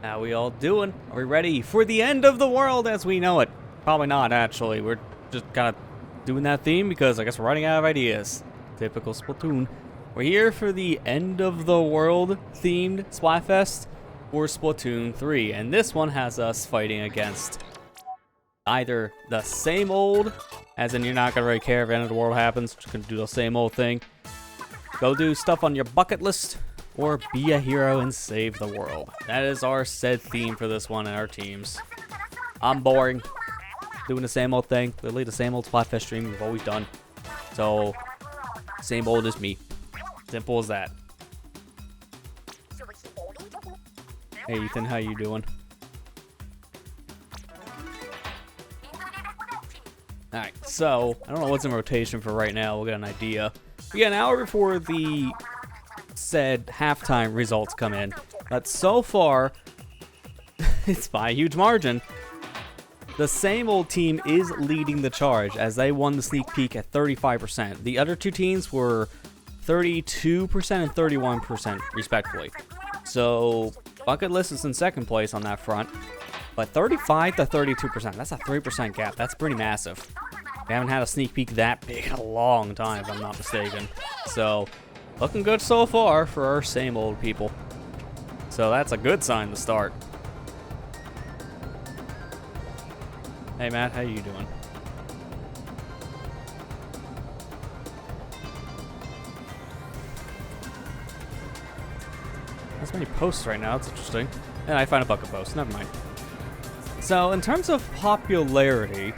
How we all doing? Are we ready for the end of the world as we know it? Probably not, actually. We're just kind of doing that theme because I guess we're running out of ideas. Typical Splatoon. We're here for the end of the world themed Splatfest for Splatoon 3. And this one has us fighting against either the same old, as in you're not going to really care if the end of the world happens, just going to do the same old thing. Go do stuff on your bucket list, or be a hero and save the world. That is our said theme for this one and our teams. I'm boring. Doing the same old thing. Literally the same old Splatfest stream we've always done. So, same old as me. Simple as that. Hey Ethan, how you doing? Alright, so, I don't know what's in rotation for right now. We'll get an idea. We got an hour before the said halftime results come in, but so far it's by a huge margin. The same old team is leading the charge as they won the sneak peek at 35%. The other two teams were 32% and 31% respectively. So Bucket List is in second place on that front, but 35 to 32%, that's a 3% gap. That's pretty massive. We haven't had a sneak peek that big in a long time, if I'm not mistaken. So looking good so far for our same old people. So that's a good sign to start. Hey Matt, how you doing? That's many posts right now, that's interesting. And I find a bucket post, never mind. So in terms of popularity,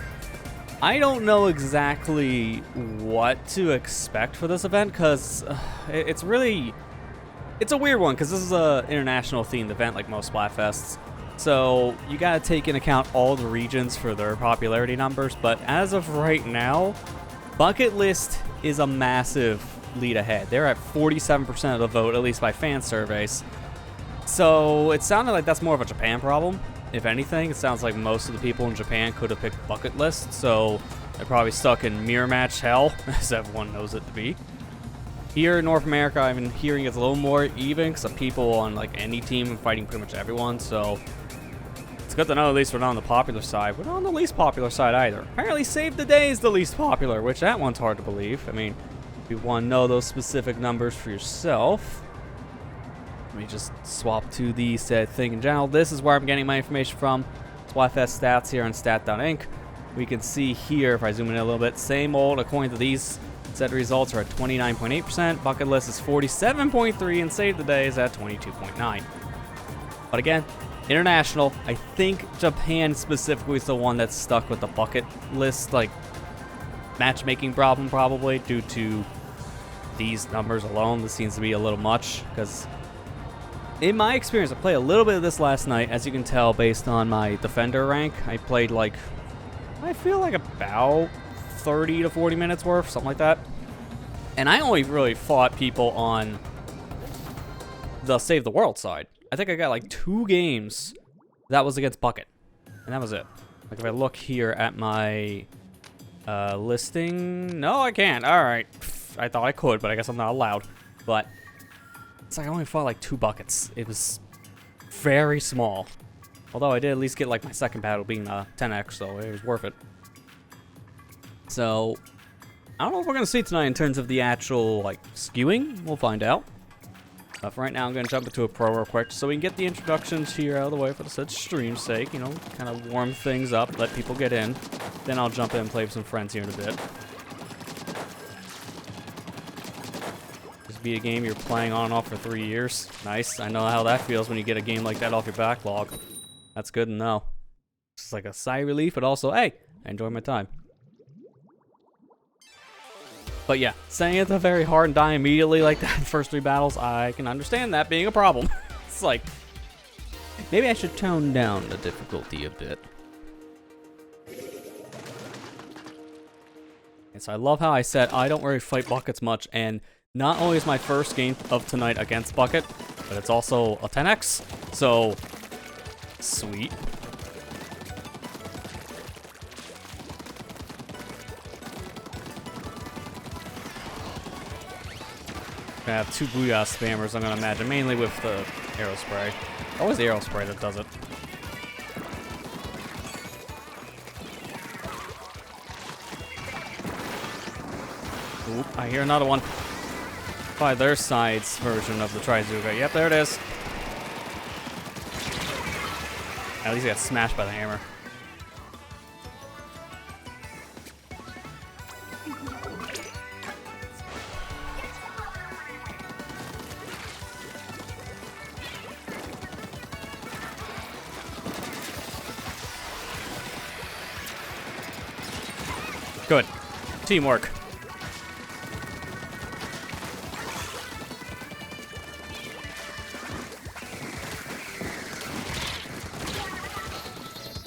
I don't know exactly what to expect for this event because it's a weird one because this is an international themed event like most Splatfests. So you gotta take into account all the regions for their popularity numbers, but as of right now, Bucket List is a massive lead ahead. They're at 47% of the vote, at least by fan surveys. So it sounded like that's more of a Japan problem. If anything, it sounds like most of the people in Japan could have picked Bucket List, so they're probably stuck in mirror match hell, as everyone knows it to be. Here in North America, I've been hearing it's a little more even, because some people on like any team are fighting pretty much everyone, so it's good to know at least we're not on the popular side. We're not on the least popular side either. Apparently Save the Day is the least popular, which that one's hard to believe. I mean, if you want to know those specific numbers for yourself, let me just swap to the said thing in general. This is where I'm getting my information from. Splatfest stats here on stat.inc. We can see here, if I zoom in a little bit, same old, according to these said results are at 29.8%. Bucket List is 47.3%, and Save the Day is at 22.9%. But again, international. I think Japan specifically is the one that's stuck with the Bucket List, like, matchmaking problem probably due to these numbers alone. This seems to be a little much because in my experience, I played a little bit of this last night, as you can tell based on my defender rank. I played like, I feel like about 30 to 40 minutes worth, something like that. And I only really fought people on the Save the World side. I think I got like 2 games that was against Bucket, and that was it. Like if I look here at my listing, no, I can't. All right, I thought I could, but I guess I'm not allowed. But it's like I only fought like 2 buckets. It was very small. Although I did at least get like my second battle being 10x, so it was worth it. So I don't know what we're gonna see tonight in terms of the actual like skewing. We'll find out. But for right now, I'm gonna jump into a pro real quick so we can get the introductions here out of the way for the said stream's sake. You know, kind of warm things up, let people get in. Then I'll jump in and play with some friends here in a bit. This be a game you're playing on and off for 3 years. Nice. I know how that feels when you get a game like that off your backlog. That's good to know. It's like a sigh of relief, but also, hey, I enjoy my time. But yeah, saying it's very hard and die immediately like that in the first 3 battles, I can understand that being a problem. It's like, maybe I should tone down the difficulty a bit. And so I love how I said I don't really fight buckets much, and not only is my first game of tonight against bucket, but it's also a 10x, so sweet. I have 2 Booyah spammers, I'm gonna imagine, mainly with the arrow spray. Always the arrow spray that does it. Oop, I hear another one. By their side's version of the Trizuka. Yep, there it is. At least he got smashed by the hammer. Good. Teamwork.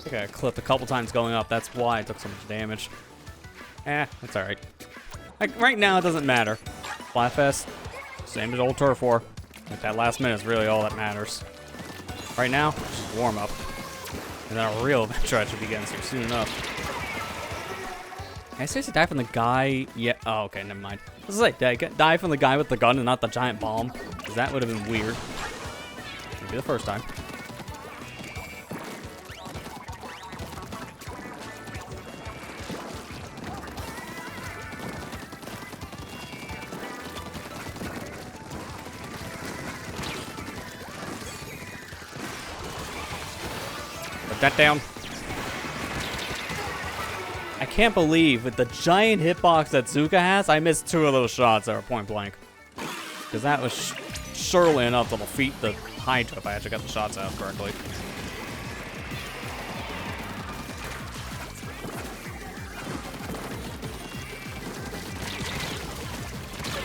I got clipped a couple times going up. That's why I took so much damage. That's alright. Like, right now, it doesn't matter. Splatfest, same as old Turf War. Like, that last minute is really all that matters. Right now, just warm up. And then a real adventure should begin here soon enough. Can I seriously die from the guy? Yeah. Oh, okay, never mind. I was like, did I die from the guy with the gun and not the giant bomb? Because that would have been weird. Maybe the first time. Put that down. I can't believe with the giant hitbox that Zuka has, I missed 2 of those shots that were point blank. Because that was surely enough to defeat the Hydra if I actually got the shots out correctly.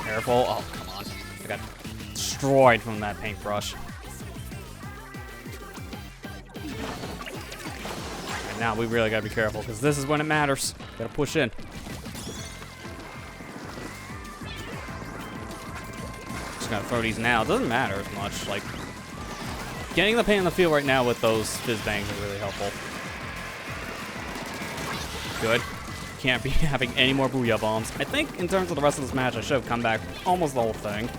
Careful. Oh, come on. I got destroyed from that paintbrush. Now we really gotta be careful because this is when it matters. Gotta push in. Just gonna throw these now. It doesn't matter as much. Like, getting the paint on the field right now with those fizz bangs are really helpful. Good. Can't be having any more Booyah bombs. I think in terms of the rest of this match, I should have come back almost the whole thing.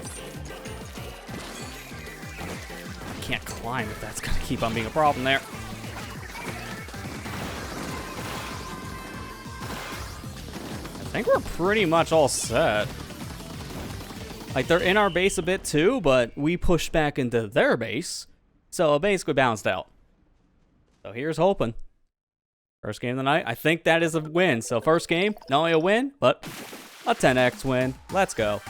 I can't climb if that's gonna keep on being a problem there. I think we're pretty much all set. Like, they're in our base a bit too, but we pushed back into their base. So it basically balanced out. So here's hoping. First game of the night. I think that is a win. So first game, not only a win, but a 10x win. Let's go.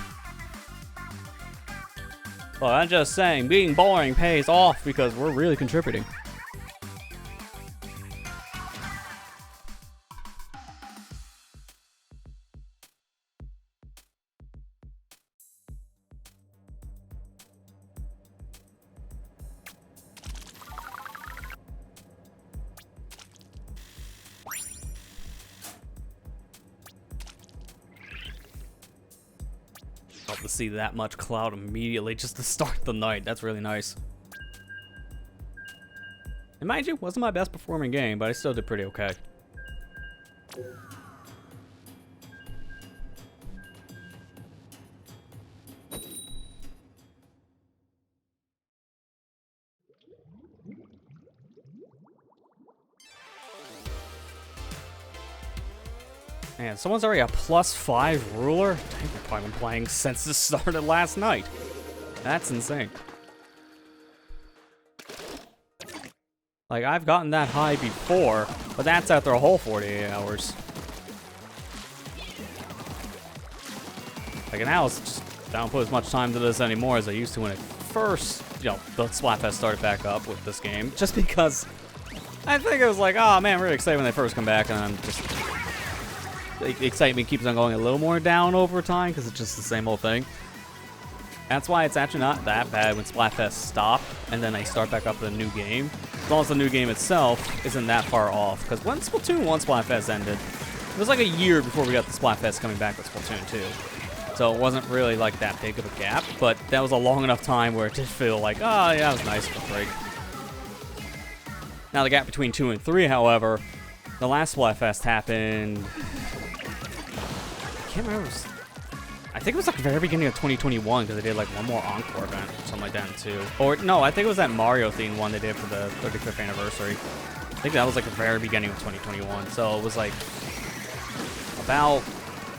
Well, I'm just saying, being boring pays off because we're really contributing. Love to see that much cloud immediately just to start the night. That's really nice. And mind you, wasn't my best performing game, but I still did pretty okay. Man, someone's already a +5 ruler? Dang, I've probably been playing since this started last night. That's insane. Like, I've gotten that high before, but that's after a whole 48 hours. Like, now it's just, I don't put as much time to this anymore as I used to when it first, you know, the Splatfest started back up with this game. Just because I think it was like, oh man, I'm really excited when they first come back, and I'm just... the excitement keeps on going a little more down over time because it's just the same old thing. That's why it's actually not that bad when Splatfest stopped and then they start back up with a new game. As long as the new game itself isn't that far off. Because when Splatoon 1 Splatfest ended, it was like a year before we got the Splatfest coming back with Splatoon 2. So it wasn't really like that big of a gap, but that was a long enough time where it did feel like, oh yeah, it was nice for a break. Now the gap between 2 and 3, however, the last Splatfest happened... I can't remember. I think it was like the very beginning of 2021 because they did like one more encore event or something like that too. Or no, I think it was that Mario themed one they did for the 35th anniversary. I think that was like the very beginning of 2021. So it was like about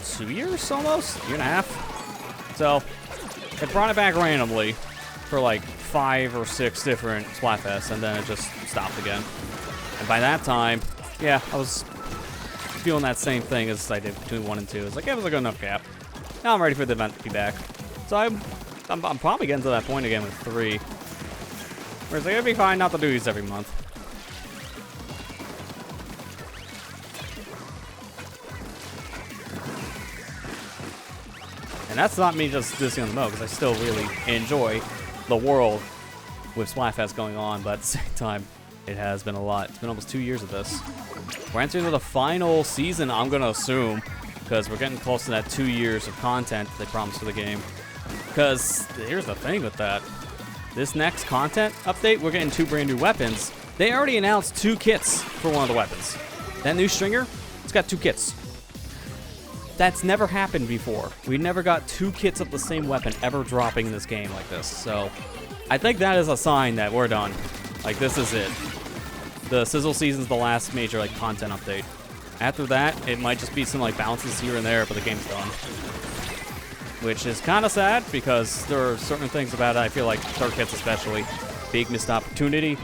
2 years almost, year and a half. So it brought it back randomly for like 5 or 6 different Splatfests, and then it just stopped again. And by that time, yeah, I was feeling that same thing as I did between 1 and 2. It's like, yeah, it was a good enough gap. Now I'm ready for the event to be back. So I'm probably getting to that point again with 3. Where it's like, it'd be fine not to do these every month. And that's not me just dissing on the mode, because I still really enjoy the world with Splatfest going on, but at the same time, it has been a lot. It's been almost 2 years of this. We're entering the final season, I'm going to assume, because we're getting close to that 2 years of content they promised for the game. Because here's the thing with that. This next content update, we're getting 2 brand new weapons. They already announced 2 kits for one of the weapons. That new stringer, it's got 2 kits. That's never happened before. We never got 2 kits of the same weapon ever dropping in this game like this. So I think that is a sign that we're done. Like, this is it. The Sizzle Season's the last major, like, content update. After that, it might just be some, like, bounces here and there, but the game's done. Which is kind of sad, because there are certain things about it, I feel like, third kits especially, big missed opportunity.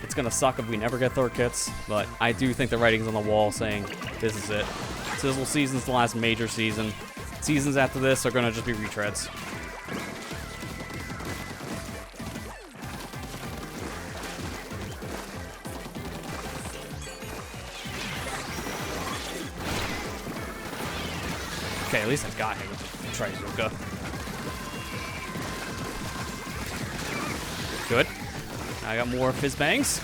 It's gonna suck if we never get third kits, but I do think the writing's on the wall saying, this is it. Sizzle Season's the last major season. Seasons after this are gonna just be retreads. Okay, at least I got him. Try Zuka. Good. I got more fizz bangs.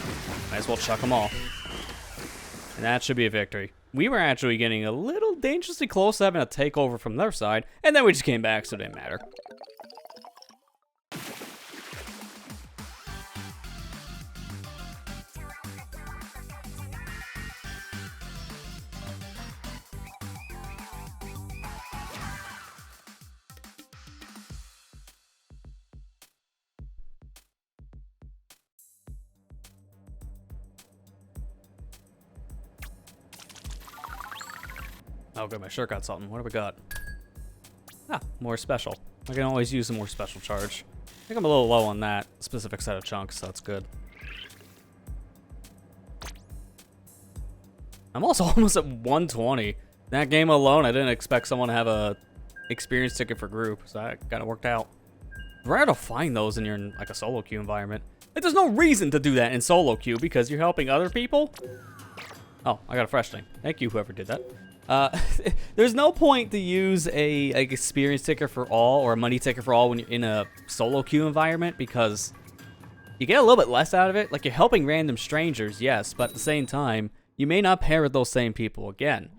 Might as well chuck them all. And that should be a victory. We were actually getting a little dangerously close to having a takeover from their side, and then we just came back, so it didn't matter. Oh, good, my shirt got something. What have we got? Ah, more special. I can always use some more special charge. I think I'm a little low on that specific set of chunks, so that's good. I'm also almost at 120. That game alone, I didn't expect someone to have a experience ticket for group, so that kind of worked out. Rare to find those in your, like, a solo queue environment. Like, there's no reason to do that in solo queue because you're helping other people. Oh, I got a fresh thing. Thank you, whoever did that. There's no point to use a experience ticket for all or a money ticket for all when you're in a solo queue environment because you get a little bit less out of it. Like, you're helping random strangers, yes, but at the same time, you may not pair with those same people again.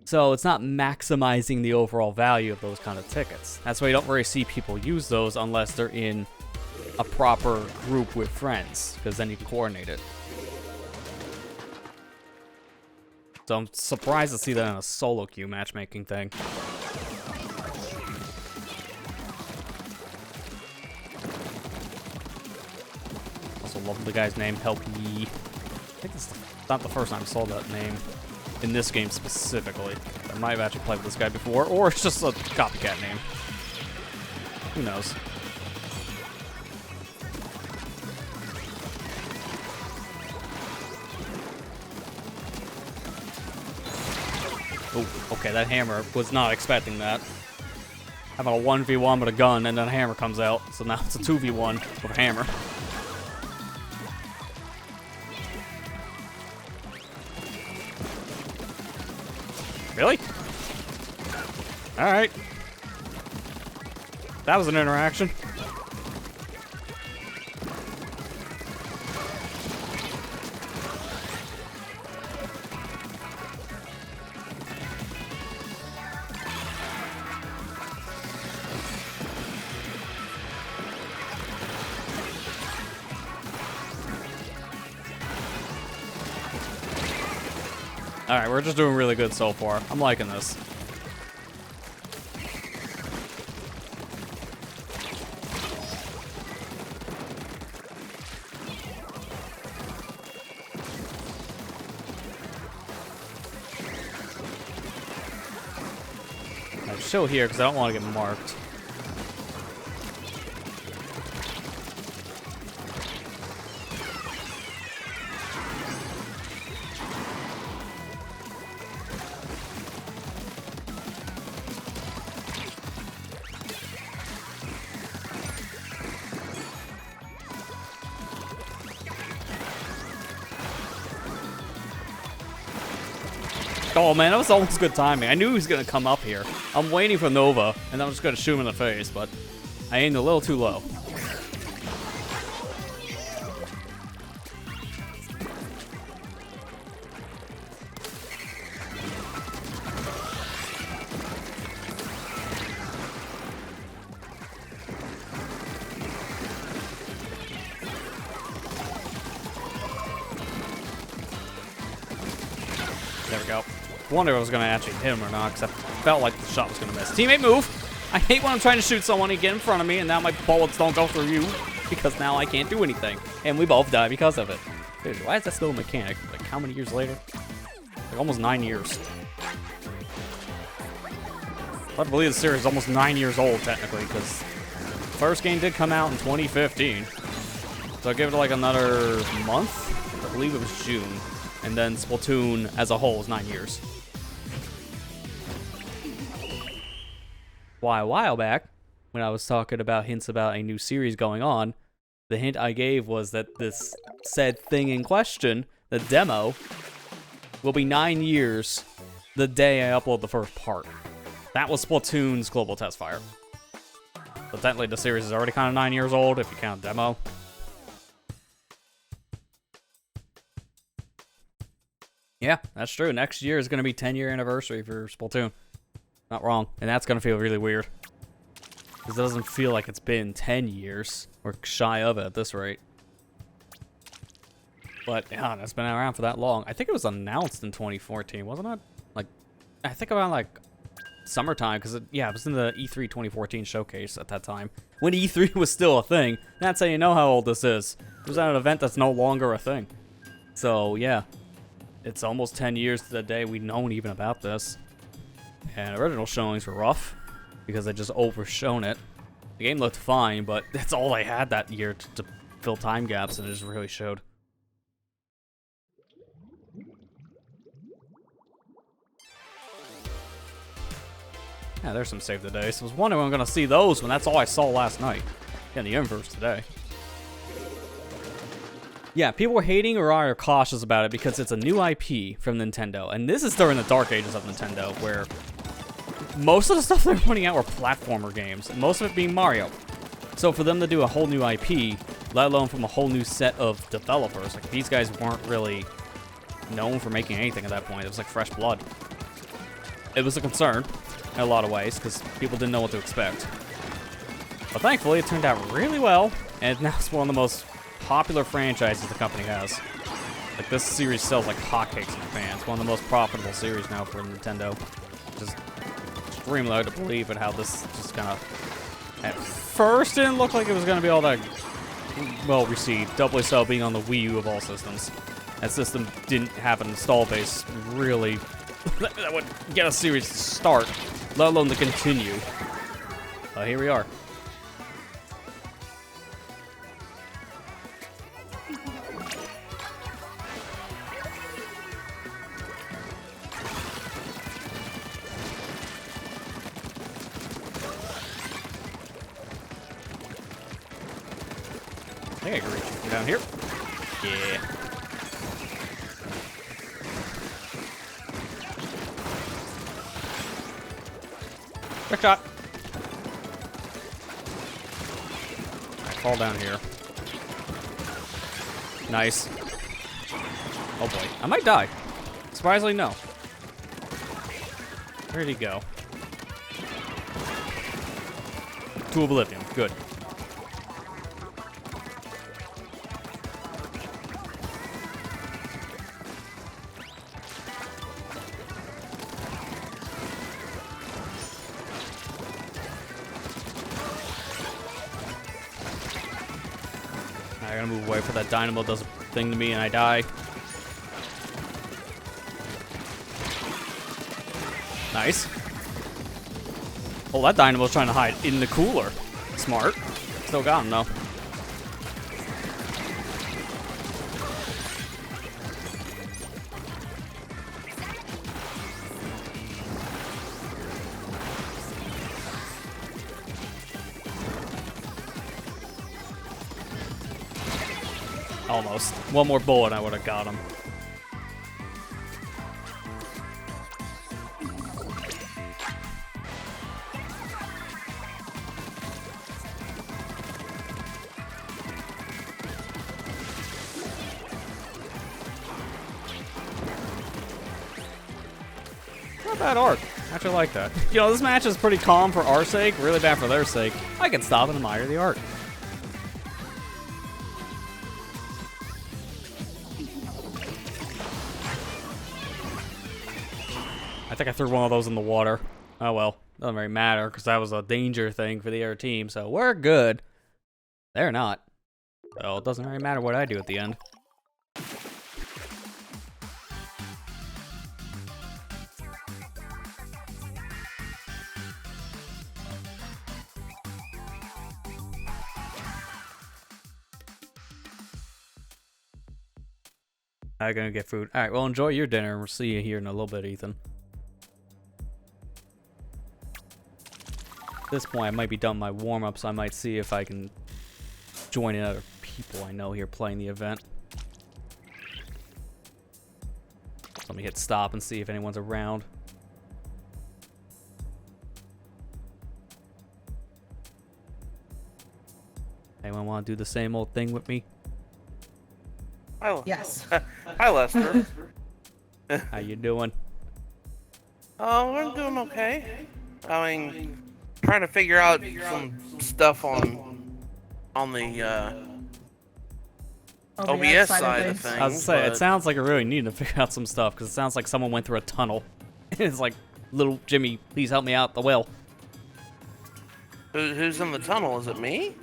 So it's not maximizing the overall value of those kind of tickets. That's why you don't really see people use those unless they're in a proper group with friends, because then you can coordinate it. So I'm surprised to see that in a solo queue matchmaking thing. Also love the guy's name, Helpy. I think it's not the first time I saw that name in this game specifically. I might have actually played with this guy before, or it's just a copycat name. Who knows? Oh, okay, that hammer, was not expecting that. Having a 1v1 with a gun, and then a hammer comes out, so now it's a 2v1 with a hammer. Really? Alright. That was an interaction. Alright, we're just doing really good so far. I'm liking this. I'll chill here because I don't want to get marked. Oh man, that was almost good timing. I knew he was gonna come up here. I'm waiting for Nova, and I'm just gonna shoot him in the face, but I aimed a little too low. There we go. I wonder if I was going to actually hit him or not, because I felt like the shot was going to miss. Teammate, move! I hate when I'm trying to shoot someone and get in front of me, and now my bullets don't go through you, because now I can't do anything. And we both die because of it. Dude, why is that still a mechanic? Like, how many years later? Like, almost 9 years. I believe the series is almost 9 years old, technically, because the first game did come out in 2015. So I'll give it, like, another month? I believe it was June. And then Splatoon as a whole is 9 years. Why, a while back, when I was talking about hints about a new series going on, the hint I gave was that this said thing in question, the demo, will be 9 years the day I upload the first part. That was Splatoon's global test fire. But technically the series is already kind of 9 years old if you count demo. Yeah, that's true. Next year is going to be 10-year anniversary for Splatoon. Not wrong. And that's going to feel really weird. Because it doesn't feel like it's been 10 years. We're shy of it at this rate. But, yeah, it's been around for that long. I think it was announced in 2014, wasn't it? Like, I think around, like, summertime. Because, it was in the E3 2014 showcase at that time. When E3 was still a thing. That's how you know how old this is. It was at an event that's no longer a thing. So, yeah. It's almost 10 years to the day we'd known even about this. And original showings were rough, because they just overshown it. The game looked fine, but that's all they had that year to fill time gaps, and it just really showed. Yeah, there's some save the day. So I was wondering when I'm going to see those when that's all I saw last night. Yeah, the inverse today. Yeah, people were hating or are cautious about it because it's a new IP from Nintendo. And this is during the dark ages of Nintendo, where most of the stuff they're putting out were platformer games, most of it being Mario. So for them to do a whole new IP, let alone from a whole new set of developers, like these guys weren't really known for making anything at that point. It was like fresh blood. It was a concern in a lot of ways, because people didn't know what to expect. But thankfully, it turned out really well, and now it's one of the most popular franchises the company has. Like, this series sells like hotcakes in Japan. It's one of the most profitable series now for Nintendo. Just extremely hard to believe at how this just kind of, at first, didn't look like it was going to be all that well received. Doubly so being on the Wii U of all systems. That system didn't have an install base really that would get a series to start, let alone to continue. Here we are. I think I can reach from down here. Yeah. Trick shot. Alright, fall down here. Nice. Oh boy. I might die. Surprisingly, no. Where'd he go? To oblivion. Good. I gotta move away for that dynamo does a thing to me and I die. Nice. Oh, that dynamo's trying to hide in the cooler. Smart. Still got him though. Almost. One more bullet and I would have got him. Not bad art. Actually like that. You know, this match is pretty calm for our sake, really bad for their sake. I can stop and admire the art. I think I threw one of those in the water. Oh well, doesn't really matter because that was a danger thing for the other team, so we're good. They're not. So it doesn't really matter what I do at the end. I'm gonna get food. Alright, well enjoy your dinner and we'll see you here in a little bit, Ethan. At this point, I might be done my warm-up, so I might see if I can join in other people I know here playing the event. So let me hit stop and see if anyone's around. Anyone want to do the same old thing with me? Yes. Hi, Lester. How you doing? Oh, I'm doing okay. I mean, trying to figure out some stuff on the OBS side of things. I was gonna say, it sounds like I really need to figure out some stuff because it sounds like someone went through a tunnel. It's like, little Jimmy, please help me out the well. Who's in the tunnel? Is it me?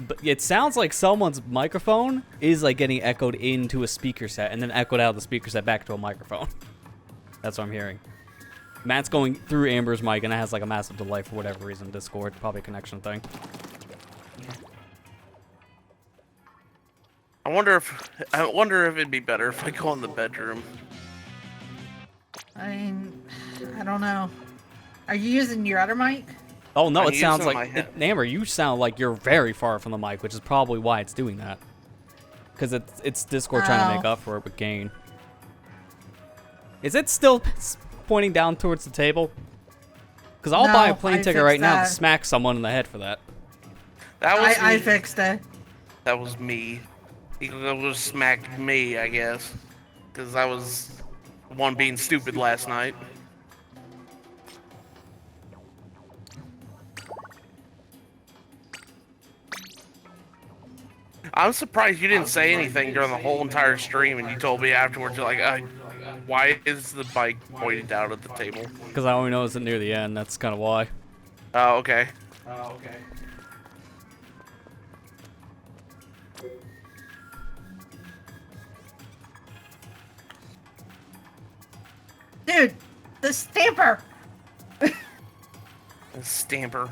But it sounds like someone's microphone is like getting echoed into a speaker set and then echoed out of the speaker set back to a microphone. That's what I'm hearing. Matt's going through Amber's mic and it has like a massive delay for whatever reason. Discord, probably a connection thing. I wonder if it'd be better if I go in the bedroom. I mean, I don't know. Are you using your other mic? Oh no, I'm it sounds using like my Amber. You sound like you're very far from the mic, which is probably why it's doing that. Because it's Discord trying to make up for it with gain. Is it still pointing down towards the table? Because I'll buy a plane ticket right now to smack someone in the head for that. That was I fixed it. That was me. He just smacked me, I guess, because I was the one being stupid last night. I'm surprised you didn't say anything during the whole entire stream, and you told me afterwards, you're like, why is the bike pointing down at the table? Because I only noticed it near the end. That's kind of why. Oh, okay. Dude, the stamper. A stamper.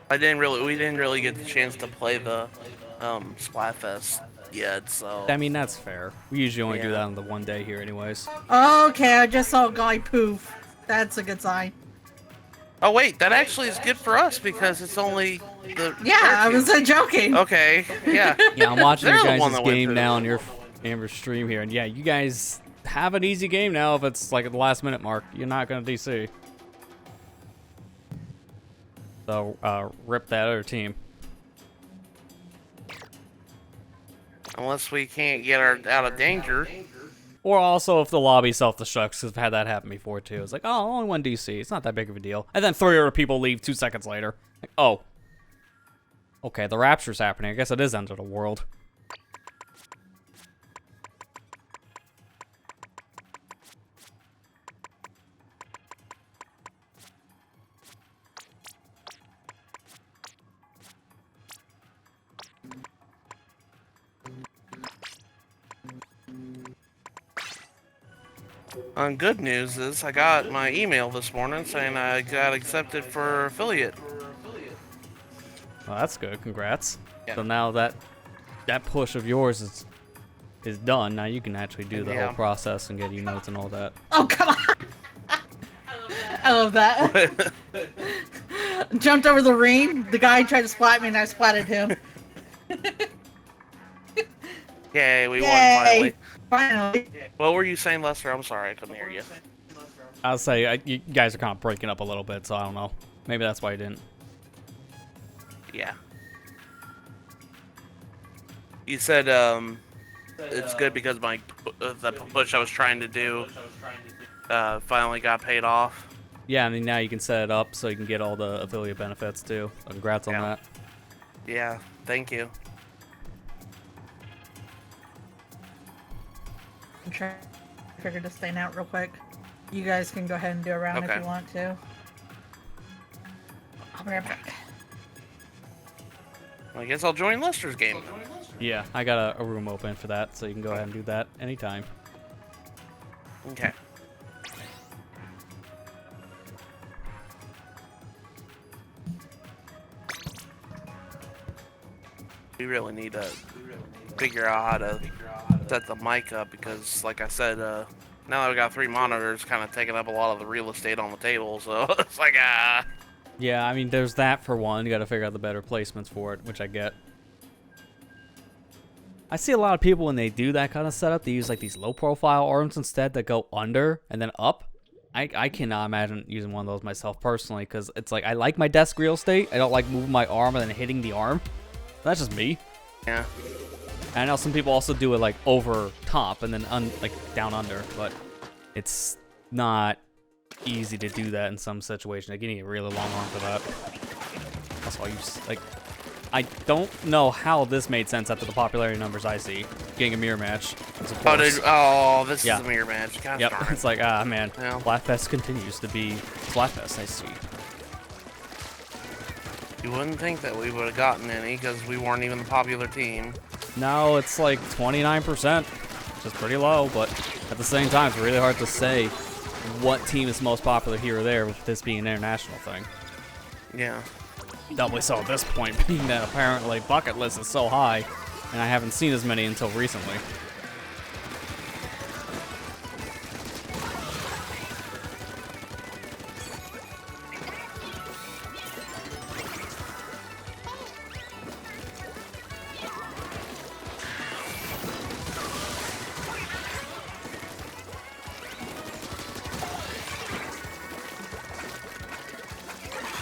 We didn't really get the chance to play the Splatfest yet, so. I mean, that's fair. We usually only do Yeah. that on the one day here anyways. Okay, I just saw a guy poof. That's a good sign. Oh wait, that actually is good for us because it's only the. Yeah, I was joking. Okay, yeah. Yeah, I'm watching They're your the one guys' that went game through. now on your Amber stream here, and yeah, you guys have an easy game now if it's like at the last minute mark. You're not gonna DC. So, rip that other team. Unless we can't get our out of danger. Or also if the lobby self-destructs, because I've had that happen before too. It's like, oh, only one DC. It's not that big of a deal. And then 3 other people leave 2 seconds later. Like, oh. Okay, the rapture's happening. I guess it is end of the world. Good news is I got my email this morning saying I got accepted for affiliate. Well, that's good. Congrats. Yeah. So now that push of yours is done, now you can actually do the Yeah. whole process and get emotes and all that. Oh, come on. I love that. Jumped over the ring. The guy tried to splat me and I splatted him. Yay, we won Yay. finally. Finally. What were you saying, Lester? I'm sorry, I couldn't hear you. I'll say you guys are kind of breaking up a little bit, so I don't know. Maybe that's why you didn't. Yeah. You said it's good because my the push I was trying to do finally got paid off. Yeah, I mean, now you can set it up so you can get all the affiliate benefits too. So congrats on Yeah. that. Yeah, thank you. I'm trying to figure this thing out real quick. You guys can go ahead and do a round if Okay. you want to. I'll be right back. I guess I'll join Lester's game. Yeah, I got a room open for that, so you can go ahead and do that anytime. Okay. We really need to figure out how to set the mic up because, like I said, now that we got 3 monitors, kind of taking up a lot of the real estate on the table. So it's like Yeah, I mean, there's that for one. You got to figure out the better placements for it, which I get. I see a lot of people when they do that kind of setup, they use like these low-profile arms instead that go under and then up. I cannot imagine using one of those myself personally because it's like I like my desk real estate. I don't like moving my arm and then hitting the arm. That's just me. yeah. And I know some people also do it like over top and then like down under, but it's not easy to do that in some situations. Like you need a really long arm for that. That's why like I don't know how this made sense after the popularity numbers I see. Getting a mirror match. Of course. This Yeah. is a mirror match. God Yep. darn it. It's like man, Yeah. Splatfest continues to be Splatfest. I see. You wouldn't think that we would have gotten any because we weren't even the popular team. No, it's like 29%, which is pretty low, but at the same time, it's really hard to say what team is most popular here or there with this being an international thing. Yeah. Doubly so at this point, being that apparently bucket list is so high, and I haven't seen as many until recently.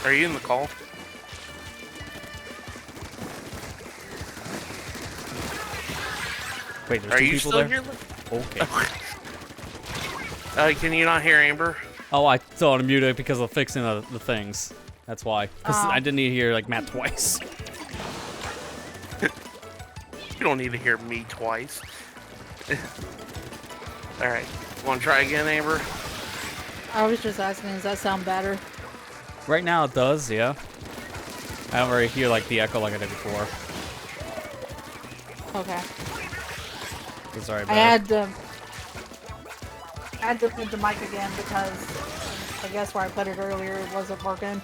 Are you in the call? Wait, there's Are 2 you people still there? here? Okay. Can you not hear Amber? Oh, I thought I muted because of fixing the things. That's why. Because I didn't need to hear like Matt twice. You don't need to hear me twice. Alright. Want to try again, Amber? I was just asking, does that sound better? Right now it does, yeah. I don't really hear like the echo like I did before. Okay. It's alright, I had to put the mic again because I guess where I put it earlier it wasn't working.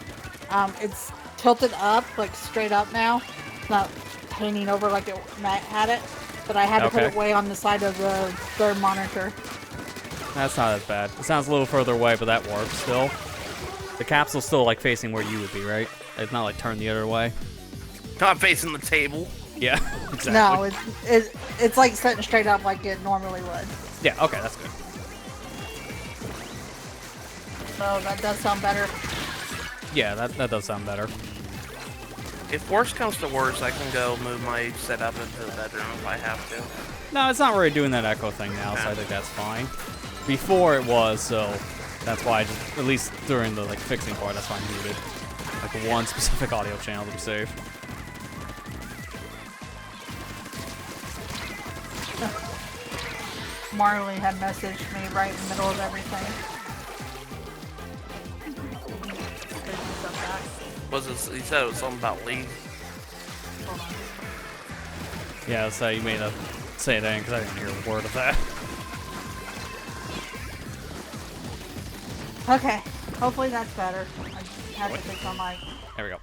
It's tilted up, like straight up now. It's not hanging over like Matt had it, but I had to put it way on the side of the third monitor. That's not as bad. It sounds a little further away, but that works still. The capsule's still like facing where you would be, right? It's not like turned the other way. Not facing the table. Yeah, exactly. No, it's like sitting straight up like it normally would. Yeah, okay, that's good. So that does sound better. Yeah, that does sound better. If worse comes to worse, I can go move my setup into the bedroom if I have to. No, it's not really doing that echo thing now, so I think that's fine. Before it was, so that's why I just, at least during the like fixing part, that's why I muted. Like one specific audio channel to be safe. Marley had messaged me right in the middle of everything. Was it? He said it was something about Lee. Yeah, so you made a say it because I didn't hear a word of that. Okay, hopefully that's better. I have to fix my mic. There we go.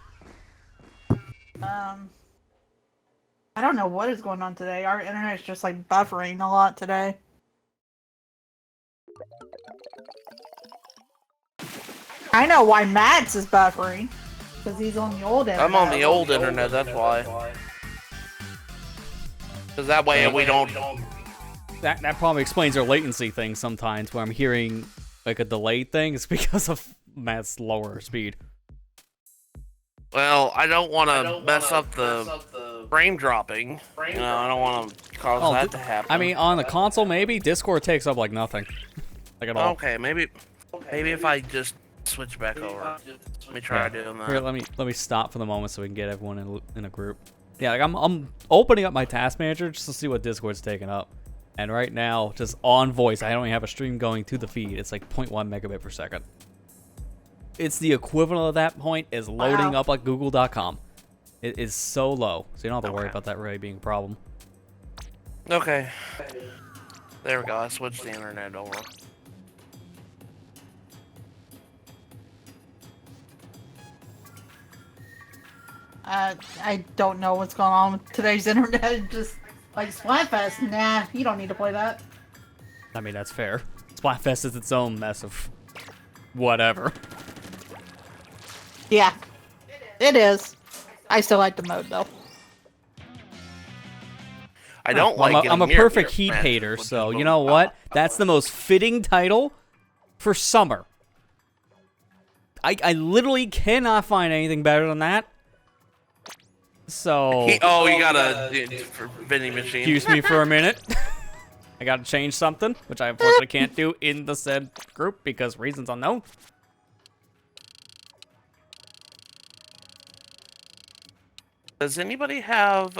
I don't know what is going on today. Our internet's just like buffering a lot today. I know why Matt's is buffering. Because he's on the old internet. I'm on the old internet, that's why. Because that way we don't... That probably explains our latency thing sometimes, where I'm hearing like a delayed thing. It's because of Matt's lower speed. Well, I don't want to mess up the frame dropping. You know, I don't want to cause that to happen. I mean, on the console, maybe Discord takes up like nothing, like at all. Okay, maybe if I just switch back over. Let me try doing that. Here, let me stop for the moment so we can get everyone in a group. Yeah, like I'm opening up my task manager just to see what Discord's taking up. And right now, just on voice, I don't even have a stream going to the feed. It's like 0.1 megabit per second. It's the equivalent of that point is loading up like Google.com. It is so low, so you don't have to worry about that really being a problem. Okay. There we go. I switched the internet over. I don't know what's going on with today's internet. Just like Splatfest, nah, you don't need to play that. I mean, that's fair. Splatfest is its own mess of whatever. Yeah, it is. I still like the mode though. I don't like I'm a perfect heat hater, so you know what? That's the most fitting title for summer. I literally cannot find anything better than that. So... you got a vending machine. Excuse me for a minute. I gotta change something, which I unfortunately can't do in the said group because reasons unknown. Does anybody have,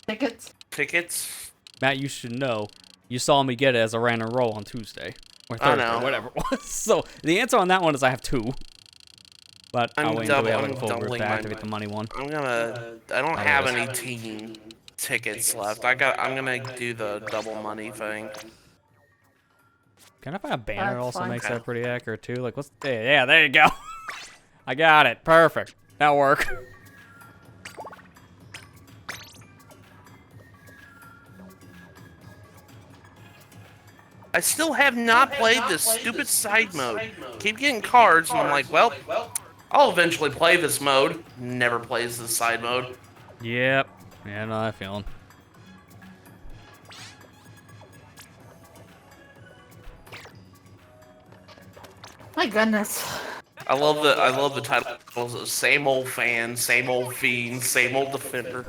Tickets? Matt, you should know. You saw me get it as a random roll on Tuesday. Or Thursday, or whatever it was. So, the answer on that one is I have 2. But I'll wait until we have a full group to activate the money one. I don't have any team tickets left. I'm gonna do the double money thing. Can I find a banner that also makes that pretty accurate too? Like, what's... Yeah, there you go. I got it. Perfect. That'll work. I still have not played this stupid side mode. Keep getting cards, and I'm like, well, I'll eventually play this mode. Never plays this side mode. Yep. Yeah, I know that feeling. My goodness. I love the titles. Same old fan, same old fiend, same old defender.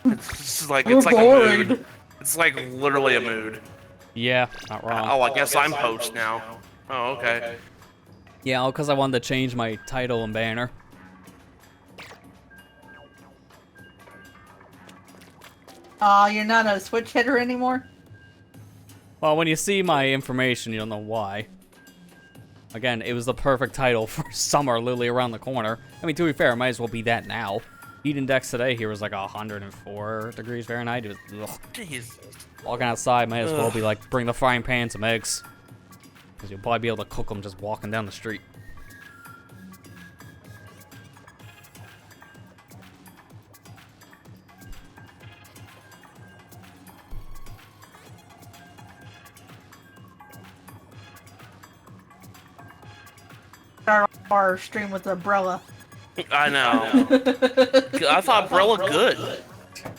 It's like a mood. It's like literally a mood. Yeah, not wrong. Oh, I guess I'm host now. Oh, okay. Yeah, because I wanted to change my title and banner. You're not a switch hitter anymore? Well, when you see my information, you'll know why. Again, it was the perfect title for summer literally around the corner. I mean, to be fair, it might as well be that now. Heat index today here was like 104 degrees Fahrenheit. It was, ugh. Jeez. Walking outside might as well be like, bring the frying pan, some eggs. Because you'll probably be able to cook them just walking down the street. Our stream with the umbrella. I know. I thought Brella good.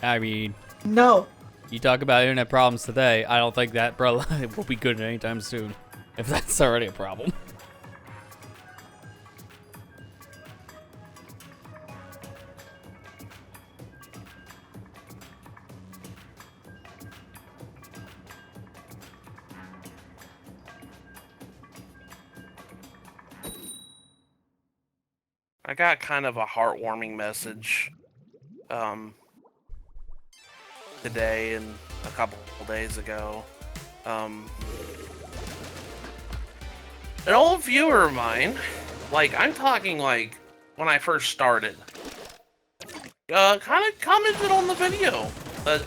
I mean, No. you talk about internet problems today, I don't think that Brella will be good anytime soon. If that's already a problem. I got kind of a heartwarming message today and a couple days ago. An old viewer of mine, like I'm talking like when I first started, kind of commented on the video that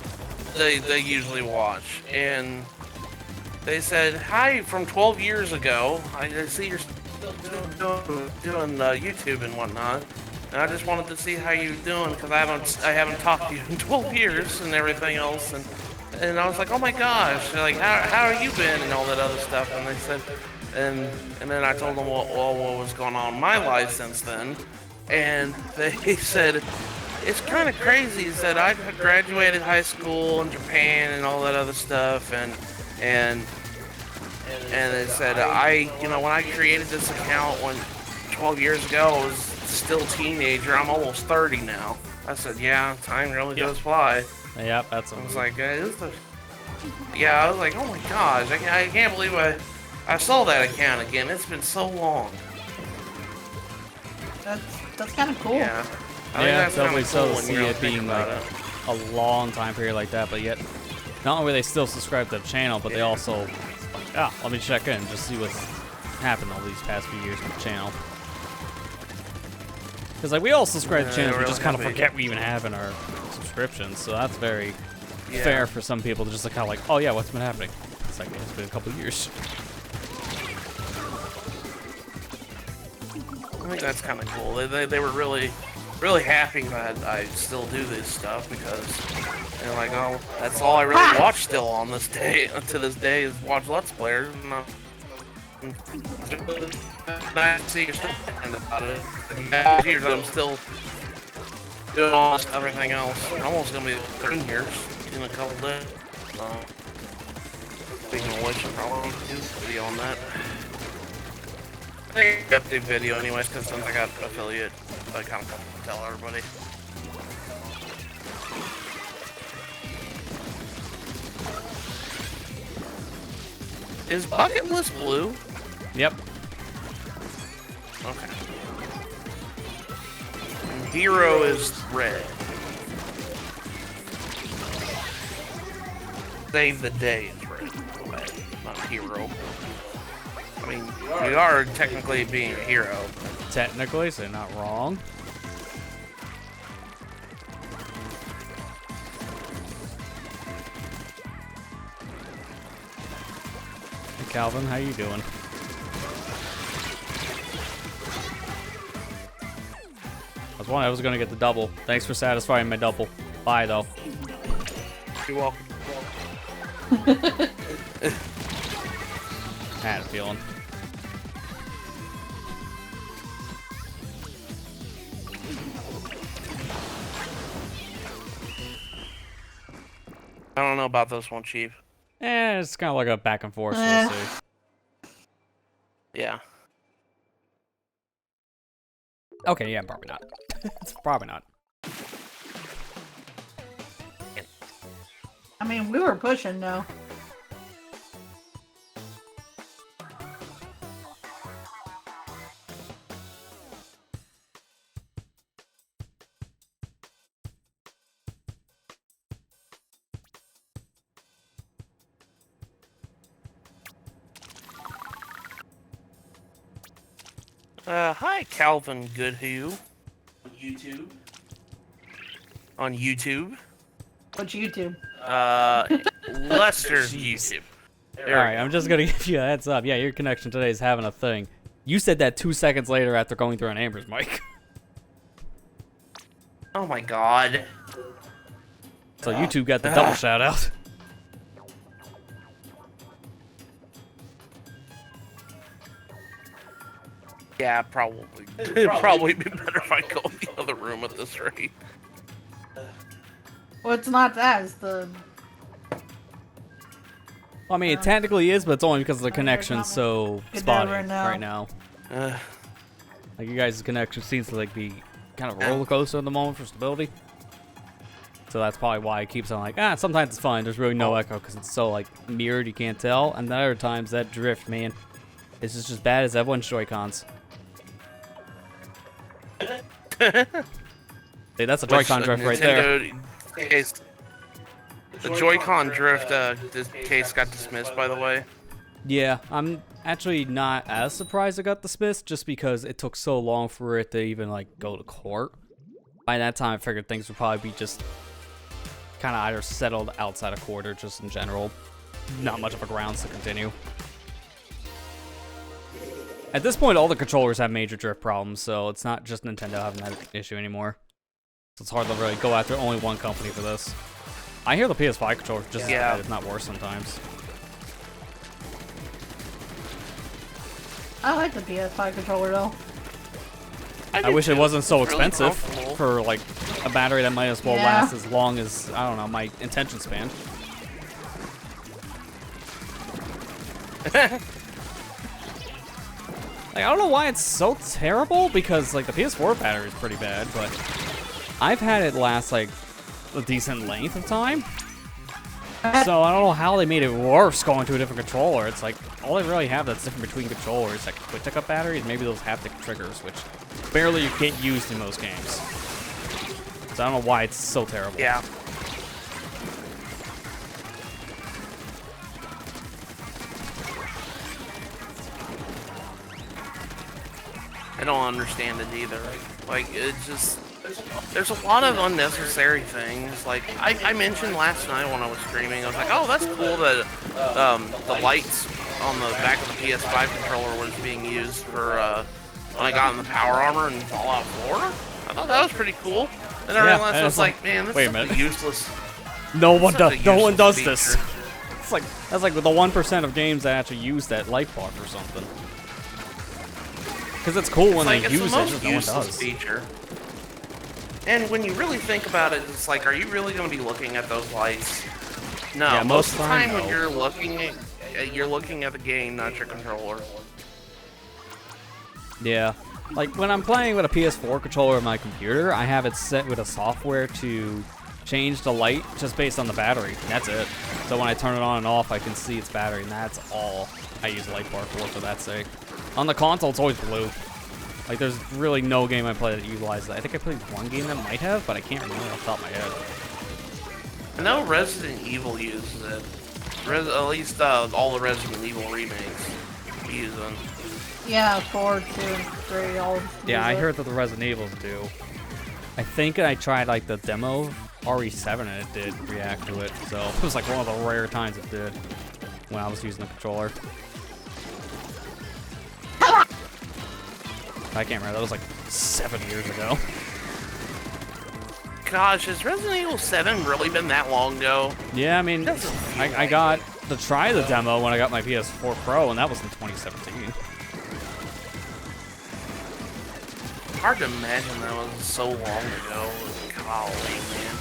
they usually watch, and they said, "Hi, from 12 years ago. I see you're still doing YouTube and whatnot, and I just wanted to see how you're doing because I haven't talked to you in 12 years and everything else." And I was like, "Oh my gosh, like how have you been?" and all that other stuff. And they said, and then I told them what was going on in my life since then, and they said, "It's kind of crazy." He said, "I graduated high school in Japan and all that other stuff, and they said, when I created this account 12 years ago, I was still a teenager. I'm almost 30 now." I said, "Yeah, time really does fly." Yep, that's I was like, I was like, "Oh my gosh, I can't believe I saw that account again. It's been so long." That's kind of cool. Yeah. I think yeah, that's definitely kinda so cool to when see you really it being think like about it. a long time period like that, but yet not only are they still subscribed to the channel, but they also, let me check in, just see what's happened all these past few years with the channel. Because like we all subscribe to channels, we just kind of forget we even have in our subscriptions, so that's very fair for some people to just like kind of like, oh yeah, what's been happening? It's like it's been a couple years. I think that's kind of cool. They were really happy that I still do this stuff because they're like, "Oh, that's all I really watch still on this day to this day is watch Let's Players." And nice to see you're still thinking about it. Years I'm still doing all this everything else. I'm almost gonna be 13 years in a couple days. Speaking of which, I'll probably do a video on that. I think I got the video anyways, because since I got affiliate, I kind of tell everybody. Is bucket list blue? Yep. Okay. And hero is red. Save the day is red. Okay, not hero. I mean, we are technically being a hero. Technically, so not wrong. Hey Calvin, how you doing? I was gonna get the double. Thanks for satisfying my double. Bye though. You're welcome. I had a feeling. I don't know about this one, Chief. It's kind of like a back and forth. We'll see. Yeah. Okay, yeah, probably not. It's probably not. I mean, we were pushing though. Hi, Calvin Goodhue. YouTube. On YouTube. What's YouTube? Lester's YouTube. Alright, I'm just gonna give you a heads up. Yeah, your connection today is having a thing. You said that 2 seconds later after going through an Amber's mic. Oh my god. So YouTube got the double shout out. Yeah, probably. It'd probably be better if I go in the other room at this rate. Well, it's not that. It's the. Well, I mean, it technically is, but it's only because the connection's so Get spotty that right now. Like, you guys' connection seems to like be kind of a roller coaster at the moment for stability. So that's probably why it keeps on like, sometimes it's fine. There's really no echo because it's so like mirrored, you can't tell. And then other times that drift, man, it's just as bad as everyone's Joy-Cons. Hey, that's a Joy-Con drift right there. Case, the Joy-Con drift this case got dismissed, by the way. Yeah, I'm actually not as surprised it got dismissed just because it took so long for it to even like go to court. By that time, I figured things would probably be just kind of either settled outside of court or just in general. Not much of a grounds to continue. At this point, all the controllers have major drift problems, so it's not just Nintendo having that issue anymore. So it's hard to really go after only one company for this. I hear the PS5 controller just as bad, if not worse sometimes. I like the PS5 controller though. I wish it wasn't so expensive for like a battery that might as well last as long as, I don't know, my attention span. Like, I don't know why it's so terrible, because like the PS4 battery is pretty bad, but I've had it last like a decent length of time. So I don't know how they made it worse going to a different controller. It's like all they really have that's different between controllers, like quick pickup batteries, maybe those haptic triggers, which barely get used in most games. So I don't know why it's so terrible. Yeah. I don't understand it either. Like, it's just, there's a lot of unnecessary things. Like, I mentioned last night when I was streaming, I was like, oh, that's cool that the lights on the back of the PS5 controller was being used for when I got in the power armor in Fallout 4. I thought that was pretty cool. And then I realized, I was like, man, this is useless. No one does this. It's like, that's like the 1% of games that actually use that light bar for something. Because it's cool when they use it, just no one does. Feature. And when you really think about it, it's like, are you really going to be looking at those lights? No, yeah, most of the time when you're looking at the game, not your controller. Yeah. Like, when I'm playing with a PS4 controller on my computer, I have it set with a software to change the light just based on the battery. That's it. So when I turn it on and off, I can see its battery, and that's all I use the light bar for that sake. On the console, it's always blue. Like, there's really no game I play that utilizes that. I think I played one game that might have, but I can't remember off the top of my head. I know Resident Evil uses it. At least all the Resident Evil remakes use them. Yeah, 4, 2, 3, all. Yeah, I heard that the Resident Evils do. I think I tried, like, the demo of RE7 and it did react to it. So it was, like, one of the rare times it did when I was using the controller. I can't remember. That was like 7 years ago. Gosh, has Resident Evil 7 really been that long ago? Yeah, I mean, I got to try the demo when I got my PS4 Pro, and that was in 2017. Hard to imagine that was so long ago. Golly, man.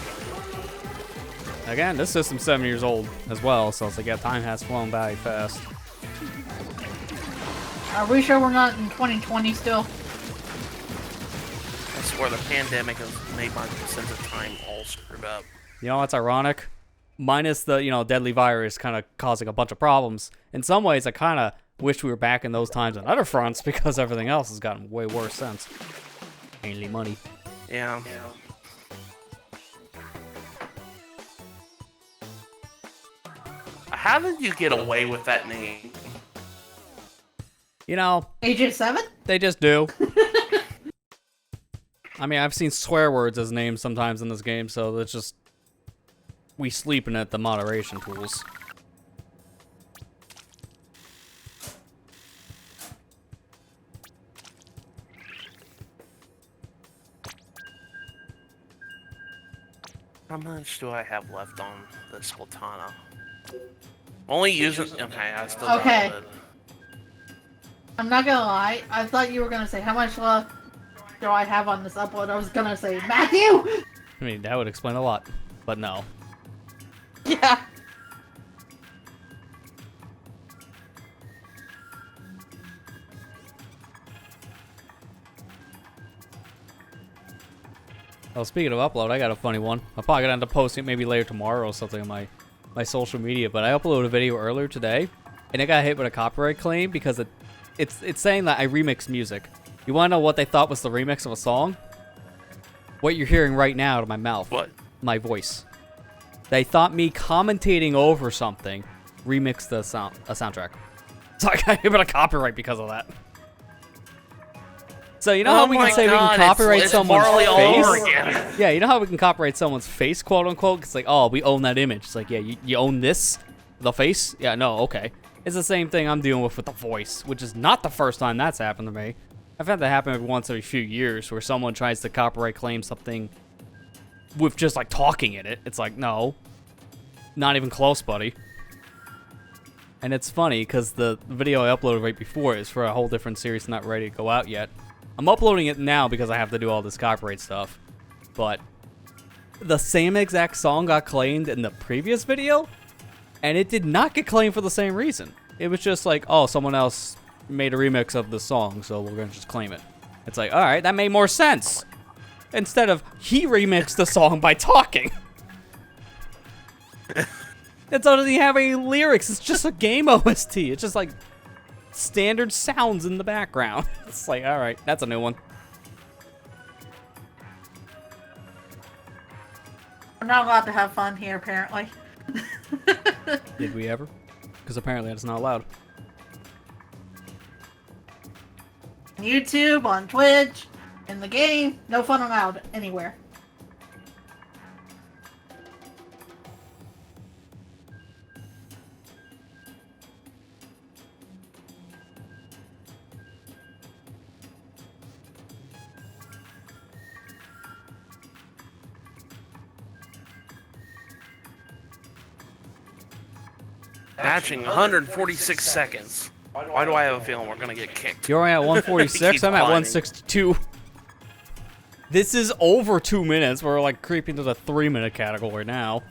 Again, this system's 7 years old as well, so it's like, yeah, time has flown by fast. Are we sure we're not in 2020 still? I swear the pandemic has made my sense of time all screwed up. You know, it's ironic. Minus the, deadly virus kind of causing a bunch of problems. In some ways, I kind of wish we were back in those times on other fronts because everything else has gotten way worse since. Mainly money. Yeah. How did you get away with that name? You know, Agent 7? They just do. I mean, I've seen swear words as names sometimes in this game, so it's just... We sleeping at the moderation tools. How much do I have left on this Splatana? Only using. Okay, I still got Okay. it. I'm not gonna lie. I thought you were gonna say how much left do I have on this upload. I was gonna say Matthew. I mean, that would explain a lot, but no. Yeah. Well, speaking of upload, I got a funny one. I'm probably gonna end up posting it maybe later tomorrow or something on my social media. But I uploaded a video earlier today, and it got hit with a copyright claim because it's saying that I remix music. You wanna know what they thought was the remix of a song? What you're hearing right now out of my mouth. What? My voice. They thought me commentating over something remixed a soundtrack. So I got hit with a copyright because of that. So you know how we can say we can copyright someone's face? Yeah, you know how we can copyright someone's face, quote unquote? It's like, oh, we own that image. It's like, yeah, you own this? The face? Yeah, no, okay. It's the same thing I'm dealing with the voice, which is not the first time that's happened to me. I've had that happen every once every few years where someone tries to copyright claim something with just like talking in it. It's like, no, not even close, buddy. And it's funny because the video I uploaded right before is for a whole different series not ready to go out yet. I'm uploading it now because I have to do all this copyright stuff. But the same exact song got claimed in the previous video, and it did not get claimed for the same reason. It was just like, oh, someone else made a remix of the song, so we're going to just claim it. It's like, all right, that made more sense. Instead of, he remixed the song by talking. It doesn't even have any lyrics. It's just a game OST. It's just like standard sounds in the background. It's like, all right, that's a new one. I'm not allowed to have fun here, apparently. Did we ever? Because apparently that's not allowed. On YouTube, on Twitch, in the game, no fun allowed anywhere. Matching 146 seconds. Why do I have a feeling we're gonna get kicked? You're at 146. Keep I'm at climbing. 162. This is over 2 minutes. We're like creeping to the 3-minute category now.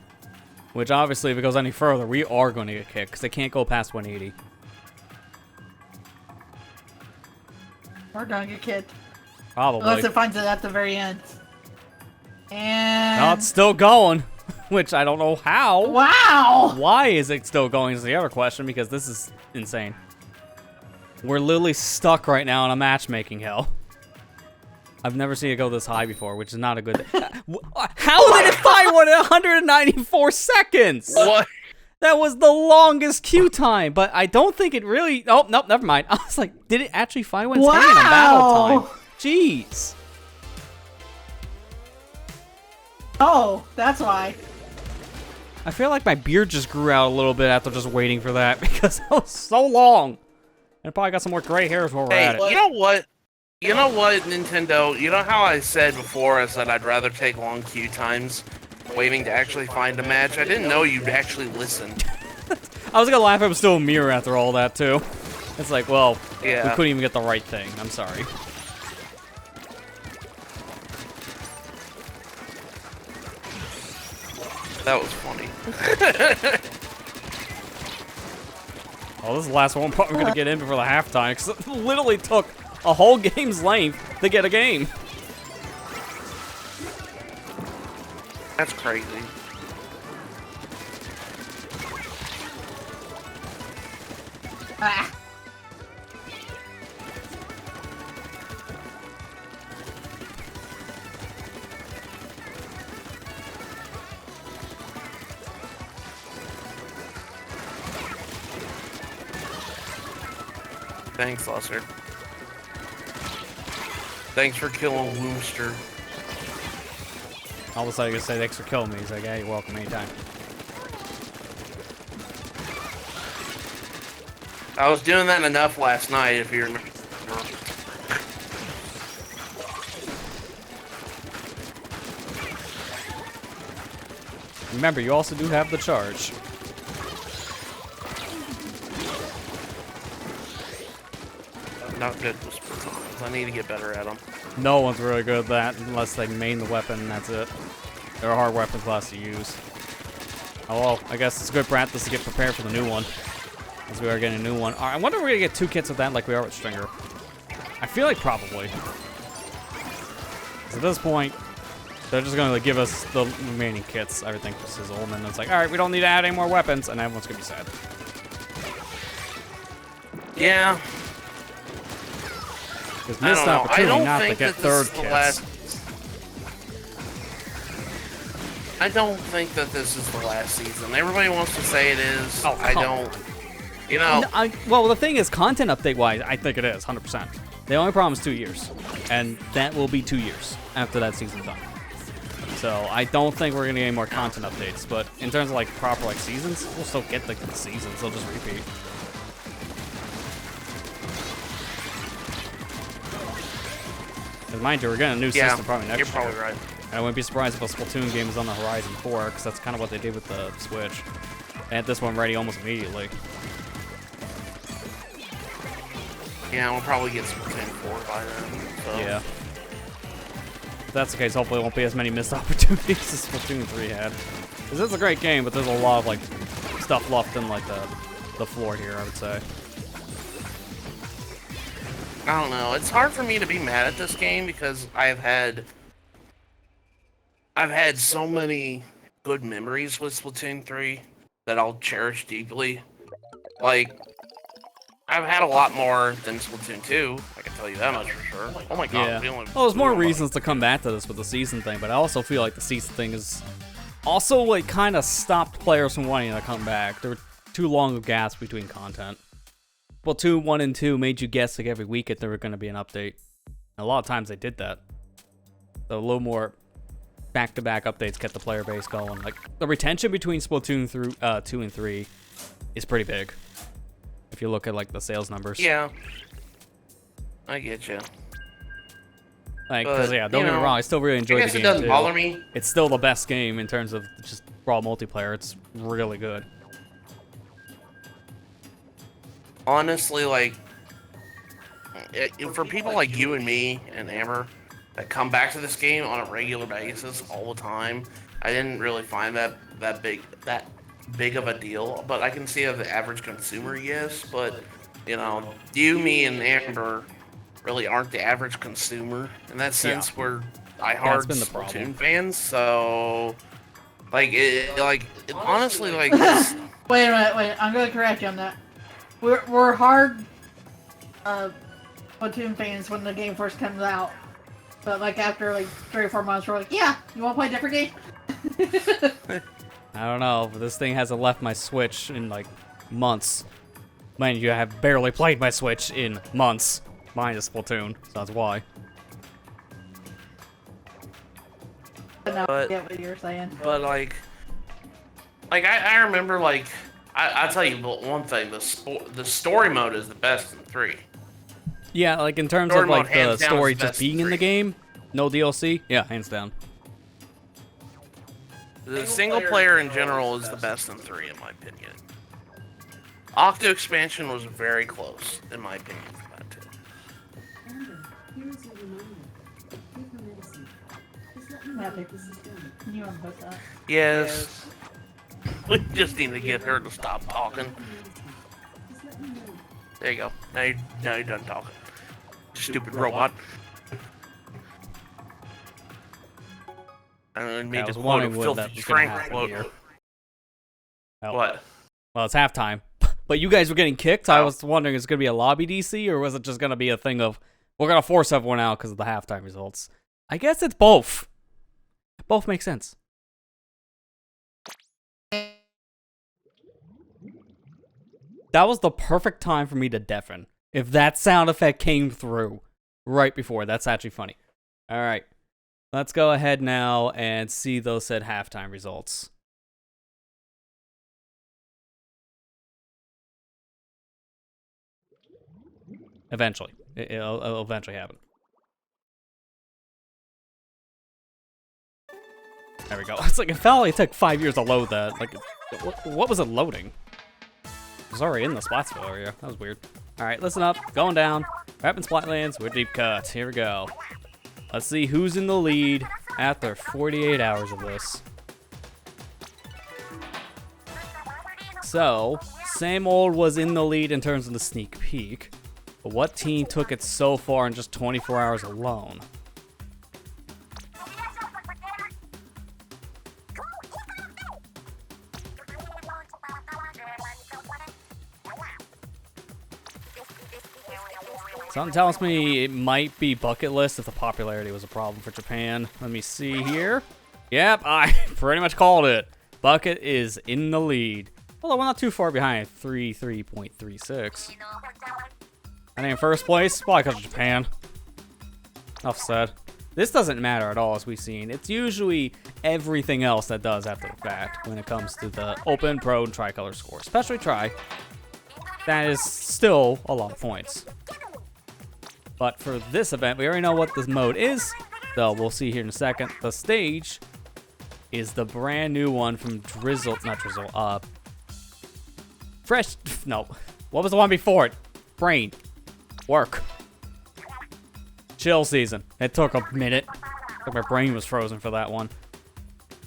Which obviously, if it goes any further, we are going to get kicked because they can't go past 180. We're gonna get kicked. Probably. Unless it finds it at the very end. And... No, it's still going. Which I don't know how. Wow! Why is it still going is the other question, because this is insane. We're literally stuck right now in a matchmaking hell. I've never seen it go this high before, which is not a good thing. How did it find one at 194 seconds? What? That was the longest queue time, but I don't think it really... Oh, nope, never mind. I was like, did it actually find one? It's hanging in battle time. Jeez. Oh, that's why. I feel like my beard just grew out a little bit after just waiting for that because it was so long. And I probably got some more gray hairs while we're Hey, at it. you know what? You know what, Nintendo? You know how I said before, I said I'd rather take long queue times waiting to actually find a match? I didn't know you'd actually listen. I was gonna laugh if it was still a mirror after all that, too. It's like, well, Yeah. we couldn't even get the right thing. I'm sorry. That was funny. Oh, this is the last one we're probably gonna get in before the halftime, because it literally took a whole game's length to get a game. That's crazy. Ah. Thanks, Lester. Thanks for killing Wooster. All of a sudden, you say thanks for killing me. He's like, yeah, you're welcome anytime. I was doing that enough last night, if you remember. Remember, you also do have the charge. Not good with Splatoon. I need to get better at them. No one's really good at that unless they main the weapon and that's it. They're a hard weapon class to use. Oh well, I guess it's good practice to get prepared for the new one. As we are getting a new one. I wonder if we're gonna get 2 kits of that like we are with Stringer. I feel like probably. 'Cause at this point, they're just gonna give us the remaining kits, everything for Sizzle, and then it's like, alright, we don't need to add any more weapons, and everyone's gonna be sad. Yeah. Because missed opportunity not to get 3rd kits. I don't think that this is the last season. Everybody wants to say it is. Oh, I don't. You know. Well, the thing is, content update-wise, I think it is, 100%. They only promised 2 years, and that will be 2 years after that season's done. So I don't think we're gonna get any more content updates. But in terms of like proper like seasons, we'll still get the seasons. They'll just repeat. Because mind you, we're getting a new system probably next year. You're probably right. And I wouldn't be surprised if a Splatoon game is on the horizon for it, because that's kind of what they did with the Switch. They had this one ready almost immediately. Yeah, we'll probably get Splatoon 4 by then. So. Yeah. If that's the case, hopefully it won't be as many missed opportunities as Splatoon 3 had. Because it's a great game, but there's a lot of like stuff left in like the floor here, I would say. I don't know. It's hard for me to be mad at this game because I've had so many good memories with Splatoon 3 that I'll cherish deeply. Like, I've had a lot more than Splatoon 2. I can tell you that much for sure. Like, oh my god. Yeah. Well, there's more reasons to come back to this with the season thing, but I also feel like the season thing is also like kind of stopped players from wanting to come back. There were too long of gaps between content. Splatoon 1 and 2 made you guess like every week if there were going to be an update. And a lot of times they did that. So a little more back-to-back updates kept the player base going. Like the retention between Splatoon 2 and 3 is pretty big. If you look at like the sales numbers. Yeah. I get you. Like, because yeah, don't get me wrong, I still really enjoy the game. It doesn't too. bother me. It's still the best game in terms of just raw multiplayer. It's really good. Honestly, like, for people like you and me and Amber that come back to this game on a regular basis all the time, I didn't really find that big of a deal. But I can see of the average consumer, yes. But you know, you, me, and Amber really aren't the average consumer in that sense. Yeah. We're diehard Splatoon fans, so like, honestly, like. Wait a minute, wait. I'm gonna correct you on that. We're hard Splatoon fans when the game first comes out, but like after like 3 or 4 months, we're like, yeah, you want to play a different game? I don't know, but this thing hasn't left my Switch in like months. Mind you, I have barely played my Switch in months. Mine is Splatoon, so that's why. I get what you're saying. But like I remember, like, I'll tell you one thing: the story mode is the best in 3. Yeah, like in terms Story of like mode, hands the down, story is just best being in the 3. game, no DLC. Yeah, hands down. The single player in general is the best in 3, in my opinion. Octo expansion was very close, in my opinion, for that too. You want to put that? Yes. We just need to get her to stop talking. There you go. Now you're done talking. Stupid robot. I made the quote a filthy Frank quote. Oh. What? Well, it's halftime. But you guys were getting kicked. I was wondering, is it going to be a lobby DC, or was it just going to be a thing of, we're going to force everyone out because of the halftime results? I guess it's both. Both make sense. That was the perfect time for me to deafen. If that sound effect came through, right before. That's actually funny. All right. Let's go ahead now and see those said halftime results. Eventually. It'll eventually happen. There we go. It's like it felt like it took 5 years to load that. Like, what was it loading? It was already in the Splatsville area. That was weird. All right, listen up. Going down. Rapping Splatlands with deep cuts. Here we go. Let's see who's in the lead after 48 hours of this. So, Same Old was in the lead in terms of the sneak peek. But what team took it so far in just 24 hours alone? Something tells me it might be bucket list if the popularity was a problem for Japan. Let me see here. Yep, I pretty much called it. Bucket is in the lead. Although we're not too far behind, 3.36. And in first place, probably because of Japan. Enough said. This doesn't matter at all, as we've seen. It's usually everything else that does after the fact when it comes to the Open, Pro, and Tricolor score. Especially Tri. That is still a lot of points. But for this event, we already know what this mode is, though we'll see here in a second. The stage is the brand new one from Fresh, no. What was the one before it? Brain. Work. Chill season. It took a minute. Like my brain was frozen for that one.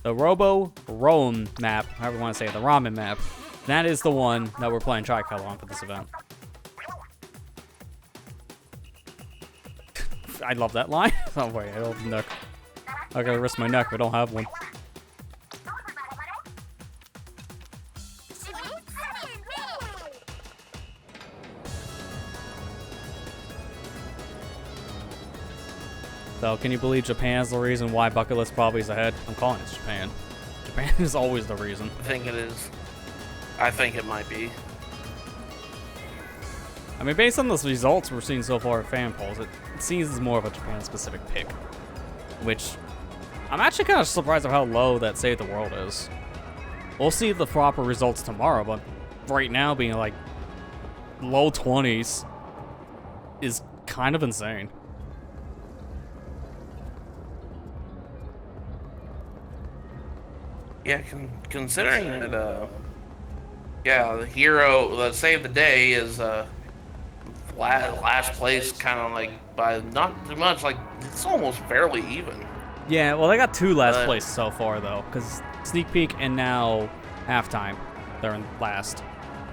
The Robo-Rome map, however you want to say it, the ramen map, that is the one that we're playing Tricolor on for this event. I love that line. Oh wait, I don't have a neck. I gotta risk my neck if I don't have one. So, can you believe Japan's the reason why Bucket List probably is ahead? I'm calling it Japan. Japan is always the reason. I think it is. I think it might be. I mean, based on the results we're seeing so far at fan polls, it seems it's more of a Japan-specific pick. Which, I'm actually kind of surprised at how low that Save the World is. We'll see the proper results tomorrow, but right now being like low 20s is kind of insane. Yeah, considering that, yeah, the hero, the Save the Day is, last place, kind of like by not too much, like it's almost barely even. Yeah, well, they got two last place so far though, because sneak peek and now halftime, they're in last.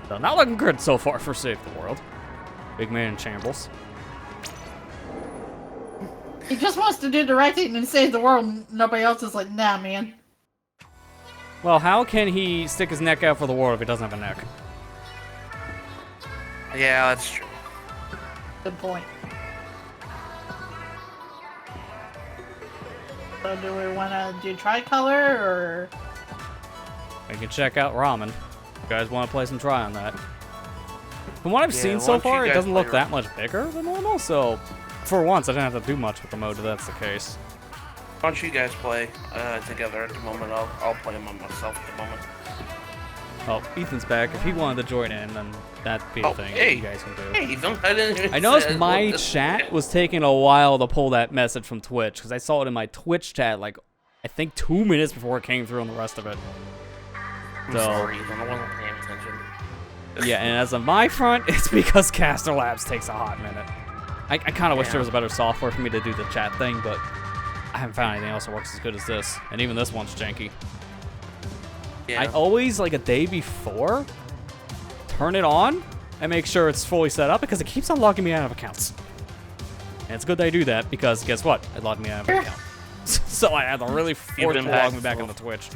So not looking good so far for Save the World. Big man in shambles. He just wants to do the right thing and save the world. And nobody else is like, nah, man. Well, how can he stick his neck out for the world if he doesn't have a neck? Yeah, that's true. Good point. So do we want to do Tricolor, or? We can check out Ramen. You guys want to play some Tri on that? From what I've seen so once you far, it guys doesn't look play that much bigger than normal, so for once, I didn't have to do much with the mode if that's the case. Why don't you guys play together at the moment? I'll play them on myself at the moment. Oh, Ethan's back. If he wanted to join in, then that'd be a thing hey. you guys can do. Hey, Ethan, I didn't. I noticed my chat was taking a while to pull that message from Twitch, because I saw it in my Twitch chat, like, I think 2 minutes before it came through on the rest of it. I'm sorry, Ethan, I wasn't paying attention. Yeah, and as of my front, it's because Caster Labs takes a hot minute. I kind of wish there was better software for me to do the chat thing, but I haven't found anything else that works as good as this. And even this one's janky. Yeah. I always, like a day before, turn it on and make sure it's fully set up because it keeps on logging me out of accounts. And it's good that I do that because guess what? It logged me out of an account. So I had to really force it to log me back into Twitch.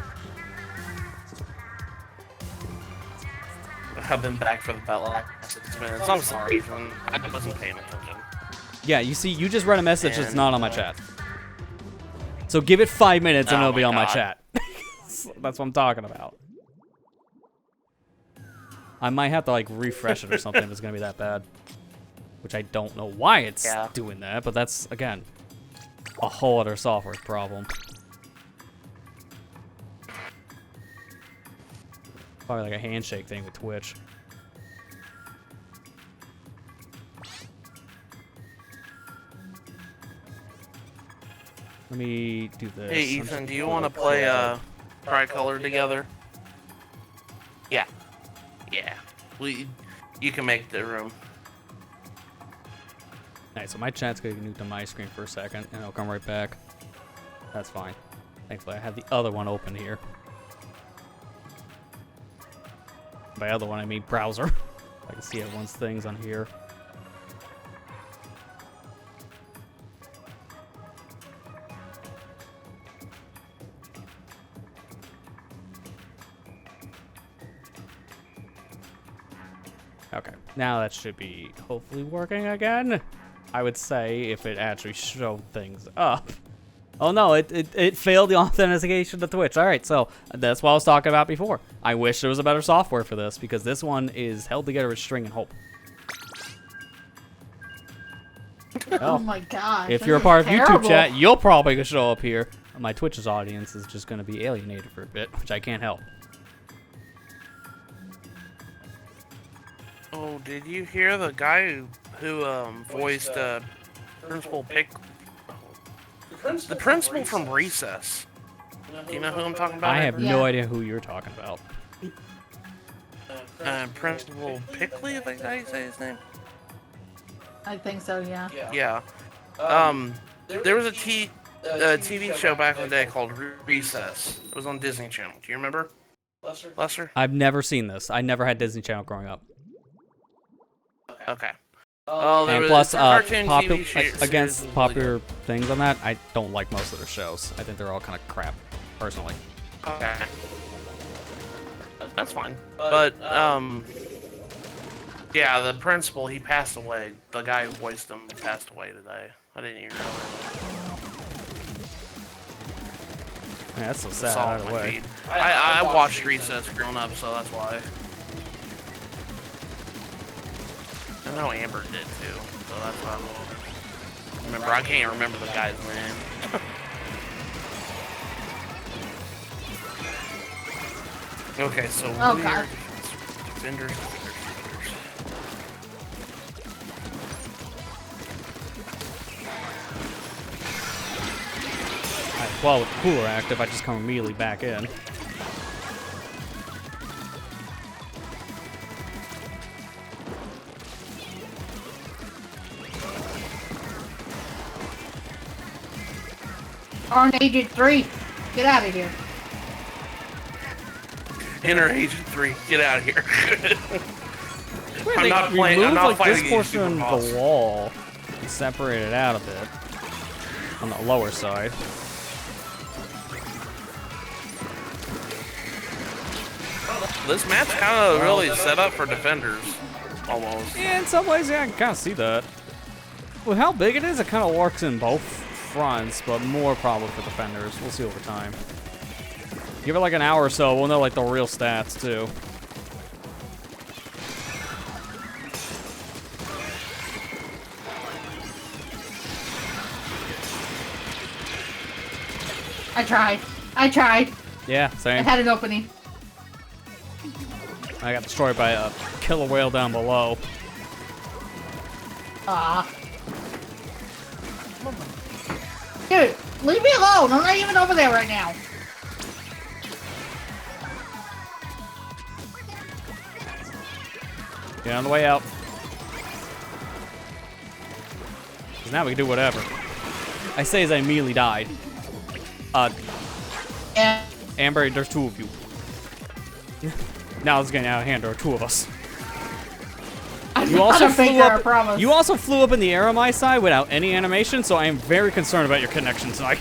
I've been back for about last 6 minutes. I'm sorry, Ethan. I wasn't paying attention. Yeah, you see, you just read a message that's not on my chat. So give it 5 minutes and it'll be on my chat. That's what I'm talking about. I might have to like refresh it or something if it's gonna be that bad. which I don't know why it's Yeah. doing that, but that's, again, a whole other software problem. Probably like a handshake thing with Twitch. Let me do this. Hey, Ethan, do you want to play Tricolor together? Yeah. Yeah. You can make the room. Alright, so my chat's gonna nuked on my screen for a second, and I'll come right back. That's fine. Thankfully, I have the other one open here. By other one, I mean browser. I can see everyone's things on here. Okay, now that should be hopefully working again. I would say if it actually showed things up. Oh no, it failed the authentication to Twitch. All right, so that's what I was talking about before. I wish there was a better software for this because this one is held together with string and hope. Oh my gosh. If this you're a is part of terrible. YouTube chat, you'll probably show up here. My Twitch's audience is just going to be alienated for a bit, which I can't help. Oh, did you hear the guy who voiced Principal Pick? The principal from Recess. Do you know who I'm talking about? I have Yeah. no idea who you're talking about. Principal Pickley, I think how you say his name. I think so, yeah. Yeah. There was a TV show back in the day called Recess. It was on Disney Channel. Do you remember? Lester? I've never seen this. I never had Disney Channel growing up. Okay. Oh, there And was plus, a cartoon TV against series popular things on that, I don't like most of their shows. I think they're all kind of crap, personally. Okay. That's fine. But, yeah, the principal, he passed away. The guy who voiced him passed away today. I didn't even know Yeah, that's so it. sad, Saw it on either my way. feed. I watched Recess growing up, so that's why. I know Amber did too, so that's why I remember. I can't remember the guy's name. Okay, so Oh, weird. God. Defenders. Well, with cooler active, I just come immediately back in. Orange Agent 3, get out of here. Enter Agent 3. Get out of here. Weird, I'm they not playing. I'm removed, not like, fighting this against portion Super of Boss. the wall and separate it out a bit on the lower side. This map's kind of really set up for defenders, almost. Yeah, in some ways, yeah, I can kind of see that. With how big it is, it kind of works in both fronts, but more probably for defenders. We'll see over time. Give it like an hour or so, we'll know like the real stats too. I tried. Yeah, I same. had an opening. I got destroyed by a killer whale down below. Ah. Dude, leave me alone. I'm not even over there right now. Get on the way out. 'Cause now we can do whatever. I say as I immediately died. Yeah. Amber, there's two of you. Now it's getting out of hand. There are two of us. I'm You not also a faker, flew I up. promise. You also flew up in the air on my side without any animation, so I am very concerned about your connection tonight.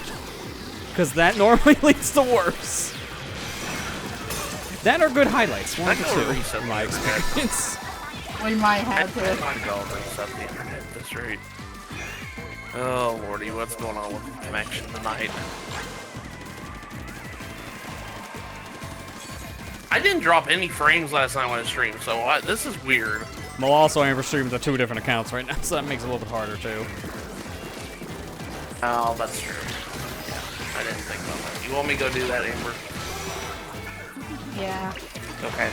Because that normally leads to worse. That are good highlights. One I to know two, reset in my the experience. We might have to. Go reset the internet. That's right. Oh lordy, what's going on with the connection tonight? I didn't drop any frames last night when I streamed, so this is weird. Well, also Amber streams to 2 different accounts right now, so that makes it a little bit harder too. Oh, that's true. Yeah, I didn't think about that. You want me to go do that, Amber? Yeah. Okay.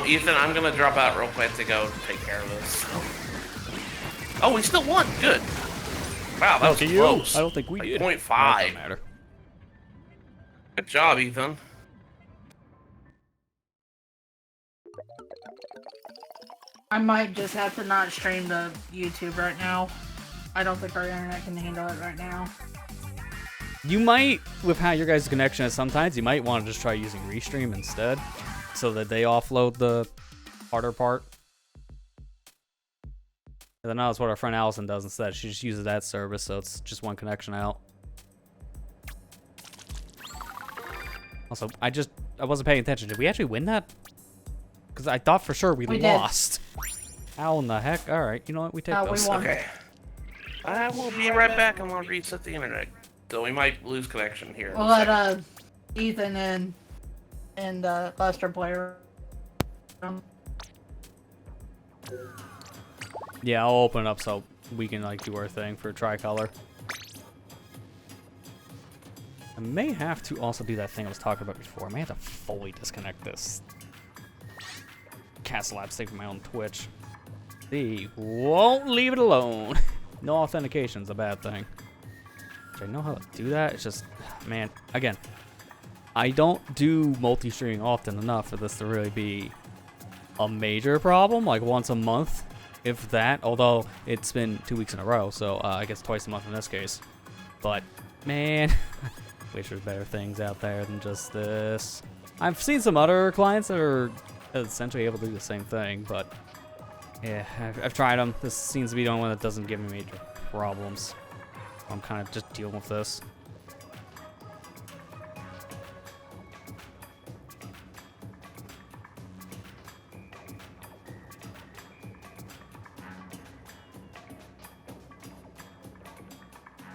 Ethan, I'm gonna drop out real quick to go take care of this. Oh, we still won. Good. Wow, that was close. I don't think we like did. 0.5. Doesn't matter. Good job, Ethan. I might just have to not stream to YouTube right now. I don't think our internet can handle it right now. You might, with how your guys' connection is sometimes, you might want to just try using Restream instead, so that they offload the harder part. And then that's what our friend Allison does instead. She just uses that service, so it's just one connection out. Also, I wasn't paying attention. Did we actually win that? Because I thought for sure we lost. How in the heck? All right, you know what? We take those. We won. Okay. I will be right back. I'm gonna reset the internet. So we might lose connection here. We'll let Ethan and Lester play. Yeah, I'll open it up so we can like do our thing for Tricolor. I may have to also do that thing I was talking about before. I may have to fully disconnect this Castle Lab thing from my own Twitch. They won't leave it alone. No authentication's a bad thing. Do I know how to do that? It's just, man, again, I don't do multi-streaming often enough for this to really be a major problem, like once a month, if that, although it's been 2 weeks in a row, so I guess twice a month in this case. But, man, wish there's better things out there than just this. I've seen some other clients that are essentially able to do the same thing, but yeah, I've tried them. This seems to be the only one that doesn't give me major problems. I'm kind of just dealing with this.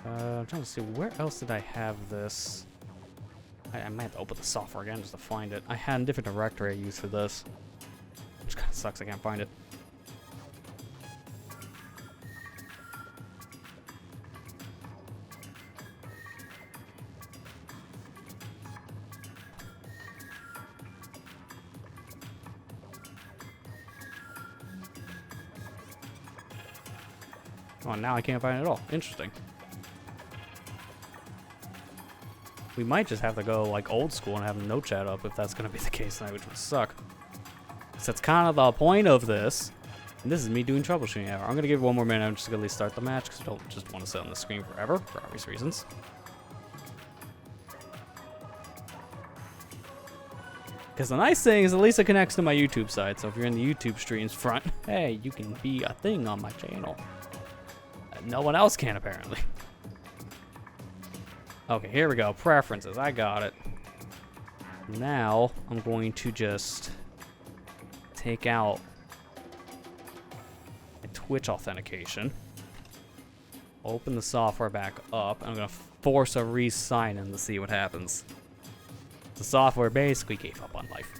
I'm trying to see, where else did I have this? I might have to open the software again just to find it. I had a different directory I used for this, which kind of sucks I can't find it. Oh, now I can't find it at all. Interesting. We might just have to go like old school and have no chat up if that's going to be the case tonight, which would suck. So that's kind of the point of this. And this is me doing troubleshooting. I'm going to give it one more minute. I'm just going to at least start the match because I don't just want to sit on the screen forever for obvious reasons. Because the nice thing is at least it connects to my YouTube side. So if you're in the YouTube streams front, hey, you can be a thing on my channel. No one else can, apparently. Okay, here we go. Preferences. I got it. Now, I'm going to just take out my Twitch authentication. Open the software back up. I'm going to force a re-sign in to see what happens. The software basically gave up on life.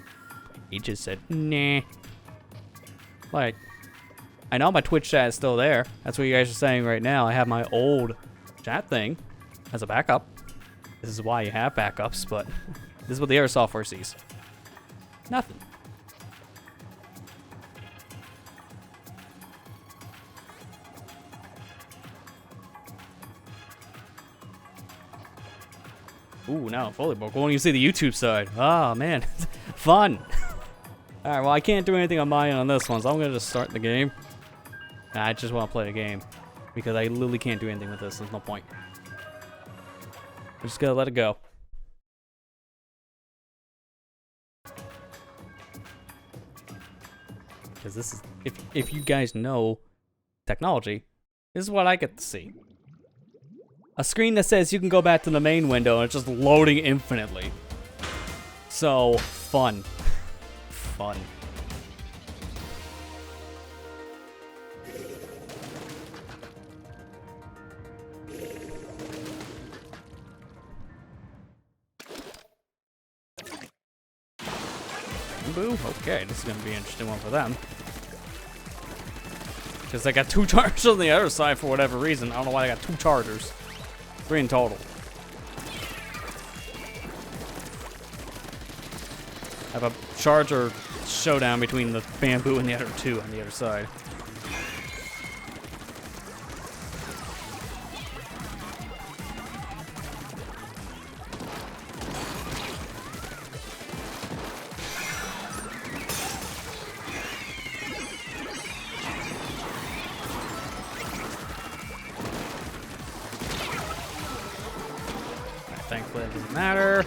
It just said, nah. Like, I know my Twitch chat is still there. That's what you guys are saying right now. I have my old chat thing as a backup. This is why you have backups, but this is what the other software sees. Nothing. Ooh, now fully booked. Won't you see the YouTube side? Oh, man. Fun. Alright, well, I can't do anything on my end on this one, so I'm going to just start the game. I just want to play the game. Because I literally can't do anything with this. There's no point. I'm just going to let it go. Because this is... If you guys know technology, this is what I get to see. A screen that says you can go back to the main window and it's just loading infinitely. So, fun. Fun. Boo? Okay, this is going to be an interesting one for them. Because they got 2 chargers on the other side for whatever reason. I don't know why they got 2 chargers. 3 in total. Have a charger showdown between the bamboo and the other 2 on the other side. Thankfully, it doesn't matter.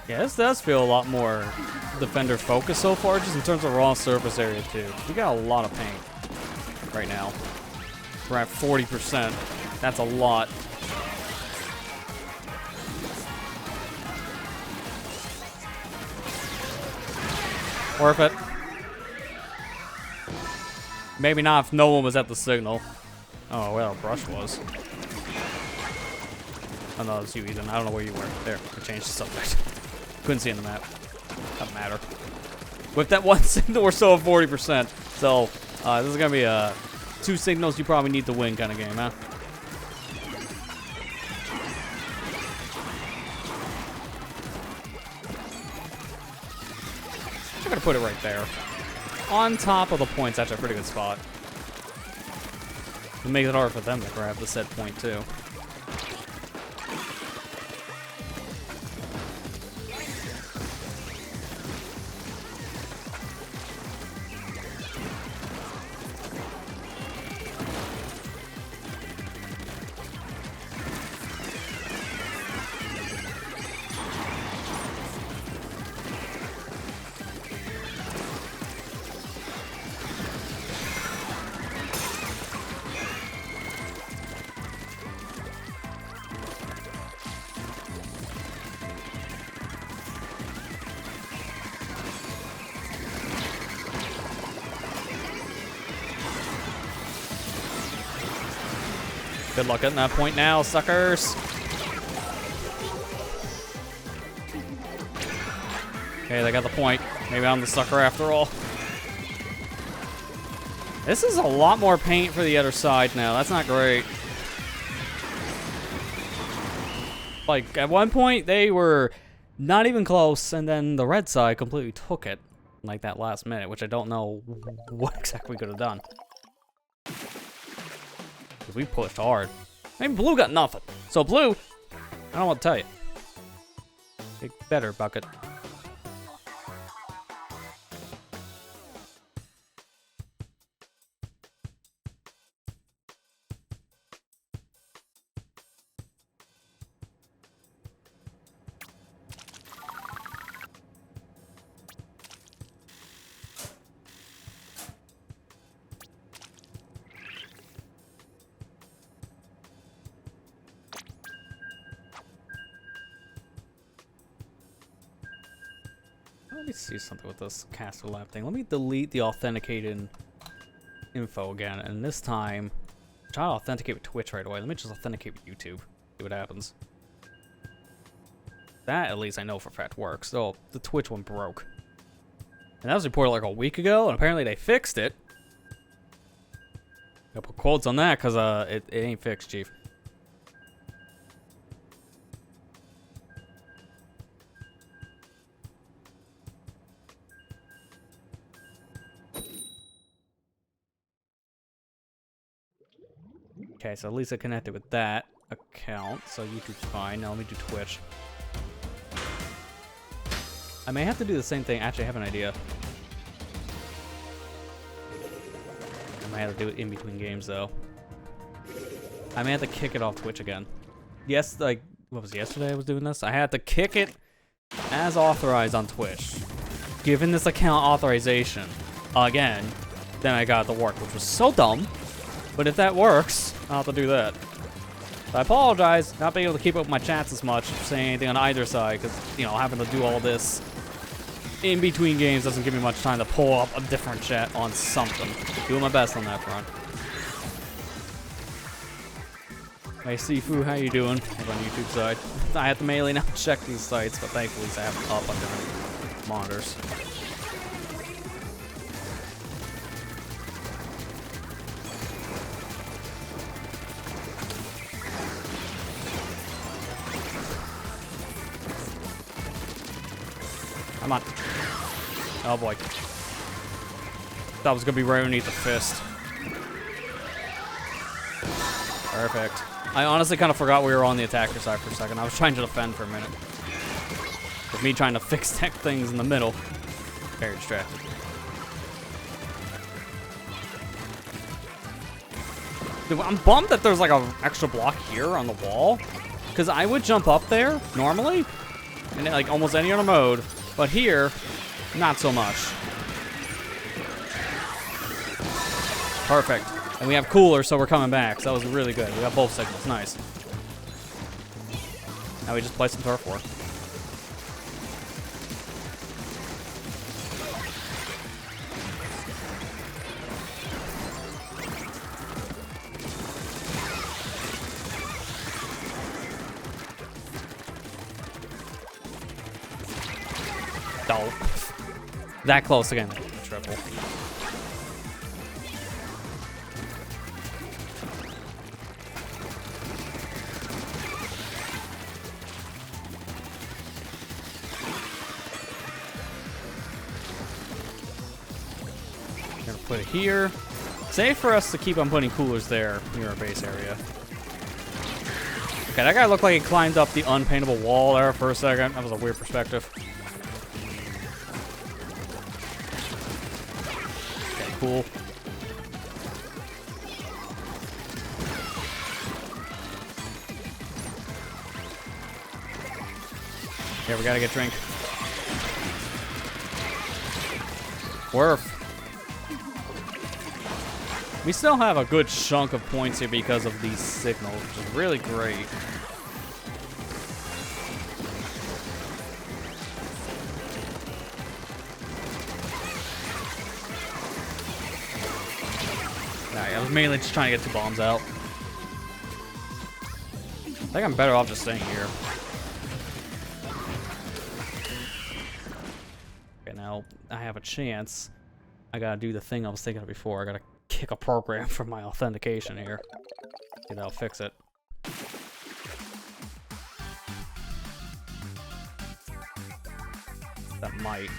Yeah, this does feel a lot more defender focused so far, just in terms of raw surface area too. We got a lot of paint right now. We're at 40%. That's a lot. Worth it. Maybe not if no one was at the signal. Oh, well, brush was. Oh no, it was you, Ethan. I don't know where you were. There, I changed the subject. Couldn't see on the map. Doesn't matter. With that one signal, we're still at 40%. So, this is gonna be a 2 signals you probably need to win kind of game, huh? I'm gonna put it right there. On top of the points, that's a pretty good spot. It'll make it hard for them to grab the set point, too. Good luck getting that point now, suckers. Okay, they got the point. Maybe I'm the sucker after all. This is a lot more paint for the other side now. That's not great. Like, at one point, they were not even close, and then the red side completely took it. Like that last minute, which I don't know what exactly we could have done. Because we pushed hard. Maybe blue got nothing. So blue, I don't know what to tell you. Get better, bucket. Let me see something with this caster lab thing. Let me delete the authenticated info again, and this time, try to authenticate with Twitch right away. Let me just authenticate with YouTube. See what happens. That, at least, I know for a fact works. So, the Twitch one broke. And that was reported like a week ago, and apparently they fixed it. Gotta put quotes on that, because it ain't fixed, Chief. Okay, so at least I connected with that account, so YouTube's fine. Now let me do Twitch. I may have to do the same thing. Actually, I have an idea. I might have to do it in between games, though. I may have to kick it off Twitch again. Yes, like, what was it, yesterday I was doing this? I had to kick it as authorized on Twitch. Given this account authorization again, then I got it to work, which was so dumb. But if that works, I'll have to do that. So I apologize, not being able to keep up with my chats as much, saying anything on either side, because, you know, having to do all this in between games doesn't give me much time to pull up a different chat on something. Doing my best on that front. Hey Sifu, how you doing? Over on the YouTube side. I have to manually now check these sites, but thankfully I have them up on different monitors. Come on. Oh boy. That was gonna be right underneath the fist. Perfect. I honestly kind of forgot we were on the attacker side for a second. I was trying to defend for a minute. With me trying to fix tech things in the middle. Very distracted. Dude, I'm bummed that there's like an extra block here on the wall. Because I would jump up there normally. In like almost any other mode. But here, not so much. Perfect. And we have cooler, so we're coming back. So that was really good. We got both signals. Nice. Now we just play some turf war. Oh. That close again. Triple. Gonna put it here. Safe for us to keep on putting coolers there near our base area. Okay, that guy looked like he climbed up the unpaintable wall there for a second. That was a weird perspective. Okay, cool. Yeah, we gotta get drink. Worf. We still have a good chunk of points here because of these signals, which is really great. Nah, I was mainly just trying to get 2 bombs out. I think I'm better off just staying here. Okay, now I have a chance. I gotta do the thing I was thinking of before. I gotta kick a program from my authentication here. Okay, that'll fix it. That might.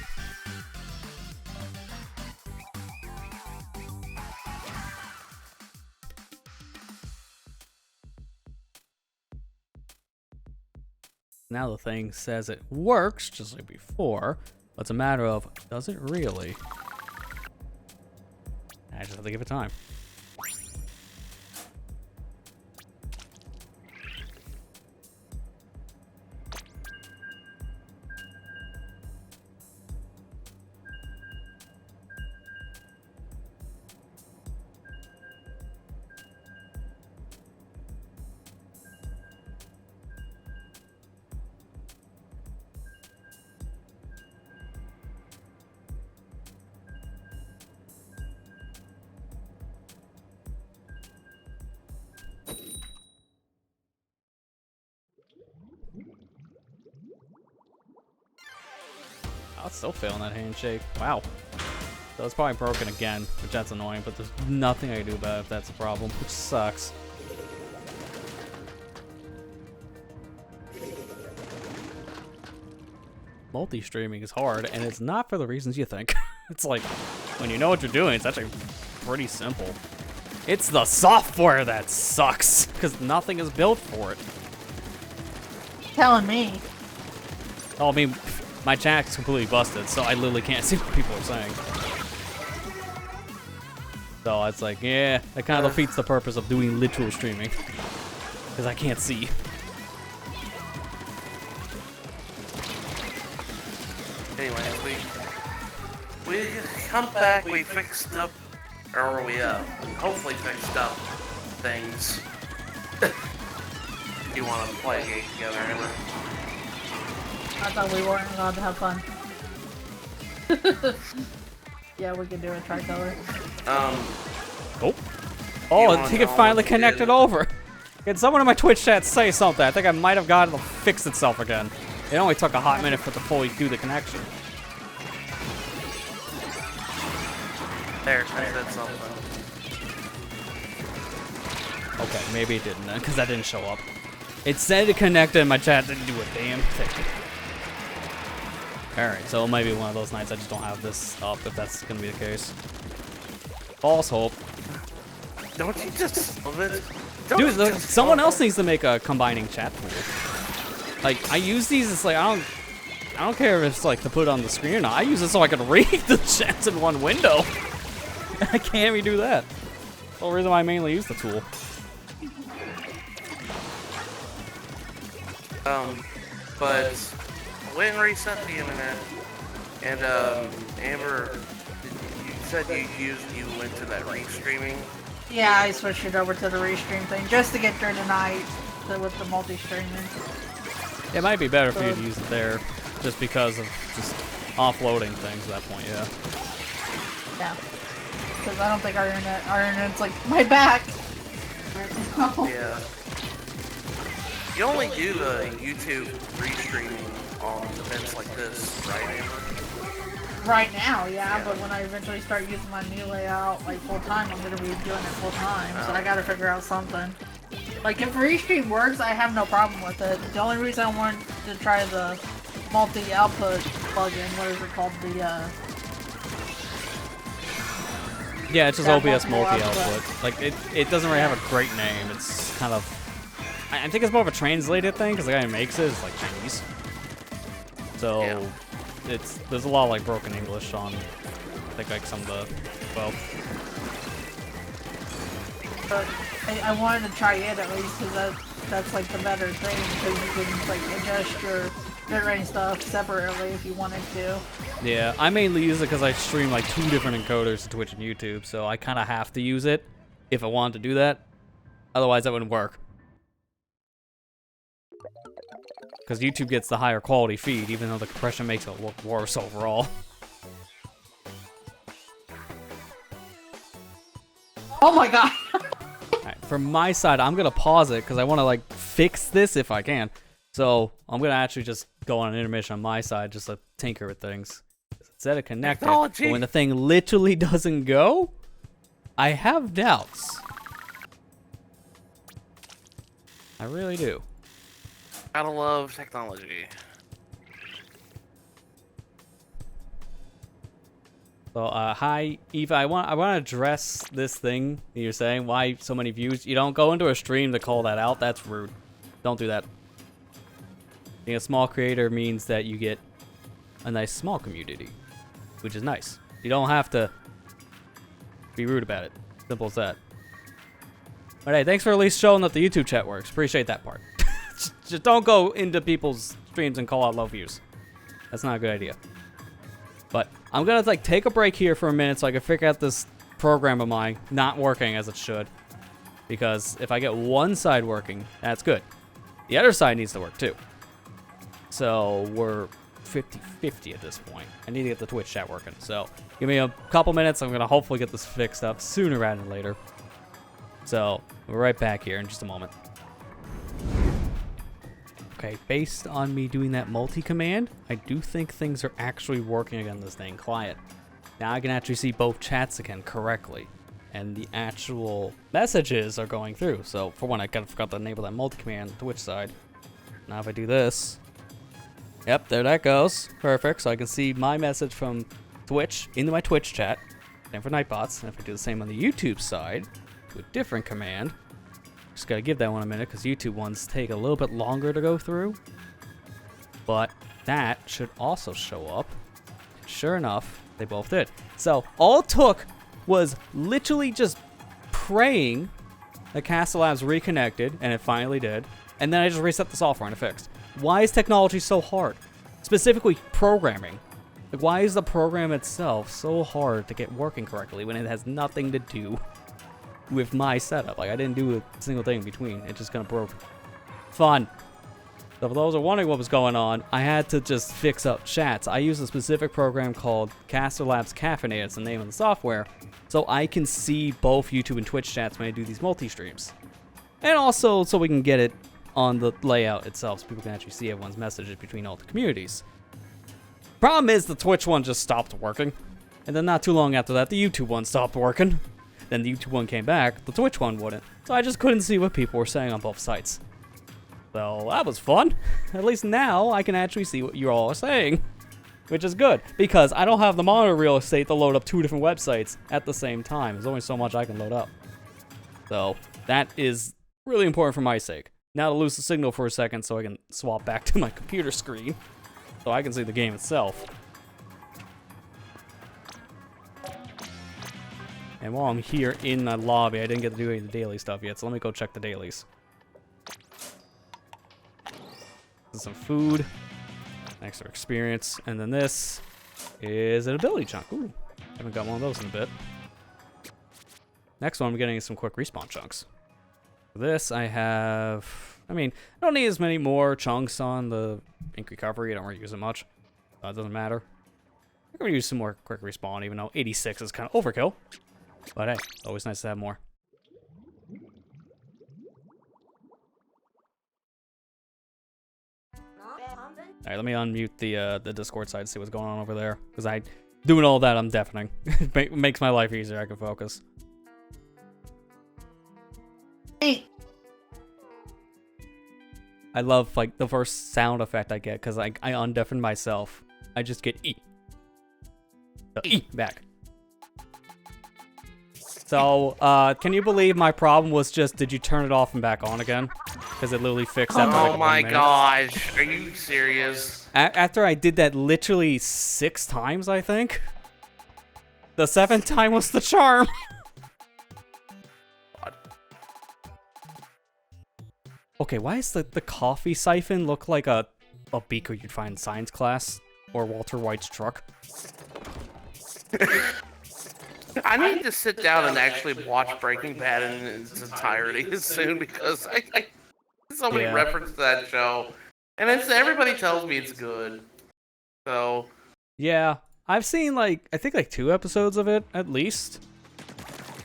Now the thing says it works just like before, but it's a matter of, does it really? I just have to give it time. I was still failing that handshake. Wow. So it's probably broken again, which that's annoying, but there's nothing I can do about it if that's the problem, which sucks. Multi-streaming is hard, and it's not for the reasons you think. It's like, when you know what you're doing, it's actually pretty simple. It's the software that sucks, because nothing is built for it. Telling me. Oh, I mean, my chat's completely busted, so I literally can't see what people are saying. So it's like, yeah, that kind of defeats the purpose of doing literal streaming. Because I can't see. Anyway, we come back, we fixed up, or we hopefully fixed up things. You want to play a game together, remember? I thought we weren't allowed to have fun. Yeah, we can do a tricolor. Oh, wanna I think tell it finally what you connected did? over. Can someone in my Twitch chat say something? I think I might have got it to fix itself again. It only took a hot minute for it to fully do the connection. There, I said something. Okay, maybe it didn't then, because that didn't show up. It said it connected, and my chat didn't do a damn thing. Alright, so it might be one of those nights I just don't have this up, if that's going to be the case. False hope. Don't you just love it? Dude, someone else needs to make a combining chat tool. Like, I use these, it's like, I don't care if it's like to put it on the screen or not. I use it so I can read the chats in one window. I can't redo that. That's the reason why I mainly use the tool. But I went and reset the internet, and Amber, you said you went to that restreaming. Yeah, I switched it over to the restream thing just to get through tonight with the multi-streaming. It might be better for you to use it there, just because of just offloading things at that point, yeah. Yeah. Because I don't think our internet's like my back. Right now. Yeah. You only do YouTube restreaming on events like this, right, Amber? Right now, yeah, but when I eventually start using my new layout like full time, I'm gonna be doing it full time. So I gotta figure out something. Like if Restream works, I have no problem with it. The only reason I wanted to try the multi-output plugin, what is it called? The Yeah, it's just Yeah, OBS multiple multi-output. output. Like, it doesn't really have a great name. It's kind of... I think it's more of a translated thing, because the guy who makes it is, like, Chinese. So, Yeah. there's a lot of, like, broken English on, I think, like, some of the... Well, but I wanted to try it at least because that's like the better thing because you can like adjust your bitrate stuff separately if you wanted to. yeah, I mainly use it because I stream, like, 2 different encoders to Twitch and YouTube, so I kind of have to use it if I wanted to do that. Otherwise, that wouldn't work. Because YouTube gets the higher quality feed, even though the compression makes it look worse overall. Oh my god! Alright, from my side, I'm going to pause it because I want to, like, fix this if I can. So, I'm going to actually just go on an intermission on my side just to tinker with things. It said it connected, but Technology. when the thing literally doesn't go, I have doubts. I really do. Gotta love technology. So, hi, Eva. I want to address this thing that you're saying. Why so many views? You don't go into a stream to call that out. That's rude. Don't do that. Being a small creator means that you get a nice small community, which is nice. You don't have to be rude about it. Simple as that. But hey, thanks for at least showing that the YouTube chat works. Appreciate that part. Just don't go into people's streams and call out low views. That's not a good idea. But I'm gonna like take a break here for a minute so I can figure out this program of mine not working as it should. Because if I get one side working, that's good. The other side needs to work too. So we're 50-50 at this point. I need to get the Twitch chat working. So give me a couple minutes. I'm gonna hopefully get this fixed up sooner rather than later. So we're right back here in just a moment. Okay, based on me doing that multi-command, I do think things are actually working again this dang client. Now I can actually see both chats again correctly. And the actual messages are going through. So for one, I kind of forgot to enable that multi-command on the Twitch side. Now if I do this, yep, there that goes. Perfect, so I can see my message from Twitch into my Twitch chat. Same for Nightbots. And if I do the same on the YouTube side, to a different command, just gotta give that one a minute because YouTube ones take a little bit longer to go through. But that should also show up. And sure enough, they both did. So all it took was literally just praying that Castle Labs reconnected, and it finally did. And then I just reset the software and it fixed. Why is technology so hard? Specifically programming. Like, why is the program itself so hard to get working correctly when it has nothing to do with my setup? Like, I didn't do a single thing in between. It just kind of broke. Fun. So for those who are wondering what was going on, I had to just fix up chats. I use a specific program called Caster Labs Caffeinator. It's the name of the software. So I can see both YouTube and Twitch chats when I do these multi-streams. And also so we can get it on the layout itself so people can actually see everyone's messages between all the communities. Problem is the Twitch one just stopped working. And then not too long after that, the YouTube one stopped working. Then the YouTube one came back, the Twitch one wouldn't. So I just couldn't see what people were saying on both sites. So that was fun. At least now I can actually see what you all are saying. Which is good, because I don't have the monitor real estate to load up 2 different websites at the same time. There's only so much I can load up. So that is really important for my sake. Now to lose the signal for a second so I can swap back to my computer screen. So I can see the game itself. And while I'm here in the lobby, I didn't get to do any of the daily stuff yet, so let me go check the dailies. Some food, extra experience, and then this is an ability chunk. Ooh, haven't got one of those in a bit. Next one, I'm getting some quick respawn chunks. For this, I have, I don't need as many more chunks on the ink recovery. I don't really use it much. It doesn't matter. I'm gonna use some more quick respawn, even though 86 is kind of overkill. But hey, always nice to have more. Alright, let me unmute the Discord side to see what's going on over there. Because doing all that, I'm deafening. It makes my life easier, I can focus. Hey. I love, like, the first sound effect I get, because I undeafen myself. I just get E. The E back. So, can you believe my problem was just, did you turn it off and back on again? Because it literally fixed after like 1 minute. Oh my gosh, are you serious? After I did that literally 6 times, I think. The 7th time was the charm. Okay, why does the coffee siphon look like a beaker you'd find in science class? Or Walter White's truck? I need to sit down and actually watch Breaking Bad in its entirety soon because I so many references to that show, and everybody tells me it's good. So yeah, I've seen I think 2 episodes of it at least.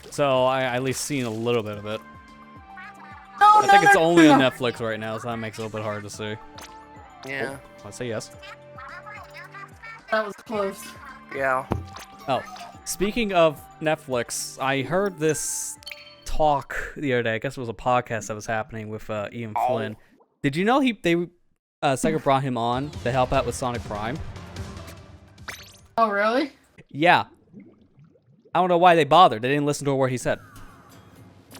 So I at least seen a little bit of it. I think it's only on Netflix right now, so that makes it a little bit hard to see. Yeah. Oh, I'd say yes. That was close. Yeah. Oh, speaking of Netflix, I heard this talk the other day. I guess it was a podcast that was happening with Ian Flynn. Did you know Sega brought him on to help out with Sonic Prime? Oh, really? Yeah. I don't know why they bothered. They didn't listen to a word he said.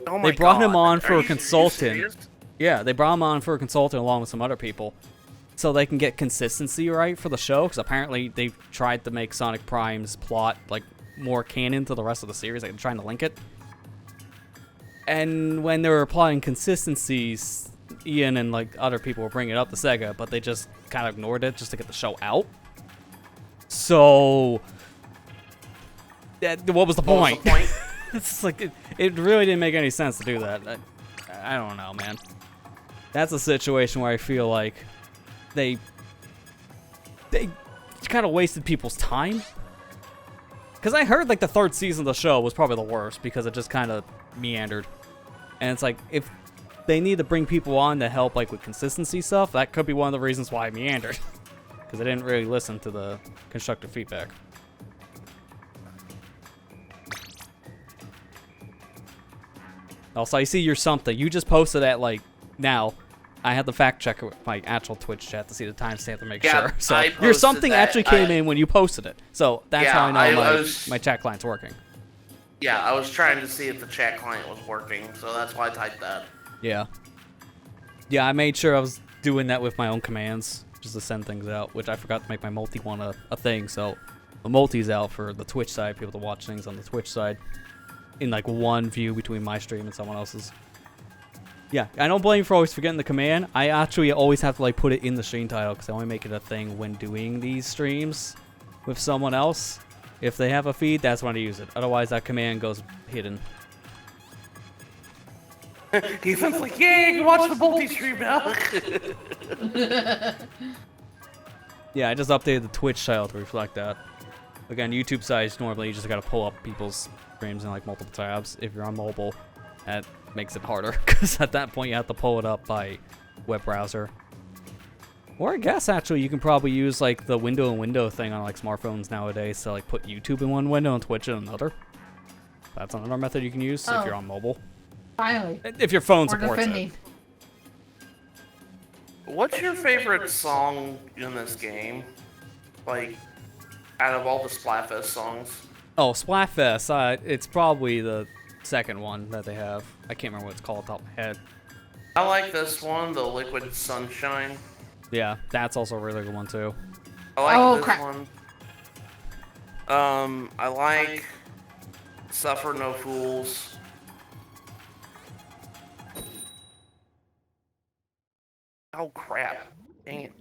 Oh my They brought him God. on for Are a you consultant. serious? Yeah, they brought him on for a consultant along with some other people. So they can get consistency right for the show, because apparently they've tried to make Sonic Prime's plot more canon to the rest of the series. They're trying to link it. And when they were applying consistencies, Ian and other people were bringing it up to Sega, but they just kind of ignored it just to get the show out. So, what was the point? It's it really didn't make any sense to do that. I don't know, man. That's a situation where I feel like they kind of wasted people's time. Because I heard the 3rd season of the show was probably the worst because it just kind of meandered. And it's if they need to bring people on to help with consistency stuff, that could be one of the reasons why it meandered. Because I didn't really listen to the constructive feedback. Also, I see you're something. You just posted that now. I had to fact check it with my actual Twitch chat to see the timestamp to make sure. So your something actually came in when you posted it. So that's how I know my chat client's working. Yeah, I was trying to see if the chat client was working, so that's why I typed that. Yeah. Yeah, I made sure I was doing that with my own commands, just to send things out, which I forgot to make my multi one a thing. So the multi's out for the Twitch side, people to watch things on the Twitch side in one view between my stream and someone else's. Yeah, I don't blame you for always forgetting the command. I actually always have to put it in the stream title because I only make it a thing when doing these streams with someone else. If they have a feed, that's when I use it. Otherwise, that command goes hidden. Ethan's like, yeah, you can watch the multi-stream now. Yeah, I just updated the Twitch title to reflect that. Again, YouTube size, normally you just gotta pull up people's streams in like multiple tabs. If you're on mobile, that makes it harder, because at that point you have to pull it up by web browser. Or I guess actually you can probably use like the window thing on like smartphones nowadays to like put YouTube in one window and Twitch in another. That's another method you can use if you're on mobile. Finally. If your phone We're supports defending. it. What's your favorite song in this game? Like, out of all the Splatfest songs? Oh, Splatfest. It's probably the second one that they have. I can't remember what it's called off the top of my head. I like this one, the Liquid Sunshine. Yeah, that's also a really good one too. I like Oh, this crap. one. I like Suffer No Fools. Oh crap. Dang it.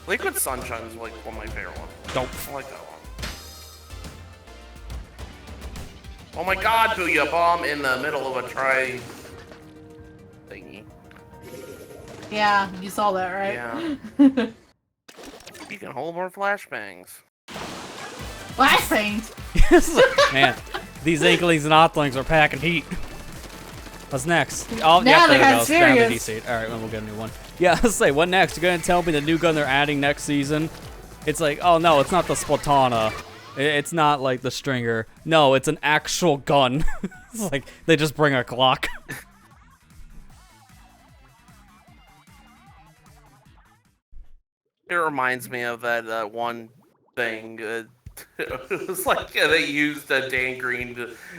Liquid Sunshine is like one of my favorite ones. Don't. I like that one. Oh my god, Booyah Bomb in the middle of a try thingy. Yeah, you saw that, right? Yeah. You can hold more flashbangs. Flashbangs. Man, these Inklings and Othlings are packing heat. What's next? Oh, Now yeah, they there it got goes. Down to serious. DC. All right, well, we'll get a new one. Yeah, let's say, what next? You're gonna tell me the new gun they're adding next season? It's like, oh no, it's not the Splatana. It's not like the Stringer. No, it's an actual gun. It's like they just bring a Glock. It reminds me of that one thing. It was like they used Dan Green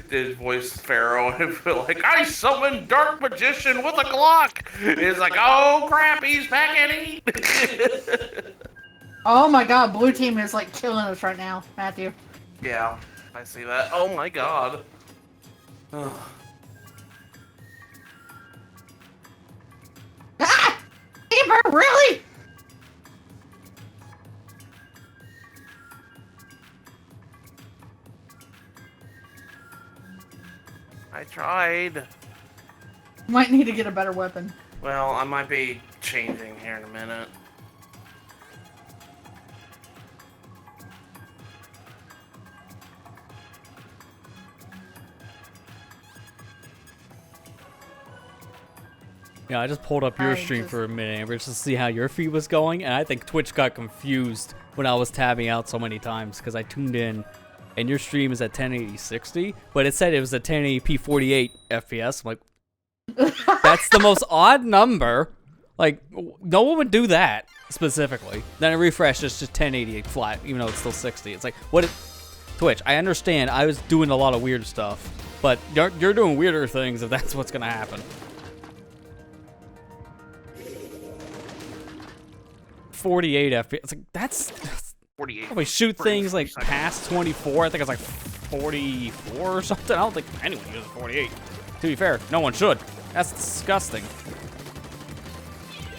to voice Pharaoh, and like, I summoned Dark Magician with a Glock. It's like, oh crap, he's packing heat. Oh my god, blue team is like killing us right now, Matthew. Yeah, I see that. Oh my god. Ugh. Ah! Gamer, really? I tried. Might need to get a better weapon. Well, I might be changing here in a minute. Yeah, I just pulled up your I stream just- for a minute, Amber, just to see how your feed was going, and I think Twitch got confused when I was tabbing out so many times, because I tuned in, and your stream is at 1080-60, but it said it was at 1080p 48 FPS. I'm like, that's the most odd number. Like, no one would do that, specifically. Then I refreshed, it's just 1080 flat, even though it's still 60. It's like, what? Twitch, I understand I was doing a lot of weird stuff, but you're doing weirder things if that's what's going to happen. 48 FPS. It's like, that's 48. probably shoot things like seconds. past 24. I think it's like 44 or something. I don't think anyone uses 48. To be fair, no one should. That's disgusting.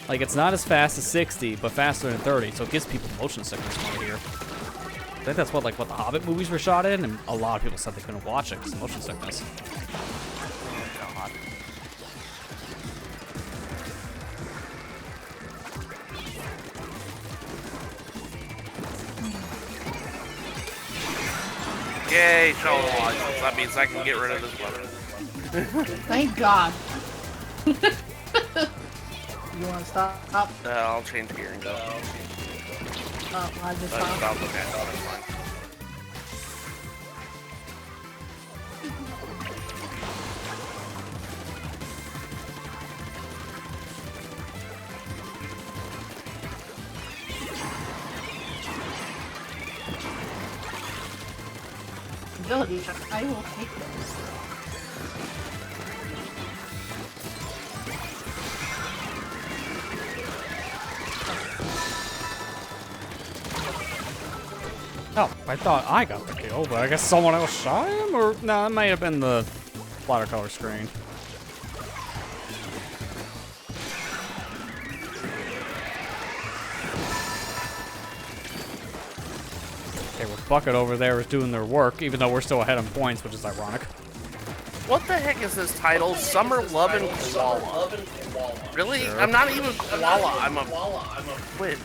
Like, it's not as fast as 60, but faster than 30, so it gives people motion sickness right here. I think that's what the Hobbit movies were shot in, and a lot of people said they couldn't watch it because of motion sickness. Oh god. Yay, show license. That means I can get rid of this weapon. Thank God. You want to stop? I'll change gear and go. Oh, I just That's stopped. okay, that's fine. Ability check. I will take those. Oh, I thought I got the kill, but I guess someone else shot him? Or, no, it might have been the watercolor screen. Okay, we're Bucket over there is doing their work, even though we're still ahead on points, which is ironic. What the heck is this title? Summer Love and Koala. Really? Sure. I'm not even koala. I'm a squid.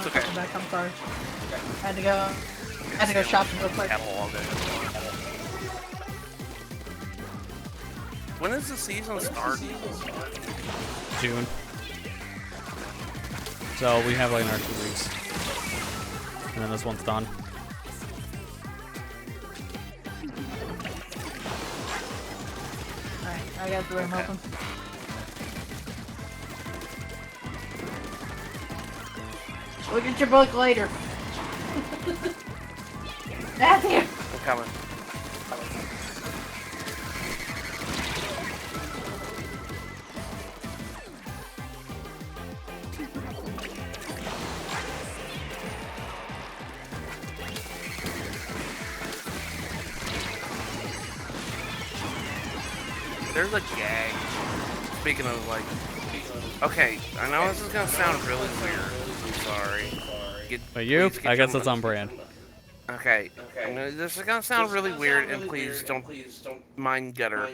Okay. Back, I'm sorry. I had to go shopping real quick. Catalog it. When does the season start? June. So we have like another 2 weeks. And then this one's done. Alright, I got the room open. Look at your book later. Matthew! I'm coming. There's a gag. Speaking of like, okay, I know this is gonna sound really weird. I'm sorry. But you? Please get I guess your that's on brand. Okay, this is gonna sound really weird, and please don't mind gutter.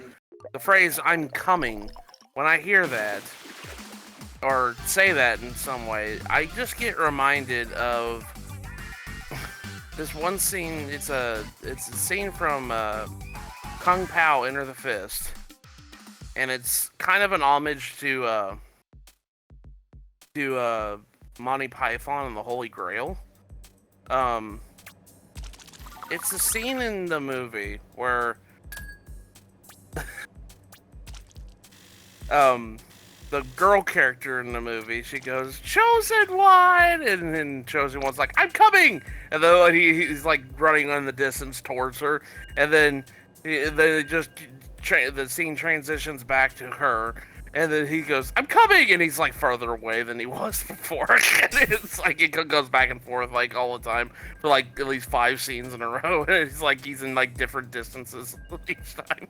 The phrase "I'm coming," when I hear that, or say that in some way, I just get reminded of this one scene. It's a scene from Kung Pao Enter the Fist, and it's kind of an homage to Monty Python and the Holy Grail. It's a scene in the movie where the girl character in the movie, she goes, "Chosen One!" And then Chosen One's like, "I'm coming!" And then he's like running in the distance towards her, and then the scene transitions back to her. And then he goes, "I'm coming!" And he's like further away than he was before. And it's like it goes back and forth like all the time for like at least 5 scenes in a row. And it's like he's in like different distances each time.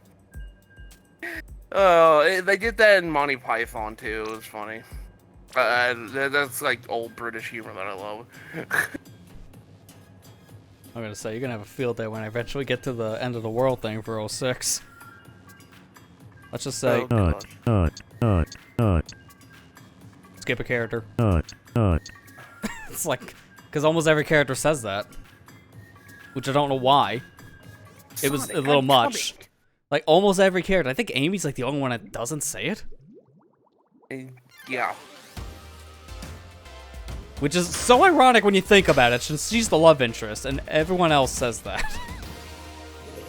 Oh, they did that in Monty Python too. It was funny. That's like old British humor that I love. I'm gonna say, you're gonna have a field day when I eventually get to the end of the world thing for 06. Let's just say, skip a character. It's like, because almost every character says that. Which I don't know why. It was a little much. Like, almost every character. I think Amy's like the only one that doesn't say it. Yeah. Which is so ironic when you think about it, since she's the love interest, and everyone else says that.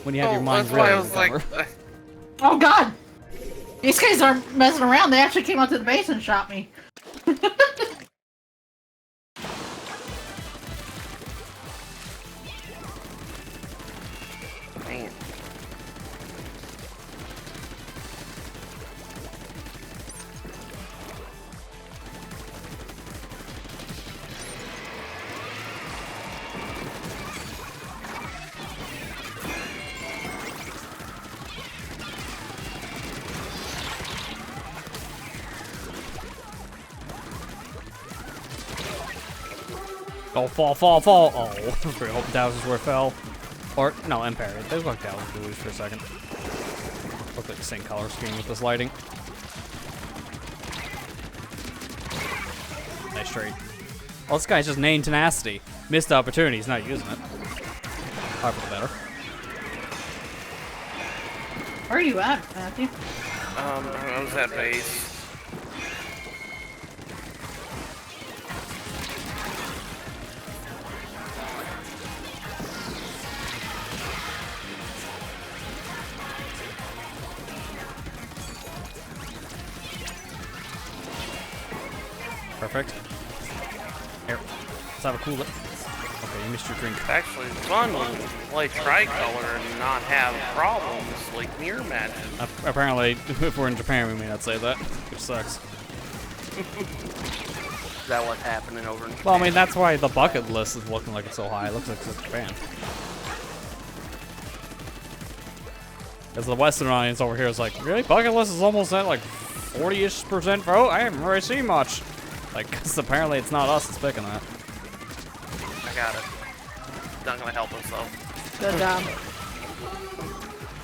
When you have your mind really recover. Oh god! These guys aren't messing around, they actually came out to the base and shot me. Man. Oh, fall, fall, fall! Oh, I really hope that was where it fell. Or, no, Empire. They look like that was bluish for a second. Look like the same color scheme with this lighting. Nice trade. Well, this guy's just named tenacity. Missed the opportunity, he's not using it. Probably for the better. Where are you at, Matthew? I was at base. Perfect. Here, let's have a cool. Okay, you missed your drink. It's actually fun when you play tricolor and not have problems like mirror matches. Apparently, if we're in Japan, we may not say that, which sucks. Is that what's happening over in Well, I mean, that's why the bucket list is looking like it's so high. It looks like it's Japan. Because the Western audience over here is like, really? Bucket list is almost at like 40-ish% vote? I haven't really seen much. Like, because apparently it's not us that's picking that. I got it. Not gonna help us though. Good job.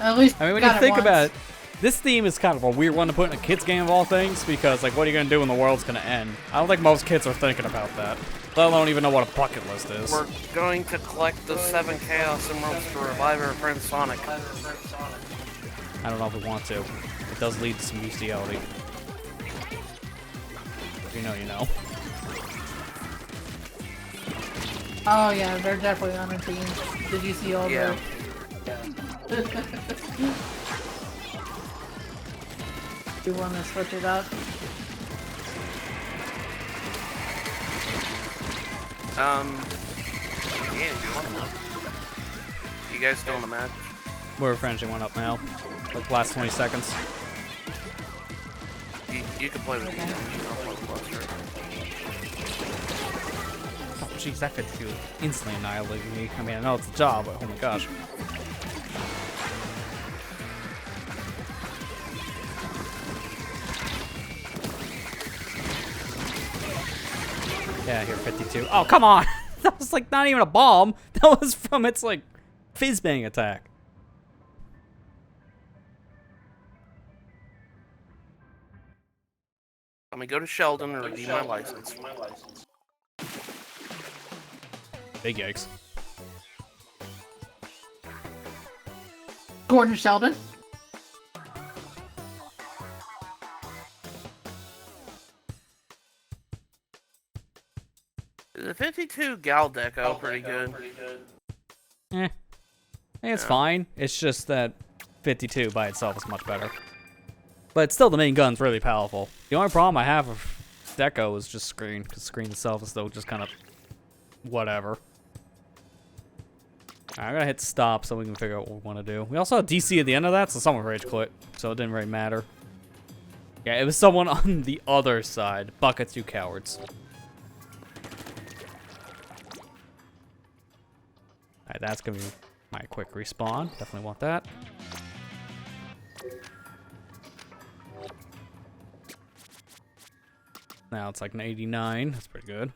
At least I mean, when got you think once. about it, this theme is kind of a weird one to put in a kid's game of all things, because, like, what are you going to do when the world's going to end? I don't think most kids are thinking about that. Let alone even know what a bucket list is. We're going to collect the 7 Chaos Emeralds to revive our friend Sonic. I don't know if we want to. It does lead to some bestiality. If you know, you know. Oh yeah, they're definitely on a team. Did you see all Yeah. the... You want to switch it up? Yeah, you want to. You guys still in the match? We're finishing one up now. Like, last 20 seconds. You can play with me. I'll play with Buster. Oh, jeez, that 52 instantly annihilated me. I mean, I know it's a job, but oh my gosh. Yeah, here, 52. Oh, come on! That was, like, not even a bomb. That was from its, like, fizz-bang attack. Let me go to Sheldon and redeem my license. Big yikes. Gordon Sheldon. The 52 Gal Deco pretty good. Eh. It's fine. It's just that 52 by itself is much better. But still, the main gun's really powerful. The only problem I have with Deco is just screen, because screen itself is still just kind of whatever. I'm gonna hit stop so we can figure out what we want to do. We also had DC at the end of that, so someone rage quit, so it didn't really matter. Yeah, it was someone on the other side. Buckets, you cowards. Alright, that's gonna be my quick respawn. Definitely want that. Now it's like an 89. That's pretty good.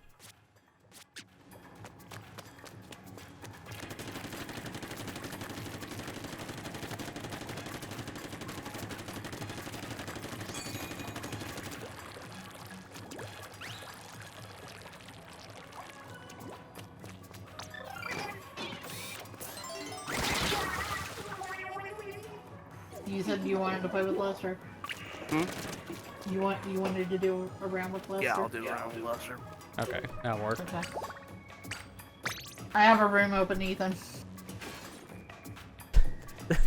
You said you wanted to play with Lester. Hmm? You wanted to do a round with Lester? Yeah, I'll do round with Lester. Okay, that'll work. Okay. I have a room open, Ethan.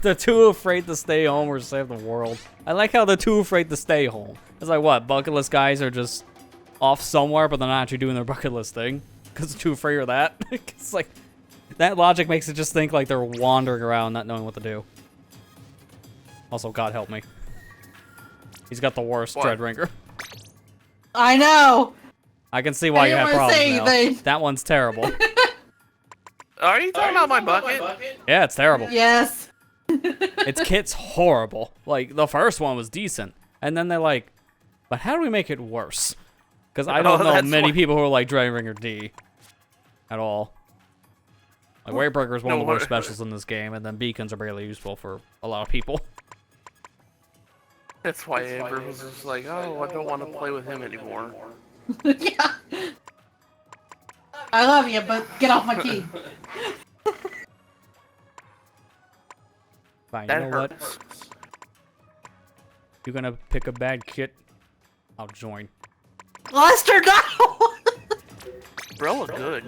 They're too afraid to stay home or save the world. I like how they're too afraid to stay home. It's like, what, bucket list guys are just off somewhere, but they're not actually doing their bucket list thing? Because they're too afraid of that? It's like, that logic makes it just think like they're wandering around not knowing what to do. Also, God help me. He's got the worst What? Dreadringer. I know! I can see why you have didn't wanna say problems now. anything. That one's terrible. Are you talking about my bucket? Yeah, it's terrible. Yes. Its kit's horrible. Like, the first one was decent. And then they're like, but how do we make it worse? Because I don't know that's many why- people who are like Dreadringer D at all. Like, Waybreaker is one No, of the worst what- specials in this game, and then beacons are barely useful for a lot of people. That's why Amber was just like, oh, I don't want to play with him anymore. Yeah. I love you, but get off my key. Fine, you That know what? hurts. You're gonna pick a bad kit, I'll join. Lester, no! Bro, good.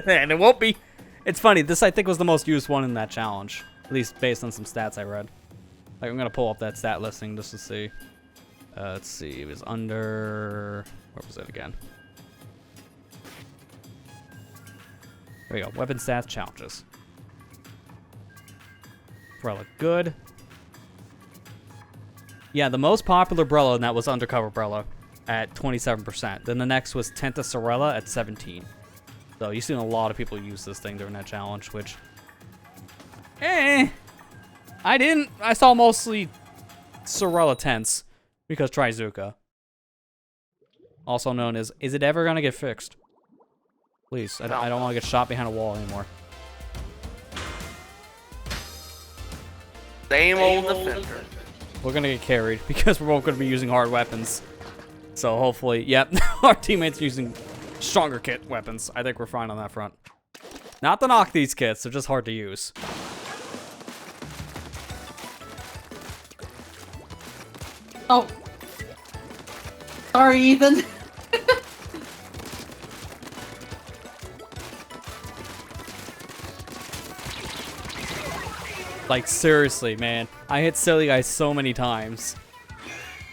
And it won't be. It's funny, this I think was the most used one in that challenge. At least based on some stats I read. Like, I'm gonna pull up that stat listing just to see. Let's see, it was under... Where was it again? There we go, weapon stats challenges. Brella, good. Yeah, the most popular Brella, and that was Undercover Brella. at 27%. Then the next was Tentasorella at 17. So you've seen a lot of people use this thing during that challenge, which... I didn't. I saw mostly Sorella Tents because Trizuka. Also known as, is it ever gonna get fixed? Please, I don't want to get shot behind a wall anymore. Same old defender. We're gonna get carried because we're both gonna be using hard weapons. So hopefully, yep, our teammates using stronger kit weapons. I think we're fine on that front. Not to knock these kits, they're just hard to use. Oh. Sorry, Ethan. Like, seriously, man. I hit Silly Guy so many times.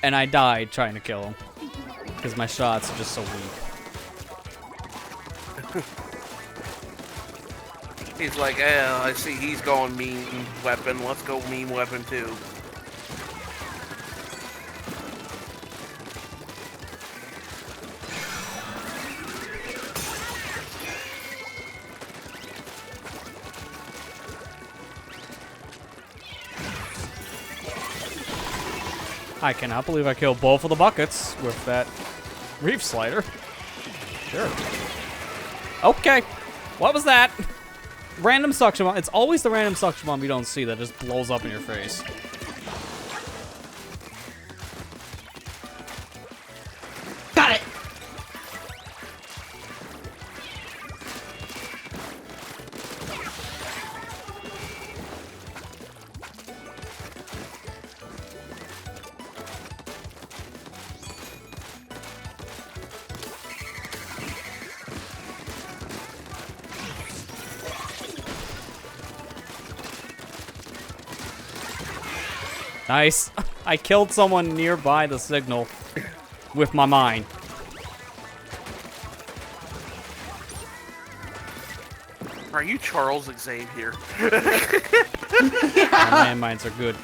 And I died trying to kill him. Because my shots are just so weak. He's like, yeah, I see he's going meme weapon. Let's go meme weapon too. I cannot believe I killed both of the buckets with that reef slider. Sure. Okay. What was that? Random suction bomb. It's always the random suction bomb you don't see that just blows up in your face. Got it. Nice. I killed someone nearby the signal with my mine. Are you Charles Xavier? My landmines are good.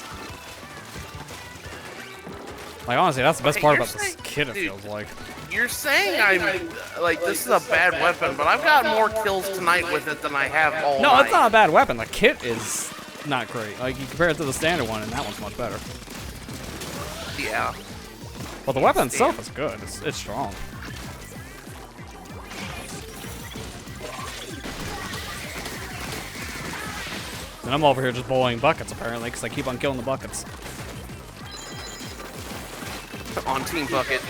Like, honestly, that's the best part about this kit, it feels like. You're saying I'm like this is a bad weapon, but I've got more kills tonight with it than I have all No, night. it's not a bad weapon. The kit is not great. Like, you compare it to the standard one, and that one's much better. Yeah. But the weapon itself is good. It's strong. And I'm over here just bowling buckets, apparently, because I keep on killing the buckets. On Team Bucket.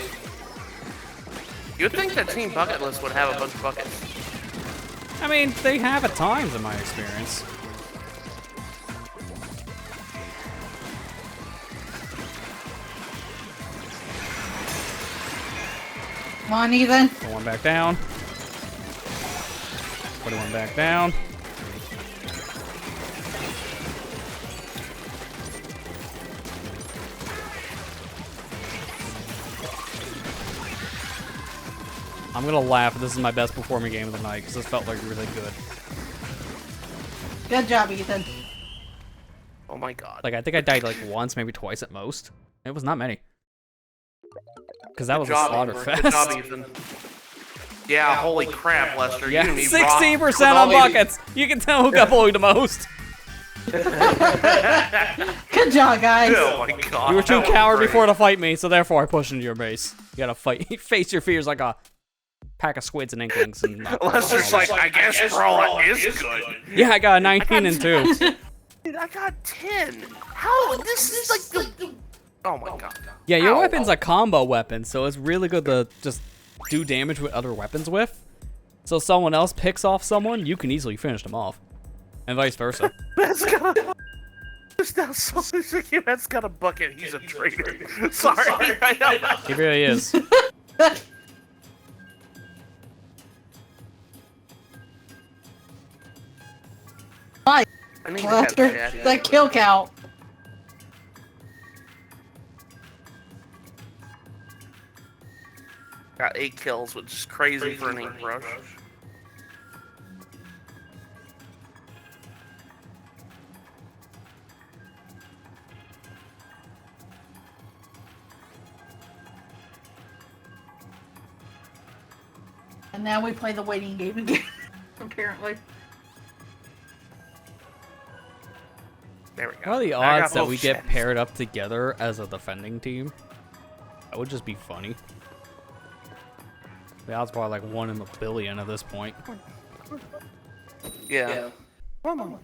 You'd think that Team Bucket list would have a bunch of buckets. I mean, they have at times, in my experience. Come on, Ethan. Put one back down. Put one back down. I'm gonna laugh if this is my best performing game of the night, because this felt like really good. Good job, Ethan. Oh my god. Like, I think I died like once, maybe twice at most. It was not many. Because that was a Slaughterfest. Good job, Ethan. Yeah, holy crap, Lester. Yeah, you 16% on buckets. You can tell who got bullied the most. Good job, guys. Oh my god. You were too that was coward great. before to fight me, so therefore I pushed into your base. You gotta fight, face your fears like a pack of squids and inklings. And Lester's like, I guess Crawler is good. yeah, I got a 19 and 2. Dude, I got 10. How? This is like the... Oh my god. Yeah, your Ow. weapon's a combo weapon, so it's really good to just do damage with other weapons with. So someone else picks off someone, you can easily finish them off. And vice versa. That's got a... That's got a bucket. He's a traitor. Sorry. I know. He really is. Bye, I need to have Lester. chat. That kill count. Got 8 kills, which is crazy for an ink rush. And now we play the waiting game again, apparently. There we go. What are the I got odds that both we get sets. paired up together as a defending team? That would just be funny. The odds are probably like 1 in a billion at this point. Yeah. You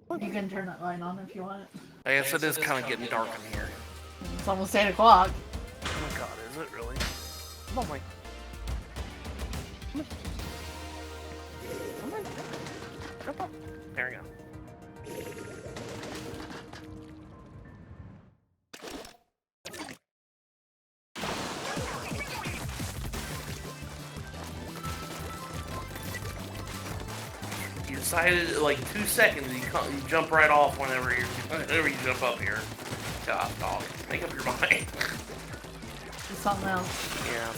can turn that light on if you want it. I guess it is kind of getting dark in here. It's almost 8 o'clock. Oh my god, is it really? Come on, Mike. Come on. Come on. Jump up. There we go. You decided like 2 seconds you jump right off whenever you jump up here. God, dog. Make up your mind. It's something else. Yeah.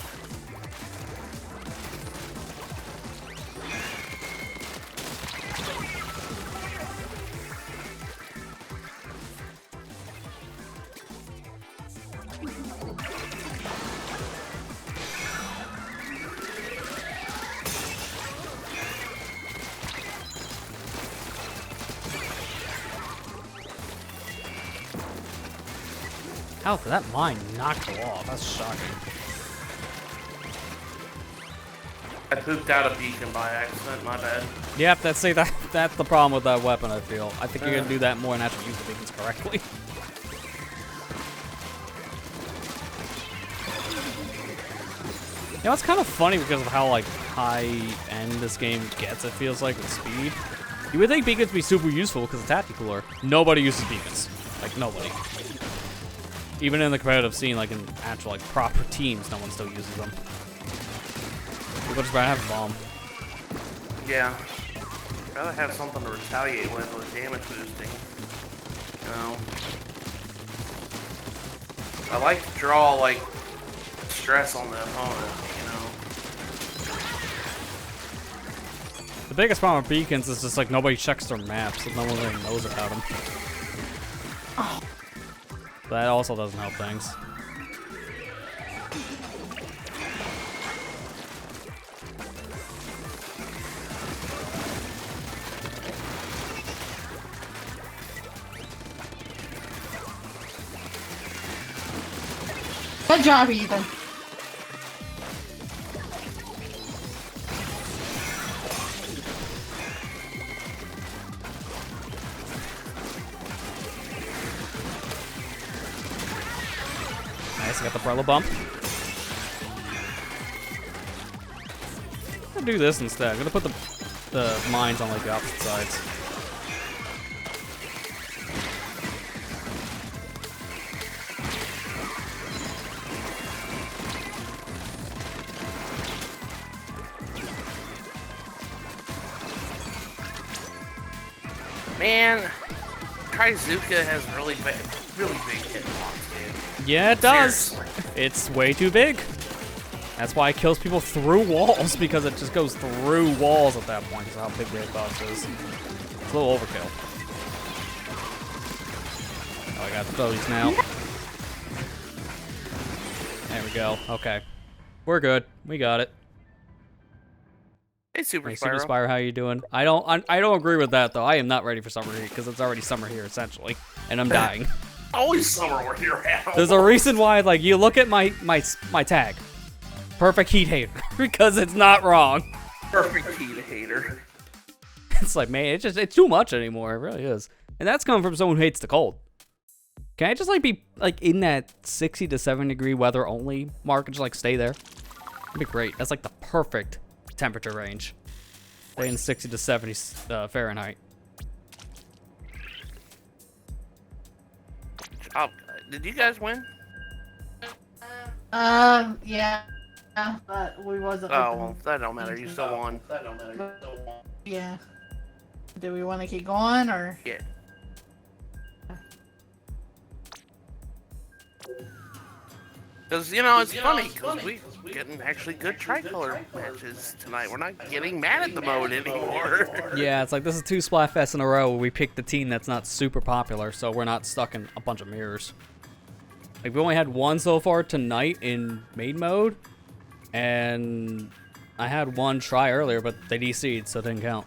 How did that mine not go off? That's shocking. I pooped out a beacon by accident, my bad. Yep, that's the problem with that weapon, I feel. I think you're gonna do that more and actually use the beacons correctly. You know, it's kind of funny because of how like high end this game gets, it feels like, with speed. You would think beacons would be super useful because it's tactical. Nobody uses beacons. Like, nobody. Even in the competitive scene, like in actual like proper teams, no one still uses them. People just rather have a bomb. Yeah. I'd rather have something to retaliate with damage boosting. You know? I like to draw like stress on the opponent, you know. The biggest problem with beacons is just like nobody checks their maps, so no one really knows about them. Oh. That also doesn't help things. Good job, Ethan. Nice, I got the umbrella bump. I'm gonna do this instead. I'm gonna put the mines on like the opposite sides. Man, Kaizuka has really big hitbox, dude. Yeah, it does. Seriously. It's way too big. That's why it kills people through walls, because it just goes through walls at that point, because of how big the hitbox is. It's a little overkill. Oh, I got the throws now. There we go. Okay. We're good. We got it. Hey, Super Hey, Spyro. Super Spyro, how you doing? I don't agree with that though. I am not ready for summer heat because it's already summer here essentially, and I'm dying. Always summer where you're at. There's a reason why, like, you look at my tag, perfect heat hater, because it's not wrong. Perfect heat hater. It's like, man, it's too much anymore. It really is, and that's coming from someone who hates the cold. Can I just like be like in that 60 to 70 degree weather only mark and just like stay there? That'd be great. That's like the perfect temperature range. Stay in 60 to 70 Fahrenheit. Oh, did you guys win? Yeah, but we wasn't. Oh, open. well, that don't matter. You still won. Yeah. Do we want to keep going or? Yeah. Because, you know, it's funny, because we're getting actually good tricolor matches tonight. We're not getting mad at the mode anymore. Yeah, it's like this is 2 Splatfests in a row where we picked the team that's not super popular, so we're not stuck in a bunch of mirrors. Like, we only had one so far tonight in main mode, And I had one try earlier, but they DC'd, so it didn't count.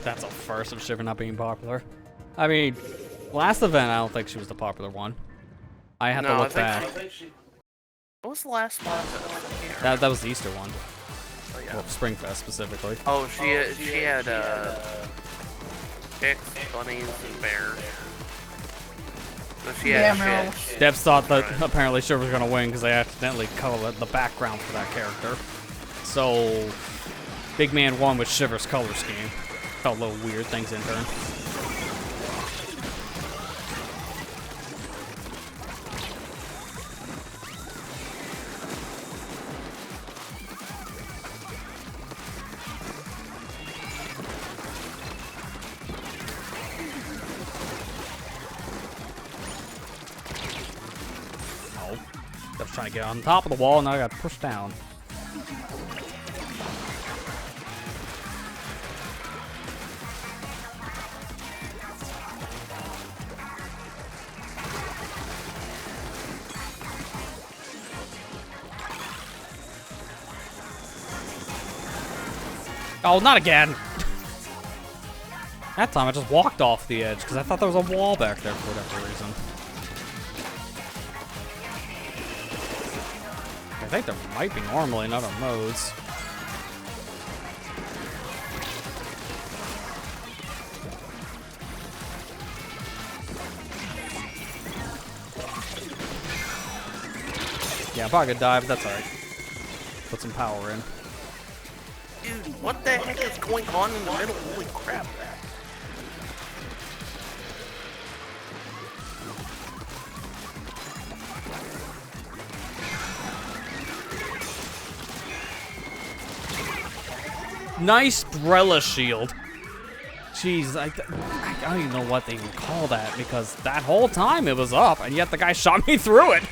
That's a first of Shiver not being popular. I mean, last event, I don't think she was the popular one. I have to look back. What was the last one? That was the Easter one. Oh, yeah. Well, Springfest specifically. Oh, she had chicks, bunnies, and bears. So she had shit. Devs thought that apparently Shiver was gonna win because they accidentally colored the background for that character. So, Big Man won with Shiver's color scheme. Felt a little weird, things in turn. Oh, I was trying to get on top of the wall and I got pushed down. Oh, not again! That time I just walked off the edge because I thought there was a wall back there for whatever reason. I think there might be normally in other modes. Yeah, I'm probably gonna die, but that's alright. Put some power in. Dude, what the heck is going on in the middle? Holy crap. Nice Brella shield. Jeez, I don't even know what they even call that because that whole time it was up and yet the guy shot me through it.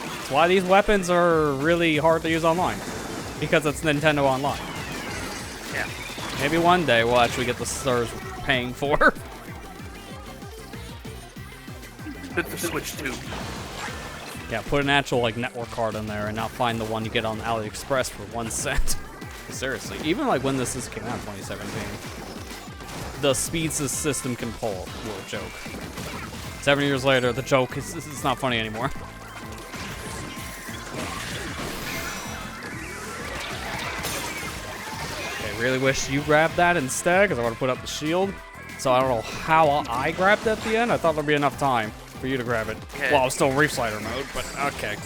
That's why these weapons are really hard to use online. Because it's Nintendo Online. Yeah. Maybe one day we'll actually get the stars we're paying for. Hit the Switch too. Yeah, put an actual like network card in there and not find the one you get on AliExpress for 1 cent. Seriously, even like when this came out in 2017, the speed system can pull a joke. 7 years later, the joke is it's not funny anymore. Really wish you grabbed that instead because I want to put up the shield. So I don't know how I grabbed it at the end. I thought there'd be enough time for you to grab it. Okay. Well, I was still in Reef Slider mode, but okay.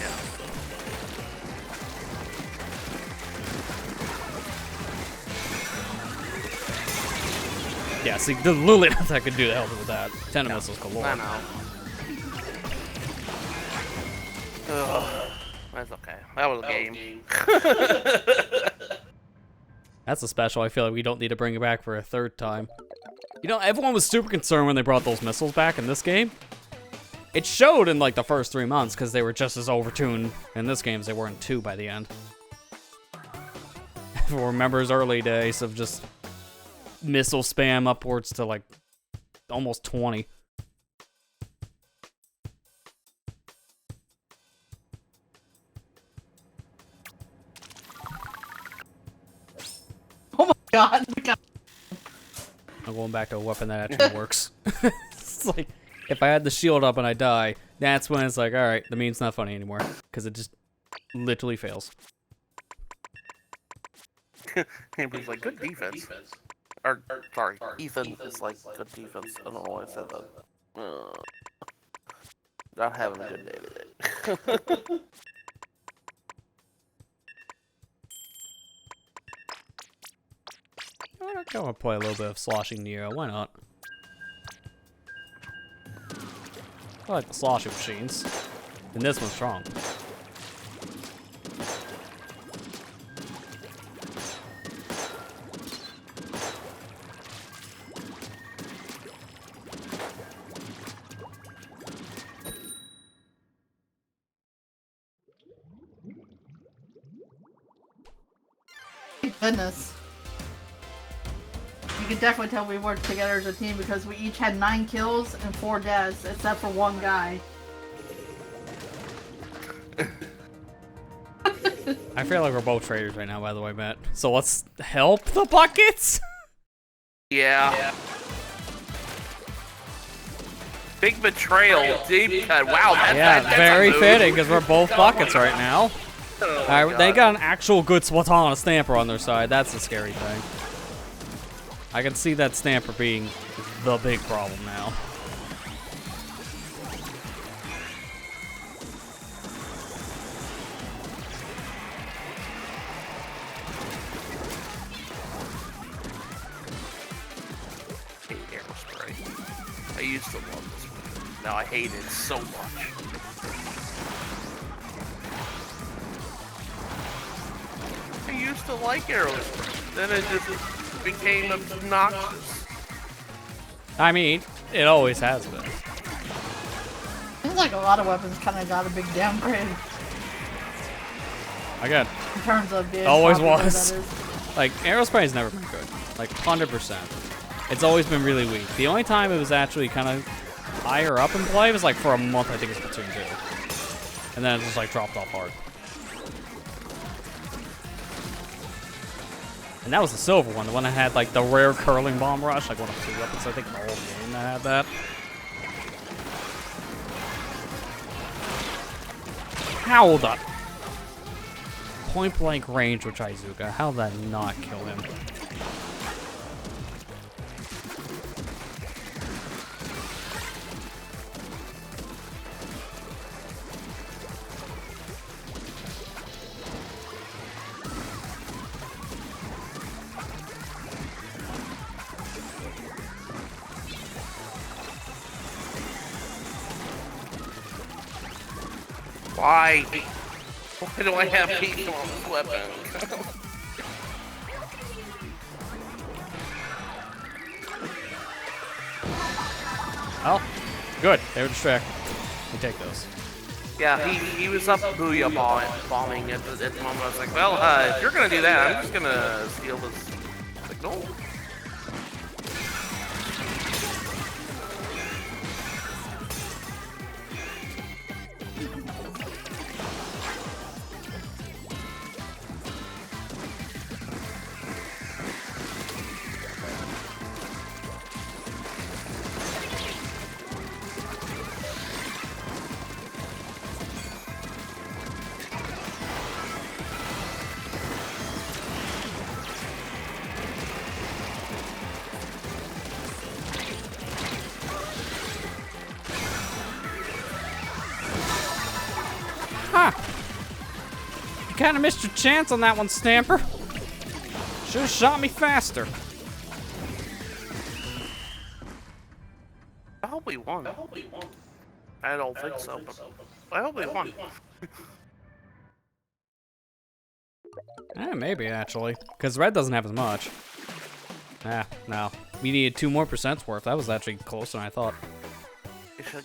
Yeah, see, the literally nothing I could do to help with that. 10 missiles galore. I know. Ugh. That's okay. That was a game. That's a special. I feel like we don't need to bring it back for a third time. You know, everyone was super concerned when they brought those missiles back in this game. It showed in like the first 3 months because they were just as overtuned in this game as they were in 2 by the end. Everyone remembers early days of just missile spam upwards to like almost 20. God. I'm going back to a weapon that actually works. It's like, if I had the shield up and I die, that's when it's like, alright, the meme's not funny anymore. Because it just literally fails. He's like, good defense. Or sorry, Ethan is like, good defense. I don't know why I said that. Not having a good day today. I want to play a little bit of Sloshing Neo. Why not? I like the sloshing machines. And this one's strong. Goodness. You can definitely tell we worked together as a team because we each had 9 kills and 4 deaths, except for one guy. I feel like we're both traitors right now, by the way, Matt. So let's help the buckets? Yeah. Big betrayal, deep cut. Wow, that's very a move. fitting, because we're both buckets right now. Alright, they got an actual good Splatoon Stamper on their side. That's the scary thing. I can see that Stamper being the big problem now. I hate Aerospray. I used to love this one. Now I hate it so much. I used to like Aerospray. Then it just became obnoxious. I mean, it always has been. Seems like a lot of weapons kind of got a big downgrade Again, in terms of being always popular, was. that is. Like, Aerospray has never been good. Like, 100%. It's always been really weak. The only time it was actually kind of higher up in play was like for a month, I think it's Splatoon 2. And then it just like dropped off hard. And that was the silver one, the one that had like the rare curling bomb rush, like one of 2 weapons, I think, in the whole game that had that. How the point blank range with Izuka, how did that not kill him? Why? Why do I have people on this weapon? Oh, good. They were distracted. We take those. Yeah, he was up booyah bombing at the moment. I was like, well, if you're gonna do that, I'm just gonna steal this signal. Huh. You kind of missed your chance on that one, Stamper. Should have shot me faster. I hope we won. I don't think so, but I hope we won. Maybe, actually. Because Red doesn't have as much. No. We needed 2 more % worth. That was actually closer than I thought.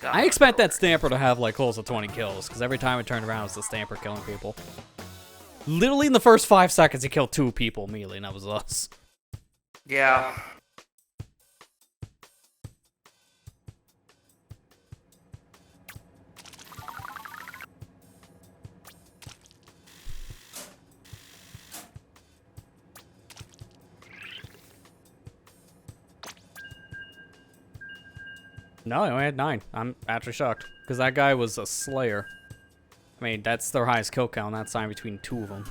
I expect that Stamper to have, like, close to 20 kills. Because every time it turned around, it was the Stamper killing people. Literally in the first 5 seconds, he killed 2 people immediately, and that was us. Yeah. No, he only had 9. I'm actually shocked. Because that guy was a Slayer. I mean, that's their highest kill count. That's time between 2 of them.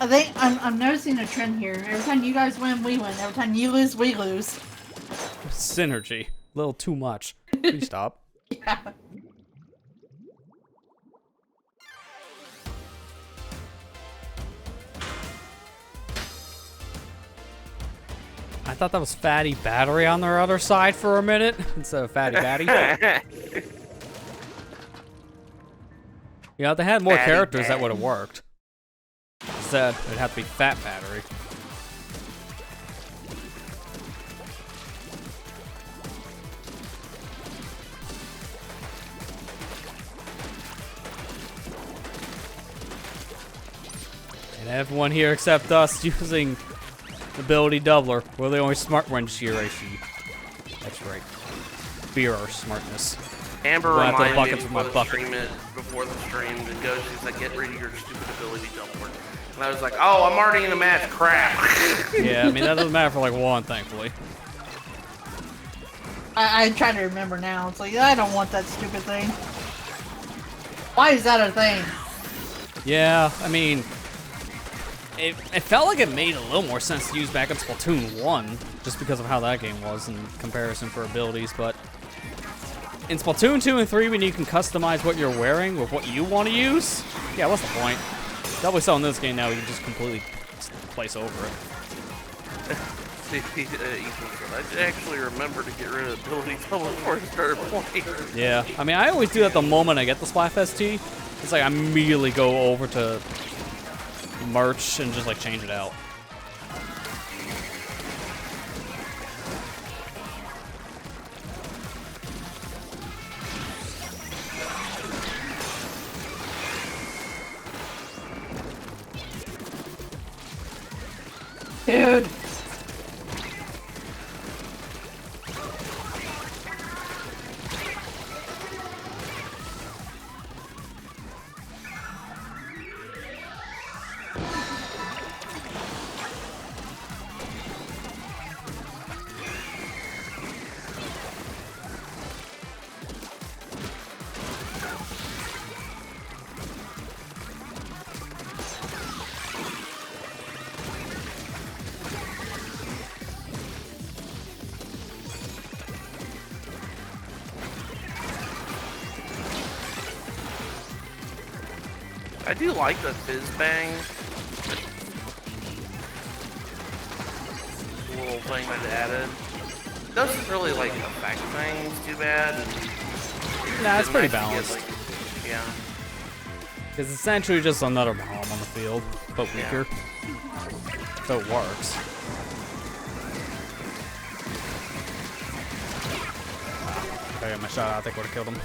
I think I'm noticing a trend here. Every time you guys win, we win. Every time you lose, we lose. Synergy. A little too much. Please stop. Yeah. I thought that was Fatty Battery on their other side for a minute instead of Fatty Batty. You know, if they had more Fatty characters, that Batty. would have worked. said, it'd have to be fat battery. And everyone here except us using ability doubler. We're the only smart ones here, I see. That's right. Fear our smartness. Amber Go after the reminded buckets me with my bucket. before the stream to go. She's like, "Get rid of your stupid ability doubler." And I was like, "Oh, I'm already in a match. Crap." Yeah, I mean that doesn't matter for like one, thankfully. I'm trying to remember now. It's like, I don't want that stupid thing. Why is that a thing? Yeah, I mean, it felt like it made a little more sense to use back in Splatoon 1, just because of how that game was in comparison for abilities, but in Splatoon 2 and 3, when you can customize what you're wearing with what you want to use, yeah, what's the point? Double so in this game now, you can just completely place over it. Ethan said, I actually remember to get rid of ability double before I started playing. Yeah, I mean, I always do that the moment I get the Splatfest tee. It's like I immediately go over to merch and just like change it out. Dude. I do like the fizz bang. Little thing that it added. It doesn't really like affect things too bad. Nah, it's pretty nice to get, balanced. like, yeah. It's essentially just another bomb on the field, but weaker. So it works. If I got my shot out, I think I would have killed him.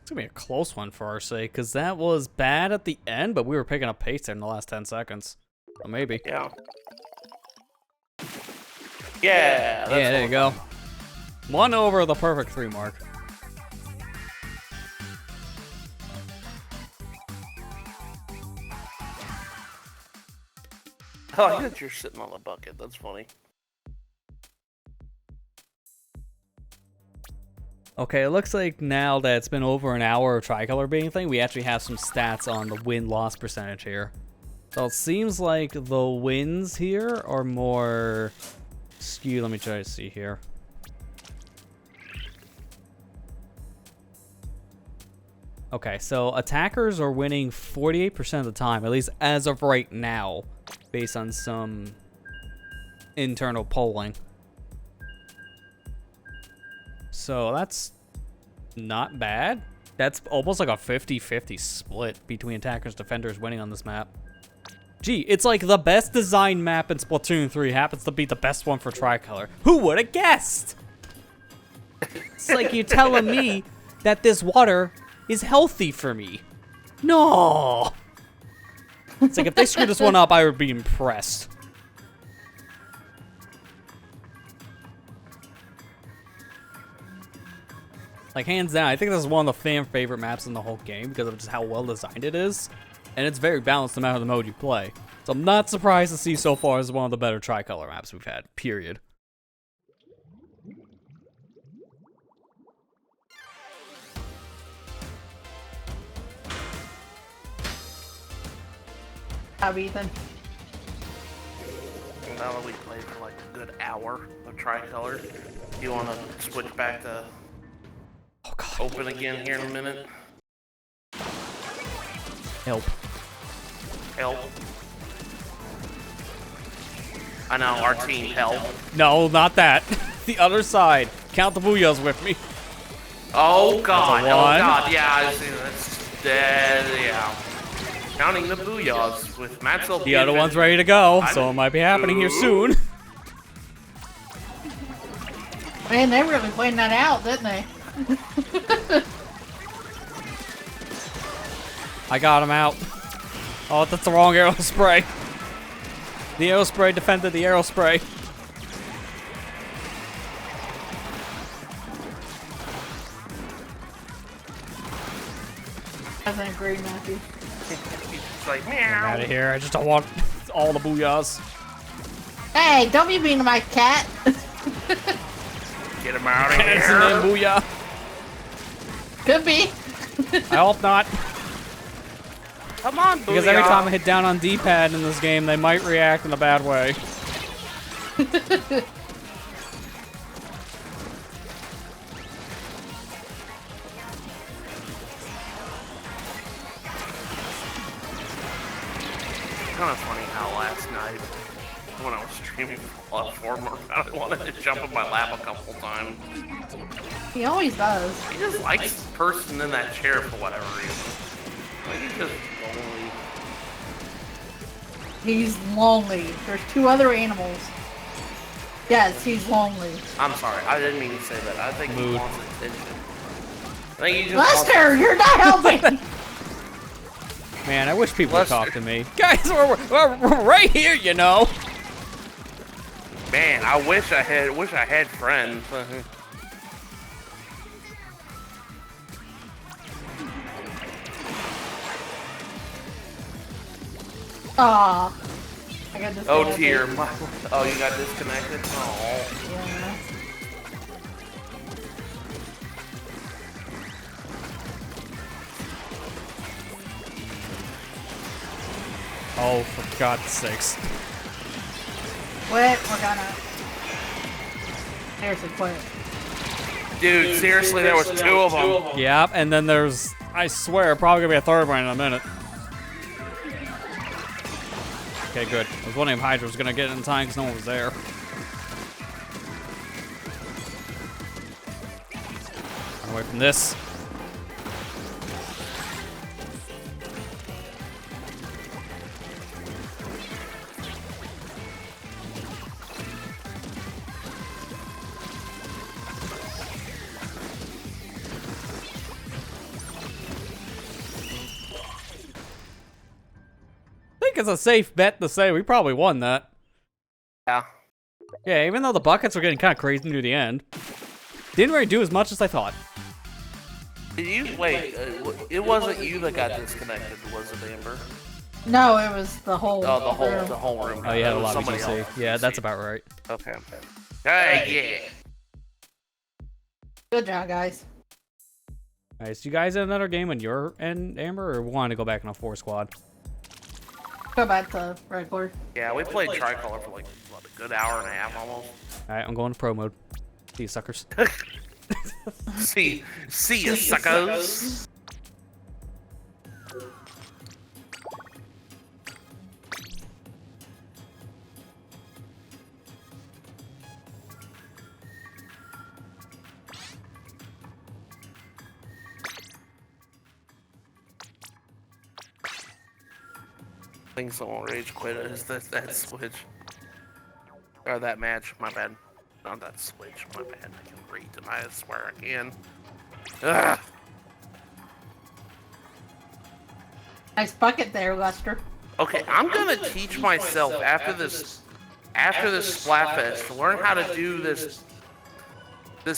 It's gonna be a close one for O.R.C.A, because that was bad at the end, but we were picking up pace there in the last 10 seconds. Or maybe. Yeah. Yeah, that's Yeah, there you go. 1 over the perfect 3 mark. I like that you're sitting on the bucket. That's funny. Okay, it looks like now that it's been over an hour of tricolor being a thing, we actually have some stats on the win-loss percentage here. So it seems like the wins here are more skewed. Let me try to see here. Okay, so attackers are winning 48% of the time, at least as of right now, based on some internal polling. So that's not bad. That's almost like a 50-50 split between attackers and defenders winning on this map. Gee, it's like the best designed map in Splatoon 3 happens to be the best one for tricolor. Who would have guessed? It's like you're telling me that this water is healthy for me. No. It's like if they screw this one up, I would be impressed. Like, hands down, I think this is one of the fan favorite maps in the whole game because of just how well designed it is. And it's very balanced no matter the mode you play. So I'm not surprised to see so far as one of the better tricolor maps we've had, period. Have Ethan. Now that we played for like a good hour of tricolor, you want to switch back to God. open again here in a minute. Help. Help. I know, our team, help. No, not that. The other side. Count the booyahs with me. Oh god, That's a oh one. god, yeah, I see that's dead, yeah. Counting the booyahs with Maxwell. The other one's ready to go, so it might be happening here soon. Man, they really playing that out, didn't they? I got him out. Oh, that's the wrong arrow spray. The arrow spray defended the arrow spray. I think agree, Matthew. It's like, Out meow. of here. I just don't want all the booyahs. Hey, don't be mean to my cat. Get him out of Cats and then here. booyah. Could be. I hope not. Come on, booyah. Because every time I hit down on D-pad in this game, they might react in a bad way. Kind of funny how last night, when I was streaming platformer, I wanted to jump in my lap a couple times. He always does. He just likes the person in that chair for whatever reason. Like he's just lonely. He's lonely. There's two other animals. Yes, he's lonely. I'm sorry, I didn't mean to say that. I think he Mood. wants attention. I think he just wants Lester, you're not helping. Man, I wish people would Lester. talk to me. Guys, we're right here, you know. Man, I wish I had friends. Aw. I got this. Oh dear, oh you got disconnected? Oh. Yeah. Oh, for God's sakes. Quit. We're gonna. Seriously, quit. Dude, seriously, there was two of them. Yep, and then there's, I swear, probably gonna be a third one in a minute. Okay, good. I was wondering if Hydra was gonna get it in time because no one was there. Run away from this. I think it's a safe bet to say we probably won that. Yeah. Yeah, even though the buckets were getting kind of crazy near the end. Didn't really do as much as I thought. Did you wait? It wasn't you that got disconnected, was it, Amber? No, it was the whole. Oh, the room. whole room. Oh, you had It a was lot of somebody BTC. else. Yeah, that's about right. Okay. Hey, yeah. Good job, guys. Nice. You guys have another game on your end, Amber, or want to go back on a 4-squad? Go back to regular. Yeah, we played Tricolor for like what, a good hour and a half almost. Alright, I'm going to pro mode. See you suckers. See you, suckers. I think someone rage quit is that switch. Or that match, my bad. Not that switch, my bad. I can read and I swear I can. Ugh. Nice bucket there, Lester. Okay, I'm gonna teach myself after this Splatfest to learn how to do this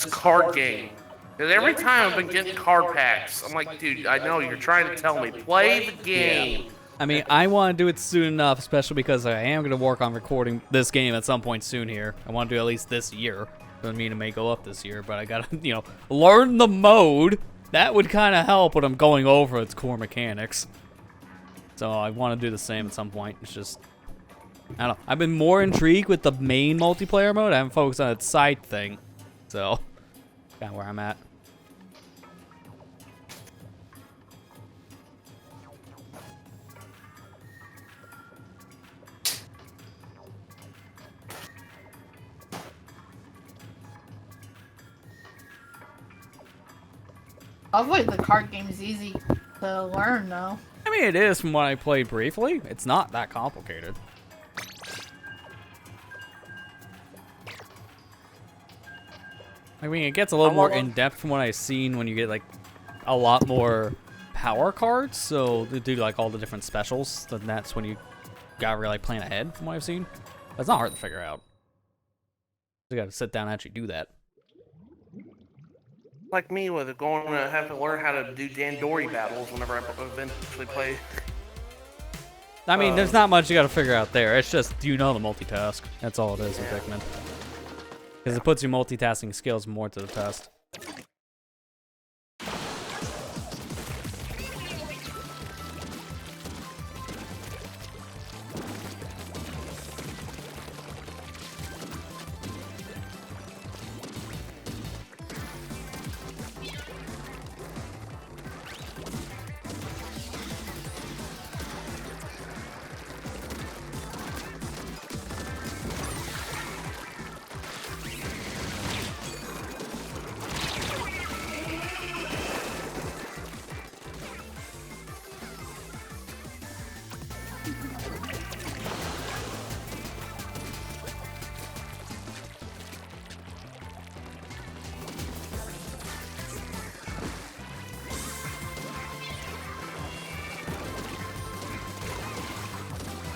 card game. Because every time I've been getting card packs, I'm like, dude, I know you're trying to tell me, play the game. I mean, I want to do it soon enough, especially because I am going to work on recording this game at some point soon here. I want to do at least this year. Doesn't mean it may go up this year, but I got to, learn the mode. That would kind of help when I'm going over its core mechanics. So I want to do the same at some point. It's just, I don't know. I've been more intrigued with the main multiplayer mode. I haven't focused on its side thing. So, kind of where I'm at. Hopefully the card game's easy to learn, though. I mean, it is from what I played briefly. It's not that complicated. I mean, it gets a little more in-depth from what I've seen when you get, like, a lot more power cards. So, they do, like, all the different specials. Then that's when you gotta really plan ahead, from what I've seen. But it's not hard to figure out. You gotta sit down and actually do that. Like me with going to have to learn how to do Dandori battles whenever I eventually play. I mean, there's not much you gotta figure out there. It's just, do you know the multitask? That's all it is with Pikmin. Because it puts your multitasking skills more to the test.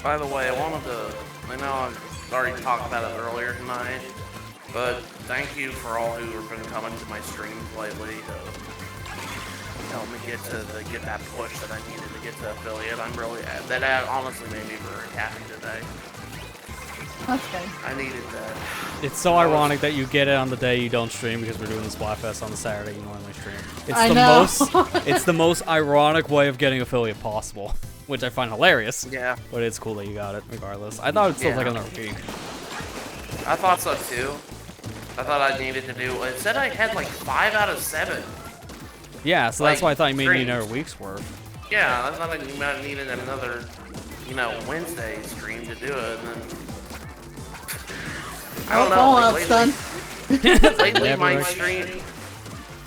By the way, I know I've already talked about it earlier tonight, but thank you for all who have been coming to my streams lately to help me get that push that I needed to get to affiliate. That honestly made me very happy today. That's good. I needed that. It's so ironic that you get it on the day you don't stream because we're doing the Splatfest on the Saturday you normally stream. It's the most ironic way of getting affiliate possible, which I find hilarious. Yeah. But it's cool that you got it, regardless. I thought it still like another week. I thought so too. I thought I needed to do. It said I had like 5 out of 7. Yeah, so that's why I thought you made me another week's worth. Yeah, I thought I needed another, Wednesday stream to do it. And then, I don't know. Lately my stream,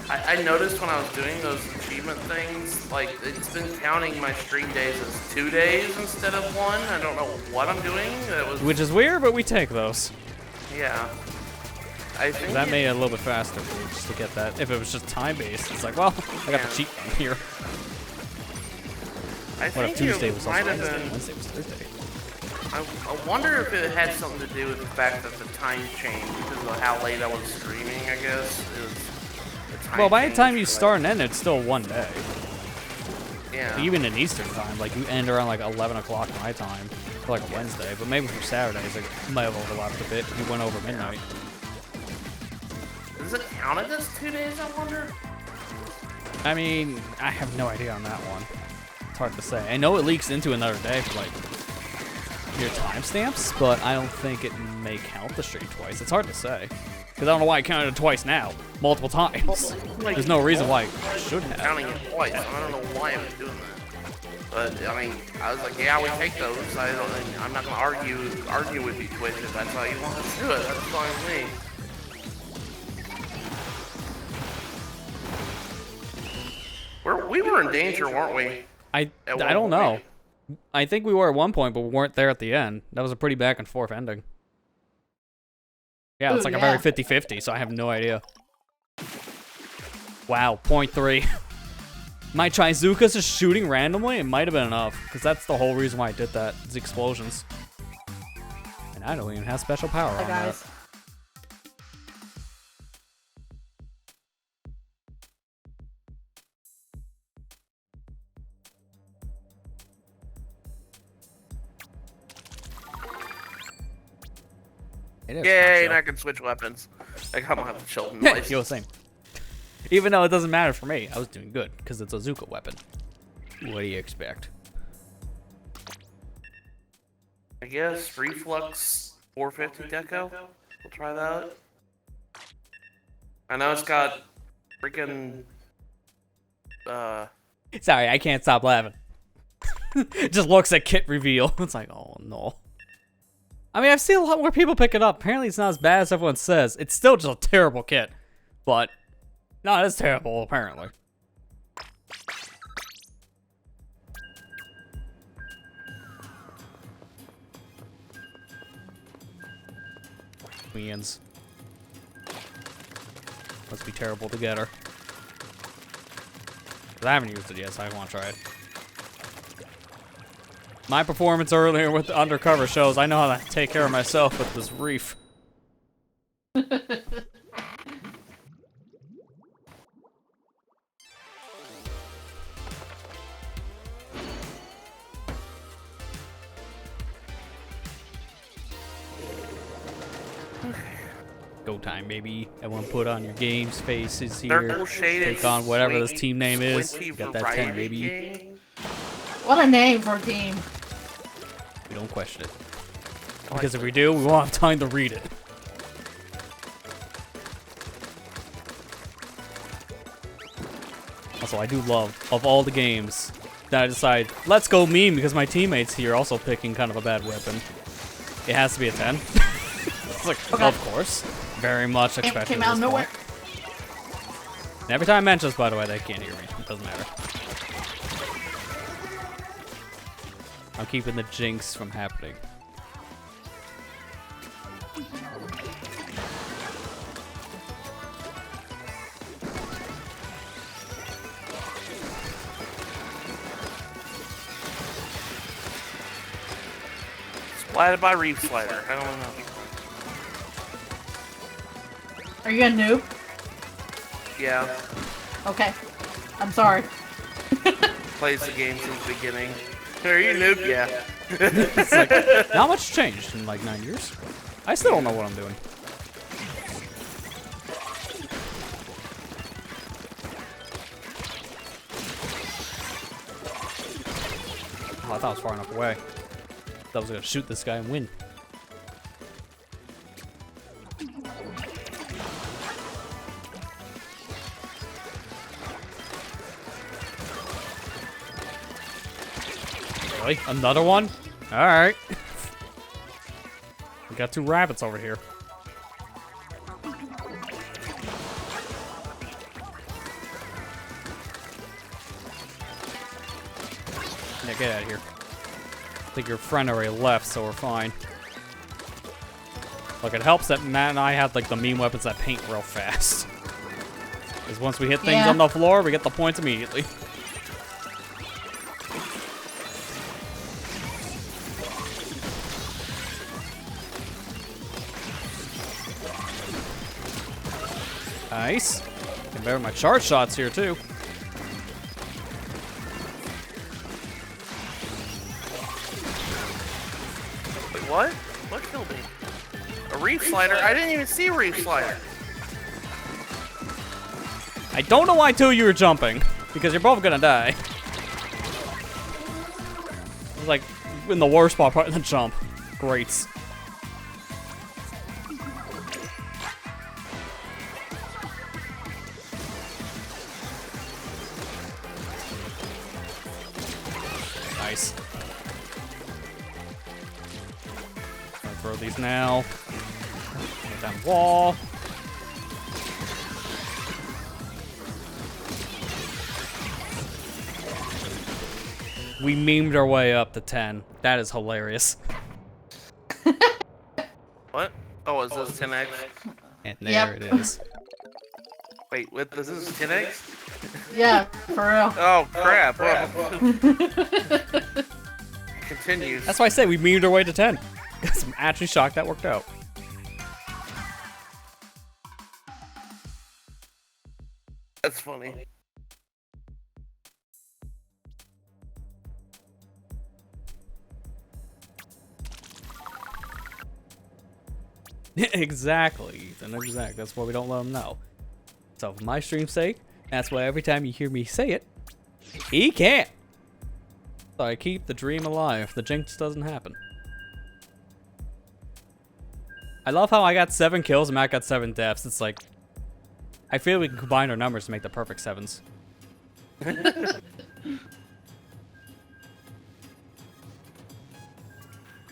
I noticed when I was doing those achievement things, like, it's been counting my stream days as 2 days instead of 1. I don't know what I'm doing. Which is weird, but we take those. Yeah. I think that made it a little bit faster for me just to get that. If it was just time-based, it's like, well, I got the cheat one here. What if Tuesday was also Wednesday? Wednesday was Thursday. I wonder if it had something to do with the fact that the time changed because of how late I was streaming, I guess. Well, by the time you start and end, it's still 1 day. Yeah. Even in Eastern time, like, you end around, like, 11 o'clock my time for, like, a Wednesday. But maybe for Saturdays, it might have overlapped a bit. You went over midnight. Does it count it as 2 days, I wonder? I mean, I have no idea on that one. It's hard to say. I know it leaks into another day for, like, your timestamps, but I don't think it may count the stream twice. It's hard to say. Because I don't know why I counted it twice now. Multiple times. There's no reason why I should have. Counting it twice. I don't know why I was doing that. But, I mean, I was like, yeah, we take those. I'm not going to argue with you, Twitch, if that's how you want us to do it. That's fine with me. We were in danger, weren't we? I don't know. I think we were at one point, but we weren't there at the end. That was a pretty back and forth ending. Yeah, it's like a very 50-50, so I have no idea. Wow, 0.3. My Chizuka's just shooting randomly? It might have been enough, because that's the whole reason why I did that, is explosions. And I don't even have special power on that. Yay, and I can switch weapons. Like, I don't have the children license. You're the same. Even though it doesn't matter for me, I was doing good, because it's a Zuka weapon. What do you expect? I guess Reflux 450 Deco. We'll try that. I know it's got freaking... Sorry, I can't stop laughing. Just looks at kit reveal. It's like, oh no. I mean, I've seen a lot more people pick it up. Apparently, it's not as bad as everyone says. It's still just a terrible kit. But, not as terrible, apparently. Queens. Must be terrible together. I haven't used it yet, so I want to try it. My performance earlier with the undercover shows I know how to take care of myself with this reef. Go time, baby. Everyone put on your games faces here. Take on whatever this team name is. Got that 10, baby. What a name for a team. We don't question it. Because if we do, we won't have time to read it. Also, I do love, of all the games, that I decide, let's go meme because my teammates here also picking kind of a bad weapon. It has to be a 10. It's like, okay. Of course. Very much expected. Came out of nowhere. And every time I mention this, by the way, they can't hear me. It doesn't matter. I'm keeping the jinx from happening. Splatted by Reef Slider. I don't know. Are you a noob? Yeah. Okay. I'm sorry. Plays the game since the beginning. Are you a noob? Yeah. It's like, not much changed in like 9 years. I still don't know what I'm doing. Oh, I thought I was far enough away. I was gonna shoot this guy and win. Really? Another one? Alright. We got 2 rabbits over here. Yeah, get out of here. I think your friend already left, so we're fine. Look, it helps that Matt and I have like the meme weapons that paint real fast. Because once we hit things on the floor, we get the points immediately. Nice. Getting better with my charge shots here, too. Wait, what? What killed me? A Reef Slider? I didn't even see a Reef Slider. I don't know why 2 of you are jumping. Because you're both gonna die. It's like in the worst part of the jump. Great. Nice. I'll throw these now. Get down wall. We memed our way up to 10. That is hilarious. What? Oh, is this 10x? And there it is. Wait, what? This is 10x? Yeah, for real. Oh, crap. Continues. That's why I say we memed our way to 10. Because I'm actually shocked that worked out. That's funny. Exactly, Ethan. Exactly. That's why we don't let them know. So for my stream's sake, that's why every time you hear me say it, he can't. So I keep the dream alive. The jinx doesn't happen. I love how I got 7 kills and Matt got 7 deaths. It's like, I feel we can combine our numbers to make the perfect 7s.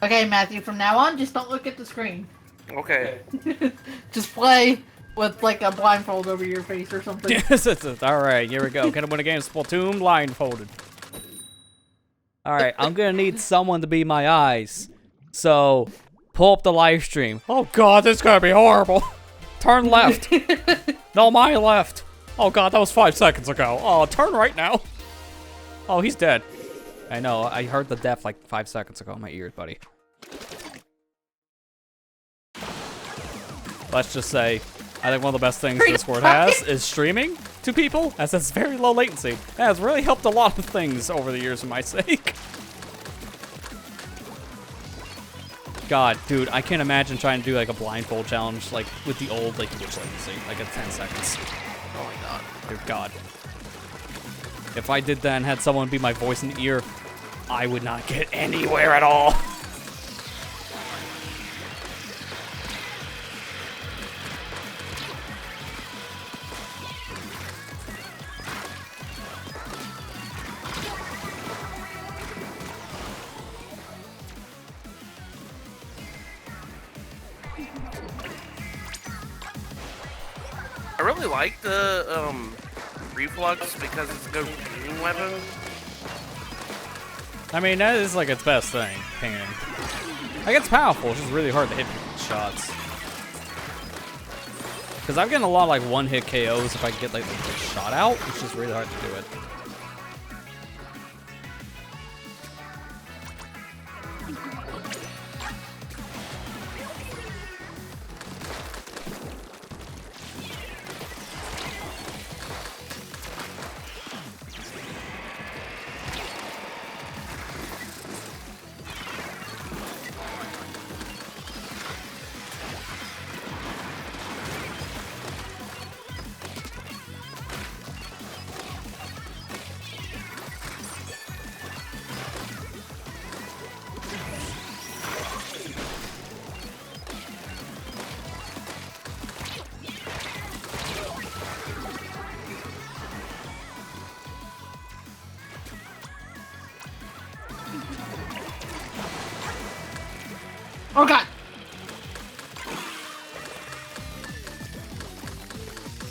Okay, Matthew, from now on, just don't look at the screen. Okay. Just play with like a blindfold over your face or something. Yes, alright, here we go. Can I win a game of Splatoon blindfolded? Alright, I'm gonna need someone to be my eyes. So, Pull up the live stream. Oh god, this is gonna be horrible. Turn left. No, my left. Oh god, that was 5 seconds ago. Oh, turn right now. Oh, he's dead. I know, I heard the death like 5 seconds ago in my ears, buddy. Let's just say, I think one of the best things Discord has is streaming to people, as it's very low latency. That has really helped a lot of things over the years for my sake. God, dude, I can't imagine trying to do like a blindfold challenge like with the old like Twitch latency, like at 10 seconds. Oh my god. Dear God. If I did that and had someone be my voice in the ear, I would not get anywhere at all. I really like the reflux because it's a good pinging weapon. I mean, that is like its best thing, pinging. Like, it's powerful, it's just really hard to hit people with shots. Because I'm getting a lot of like one-hit KOs if I get like the shot out. It's just really hard to do it. Oh god!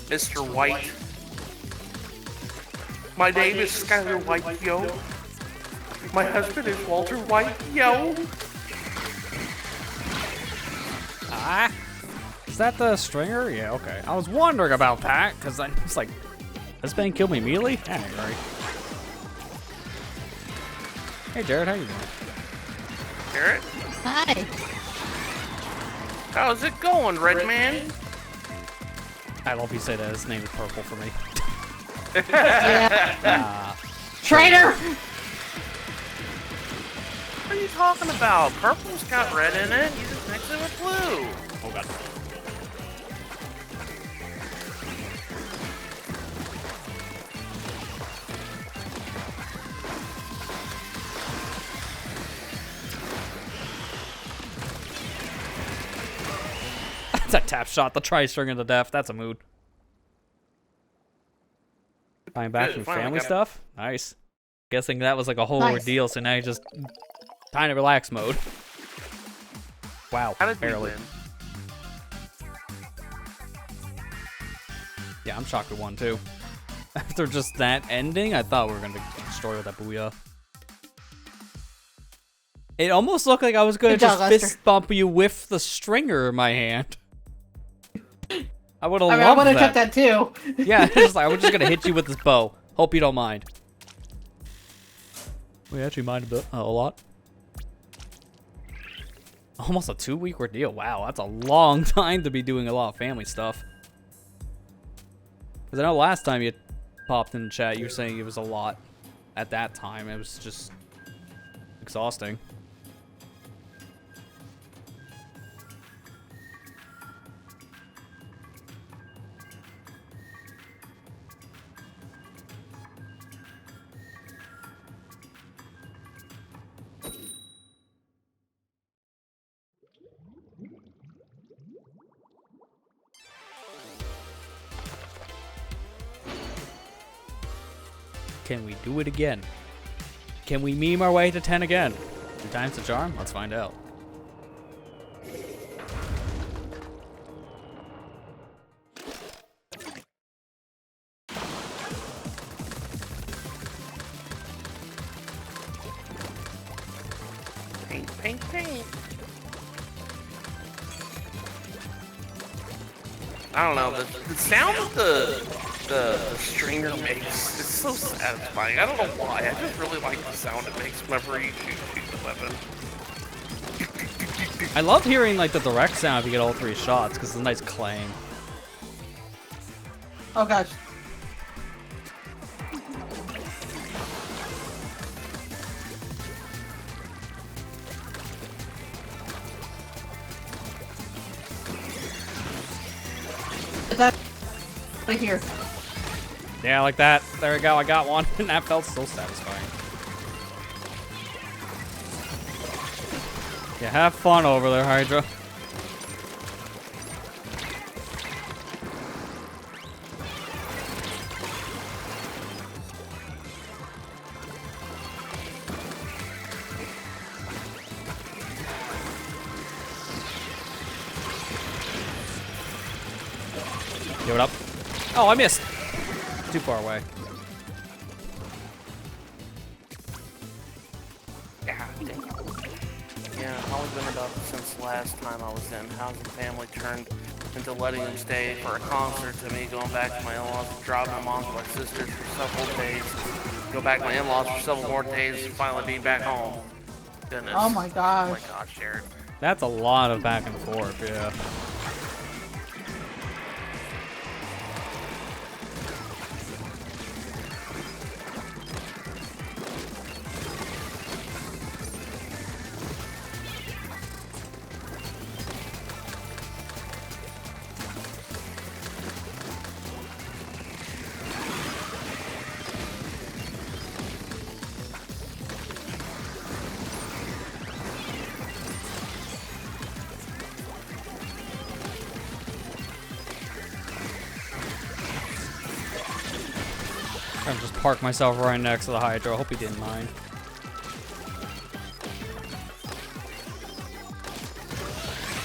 Mr. White. My name is Skylar White, yo. My husband is Walter White, yo. Ah, is that the stringer? Yeah, okay. I was wondering about that, because I was like, this man killed me immediately? Anyway. Hey Jared, how you doing? Garrett, Hi! how's it going, Red Man? I love you say that his name is purple for me. Yeah. Traitor! What are you talking about? Purple's got red in it. You just mix it with blue. Oh god. That's a tap shot, the tri-string of the death. That's a mood. Flying back Good, from finally family got it. stuff? Nice. Guessing that was like a whole Nice. ordeal, so now you just kind of relax mode. Wow, How did we barely. win? Yeah, I'm shocked we won too. After just that ending, I thought we were gonna destroy with that booyah. It almost looked like I was gonna Good job, just Lester. fist bump you with the stringer in my hand. I would have I mean, I loved would have that. kept that too. Yeah, it's just like, I was just gonna hit you with this bow. Hope you don't mind. We actually mind a bit, a lot. Almost a 2-week ordeal. Wow, that's a long time to be doing a lot of family stuff. Because I know last time you popped in the chat, you were saying it was a lot at that time. It was just exhausting. Can we do it again? Can we meme our way to 10 again? 2 times the charm? Let's find out. Paint, paint, paint. I don't know, the sound that the stringer makes is so satisfying. I don't know why. I just really like the sound it makes whenever you shoot the weapon. I love hearing like the direct sound if you get all 3 shots because it's a nice clang. Oh gosh. That right here. Yeah, like that. There we go. I got one, and that felt so satisfying. Yeah, have fun over there, Hydra. Give it up. Oh, I missed. Too far away. Yeah, probably been about since last time I was in. How's the family turned into letting him stay for a concert to me, going back to my in-laws, dropping my mom and my sisters for several days, go back to my in-laws for several more days, and finally being back home. Goodness. Oh my gosh. Oh my gosh, Jared. That's a lot of back and forth, yeah. I'm just park myself right next to the Hydra. I hope he didn't mind.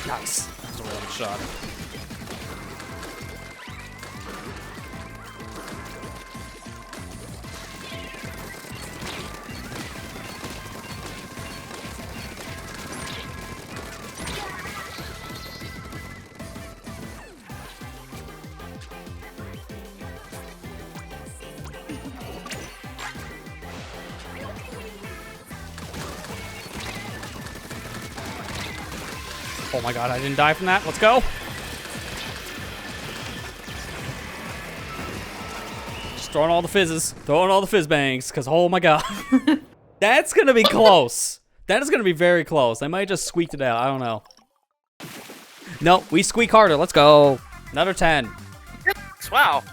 Nice. That's a really good shot. Oh my god, I didn't die from that. Let's go. Just throwing all the fizzes. Throwing all the fizz bangs, because oh my god. That's going to be close. That is going to be very close. I might just squeaked it out. I don't know. No, we squeak harder. Let's go. Another 10. Wow.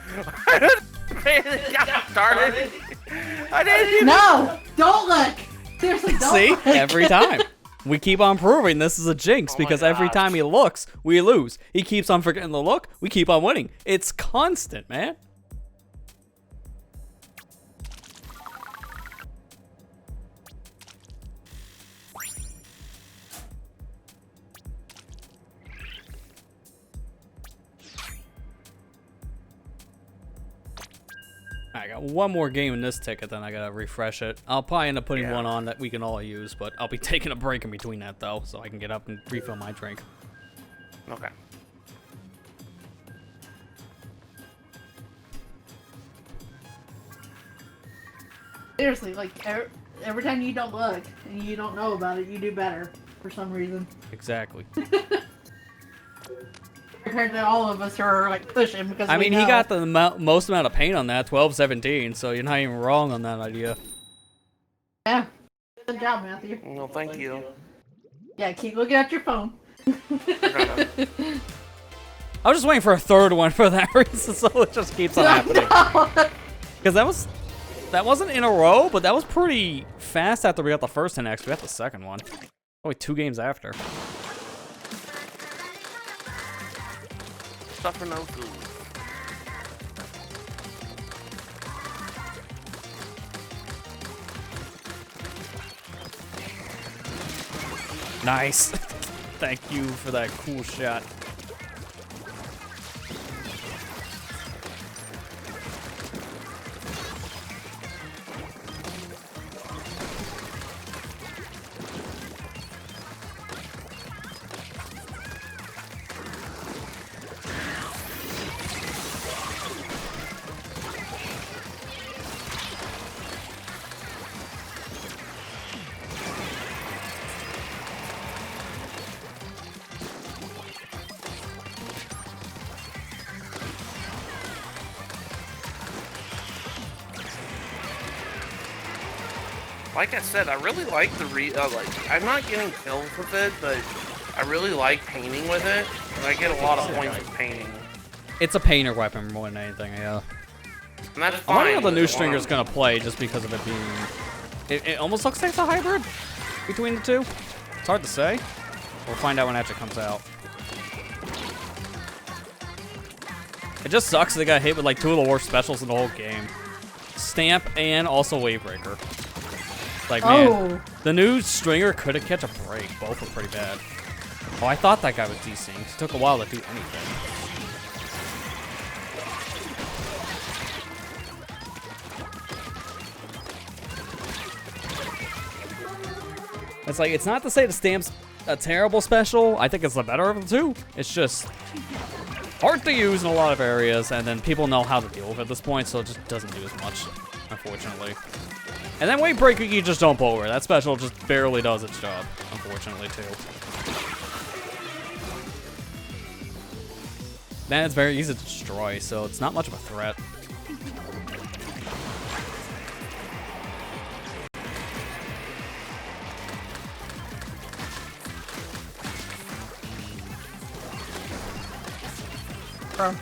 Got started. I didn't even... No! Don't look! Seriously, don't See? look! Every time. We keep on proving this is a jinx because every gosh. time he looks, we lose. He keeps on forgetting the look, we keep on winning. It's constant, man. I got one more game in this ticket, then I gotta refresh it. I'll probably end up putting one on that we can all use, but I'll be taking a break in between that though, so I can get up and refill my drink. Okay. Seriously, like, every time you don't look and you don't know about it, you do better for some reason. Exactly. Compared to all of us who are, like, pushing because I we mean, know. he got the most amount of paint on that, 12-17, so you're not even wrong on that idea. Yeah. Good job, Matthew. Well, thank you. Yeah, keep looking at your phone. I was just waiting for a third one for that reason, so it just keeps on happening. Because that wasn't in a row, but that was pretty fast after we got the first 10x. We got the second one. Only 2 games after. Suffer no food. Nice. Thank you for that cool shot. like I said, I really like the like, I'm not getting kills with it, but I really like painting with it. And I get a lot of points with painting. It's a painter weapon more than anything, yeah. And that's I'm fine. wondering how the new Stringer's gonna play just because of it being... It almost looks like it's a hybrid between the two. It's hard to say. We'll find out when it actually comes out. It just sucks they got hit with like 2 of the worst specials in the whole game. Stamp and also Wavebreaker. Like, man, the new Stringer couldn't catch a break. Both were pretty bad. Oh, I thought that guy was desynced. It took a while to do anything. It's like, it's not to say the Stamp's a terrible special. I think it's the better of the two. It's just hard to use in a lot of areas, and then people know how to deal with it at this point, so it just doesn't do as much, unfortunately. And then Wavebreaker, you just jump over. That special just barely does its job, unfortunately, too. Then it's very easy to destroy, so it's not much of a threat. Bro.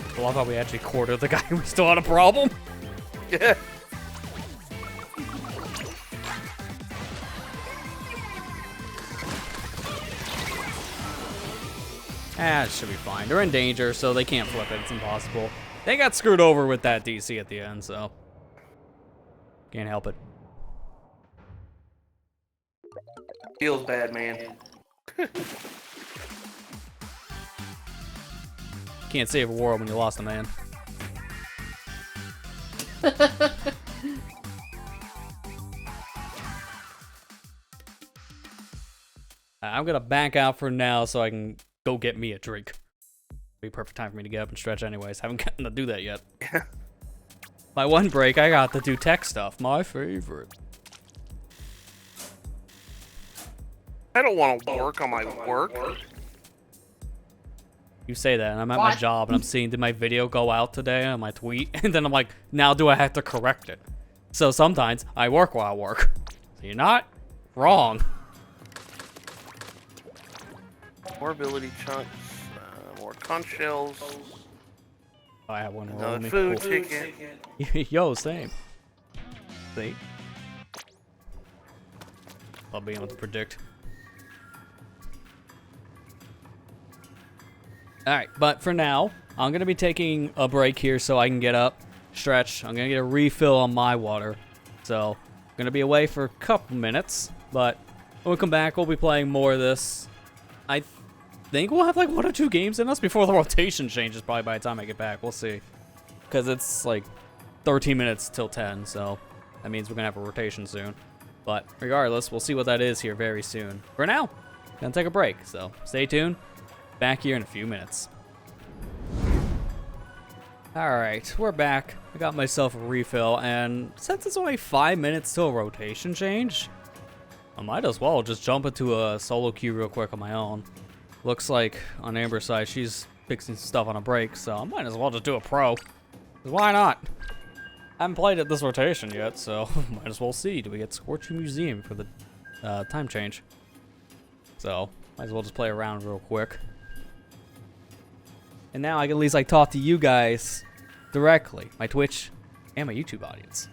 I love how we actually quartered the guy who still had a problem. Yeah. It should be fine. They're in danger, so they can't flip it. It's impossible. They got screwed over with that DC at the end, so can't help it. Feels bad, man. Can't save a world when you lost a man. I'm gonna back out for now so I can go get me a drink. Be perfect time for me to get up and stretch anyways. Haven't gotten to do that yet. My one break, I got to do tech stuff. My favorite. I don't want to work on my work. You say that, and I'm at my job, and I'm seeing, did my video go out today on my tweet? And then I'm like, now do I have to correct it? So sometimes I work while I work. So you're not wrong. More ability chunks, more conch shells. Oh, I have one more. Another food ticket. Yo, same. See? I'll be able to predict. Alright, but for now, I'm going to be taking a break here so I can get up, stretch. I'm going to get a refill on my water. So, I'm going to be away for a couple minutes, but when we come back, we'll be playing more of this. I think we'll have like 1 or 2 games in us before the rotation changes probably by the time I get back. We'll see. Because it's like 13 minutes till 10, so that means we're going to have a rotation soon. But regardless, we'll see what that is here very soon. For now, gonna take a break, so stay tuned. Back here in a few minutes. Alright, we're back. I got myself a refill, and since it's only 5 minutes till a rotation change, I might as well just jump into a solo queue real quick on my own. Looks like on Amber's side, she's fixing stuff on a break, so I might as well just do a pro. 'Cause why not? I haven't played at this rotation yet, so might as well see. Do we get Scorching Museum for the time change? So, might as well just play around real quick. And now I can at least like talk to you guys directly, my Twitch and my YouTube audience.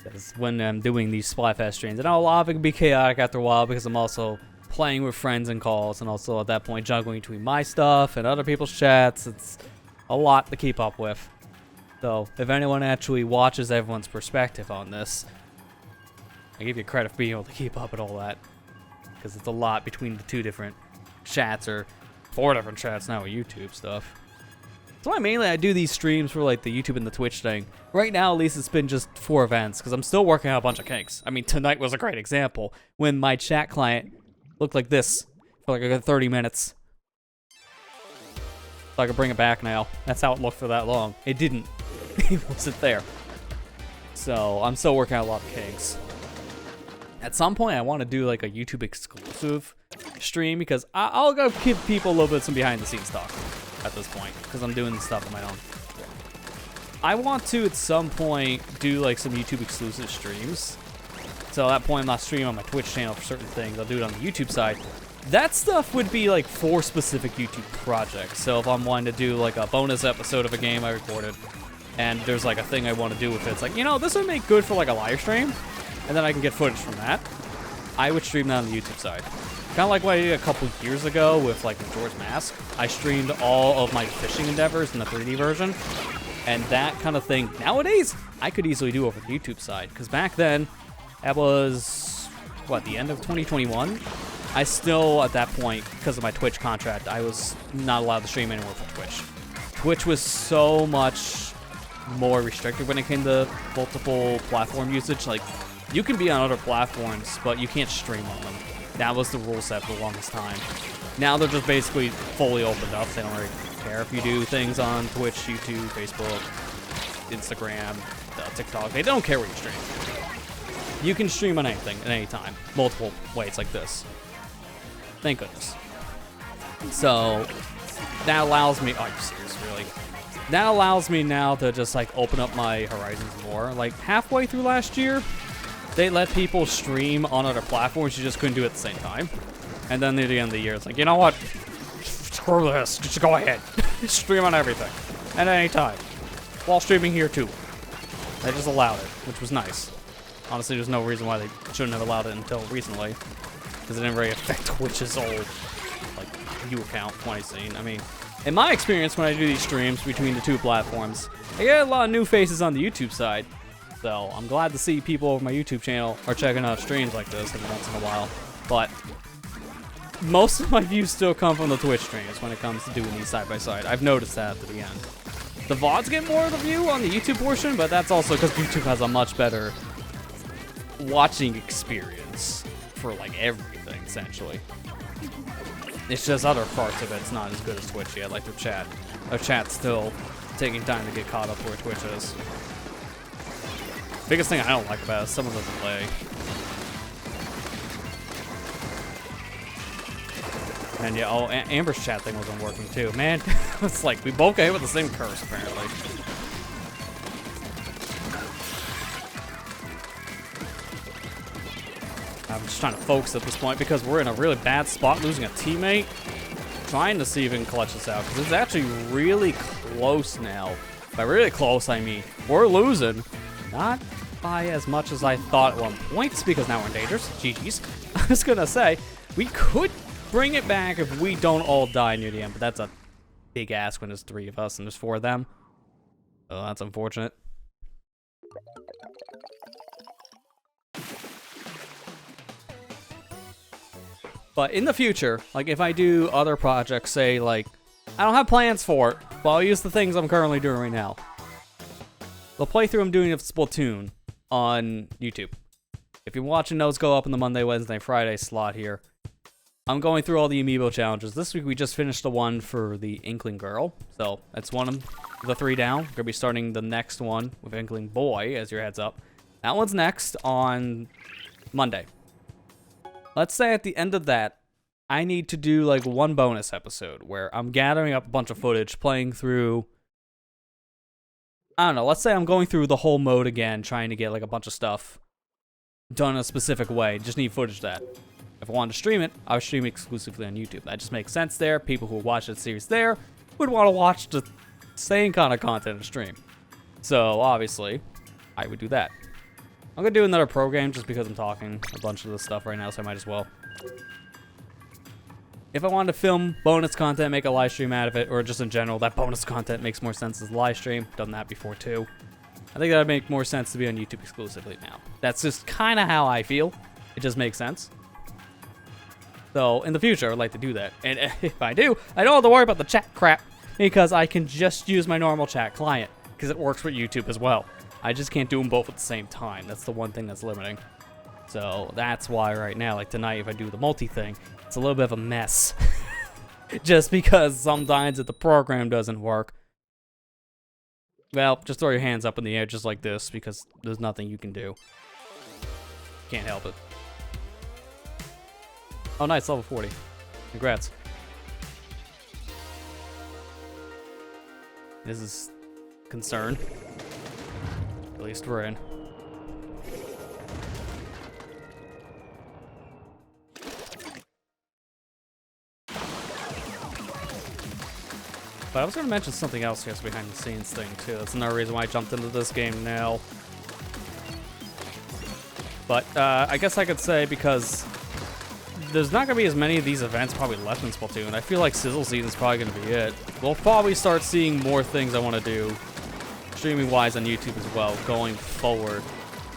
Because when I'm doing these Splatfest streams, I know a lot of it can be chaotic after a while because I'm also playing with friends and calls, and also at that point juggling between my stuff and other people's chats. It's a lot to keep up with. So if anyone actually watches everyone's perspective on this, I give you credit for being able to keep up with all that. Because it's a lot between the 2 different chats, or 4 different chats now with YouTube stuff. That's why mainly I do these streams for like the YouTube and the Twitch thing. Right now, at least it's been just 4 events, because I'm still working out a bunch of kinks. I mean, tonight was a great example when my chat client looked like this for like a good 30 minutes. So I could bring it back now. That's how it looked for that long. It didn't. It wasn't there. So I'm still working out a lot of kinks. At some point, I want to do like a YouTube exclusive stream because I'll go give people a little bit some behind the scenes talk at this point because I'm doing this stuff on my own. I want to at some point do like some YouTube exclusive streams. So at that point, I'm not streaming on my Twitch channel for certain things. I'll do it on the YouTube side. That stuff would be like for specific YouTube projects. So if I'm wanting to do like a bonus episode of a game I recorded, and there's like a thing I want to do with it, it's like, you know, this would make good for like a live stream, and then I can get footage from that. I would stream that on the YouTube side. Kind of like what I did a couple years ago with like Majora's Mask. I streamed all of my fishing endeavors in the 3D version, and that kind of thing nowadays I could easily do over the YouTube side, because back then, that was, what, the end of 2021? I still, at that point, because of my Twitch contract, I was not allowed to stream anymore from Twitch. Twitch was so much more restricted when it came to multiple platform usage. Like, you can be on other platforms, but you can't stream on them. That was the rule set for the longest time. Now they're just basically fully opened up. They don't really care if you do things on Twitch, YouTube, Facebook, Instagram, TikTok. They don't care what you stream. You can stream on anything at any time. Multiple ways like this. Thank goodness. So, that allows me... Oh, are you serious, really? That allows me now to just, like, open up my horizons more. Like, halfway through last year, they let people stream on other platforms. You just couldn't do it at the same time. And then near the end of the year, it's like, you know what? Screw this. Just go ahead. Stream on everything. At any time. While streaming here, too. They just allowed it, which was nice. Honestly, there's no reason why they shouldn't have allowed it until recently. Because it didn't really affect Twitch's old, like, view account from what I've seen. I mean, in my experience when I do these streams between the two platforms, I get a lot of new faces on the YouTube side. So, I'm glad to see people over my YouTube channel are checking out streams like this every once in a while. But, most of my views still come from the Twitch streams when it comes to doing these side by side. I've noticed that at the end. The VODs get more of the view on the YouTube portion, but that's also because YouTube has a much better watching experience for like everything, essentially. It's just other parts of it's not as good as Twitch yet, like the chat. Our chat's still taking time to get caught up where Twitch is. Biggest thing I don't like about it is some of the delay. And yeah, oh, Amber's chat thing wasn't working too. Man, it's like we both got hit with the same curse, apparently. I'm just trying to focus at this point because we're in a really bad spot, losing a teammate. Trying to see if we can clutch this out because it's actually really close now. By really close, I mean we're losing. Not by as much as I thought at one point because now we're in danger. GG's. I was gonna say, we could bring it back if we don't all die near the end, but that's a big ask when there's 3 of us and there's 4 of them. Oh, that's unfortunate. But in the future, like if I do other projects, say like, I don't have plans for it, but I'll use the things I'm currently doing right now. The playthrough I'm doing of Splatoon on YouTube. If you're watching those go up in the Monday, Wednesday, Friday slot here, I'm going through all the amiibo challenges. This week we just finished the one for the Inkling Girl. So that's one of the 3 down. We're going to be starting the next one with Inkling Boy, as your heads up. That one's next on Monday. Let's say at the end of that, I need to do like one bonus episode where I'm gathering up a bunch of footage, playing through, I don't know, let's say I'm going through the whole mode again, trying to get like a bunch of stuff done a specific way. Just need footage of that. If I wanted to stream it, I would stream it exclusively on YouTube. That just makes sense there. People who watch the series there would want to watch the same kind of content in stream. So obviously, I would do that. I'm going to do another program just because I'm talking a bunch of this stuff right now, so I might as well. If I wanted to film bonus content, make a live stream out of it, or just in general, that bonus content makes more sense as a live stream. Done that before too. I think that would make more sense to be on YouTube exclusively now. That's just kind of how I feel. It just makes sense. So in the future, I'd like to do that. And if I do, I don't have to worry about the chat crap because I can just use my normal chat client because it works for YouTube as well. I just can't do them both at the same time. That's the one thing that's limiting. So that's why right now, like tonight, if I do the multi thing, it's a little bit of a mess. Just because sometimes if the program doesn't work, well, just throw your hands up in the air just like this, because there's nothing you can do. Can't help it. Oh, nice, level 40. Congrats. This is concern. At least we're in. But I was going to mention something else here behind the scenes thing too. That's another reason why I jumped into this game now. But I guess I could say because there's not going to be as many of these events probably left in Splatoon. I feel like Sizzle Season is probably going to be it. We'll probably start seeing more things I want to do, streaming-wise on YouTube as well, going forward.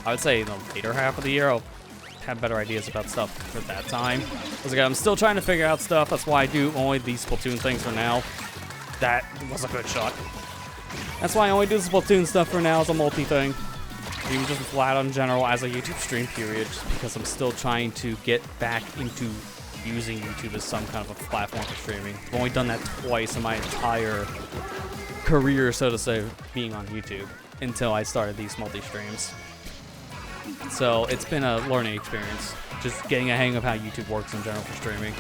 I would say in the later half of the year, I'll have better ideas about stuff for that time. Because again, I'm still trying to figure out stuff. That's why I do only these Splatoon things for now. That was a good shot. That's why I only do the Splatoon stuff for now as a multi thing. Even just flat on general as a YouTube stream period, just because I'm still trying to get back into using YouTube as some kind of a platform for streaming. I've only done that twice in my entire career, so to say, being on YouTube, until I started these multi-streams. So it's been a learning experience, just getting a hang of how YouTube works in general for streaming.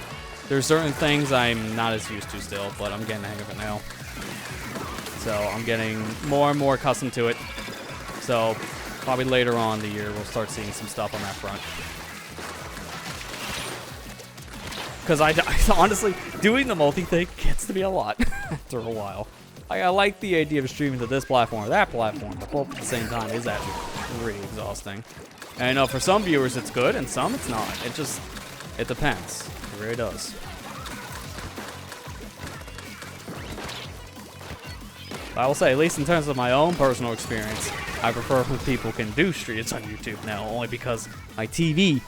There's certain things I'm not as used to still, but I'm getting the hang of it now. So I'm getting more and more accustomed to it. So probably later on in the year, we'll start seeing some stuff on that front. Because I honestly, doing the multi thing gets to be a lot after a while. I like the idea of streaming to this platform or that platform, but both at the same time is actually really exhausting. And I know for some viewers it's good, and some it's not. It depends. It really does. But I will say, at least in terms of my own personal experience, I prefer when people can do streams on YouTube now, only because my TV,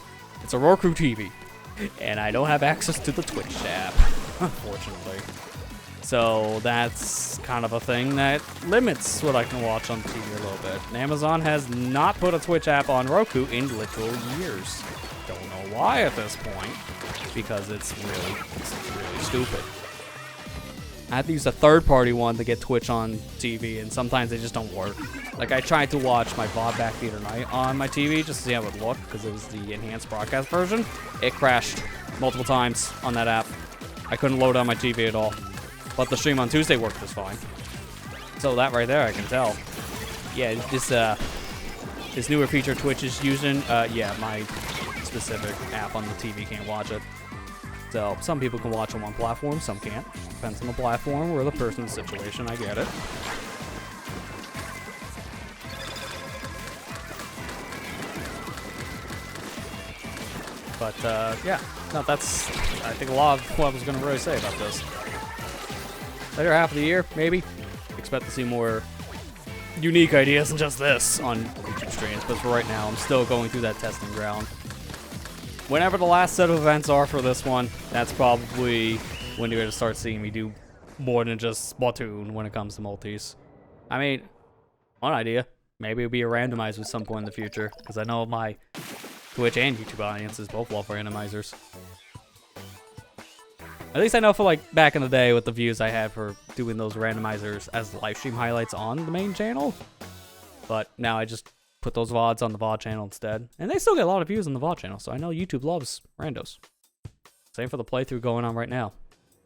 it's a Roku TV, and I don't have access to the Twitch tab, unfortunately. So that's kind of a thing that limits what I can watch on TV a little bit. And Amazon has not put a Twitch app on Roku in literal years. Don't know why at this point, because it's really stupid. I have to use a third-party one to get Twitch on TV, and sometimes they just don't work. Like, I tried to watch my VOD back the other night on my TV just to see how it would look, because it was the enhanced broadcast version. It crashed multiple times on that app. I couldn't load on my TV at all. But the stream on Tuesday worked just fine. So that right there, I can tell. Yeah, this newer feature Twitch is using, yeah, my specific app on the TV can't watch it. So some people can watch on one platform, some can't. Depends on the platform or the person's situation, I get it. But, yeah. No, that's, I think, a lot of what I was going to really say about this. Later half of the year, maybe. Expect to see more unique ideas than just this on YouTube streams. But for right now, I'm still going through that testing ground. Whenever the last set of events are for this one, that's probably when you're going to start seeing me do more than just Splatoon when it comes to multis. I mean, one idea. Maybe it'll be a randomizer at some point in the future. Because I know my Twitch and YouTube audiences both love randomizers. At least I know for, like, back in the day with the views I had for doing those randomizers as live stream highlights on the main channel. But now I just put those VODs on the VOD channel instead. And they still get a lot of views on the VOD channel, so I know YouTube loves randos. Same for the playthrough going on right now.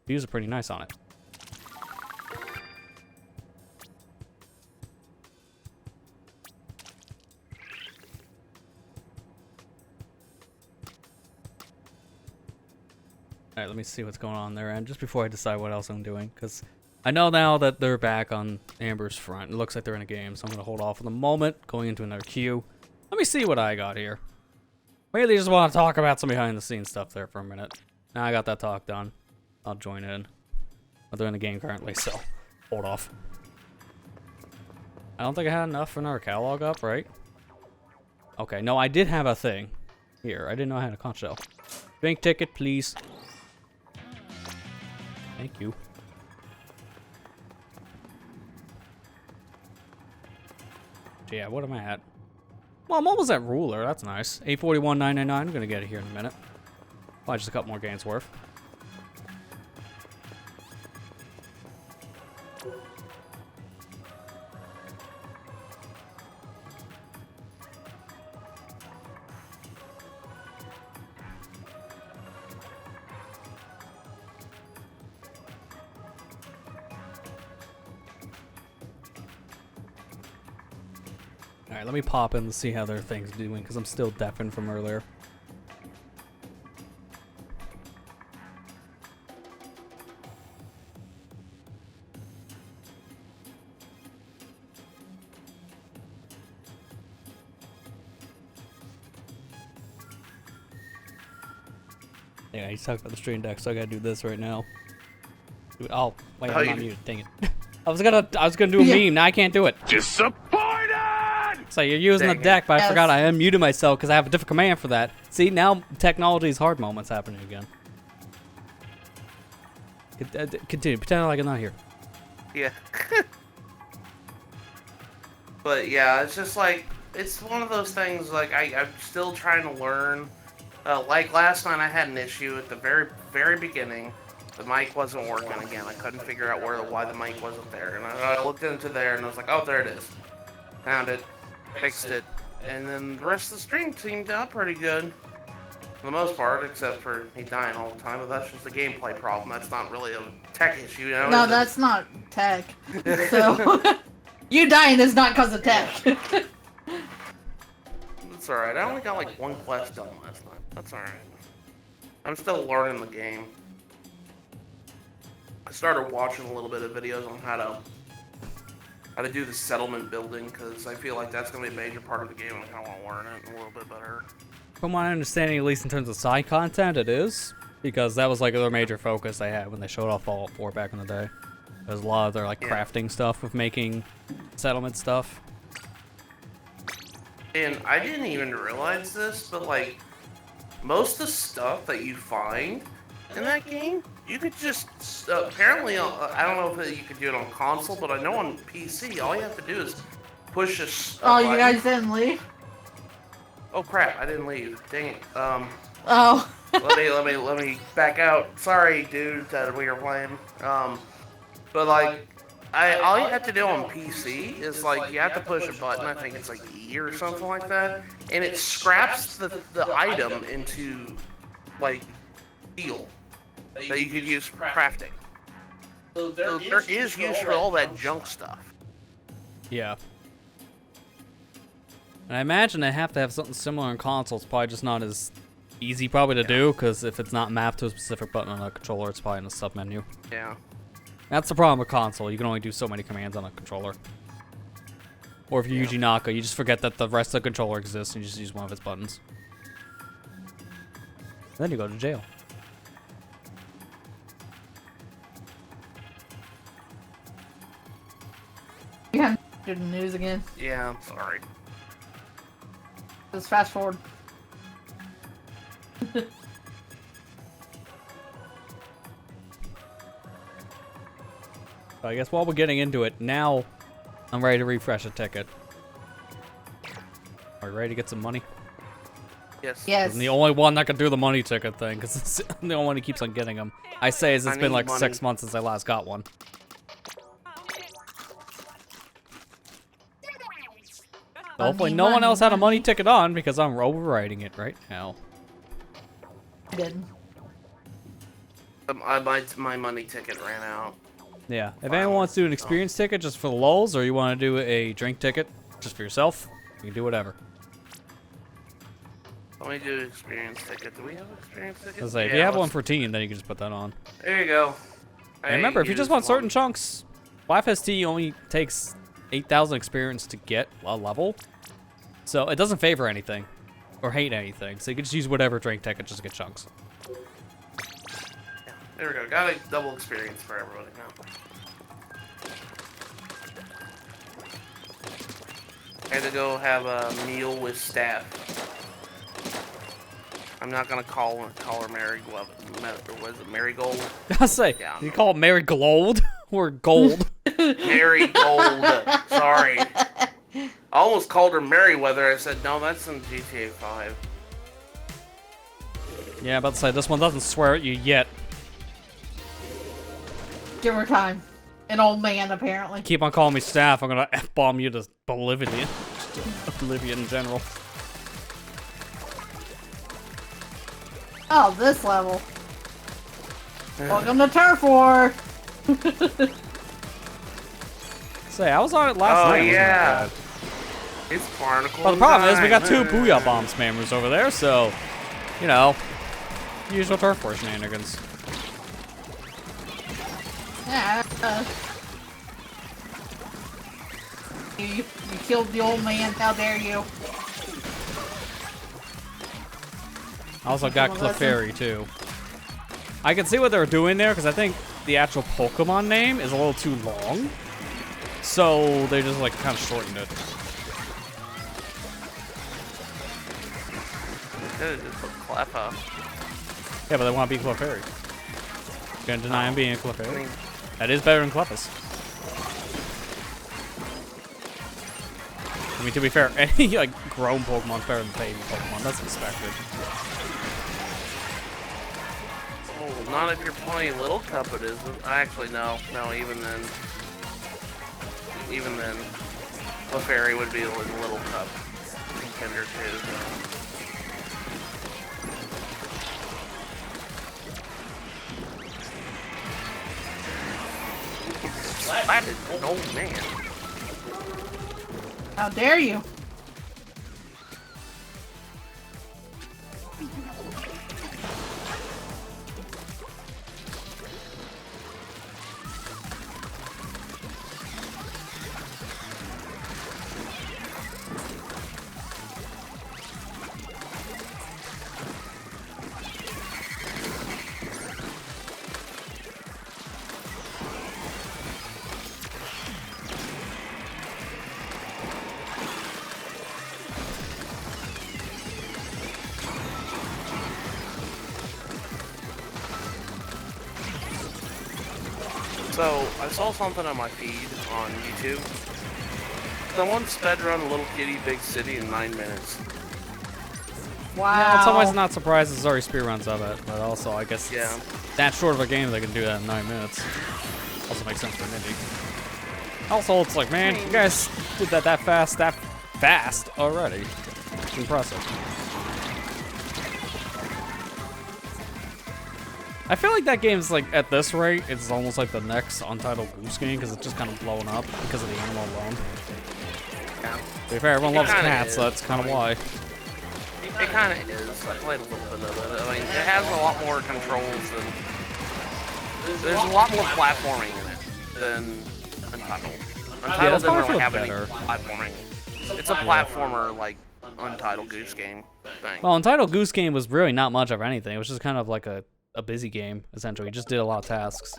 Views are pretty nice on it. Alright, let me see what's going on there, and just before I decide what else I'm doing, because I know now that they're back on Amber's front. It looks like they're in a game, so I'm going to hold off for the moment, going into another queue. Let me see what I got here. Really just want to talk about some behind-the-scenes stuff there for a minute. Now I got that talk done. I'll join in. But they're in the game currently, so hold off. I don't think I had enough for another catalog up, right? Okay, no, I did have a thing. Here, I didn't know I had a conch shell. Bank ticket, please. Thank you. Yeah, what am I at? Well, I'm almost at ruler. That's nice. 841.999. I'm gonna get it here in a minute. Probably just a couple more games worth. Alright, let me pop in to see how their thing's doing, because I'm still deafened from earlier. Yeah, he's talking about the stream deck, so I gotta do this right now. Oh, wait, I'm not muted, dang it. I was gonna do a meme, now I can't do it. Disappointed! So you're using the deck, but I forgot I unmuted myself because I have a different command for that. See, now technology's hard moments happening again. Continue, pretend like I'm not here. Yeah. But yeah, it's just like, it's one of those things, like, I'm still trying to learn. Like last night I had an issue at the very beginning. The mic wasn't working again. I couldn't figure out why the mic wasn't there. And I looked into there and I was like, oh, there it is. Found it. Fixed it. And then the rest of the stream seemed out pretty good. For the most part, except for me dying all the time. But that's just a gameplay problem. That's not really a tech issue, you know? No, that's not tech. So, you dying is not because of tech. It's alright. I only got like one quest done last night. That's alright. I'm still learning the game. I started watching a little bit of videos on how to do the settlement building, because I feel like that's going to be a major part of the game and I kind of want to learn it a little bit better. From my understanding, at least in terms of side content, it is. Because that was like their major focus they had when they showed off Fallout 4 back in the day. There's a lot of their like crafting stuff with making settlement stuff. And I didn't even realize this, but like, most of the stuff that you find in that game, you could just, apparently, I don't know if you could do it on console, but I know on PC, all you have to do is push a button. You guys didn't leave? Oh crap, I didn't leave. Dang it. Oh. let me back out. Sorry, dude, that we were playing. But like, all you have to do on PC is like, you have to push a button, I think it's like E or something like that, and it scraps the item into, like, steel that you could use for crafting. So there is use for all that junk stuff. Yeah. And I imagine they have to have something similar in consoles, probably just not as easy probably to do, because if it's not mapped to a specific button on a controller, it's probably in the sub-menu. Yeah. That's the problem with console, you can only do so many commands on a controller. Or if you use Unaka, you just forget that the rest of the controller exists and you just use one of its buttons. Then you go to jail. You have to do the news again. Yeah, I'm sorry. Just fast forward. I guess while we're getting into it, now I'm ready to refresh a ticket. Are you ready to get some money? Yes. Yes. I'm the only one that can do the money ticket thing, because I'm the only one who keeps on getting them. I say as it's been like 6 months since I last got one. Hopefully no one else had a money ticket on, because I'm overriding it right now. I didn't. My money ticket ran out. Yeah, if anyone wants to do an experience ticket just for the lulz, or you want to do a drink ticket just for yourself, you can do whatever. Let me do experience ticket. Do we have experience ticket? I was like, if you have one for team, then you can just put that on. There you go. And remember, if you just want certain chunks, Splatfest only takes 8,000 experience to get a level, so it doesn't favor anything or hate anything. So you can just use whatever drink ticket just to get chunks. Yeah, there we go. Got a double experience for everybody now. I had to go have a meal with staff. I'm not gonna call her Mary Glove, or was it Marigold? I'll say, you call it Marigold or Gold? Marigold. Sorry. I almost called her Merryweather. I said, no, that's in GTA 5. Yeah, about to say, this one doesn't swear at you yet. Give her time. An old man, apparently. Keep on calling me staff, I'm gonna F-bomb you to Bolivia. Bolivia in general. Oh, this level. Welcome to Turf War! Say, I was on it last night. Oh, yeah. It's Barnacle. Well, the problem is, we got 2 Booyah Bomb spammers over there, so, you know, usual Turf War shenanigans. Yeah, you killed the old man, how dare you? I also got Clefairy, too. I can see what they were doing there, because I think the actual Pokemon name is a little too long. So, they just, like, kind of shortened it. Just put Cleffa. Yeah, but they want to be Clefairy. Gonna deny him being a Clefairy. That is better than Clefus. I mean, to be fair, any, like, grown Pokemon's better than baby Pokemon. That's expected. Oh, not if you're playing Little Cup, it isn't. Actually, no. No, even then. Even then. Clefairy would be a Little Cup contender, too. Splatted, old man. How dare you? So, I saw something on my feed on YouTube. Someone sped-run Little Kitty Big City in 9 minutes. Wow. Yeah, it's always not surprised there's already speedruns of it, but also, I guess, Yeah. that short of a game, they can do that in 9 minutes. Also makes sense for an indie. Also, it's like, man, you guys did that fast already. It's impressive. I feel like that game's like, at this rate, it's almost like the next Untitled Goose Game, because it's just kind of blowing up because of the animal alone. Yeah. To be fair, everyone loves cats, so that's kind of why. It kind of is. I played a little bit of it. I mean, it has a lot more controls than... There's a lot more platforming in it than Untitled. Untitled that's doesn't how I really feel have any better. platforming. It's a platformer, like, Untitled Goose Game thing. Well, Untitled Goose Game was really not much of anything. It was just kind of like a busy game, essentially. You just did a lot of tasks.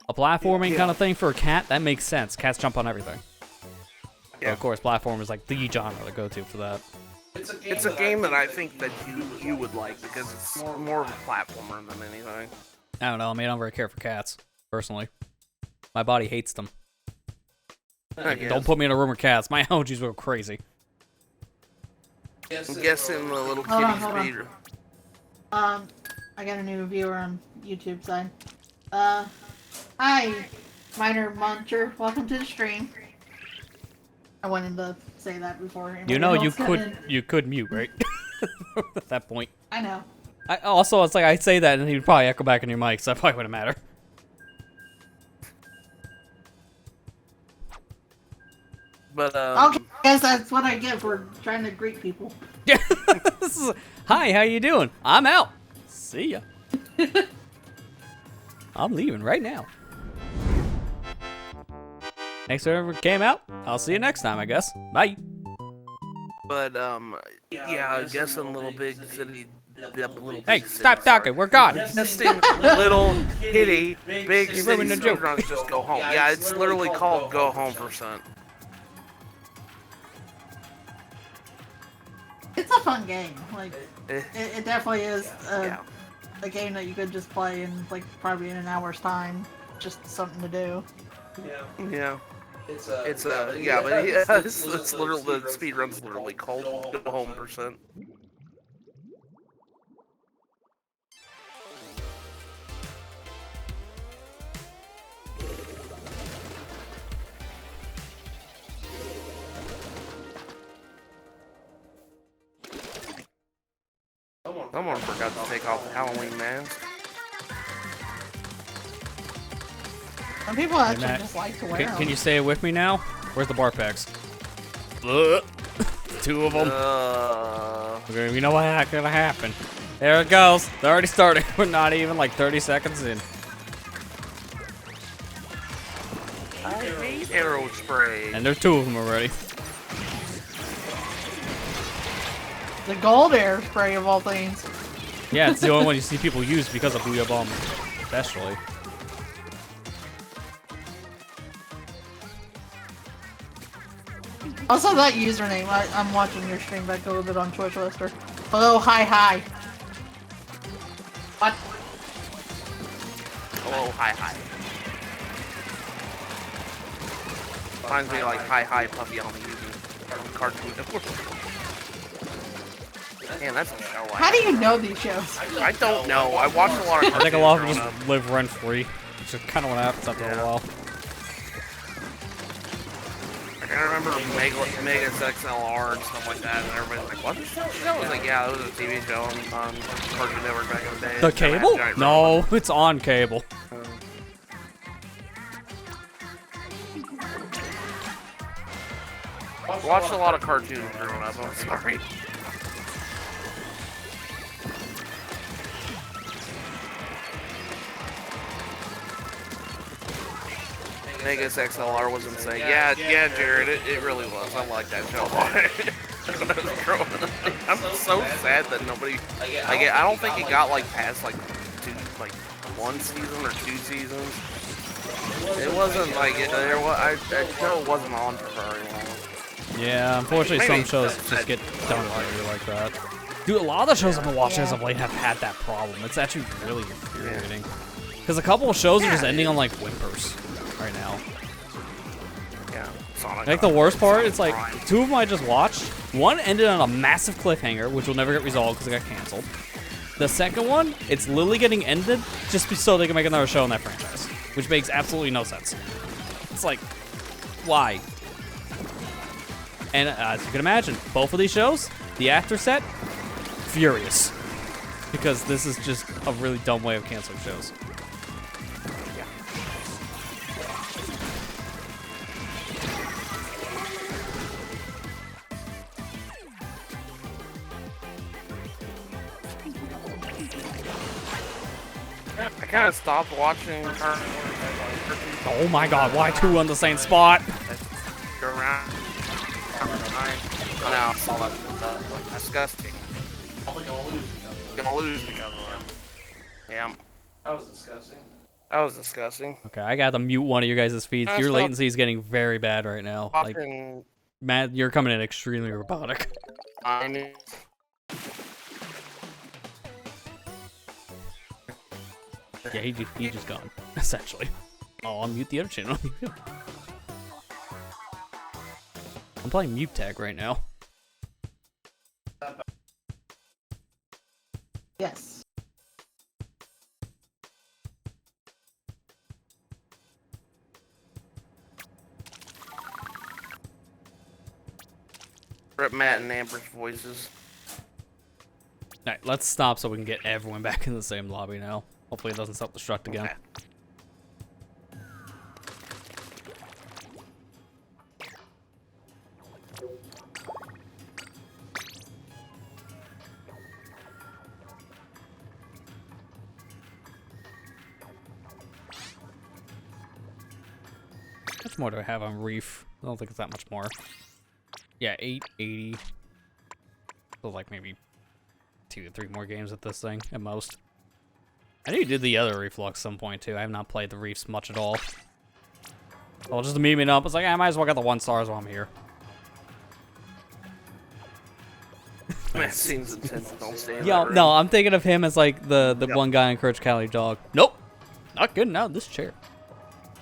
A platforming kind of thing for a cat, that makes sense. Cats jump on everything. Yeah. But of course, platform is like the genre to go to for that. It's a game that I think that you would like because it's more of a platformer than anything. I don't know, I mean, I don't very care for cats, personally. My body hates them. Don't put me in a room with cats. My allergies go crazy. I'm guessing the little Hold on, kitty hold on. speeder. I got a new viewer on YouTube side. Hi, Minor Muncher. Welcome to the stream. I wanted to say that before. You know, anybody else got in. you could mute, right? At that point. I know. Also, it's like I say that, and he'd probably echo back in your mic, so that probably wouldn't matter. But Okay, I guess that's what I get for trying to greet people. Yeah. Hi, how you doing? I'm out. See ya. I'm leaving right now. Thanks for whoever came out. I'll see you next time, I guess. Bye. But yeah, I guess in Little Big City. Little Hey, Big stop City, talking. We're gone. Just in Little Kitty Big You City ruined the joke. speedruns just go home. Yeah, it's literally called Go Home %. It's a fun game. Like, Eh. it definitely is Yeah. a game that you could just play in, like, probably in an hour's time. Just something to do. Yeah. It's yeah, but yeah, it's literally the speed run's literally called Go Home %. Someone forgot to take off the Halloween mask. Some people actually Matt, just like to wear them. Can you say it with me now? Where's the bar packs? Ugh. 2 of them. Okay, you know what's gonna happen. There it goes. They're already starting. We're not even like 30 seconds in. I hate arrow spray. And there's 2 of them already. The gold air spray of all things. Yeah, it's the only one you see people use because of Booyah Bomb, especially. Also, that username. I'm watching your stream back a little bit on Twitch, Lester. Hello, hi. What? Hello, hi. Reminds me like hi, puppy on the using Cartoon Network. Man, that's a show. How do you know these shows? I don't know. I watch a lot of I think a lot of them growing just live rent free, which is kind of what happens after a while. I remember Megas XLR and stuff like that, and everybody's like, "What's that show?" I was like, "Yeah, it was a TV show on Cartoon Network back in the day." The cable? No, it's on cable. Watched a lot of cartoons growing up. I'm sorry. Megas XLR was insane. Yeah, Jared, it really was. I like that show. When I was growing up. I'm so sad that nobody. I don't think it got like past like 1 season or 2 seasons. It wasn't like that show wasn't on for very long. Yeah, unfortunately, Maybe some shows just get done like that. Dude, a lot of the shows I've been watching as of late have had that problem. It's actually really infuriating. Because a couple of shows are just ending on like whimpers right now. Yeah, Sonic. Like the worst part, it's like 2 of them I just watched. One ended on a massive cliffhanger, which will never get resolved because it got canceled. The second one, it's literally getting ended just so they can make another show in that franchise, which makes absolutely no sense. It's like, why? And as you can imagine, both of these shows, the after set, furious. Because this is just a really dumb way of canceling shows. I kind of stopped watching her. Oh my god, why 2 on the same spot? Go around. No, it's all that disgusting. Gonna lose because of that. Yeah. That was disgusting. Okay, I got to mute one of your guys' feeds. Your latency is getting very bad right now. Like, Matt, you're coming in extremely robotic. Yeah, he just gone, essentially. Oh, I'll mute the other channel. I'm playing Mute Tag right now. Yes. Rip Matt and Amber's voices. Alright, let's stop so we can get everyone back in the same lobby now. Hopefully it doesn't self-destruct again. Okay. How much more do I have on Reef? I don't think it's that much more. Yeah, 880. So like maybe 2 to 3 more games at this thing at most. I knew you did the other Reflux some point too. I have not played the Reefs much at all. Well, just to meme it up, it's like I might as well get the 1 stars while I'm here. Matt seems intense. Don't stay in Yo, that no, room. I'm thinking of him as like the one guy in Courage County Dog. Nope, not good now. This chair.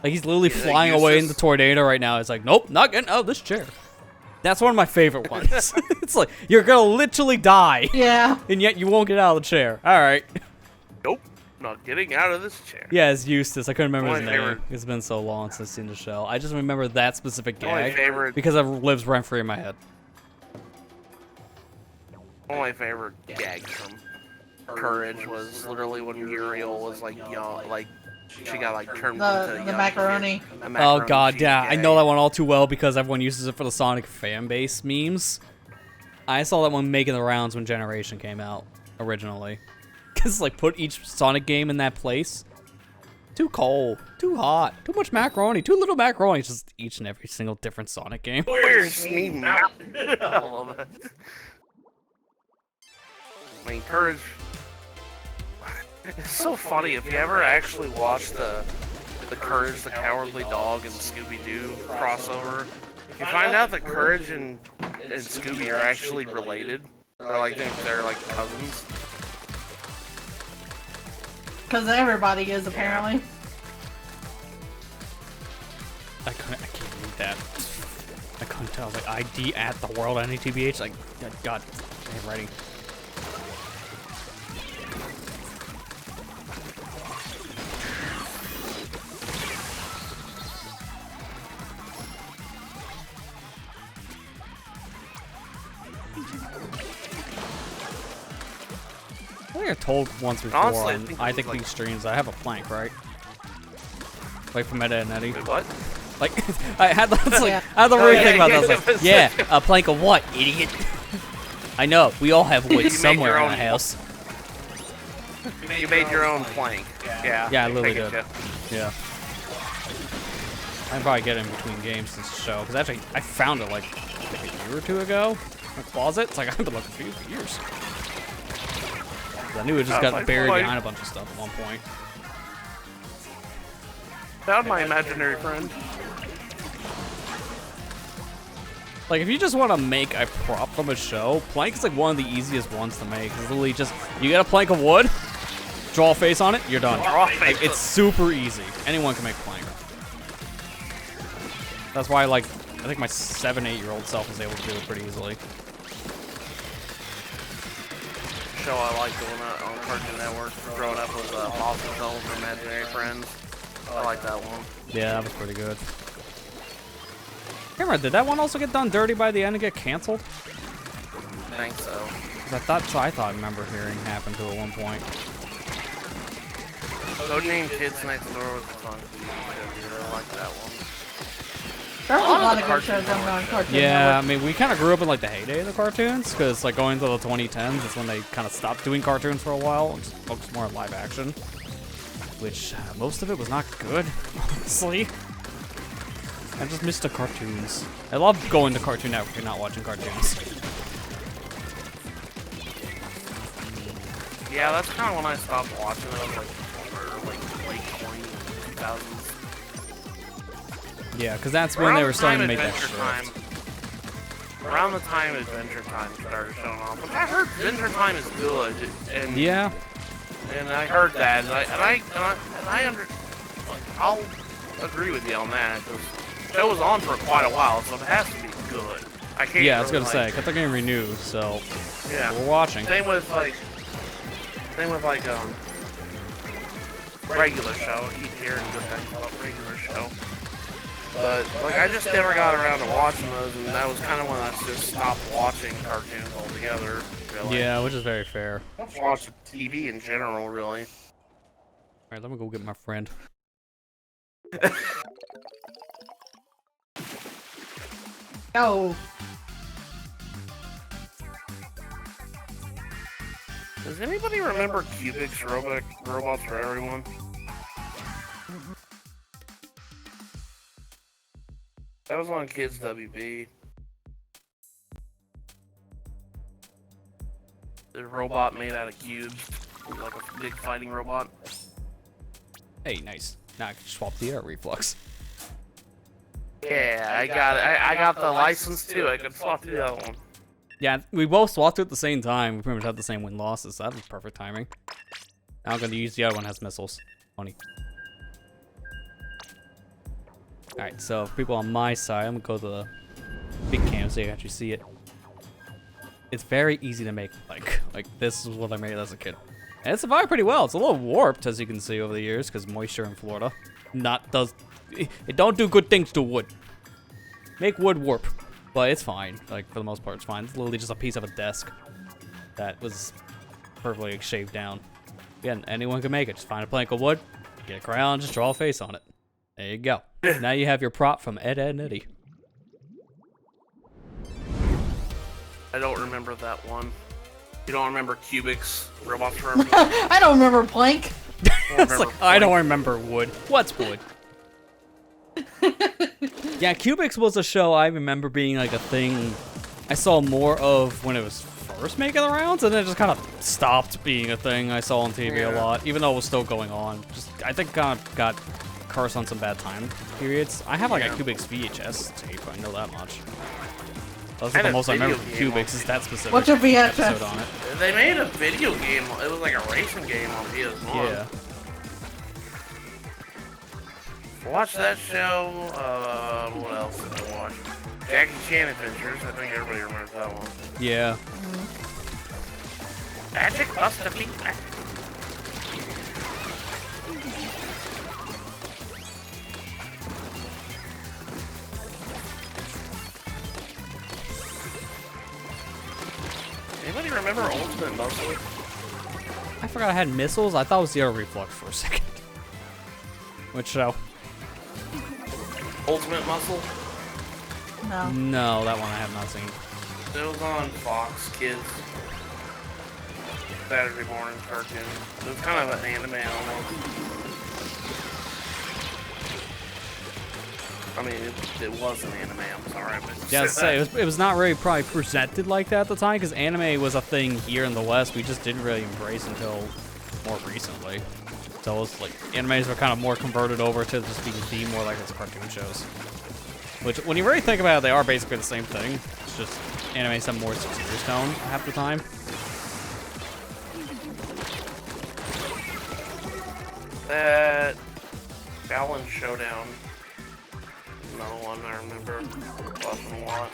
Like, he's literally Yeah, flying away in the Eustace. tornado right now. It's like, nope, not getting out of this chair. That's one of my favorite ones. It's like, you're gonna literally die, Yeah. and yet you won't get out of the chair. All right. Nope, not getting out of this chair. Yeah, it's Eustace. I couldn't remember One his of my name. favorite- It's been so long since I've seen the show. I just remember that specific One of my gag favorite- because it lives rent free in my head. One of my favorite gags from Courage was literally when Muriel was like young, like she got like turned into a The young macaroni. kid. The Oh macaroni god, cheese yeah. I gag. know that one all too well because everyone uses it for the Sonic fan base memes. I saw that one making the rounds when Generation came out originally. Cause like put each Sonic game in that place. Too cold, too hot, too much macaroni, too little macaroni. It's just each and every single different Sonic game. Where's me mountain? I love it. I mean, Courage. It's so funny if you ever actually watch the Courage the Cowardly Dog and Scooby-Doo crossover. You find out that Courage and Scooby are actually related. They're like cousins. Because everybody is, apparently. I can't read that. I couldn't tell. Like ID at the World NATBH. Like God, handwriting. I think I told once before Honestly, on I I think think it was these streams I have a plank, right? Like from Meta and Eddie. Wait, what? Like I had the like, Yeah. I had the Oh, weird yeah, thing about yeah, that. I was like, yeah, a plank of what, idiot? I know, we all have wood made somewhere your in own- the house. You made your own plank. Yeah. Yeah, I literally get did. ya. Yeah. I probably get it in between games since the show, because actually I found it like a year or two ago in the closet. It's like I've been looking for you for years. 'Cause I knew it just got like, buried boy. behind a bunch of stuff at one point. Found my imaginary friend. Like, if you just want to make a prop from a show, plank is like one of the easiest ones to make. It's literally just, you get a plank of wood, draw a face on it, you're done. Draw a face. Like, it's super easy. Anyone can make plank. That's why, like, I think my 7-8-year-old self was able to do it pretty easily. Show I like doing on Cartoon Network. Growing up with Fossil Films and Imaginary Friends. I like that one. Yeah, that was pretty good. Camera, did that one also get done dirty by the end and get canceled? I think so. 'Cause I thought I remember hearing happen to at one point. Go Name Kids Next Door was fun. I like that one. There's a lot of good Cartoon shows on Cartoon Yeah, I Network. mean, we kind of grew up in like the heyday of the cartoons, because like going to the 2010s is when they kind of stopped doing cartoons for a while and just focused more on live action, which most of it was not good, honestly. I just missed the cartoons. I love going to Cartoon Network and not watching cartoons. Yeah, that's kind of when I stopped watching it. I was like late 2000s. Yeah, because that's when they were starting to make that Adventure shift. Time. Around the time Adventure Time started showing off, but I heard Adventure Time is good, and Yeah, and I heard that, I'll agree with you on that. The show was on for quite a while, so it has to be good. I can't. yeah, I was really, gonna say, kept getting renewed, so yeah. we're watching. Same with regular show. I keep hearing good things about regular show. But like I just never got around to watching those, and that was kind of when I just stopped watching cartoons altogether. Really. Yeah, which is very fair. I don't watch TV in general, really. All right, let me go get my friend. Oh, Does anybody remember Cubics Robots for Everyone? That was on Kids WB. The robot made out of cubes, like a big fighting robot. Hey, nice. Now I can swap the air reflux. Yeah, I got it. I got the license too. I could swap to the other one. Yeah, we both swapped it at the same time. We pretty much had the same win losses. So that was perfect timing. Now I'm gonna use the other one that has missiles. Funny. Alright, so for people on my side, I'm gonna go to the big cam so you can actually see it. It's very easy to make like this is what I made as a kid. And it survived pretty well. It's a little warped, as you can see over the years, because moisture in Florida it don't do good things to wood. Make wood warp, but it's fine. Like, for the most part, it's fine. It's literally just a piece of a desk that was perfectly shaved down. Again, anyone can make it. Just find a plank of wood, get a crayon, just draw a face on it. There you go. Now you have your prop from Ed, Edd, and Eddy. I don't remember that one. You don't remember Cubics? Robots Forever? I don't remember Plank. It's like, I don't remember wood. What's wood? Yeah, Cubics was a show I remember being like a thing I saw more of when it was first making the rounds, and then it just kind of stopped being a thing I saw on TV a lot, even though it was still going on. Just, I think kind of got cursed on some bad time periods. I have like a Cubics VHS tape, I know that much. That's the most I remember from Cubics is that specific What's a VHS? episode on it. They made a video game. It was like a racing game on PS1. Yeah. Watch that show. What else did I watch? Jackie Chan Adventures. I think everybody remembers that one. Yeah. Magic Buster Beat. Anybody remember Ultimate Muscle? I forgot I had missiles. I thought it was the Air Reflux for a second. Which show? Ultimate Muscle? No. No, that one I have not seen. It was on Fox Kids. Saturday morning cartoon. It was kind of an anime almost. I mean, it was an anime, I'm sorry. But Yeah, it was not really probably presented like that at the time, because anime was a thing here in the West we just didn't really embrace until more recently. So it was like, animes were kind of more converted over to just being themed more like it's cartoon shows. Which, when you really think about it, they are basically the same thing. It's just animes have more serious tone half the time. That Balance Showdown. Another one I remember watching a lot.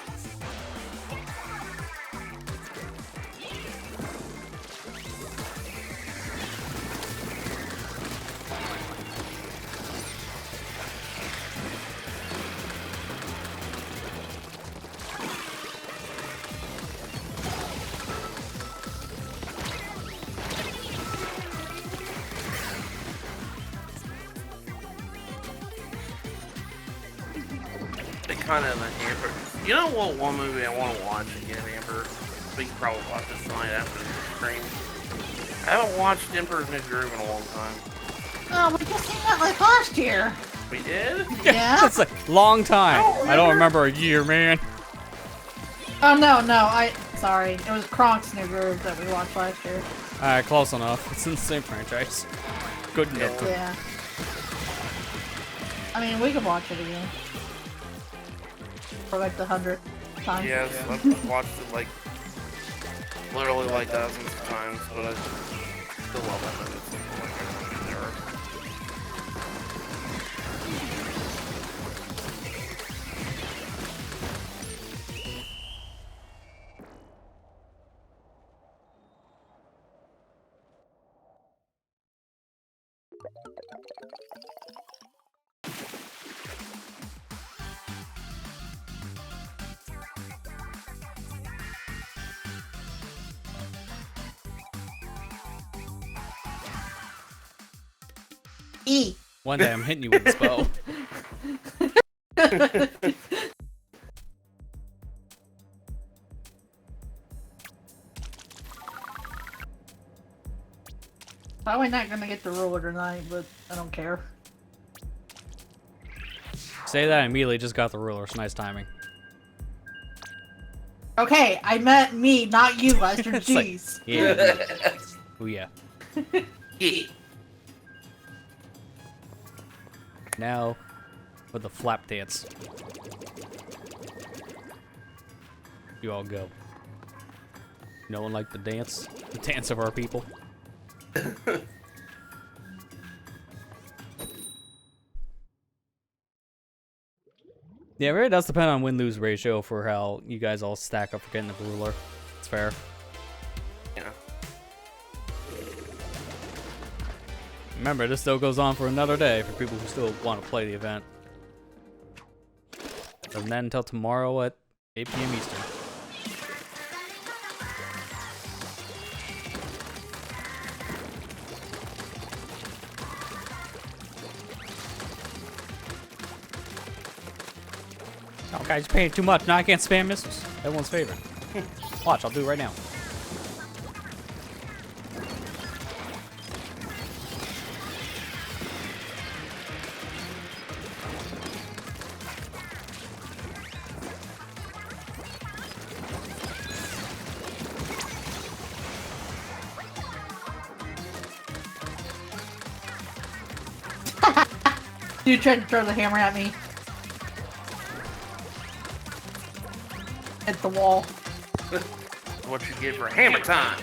Kind of an Amber. You know what one movie I want to watch again, Amber? We can probably watch this tonight after the stream. I haven't watched Emperor's New Groove in a long time. Oh, we just seen that like last year. We did? Yeah. It's like long time. I don't remember a year, man. Oh no, sorry. It was Kronk's New Groove that we watched last year. Alright, close enough. It's in the same franchise. Good enough. Yeah. I mean, we could watch it again. For like the 100th time. Yes, I've watched it like literally like dozens of times, but I still love that movie. It's like my favorite ever. E. One day I'm hitting you with this bow. Probably not gonna get the ruler tonight, but I don't care. Say that, I immediately just got the ruler. It's nice timing. Okay, I meant me, not you, Lester. It's like, Jeez. yeah. Oh yeah. Yeah. Now, with the flap dance. You all go. No one liked the dance? The dance of our people? Yeah, it really does depend on win-lose ratio for how you guys all stack up for getting the ruler. It's fair. Yeah. Remember, this still goes on for another day for people who still want to play the event. Doesn't end until tomorrow at 8 p.m. Eastern. Oh, guys, you're paying too much. Now I can't spam missiles. Everyone's favorite. Watch, I'll do it right now. Dude tried to throw the hammer at me. Hit the wall. What you get for hammer time?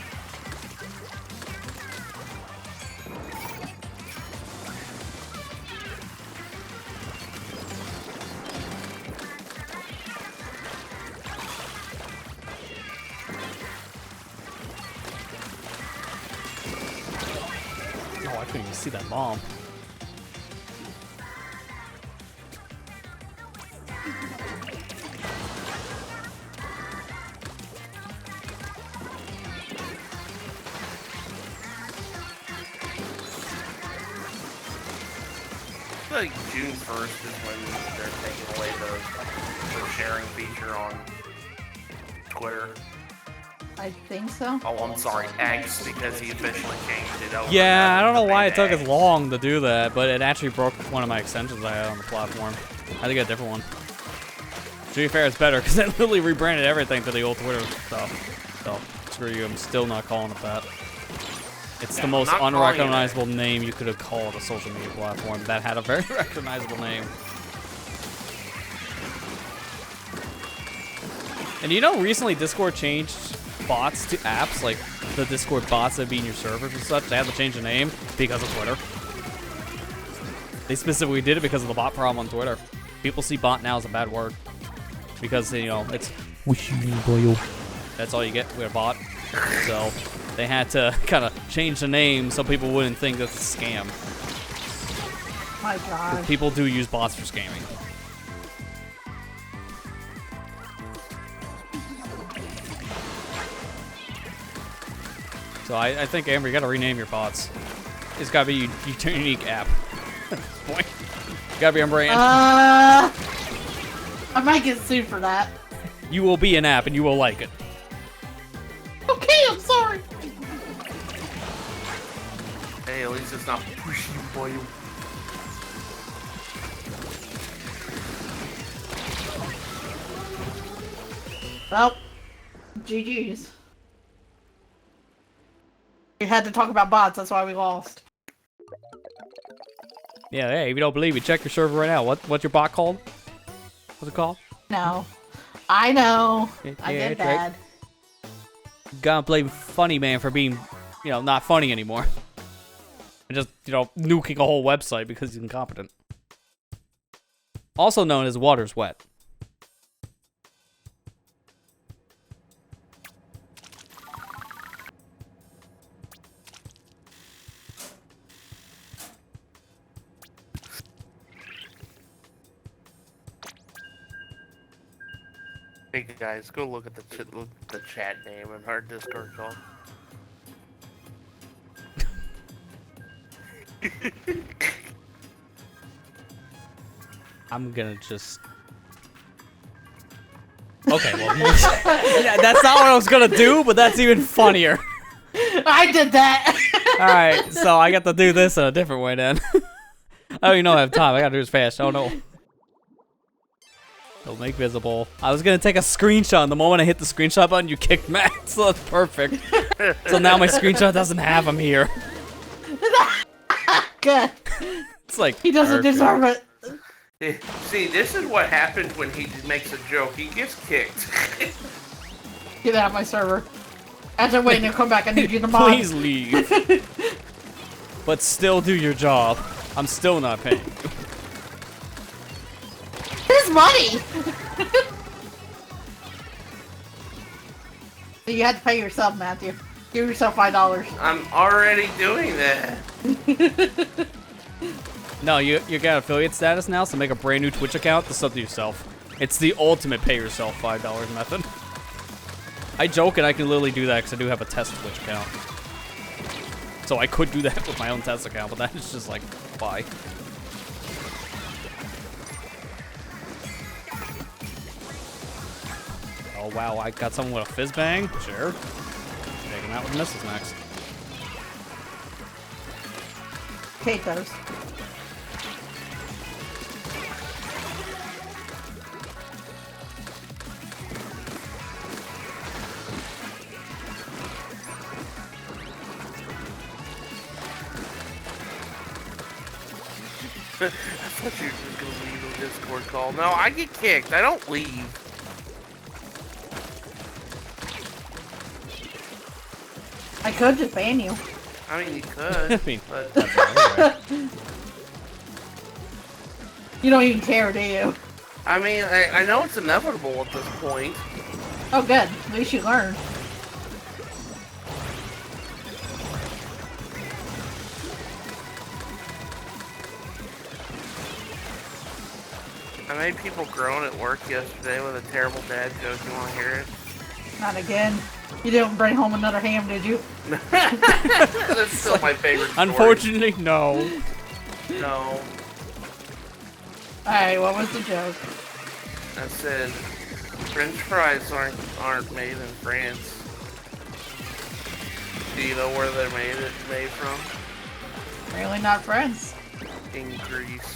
Oh, I couldn't even see that bomb. Like June 1st is when they're taking away the sharing feature on Twitter. I think so. Oh, I'm sorry, X, because he officially changed it over. Yeah, I don't know to why it took X. as long to do that, but it actually broke one of my extensions I had on the platform. I had to get a different one. To be fair, it's better because it literally rebranded everything to the old Twitter stuff. So, screw you, I'm still not calling it that. It's the most not calling it that. unrecognizable name you could have called a social media platform that had a very recognizable name. And you know, recently Discord changed bots to apps, like the Discord bots that be in your servers and such. They had to change the name because of Twitter. They specifically did it because of the bot problem on Twitter. People see bot now as a bad word because, you know, it's that's all you get with a bot. So they had to kind of change the name so people wouldn't think that's a scam. My God. People do use bots for scamming. So I think, Amber, you gotta rename your bots. It's gotta be a unique app. Boy. You gotta be on brand. I might get sued for that. You will be an app and you will like it. Okay, I'm sorry. Hey, at least it's not pushy for you. Well, GG's. We had to talk about bots, that's why we lost. Yeah, hey, if you don't believe me, check your server right now. What's your bot called? What's it called? No. I know. I Yeah, did that's right. bad. Gotta blame Funny Man for being, you know, not funny anymore. And just, you know, nuking a whole website because he's incompetent. Also known as Water's Wet. Hey guys, go look at the chat name in our Discord call. I'm gonna just... Okay, well, yeah, that's not what I was gonna do, but that's even funnier. I did that. Alright, so I got to do this in a different way then. I don't even know I have time. I gotta do this fast. Oh no. Don't make visible. I was gonna take a screenshot, and the moment I hit the screenshot button, you kicked Matt, so that's perfect. So now my screenshot doesn't have him here. Good. It's like He doesn't perfect. deserve it. See, this is what happens when he makes a joke. He gets kicked. Get out of my server. As I'm waiting to come back, I need you to mod. Please leave. But still do your job. I'm still not paying. His money! You had to pay yourself, Matthew. Give yourself $5. I'm already doing that. No, you got affiliate status now, so make a brand new Twitch account to sub to yourself. It's the ultimate pay yourself $5 method. I joke and I can literally do that because I do have a test Twitch account. So I could do that with my own test account, but that is just like, why? Oh wow, I got someone with a fizz bang? Sure. Take him out with missiles next. Kate does. I thought you were just gonna leave the Discord call. No, I get kicked. I don't leave. I could just ban you. I mean, you could. I mean, but that's right. You don't even care, do you? I mean, I know it's inevitable at this point. Oh, good. At least you learned. I made people groan at work yesterday with a terrible dad joke. You want to hear it? Not again. You didn't bring home another ham, did you? That's still my favorite story. Unfortunately, no. No. Alright, what was the joke? I said, French fries aren't made in France. Do you know where they're made from? Really not friends. In Greece.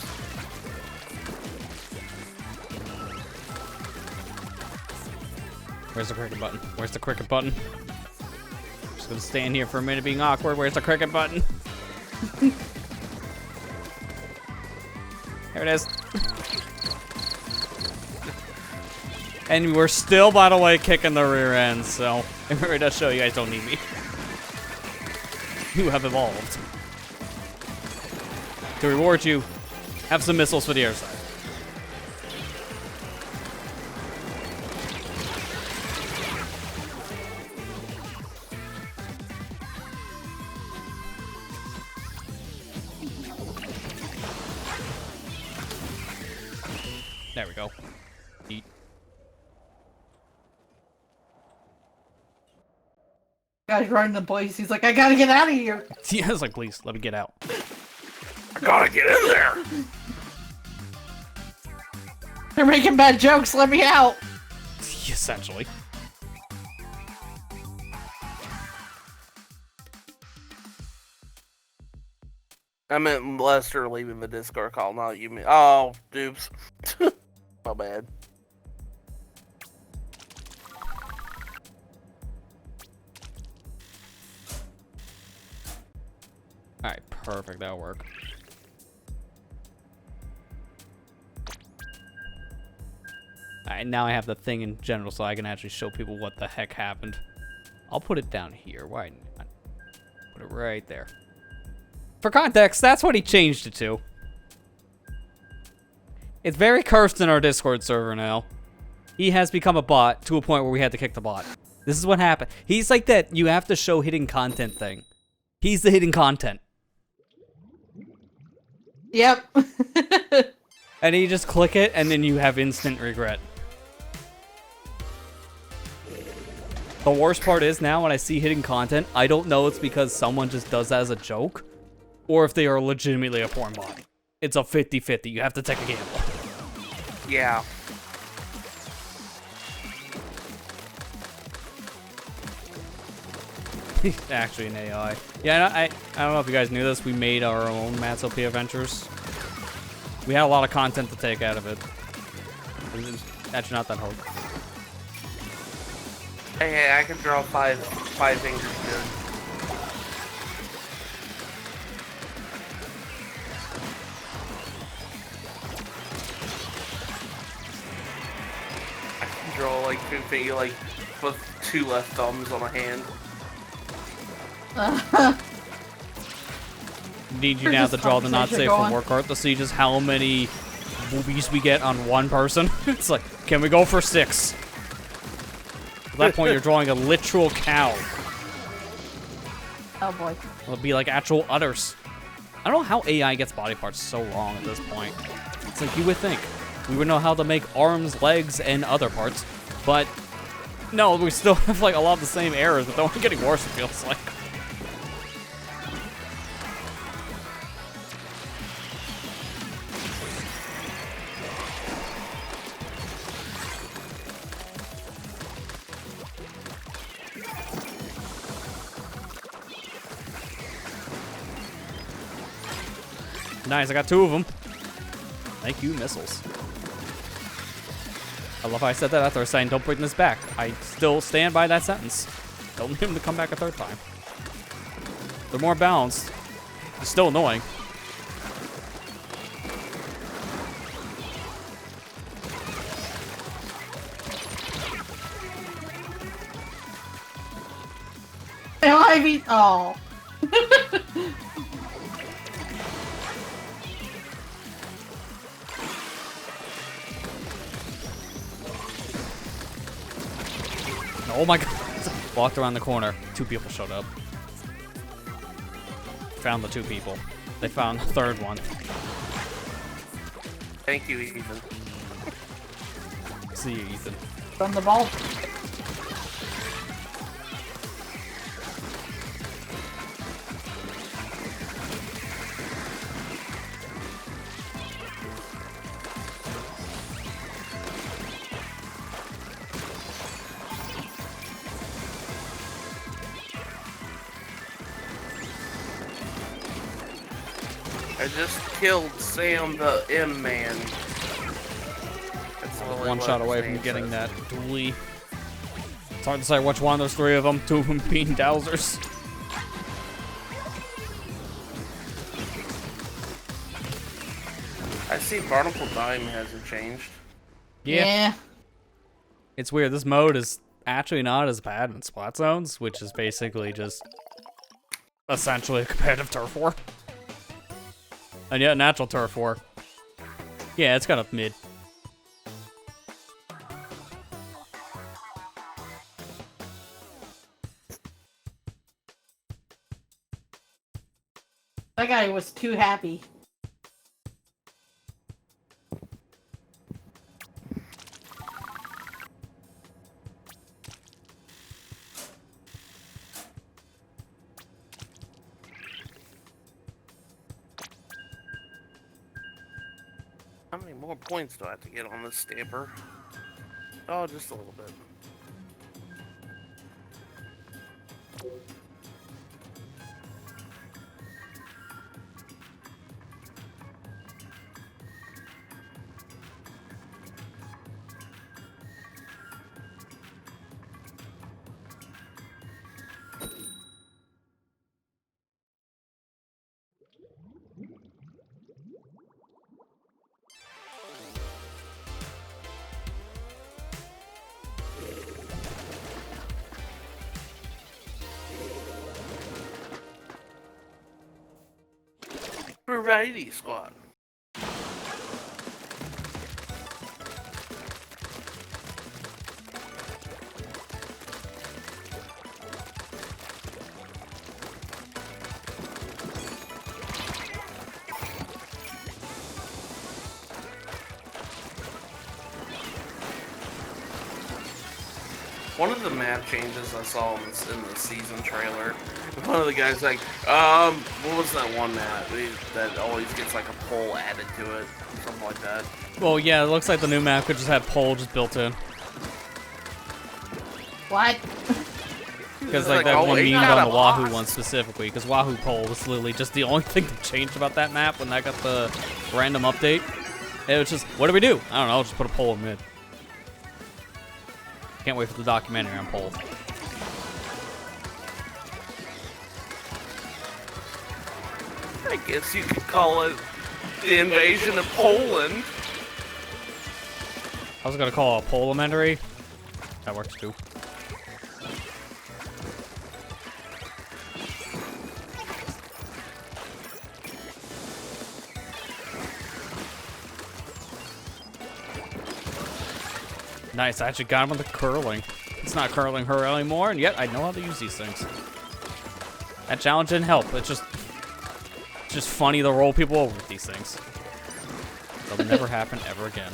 Where's the cricket button? Where's the cricket button? Just gonna stand here for a minute being awkward. Where's the cricket button? There it is. And we're still, by the way, kicking the rear end, so it really does show you guys don't need me. You have evolved. To reward you, have some missiles for the air side. There we go. Eat. Guy's running the place. He's like, I gotta get out of here. Yeah, I was like, please, let me get out. I gotta get in there! They're making bad jokes. Let me out. Essentially. I meant Lester leaving the Discord call, not you. Oh, dupes. My bad. Alright, perfect. That'll work. Alright, now I have the thing in general so I can actually show people what the heck happened. I'll put it down here. Why not? Put it right there. For context, that's what he changed it to. It's very cursed in our Discord server now. He has become a bot to a point where we had to kick the bot. This is what happened. He's like that you have to show hidden content thing. He's the hidden content. Yep. And you just click it and then you have instant regret. The worst part is now when I see hidden content, I don't know it's because someone just does that as a joke or if they are legitimately a porn bot. It's a 50-50. You have to take a gamble. Yeah. Actually an AI. Yeah, I don't know if you guys knew this. We made our own Matt's LP Adventures. We had a lot of content to take out of it. It was actually not that hard. Hey, I can draw five fingers good. I can draw like 2 fingers, like with 2 left thumbs on a hand. Need you now to draw the not safe for work art to see just how many boobies we get on one person. It's like, can we go for 6? At that point, you're drawing a literal cow. Oh boy. It'll be like actual udders. I don't know how AI gets body parts so wrong at this point. It's like you would think. We would know how to make arms, legs, and other parts. But no, we still have like a lot of the same errors, but they're only getting worse, it feels like. Nice, I got 2 of them. Thank you, missiles. I love how I said that after saying, don't bring this back. I still stand by that sentence. Don't need him to come back a 3rd time. They're more balanced. It's still annoying. Ivy. Oh. Oh my god. Walked around the corner. 2 people showed up. Found the 2 people. They found the 3rd one. Thank you, Ethan. See you, Ethan. From the ball. I just killed Sam the M-Man. That's all I One love shot away Sam from getting says. that dually. It's hard to say which one of those 3 of them. 2 of them being Dowsers. I see Barnacle Dime hasn't changed. Yeah. It's weird. This mode is actually not as bad in Splat Zones, which is basically just essentially a competitive turf war. And yeah, natural turf war. Yeah, it's kind of mid. That guy was too happy. How many more points do I have to get on this stamper? Oh, just a little bit. Variety Squad. One of the map changes I saw in the season trailer, one of the guys like, what was that one map that always gets like a pole added to it, something like that. Well, yeah, it looks like the new map could just have pole just built in. What? Because like that one memed on the Wahoo one specifically, because Wahoo pole was literally just the only thing that changed about that map when that got the random update. It was just, what do we do? I don't know, just put a pole in mid. Can't wait for the documentary on pole. I guess you could call it the invasion of Poland. I was gonna call it a Polamentary. That works too. Nice, I actually got him with the curling. It's not curling her anymore, and yet I know how to use these things. That challenge didn't help. It's just funny to roll people over with these things. It'll never happen ever again.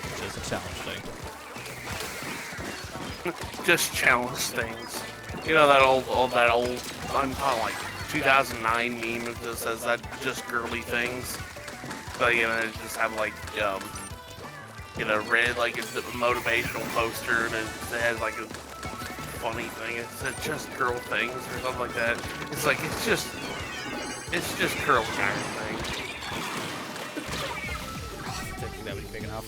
Which is a challenge thing. Just challenge things. You know that old, I'm calling like 2009 meme that just says that just girly things. But you know, it just have like red, like it's a motivational poster, and it has like a funny thing. It said just girl things or something like that. It's like it's just girl kind of thing. I think that would be big enough.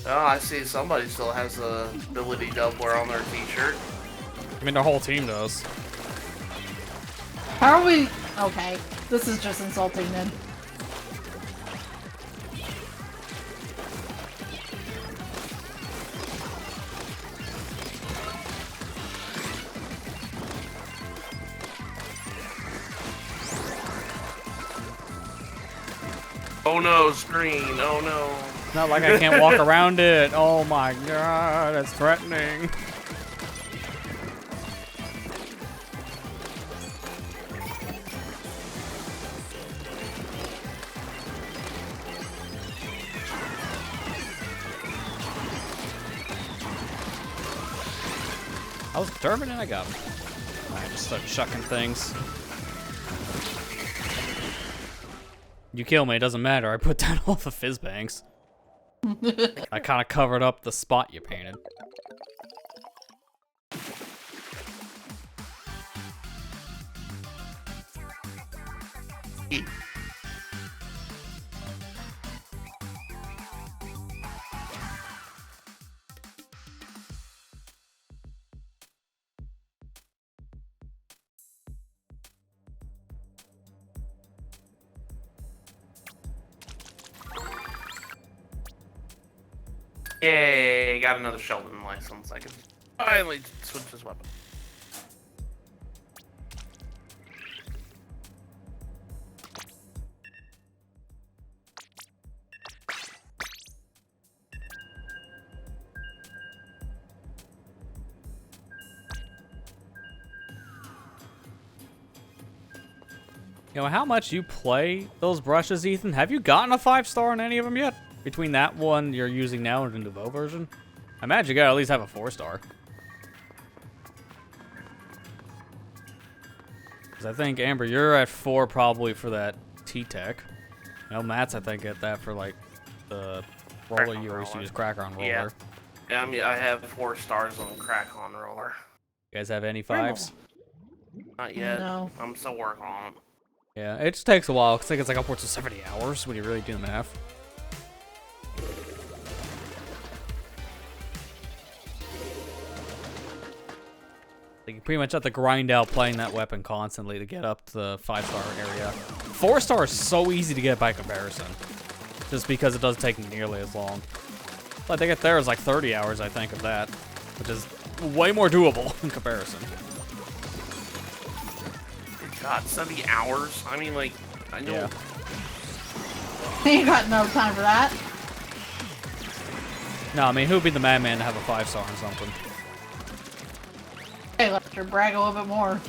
Oh, I see somebody still has the ability doubler on their t-shirt. I mean, their whole team does. How are we? Okay, this is just insulting then. Oh no, screen, oh no. Not like I can't walk around it. Oh my god, that's threatening. I was determined and I got him. I just started shucking things. You kill me, it doesn't matter. I put down all the fizz bangs. I kind of covered up the spot you painted. Yay, got another Sheldon license. I can finally switch this weapon. You know how much you play those brushes, Ethan? Have you gotten a 5-star on any of them yet? Between that one you're using now and the Nouveau version? I imagine you gotta at least have a 4-star. Because I think, Amber, you're at 4 probably for that T-Tech. You know, Matt's, I think, at that for, like, the roller you always use, Crack-On roller. Yeah, I have 4 stars on Crack-On roller. You guys have any 5s? Not yet. No. I'm still working on it. Yeah, it just takes a while. I think it's like upwards of 70 hours when you really do the math. Like, you pretty much have to grind out playing that weapon constantly to get up to the 5-star area. 4-star is so easy to get by comparison. Just because it doesn't take nearly as long. But to get there is like 30 hours, I think, of that. Which is way more doable in comparison. God, 70 hours? I mean, like, I know. Yeah. You got no time for that. No, I mean, who'd be the madman to have a 5-star on something? Hey, let's brag a little bit more.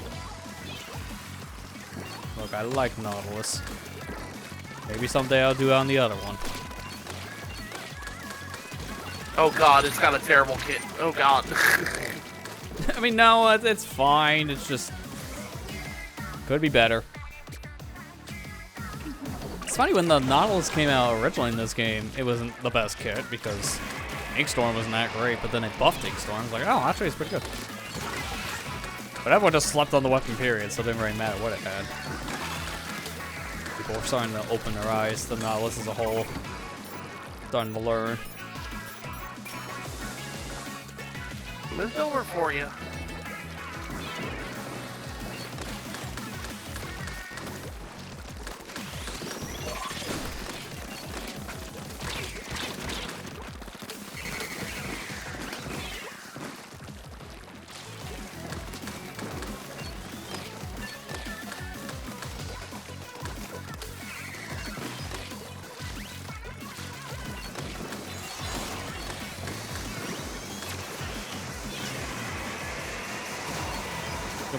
Look, I like Nautilus. Maybe someday I'll do it on the other one. Oh god, it's got a terrible kit. Oh god. I mean, no, it's fine. It's just... could be better. It's funny, when the Nautilus came out originally in this game, it wasn't the best kit because Inkstorm wasn't that great, but then they buffed Inkstorm. I was like, oh, actually it's pretty good. But everyone just slept on the weapon period, so it didn't really matter what it had. People were starting to open their eyes to Nautilus as a whole. Starting to learn. Moved over for you.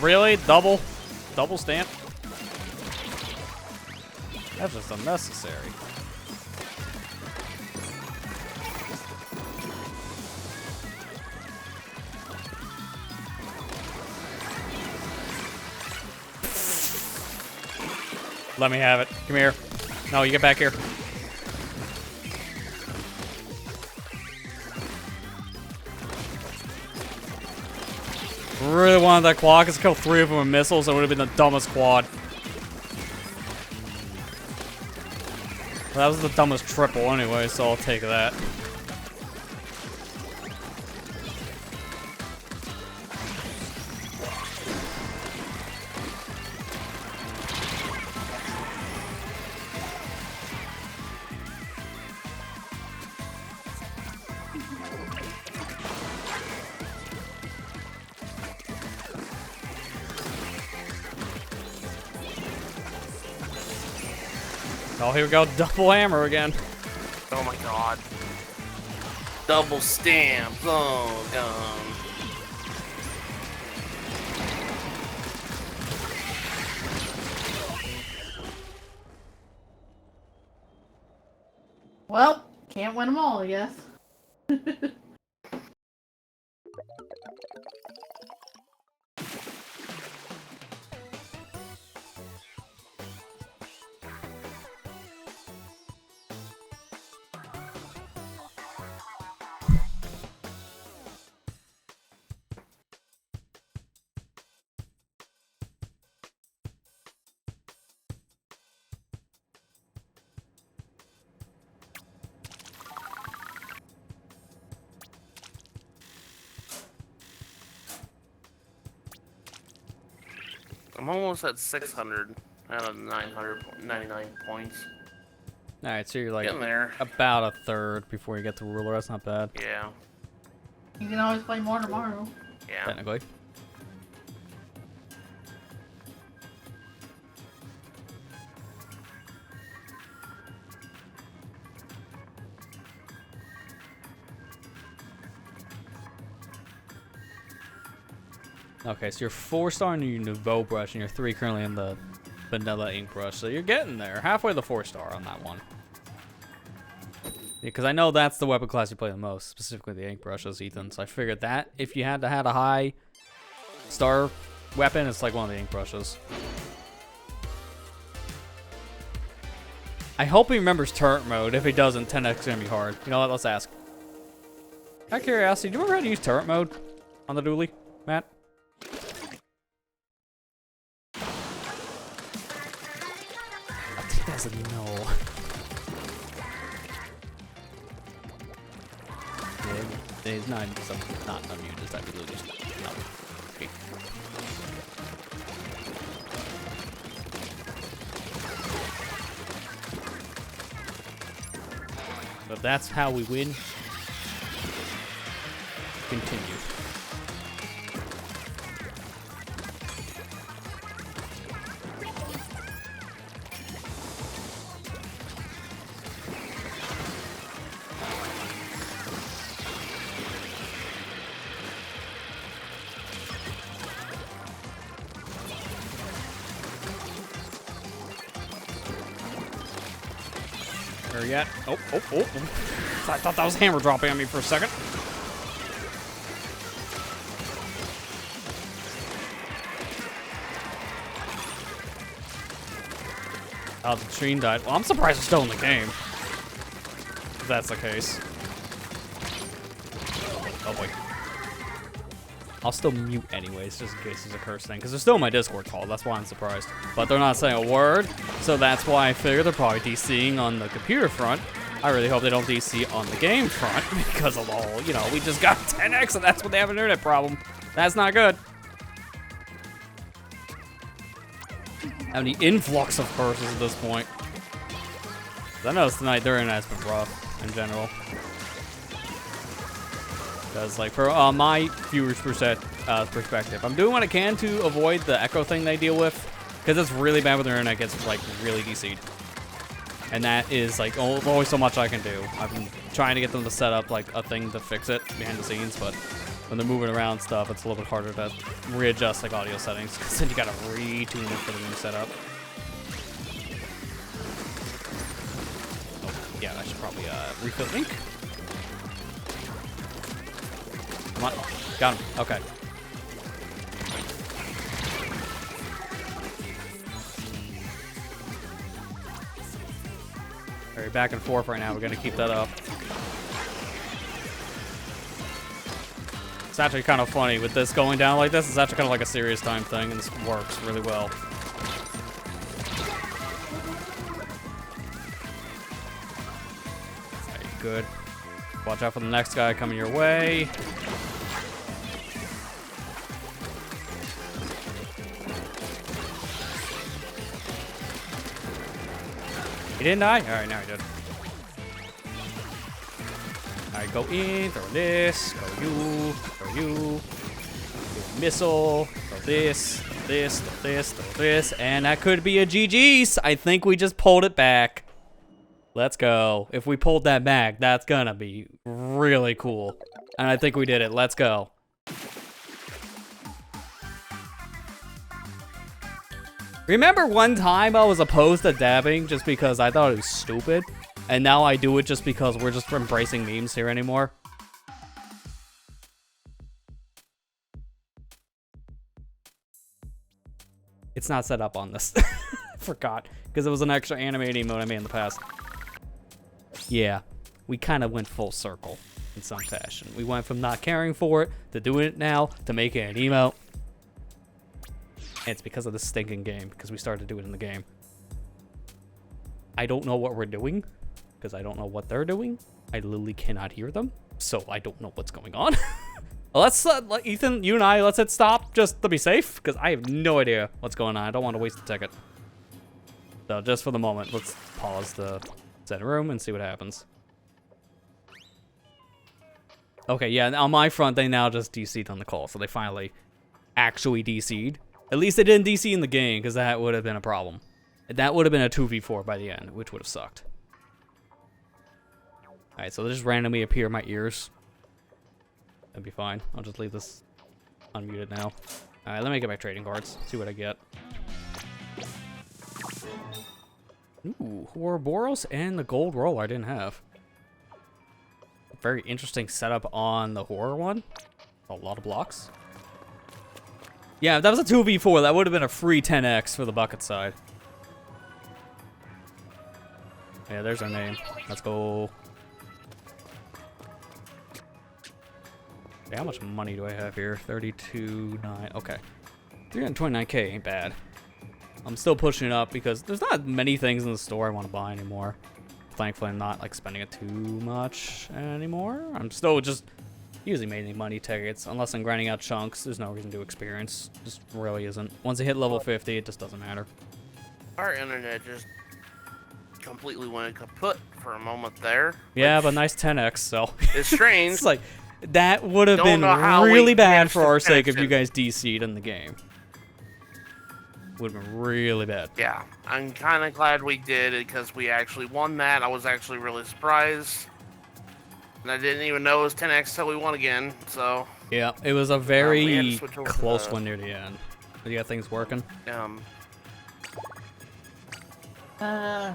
Really? Double stamp? That's just unnecessary. Let me have it. Come here. No, you get back here. Really wanted that quad, because kill 3 of them with missiles. It would have been the dumbest quad. That was the dumbest triple anyway, so I'll take that. Oh, here we go. Double hammer again. Oh my god. Double stamp. Oh god. Well, can't win them all, I guess. I'm almost at 600 out of 999 points. Alright, so you're like Getting there. about a third before you get to ruler. That's not bad. Yeah. You can always play more tomorrow. Yeah. Technically. Okay, so you're 4-star in your Nouveau brush, and you're 3 currently in the vanilla ink brush. So you're getting there. Halfway to the 4-star on that one. Because I know that's the weapon class you play the most, specifically the ink brushes, Ethan. So I figured that if you had to have a high star weapon, it's like one of the ink brushes. I hope he remembers turret mode. If he doesn't, 10x is gonna be hard. You know what? Let's ask. Out of curiosity, do you remember how to use turret mode on the dually, Matt? He doesn't know. Yeah, it's not something not unmuted. Just that really just no. Okay. So that's how we win. Continue. Where you at? Oh. I thought that was hammer dropping on me for a second. Oh, the machine died. Well, I'm surprised it's still in the game. If that's the case. Oh boy. I'll still mute anyways, just in case it's a curse thing. Because they're still in my Discord call, that's why I'm surprised. But they're not saying a word, so that's why I figured they're probably DCing on the computer front. I really hope they don't DC on the game front, because of all, you know, we just got 10x and that's when they have an internet problem. That's not good. And the influx of curses at this point. I noticed tonight their internet's been rough in general. Because, like, for my viewers' perspective, I'm doing what I can to avoid the echo thing they deal with. Because it's really bad when their internet gets, like, really DC'd. And that is, like, always so much I can do. I've been trying to get them to set up, like, a thing to fix it behind the scenes, but when they're moving around stuff, it's a little bit harder to readjust like audio settings because then you gotta retune it for the new setup. Oh, yeah, I should probably refill ink. Come on, got him. Okay. All right, back and forth right now. We're gonna keep that up. It's actually kind of funny with this going down like this. It's actually kind of like a serious time thing, and this works really well. Okay, good. Watch out for the next guy coming your way. He didn't die? Alright, now he did. Alright, go in, throw this, throw you, throw you. Do a missile, throw this, throw this, throw this, throw this, and that could be a GG's. I think we just pulled it back. Let's go. If we pulled that back, that's gonna be really cool. And I think we did it. Let's go. Remember one time I was opposed to dabbing just because I thought it was stupid? And now I do it just because we're just embracing memes here anymore? It's not set up on this. I forgot. Because it was an extra animating mode I made in the past. Yeah, we kind of went full circle in some fashion. We went from not caring for it to doing it now to making an emote. And it's because of this stinking game, because we started to do it in the game. I don't know what we're doing, because I don't know what they're doing. I literally cannot hear them, so I don't know what's going on. Let's, Ethan, you and I, let's hit stop just to be safe, because I have no idea what's going on. I don't want to waste the ticket. So just for the moment, let's pause the set room and see what happens. Okay, yeah, on my front, they now just DC'd on the call, so they finally actually DC'd. At least they didn't DC in the game, because that would have been a problem. That would have been a 2v4 by the end, which would have sucked. Alright, so they just randomly appear in my ears. That'd be fine. I'll just leave this unmuted now. Alright, let me get my trading cards. See what I get. Ooh, Ouroboros and the gold roll I didn't have. Very interesting setup on the horror one. A lot of blocks. Yeah, if that was a 2v4, that would have been a free 10x for the bucket side. Yeah, there's our name. Let's go. Okay, how much money do I have here? 32.9. Okay. 329k ain't bad. I'm still pushing it up because there's not many things in the store I want to buy anymore. Thankfully, I'm not like spending it too much anymore. I'm still just using mainly money tickets. Unless I'm grinding out chunks, there's no reason to experience. Just really isn't. Once I hit level 50, it just doesn't matter. Our internet just completely went kaput for a moment there. Yeah, but nice 10x, so. It's strange. It's like, that would have been really bad for our sake if you guys DC'd in the game. Would have been really bad. Yeah, I'm kind of glad we did it because we actually won that. I was actually really surprised. And I didn't even know it was 10x till we won again, so. Yeah, it was a very close one near the end. You got things working? I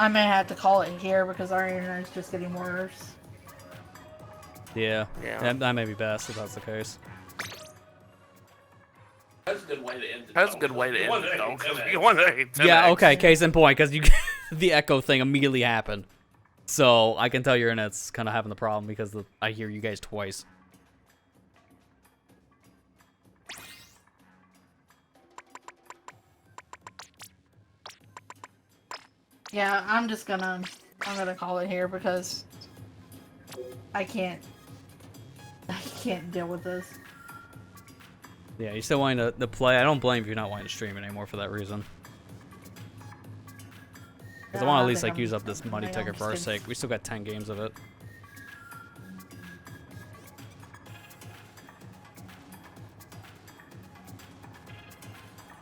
may have to call it here because our internet is just getting worse. Yeah, that may be best if that's the case. That's a good way to end it. That's a good way to end it, though. You want to yeah, okay, case in point, because you the echo thing immediately happened. So I can tell your internet's kind of having the problem because I hear you guys twice. Yeah, I'm gonna call it here because I can't deal with this. Yeah, you still wanting to play? I don't blame you not wanting to stream anymore for that reason. Because I want to at least like use up this money ticket for our sake. We still got 10 games of it.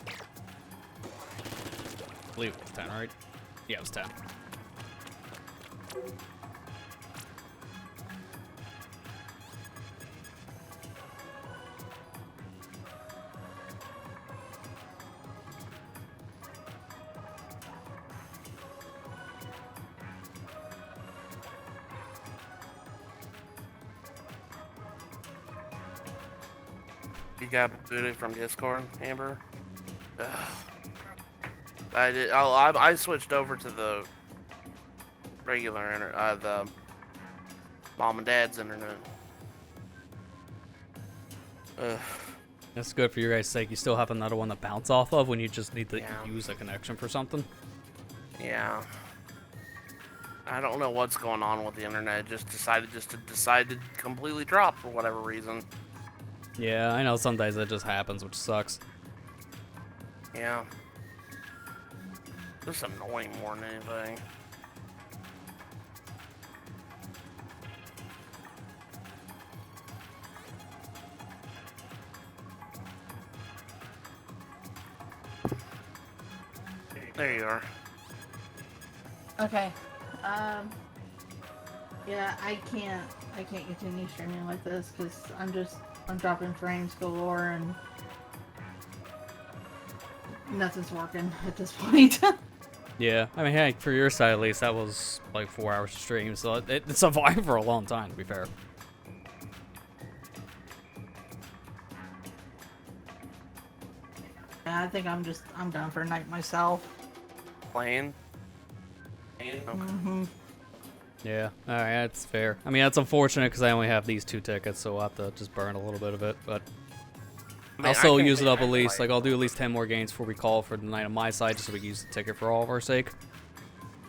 I believe it was 10, right? Yeah, it was 10. You got booted from Discord, Amber? Ugh. I did. I switched over to the regular the mom and dad's internet. Ugh. That's good for your guys' sake. You still have another one to bounce off of when you just need to Yeah. use a connection for something. Yeah. I don't know what's going on with the internet. It just decided to completely drop for whatever reason. Yeah, I know some days that just happens, which sucks. Yeah. Just annoying more than anything. There you are. Okay. Yeah, I can't continue streaming like this because I'm dropping frames galore and nothing's working at this point. Yeah, I mean, hey, for your side at least, that was like 4 hours of stream, so it survived for a long time, to be fair. Yeah, I think I'm done for a night myself. Playing? Okay. Mm-hmm. Yeah, alright, that's fair. I mean, that's unfortunate because I only have these 2 tickets, so I'll have to just burn a little bit of it, but I mean, I'll still I can use it up play- at least. Like, I'll do at least 10 more games before we call for the night on my side, just so we can use the ticket for all of our sake.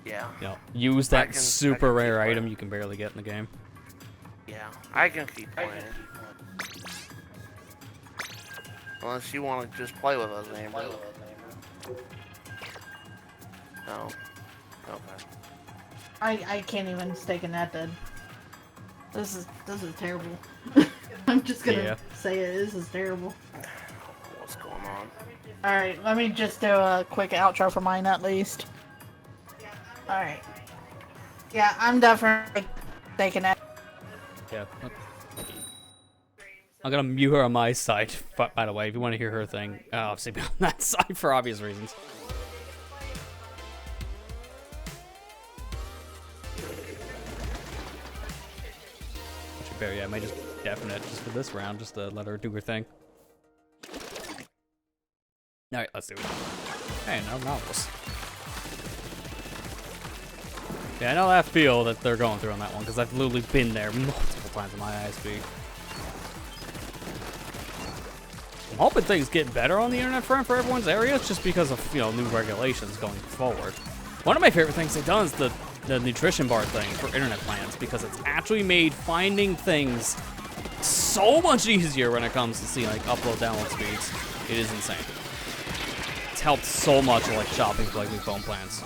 Yeah. You know, use I that can- I super can keep rare playing. item you can barely get in the game. Yeah. I can keep playing. Unless you want to just play with us, Amber. No. Okay. I can't even stay connected. This is terrible. I'm just gonna Yeah. say it. This is terrible. What's going on? All right, let me just do a quick outro for mine at least. All right. Yeah, I'm definitely stay connected. Yeah. I'm gonna mute her on my side, by the way, if you want to hear her thing. Obviously, be on that side for obvious reasons. Actually, fair, yeah, I might just deafen it just for this round, just to let her do her thing. Alright, let's do it. Hey, no novels. Yeah, I know that feel that they're going through on that one, because I've literally been there multiple times in my ISP. I'm hoping things get better on the internet front for everyone's areas, just because of, you know, new regulations going forward. One of my favorite things they've done is the nutrition bar thing for internet plans, because it's actually made finding things so much easier when it comes to seeing like upload download speeds. It is insane. It's helped so much with, like, shopping for like new phone plans.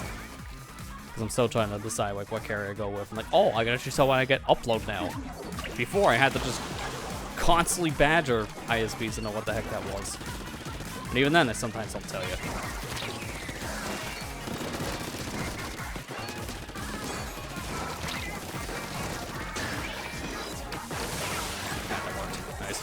Because I'm still trying to decide like what carrier I go with. I'm like, oh, I can actually tell when I get upload now. Before I had to just constantly badger ISPs to know what the heck that was. And even then, they sometimes don't tell you. That worked. Nice.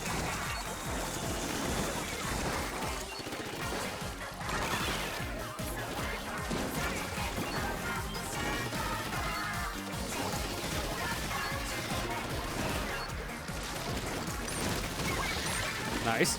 Nice.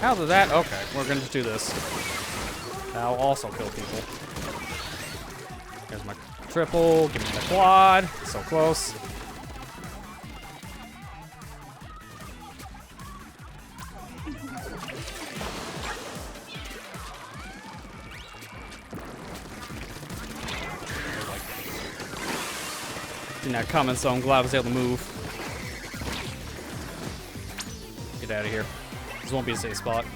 How did that? Okay, we're gonna just do this. That'll also kill people. Here's my triple. Give me the quad. So close. Did not coming, so I'm glad I was able to move. Get out of here. This won't be a safe spot.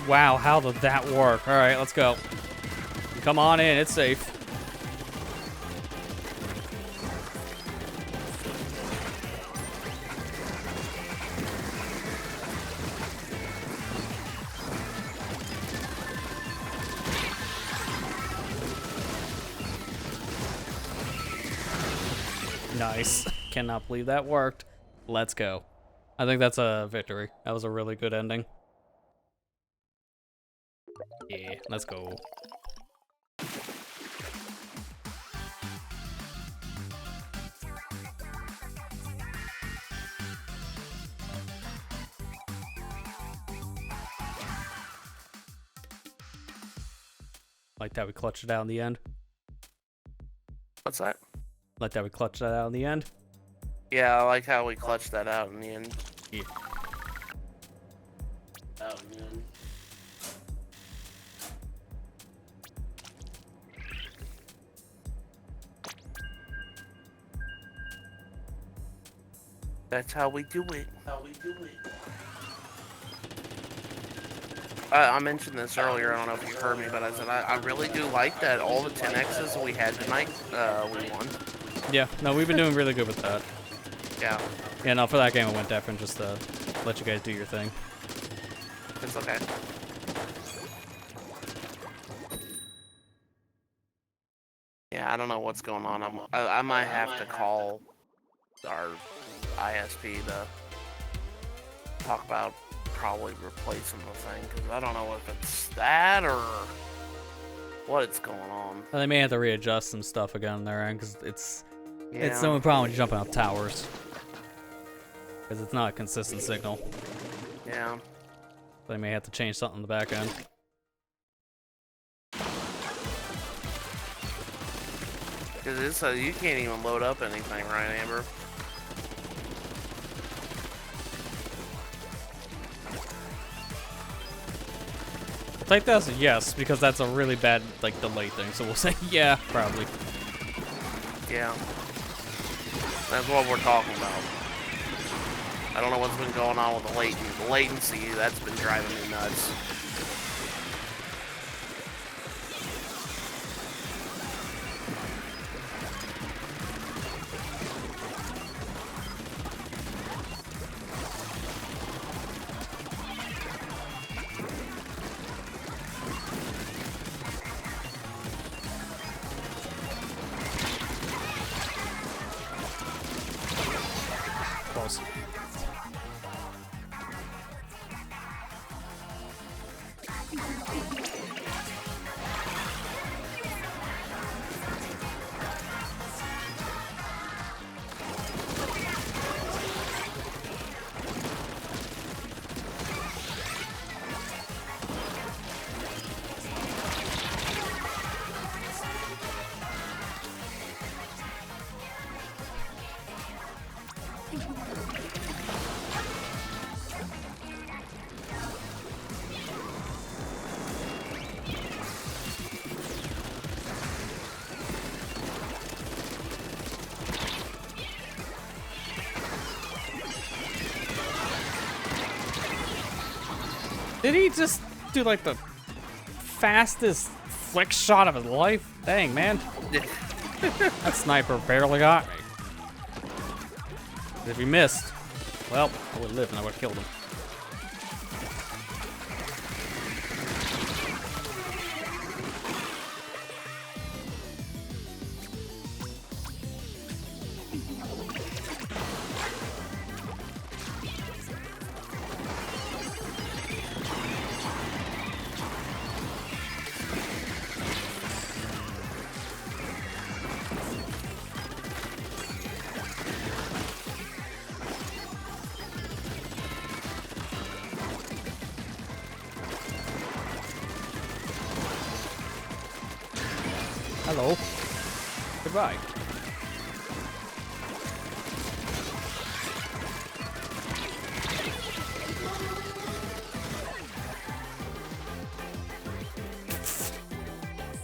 Wow, how did that work? All right, let's go. Come on in, it's safe. Nice. Cannot believe that worked. Let's go. I think that's a victory. That was a really good ending. Yeah, let's go. Like that we clutched it out in the end. What's that? Like that we clutched that out in the end. Yeah, I like how we clutched that out in the end. Yeah. Out in the end. That's how we do it. I mentioned this earlier, I don't know if you heard me, but I said I really do like that all the 10Xs that we had tonight, we won. Yeah, no, we've been doing really good with that. Yeah. Yeah, no, for that game I went different just to let you guys do your thing. It's okay. Yeah, I don't know what's going on. I might have to call our ISP to talk about probably replacing the thing, because I don't know if it's that or what's going on. Well, they may have to readjust some stuff again on their end, because it's Yeah. the only problem with jumping off towers. Because it's not a consistent signal. Yeah. They may have to change something in the back end. Because it's you can't even load up anything, right, Amber? Take that as a yes, because that's a really bad, like, delay thing. So we'll say, yeah, probably. Yeah. That's what we're talking about. I don't know what's been going on with the latency. That's been driving me nuts. Close. Did he just do like the fastest flick shot of his life? Dang, man. That sniper barely got me. If he missed, well, I would live and I would have killed him. Hello. Goodbye.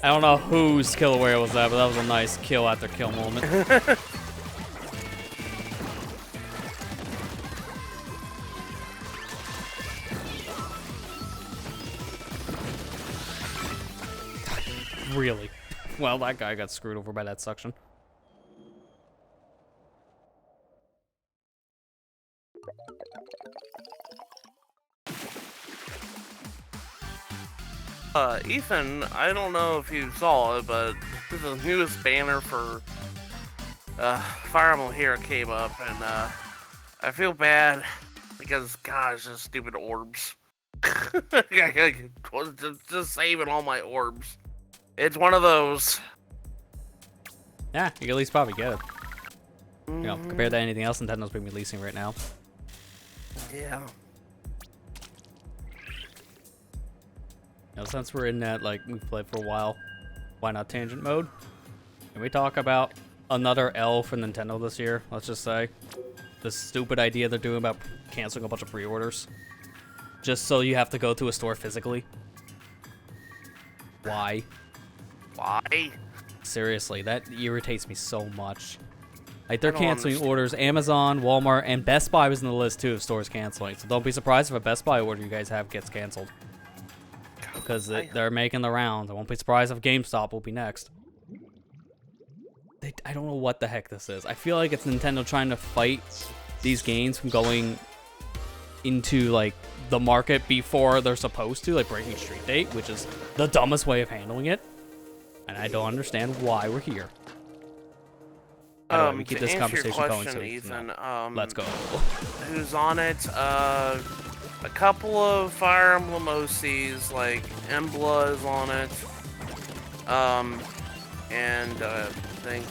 I don't know whose kill away was that, but that was a nice kill after kill moment. Really? Well, that guy got screwed over by that suction. Ethan, I don't know if you saw it, but the newest banner for Fire Emblem Hero came up, and I feel bad because, gosh, those stupid orbs. just saving all my orbs. It's one of those. Yeah, you can at least probably get it. You know, compared to anything else Nintendo's been releasing right now. Yeah. You know, since we're in that, like, we've played for a while, why not tangent mode? Can we talk about another L for Nintendo this year, let's just say? The stupid idea they're doing about canceling a bunch of pre-orders. Just so you have to go to a store physically. Why? Why? Seriously, that irritates me so much. Like, they're canceling understand. orders. Amazon, Walmart, and Best Buy was in the list, too, of stores canceling. So don't be surprised if a Best Buy order you guys have gets canceled. Because they're making the rounds. I won't be surprised if GameStop will be next. I don't know what the heck this is. I feel like it's Nintendo trying to fight these games from going into, like, the market before they're supposed to, like breaking Street Date, which is the dumbest way of handling it. And I don't understand why we're here. Anyway, we keep To this answer your conversation going, question, so Ethan, let's go. Who's on it? A couple of Fire Emblem OCs, like Embla is on it. And I think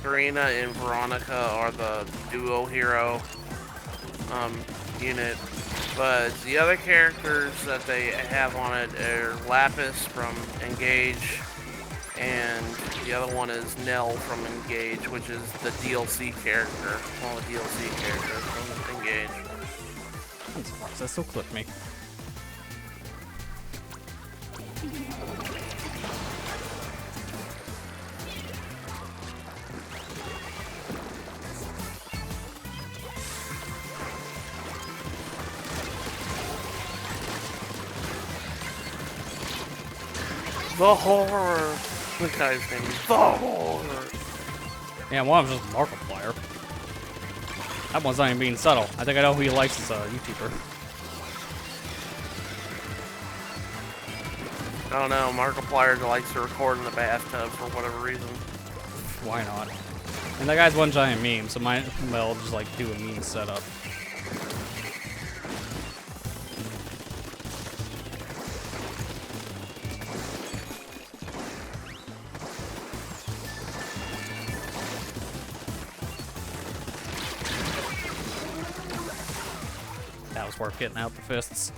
Karina and Veronica are the duo hero unit. But the other characters that they have on it are Lapis from Engage, and the other one is Nell from Engage, which is the DLC character. One of the DLC characters from Engage. I'm surprised that still clipped me. The horror. The guy's name is the horror. Yeah, one of them's just Markiplier. That one's not even being subtle. I think I know who he likes as a YouTuber. I don't know, Markiplier likes to record in the bathtub for whatever reason. Why not? And that guy's one giant meme, so might well just like do a meme setup. That was worth getting out the fists.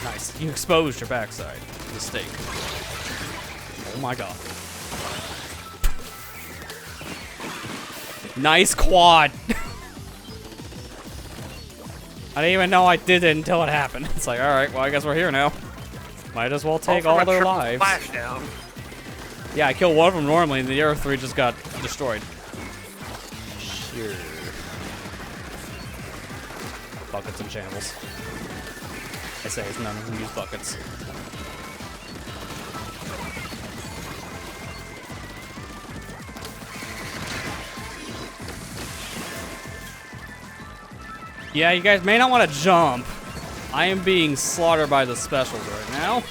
Nice. You exposed your backside. Mistake. Oh my god. Nice quad. I didn't even know I did it until it happened. It's like, alright, well, I guess we're here now. Might as well take all their lives. Splashdown. Yeah, I killed one of them normally, and the other three just got destroyed. Sure. Buckets and shambles. I say it's none of them use buckets. Yeah, you guys may not want to jump. I am being slaughtered by the specials right now.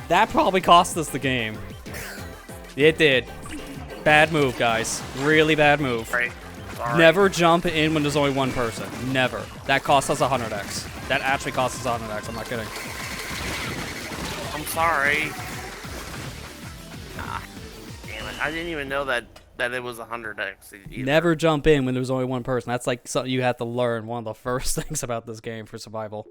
That probably cost us the game. It did. Bad move, guys. Really bad move. Right. Sorry. Never jump in when there's only one person. Never. That cost us 100x. That actually cost us 100x. I'm not kidding. I'm sorry. Ah, damn it. I didn't even know that it was 100x either. Never jump in when there's only one person. That's like something you have to learn. One of the first things about this game for survival.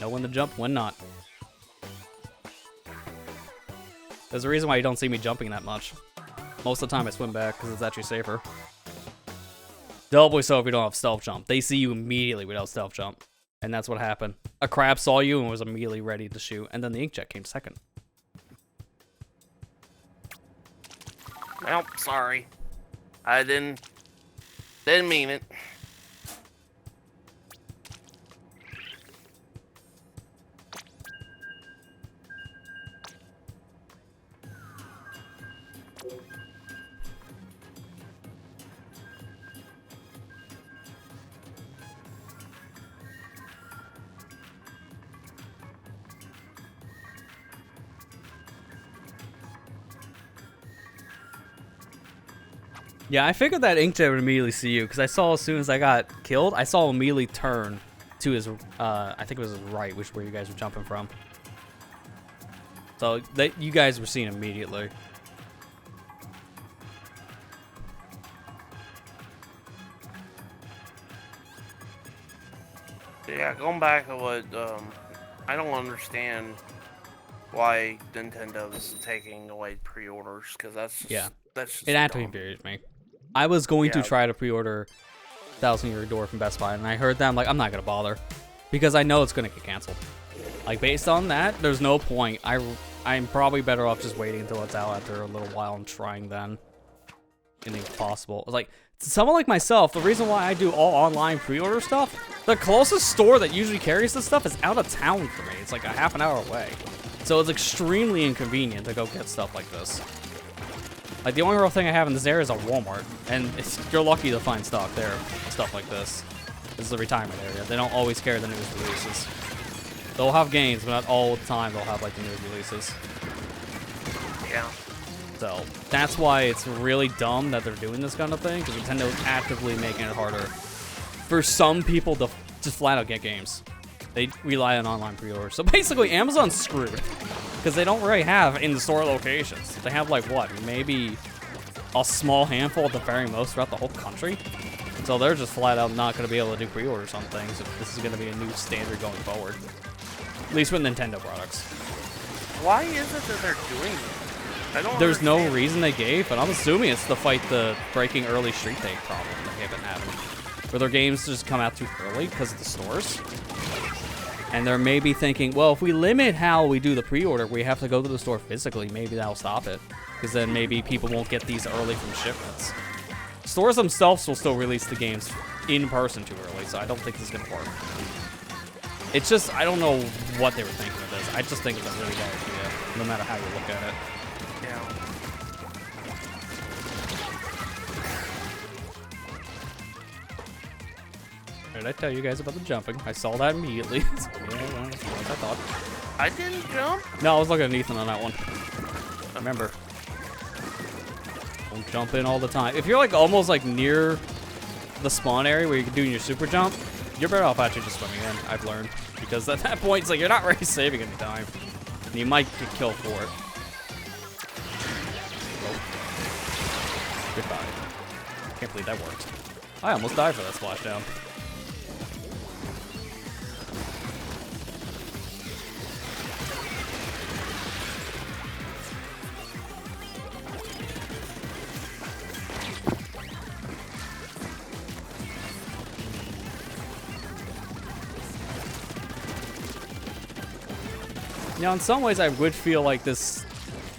Know when to jump, when not. There's a reason why you don't see me jumping that much. Most of the time I swim back because it's actually safer. Doubly so if you don't have stealth jump. They see you immediately without stealth jump. And that's what happened. A crab saw you and was immediately ready to shoot. And then the inkjet came second. Well, sorry. I didn't mean it. Yeah, I figured that inkjet would immediately see you because I saw as soon as I got killed, I saw him immediately turn to his, I think it was his right, which where you guys were jumping from. So you guys were seen immediately. Yeah, going back to what, I don't understand why Nintendo's taking away pre-orders, because that's just, that's just It had to dumb. infuriate me. I was going to try to pre-order 1,000 Year Door from Best Buy, and I heard that, I'm like, I'm not going to bother. Because I know it's going to get canceled. Like, based on that, there's no point. I'm probably better off just waiting until it's out after a little while and trying then. Anything possible. Like, someone like myself, the reason why I do all online pre-order stuff, the closest store that usually carries this stuff is out of town for me. It's like a half an hour away. So it's extremely inconvenient to go get stuff like this. Like, the only real thing I have in this area is a Walmart, and you're lucky to find stock there, stuff like this. This is a retirement area. They don't always carry the newest releases. They'll have games, but not all the time they'll have, like, the newest releases. Yeah. So, that's why it's really dumb that they're doing this kind of thing, because Nintendo's actively making it harder for some people to just flat out get games. They rely on online pre-orders. So basically, Amazon's screwed. Because they don't really have in-store locations. They have, like, what, maybe a small handful at the very most throughout the whole country? So they're just flat out not going to be able to do pre-orders on things if this is going to be a new standard going forward. At least with Nintendo products. Why is it that they're doing it? I don't There's understand. no reason they gave, but I'm assuming it's to fight the breaking early street date problem that they've been having. Where their games just come out too early because of the stores. And they're maybe thinking, well, if we limit how we do the pre-order, we have to go to the store physically. Maybe that'll stop it. Because then maybe people won't get these early from shipments. Stores themselves will still release the games in person too early, so I don't think this is going to work. It's just, I don't know what they were thinking of this. I just think it's a really bad idea, no matter how you look at it. Yeah. Did I tell you guys about the jumping? I saw that immediately. So, yeah, well, that's what I thought. I didn't jump. No, I was looking at Ethan on that one. Remember. Don't jump in all the time. If you're like almost like near the spawn area where you're doing your super jump, you're better off actually just swimming in, I've learned. Because at that point, it's like you're not really saving any time. And you might get killed for it. Nope. Goodbye. Can't believe that worked. I almost died for that splashdown. Now, in some ways, I would feel like this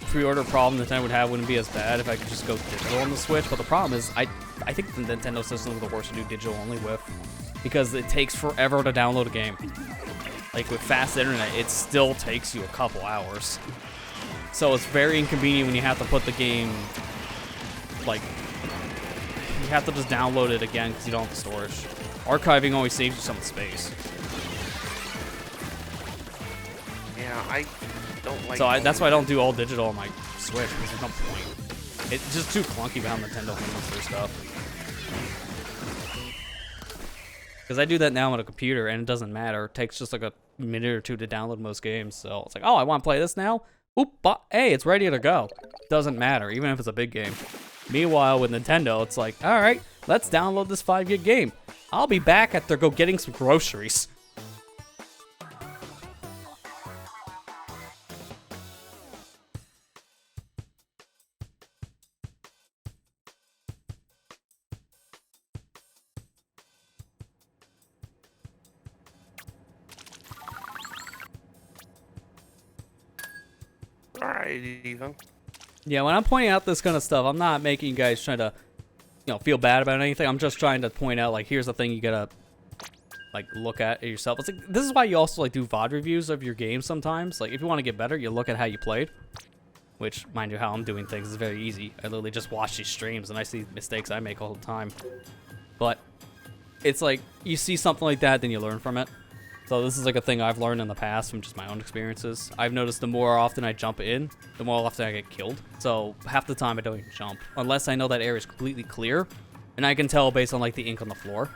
pre-order problem Nintendo would have wouldn't be as bad if I could just go digital on the Switch. But the problem is, I think the Nintendo system is the worst to do digital only with, because it takes forever to download a game. Like with fast internet, it still takes you a couple hours. So it's very inconvenient when you have to put the game, like, you have to just download it again because you don't have the storage. Archiving always saves you some space. Yeah, I don't like. So that's why I don't do all digital on my Switch, because there's no point. It's just too clunky how Nintendo handles their stuff. Because I do that now on a computer, and it doesn't matter. It takes just like a minute or two to download most games. So it's like, oh, I want to play this now? Oop, hey, it's ready to go. Doesn't matter, even if it's a big game. Meanwhile, with Nintendo, it's like, all right, let's download this 5 gig game. I'll be back after go getting some groceries. Alright, Ethan. Yeah, when I'm pointing out this kind of stuff, I'm not making you guys try to, feel bad about anything. I'm just trying to point out, like, here's the thing you gotta, like, look at it yourself. It's like, this is why you also, like, do VOD reviews of your game sometimes. Like, if you want to get better, you look at how you played. Which, mind you, how I'm doing things is very easy. I literally just watch these streams and I see mistakes I make all the time. But it's like, you see something like that, then you learn from it. So this is like a thing I've learned in the past from just my own experiences. I've noticed the more often I jump in, the more often I get killed. So half the time I don't even jump, unless I know that area is completely clear, and I can tell based on like the ink on the floor.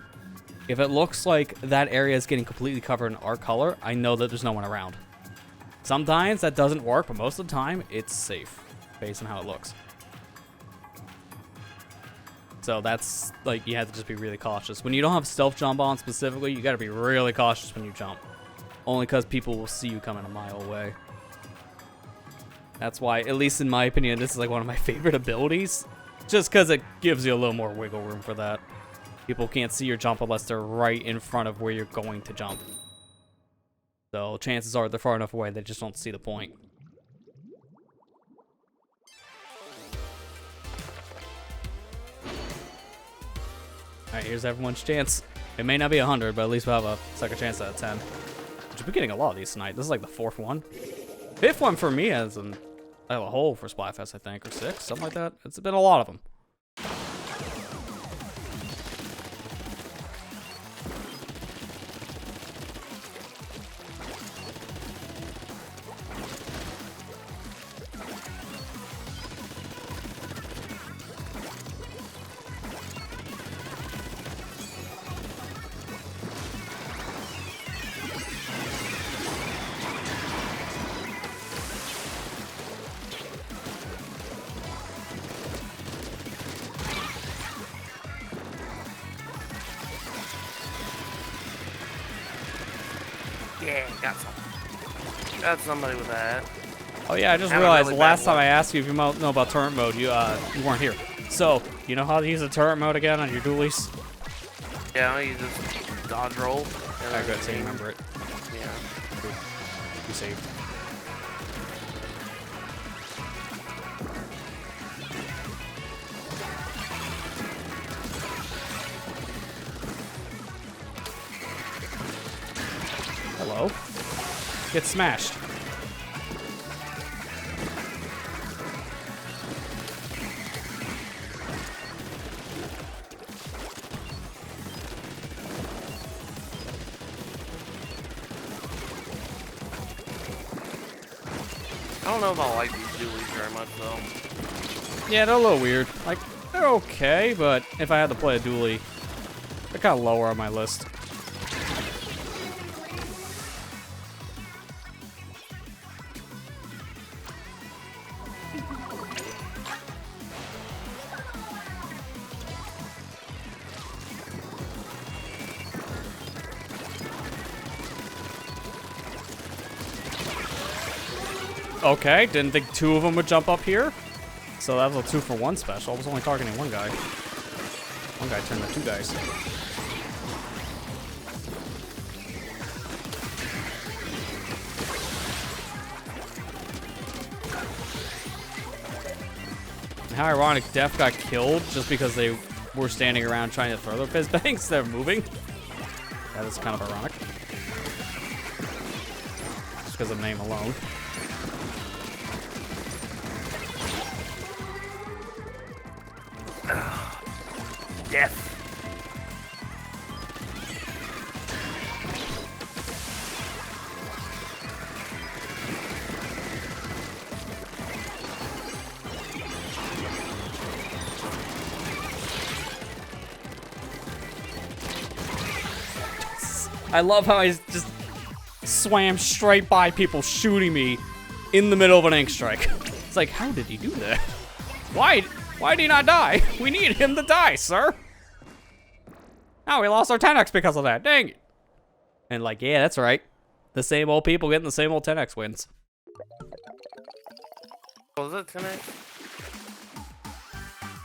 If it looks like that area is getting completely covered in our color, I know that there's no one around. Sometimes that doesn't work, but most of the time it's safe, based on how it looks. So that's, like, you have to just be really cautious. When you don't have stealth jump on specifically, you gotta be really cautious when you jump. Only because people will see you coming a mile away. That's why, at least in my opinion, this is like one of my favorite abilities. Just because it gives you a little more wiggle room for that. People can't see your jump unless they're right in front of where you're going to jump. So chances are they're far enough away they just don't see the point. Alright, here's everyone's chance. It may not be 100, but at least we'll have a second chance out of 10. Which we're getting a lot of these tonight. This is like the 4th one. 5th one for me as a whole for Splatfest, I think, or 6, something like that. It's been a lot of them. Yeah, got some. Got somebody with that. Oh yeah, I just Had a realized really the last bad time one. I asked you if you might know about turret mode, you weren't here. So, you know how to use the turret mode again on your dualies? Yeah, you just dodge roll. And Alright, good, so you remember it. Yeah. You saved. Hello. Get smashed. I don't know if I like these dualies very much though. Yeah, they're a little weird. Like, they're okay, but if I had to play a dually, they're kind of lower on my list. Okay, didn't think 2 of them would jump up here. So that was a 2-for-1 special. I was only targeting 1 guy. 1 guy turned into 2 guys. How ironic, Def got killed just because they were standing around trying to throw their fizz bangs instead of moving. That is kind of ironic. Just because of name alone. Death. I love how I just swam straight by people shooting me in the middle of an ink strike. It's like, how did he do that? Why did he not die? We needed him to die, sir. Now we lost our 10x because of that. Dang it. And like, yeah, that's right. The same old people getting the same old 10x wins. Was it tonight?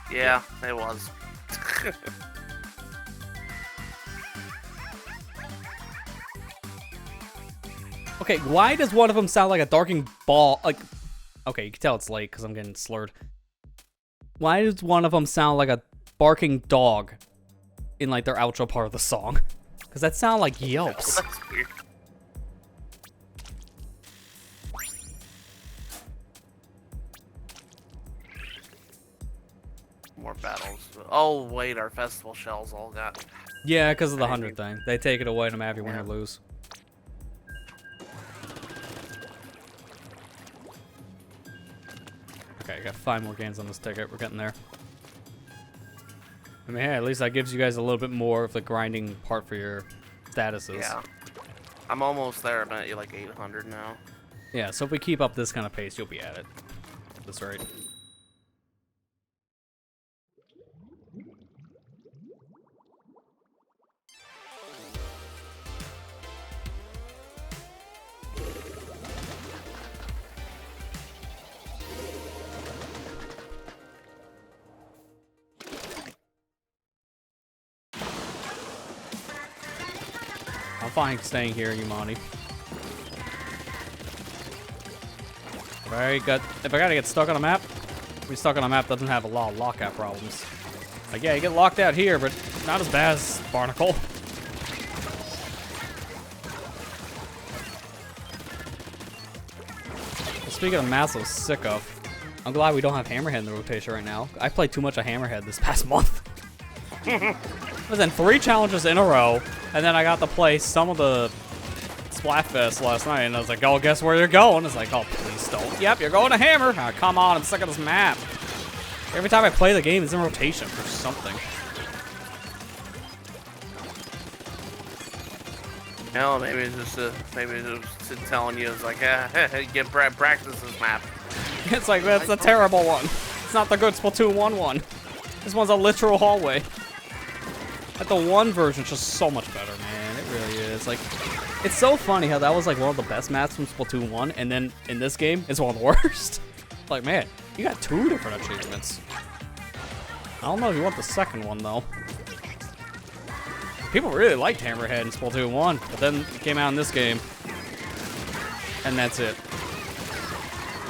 Yeah, it was. Okay, why does one of them sound like a darking ball? Like, Okay, you can tell it's late because I'm getting slurred. Why does one of them sound like a barking dog in like their outro part of the song? Because that sound like yelps. That's weird. More battles. Oh wait, our festival shells all got. Yeah, because of the 100 thing. They take it away no matter if you win or lose. Okay, I got 5 more games on this ticket. We're getting there. I mean, hey, at least that gives you guys a little bit more of the grinding part for your statuses. Yeah. I'm almost there. I'm at like 800 now. Yeah, so if we keep up this kind of pace, you'll be at it. That's right. I'm fine staying here, Yumani. If I gotta get stuck on a map, being stuck on a map doesn't have a lot of lockout problems. Like, yeah, you get locked out here, but not as bad as Barnacle. Speaking of maps I was sick of, I'm glad we don't have Hammerhead in the rotation right now. I played too much of Hammerhead this past month. I was in 3 challenges in a row, and then I got to play some of the Splatfest last night, and I was like, oh, guess where you're going? It's like, oh, please don't. Yep, you're going to Hammer. Oh, come on, I'm sick of this map. Every time I play the game, it's in rotation for something. No, maybe it's just telling you, it's like, get practice this map. It's like, that's a terrible one. It's not the good Splatoon 1 one. This one's a literal hallway. Like, the 1 version's just so much better, man. It really is. Like, it's so funny how that was, like, one of the best maps from Splatoon 1, and then in this game, it's one of the worst. Like, man, you got 2 different achievements. I don't know if you want the second one, though. People really liked Hammerhead in Splatoon 1, but then it came out in this game, and that's it.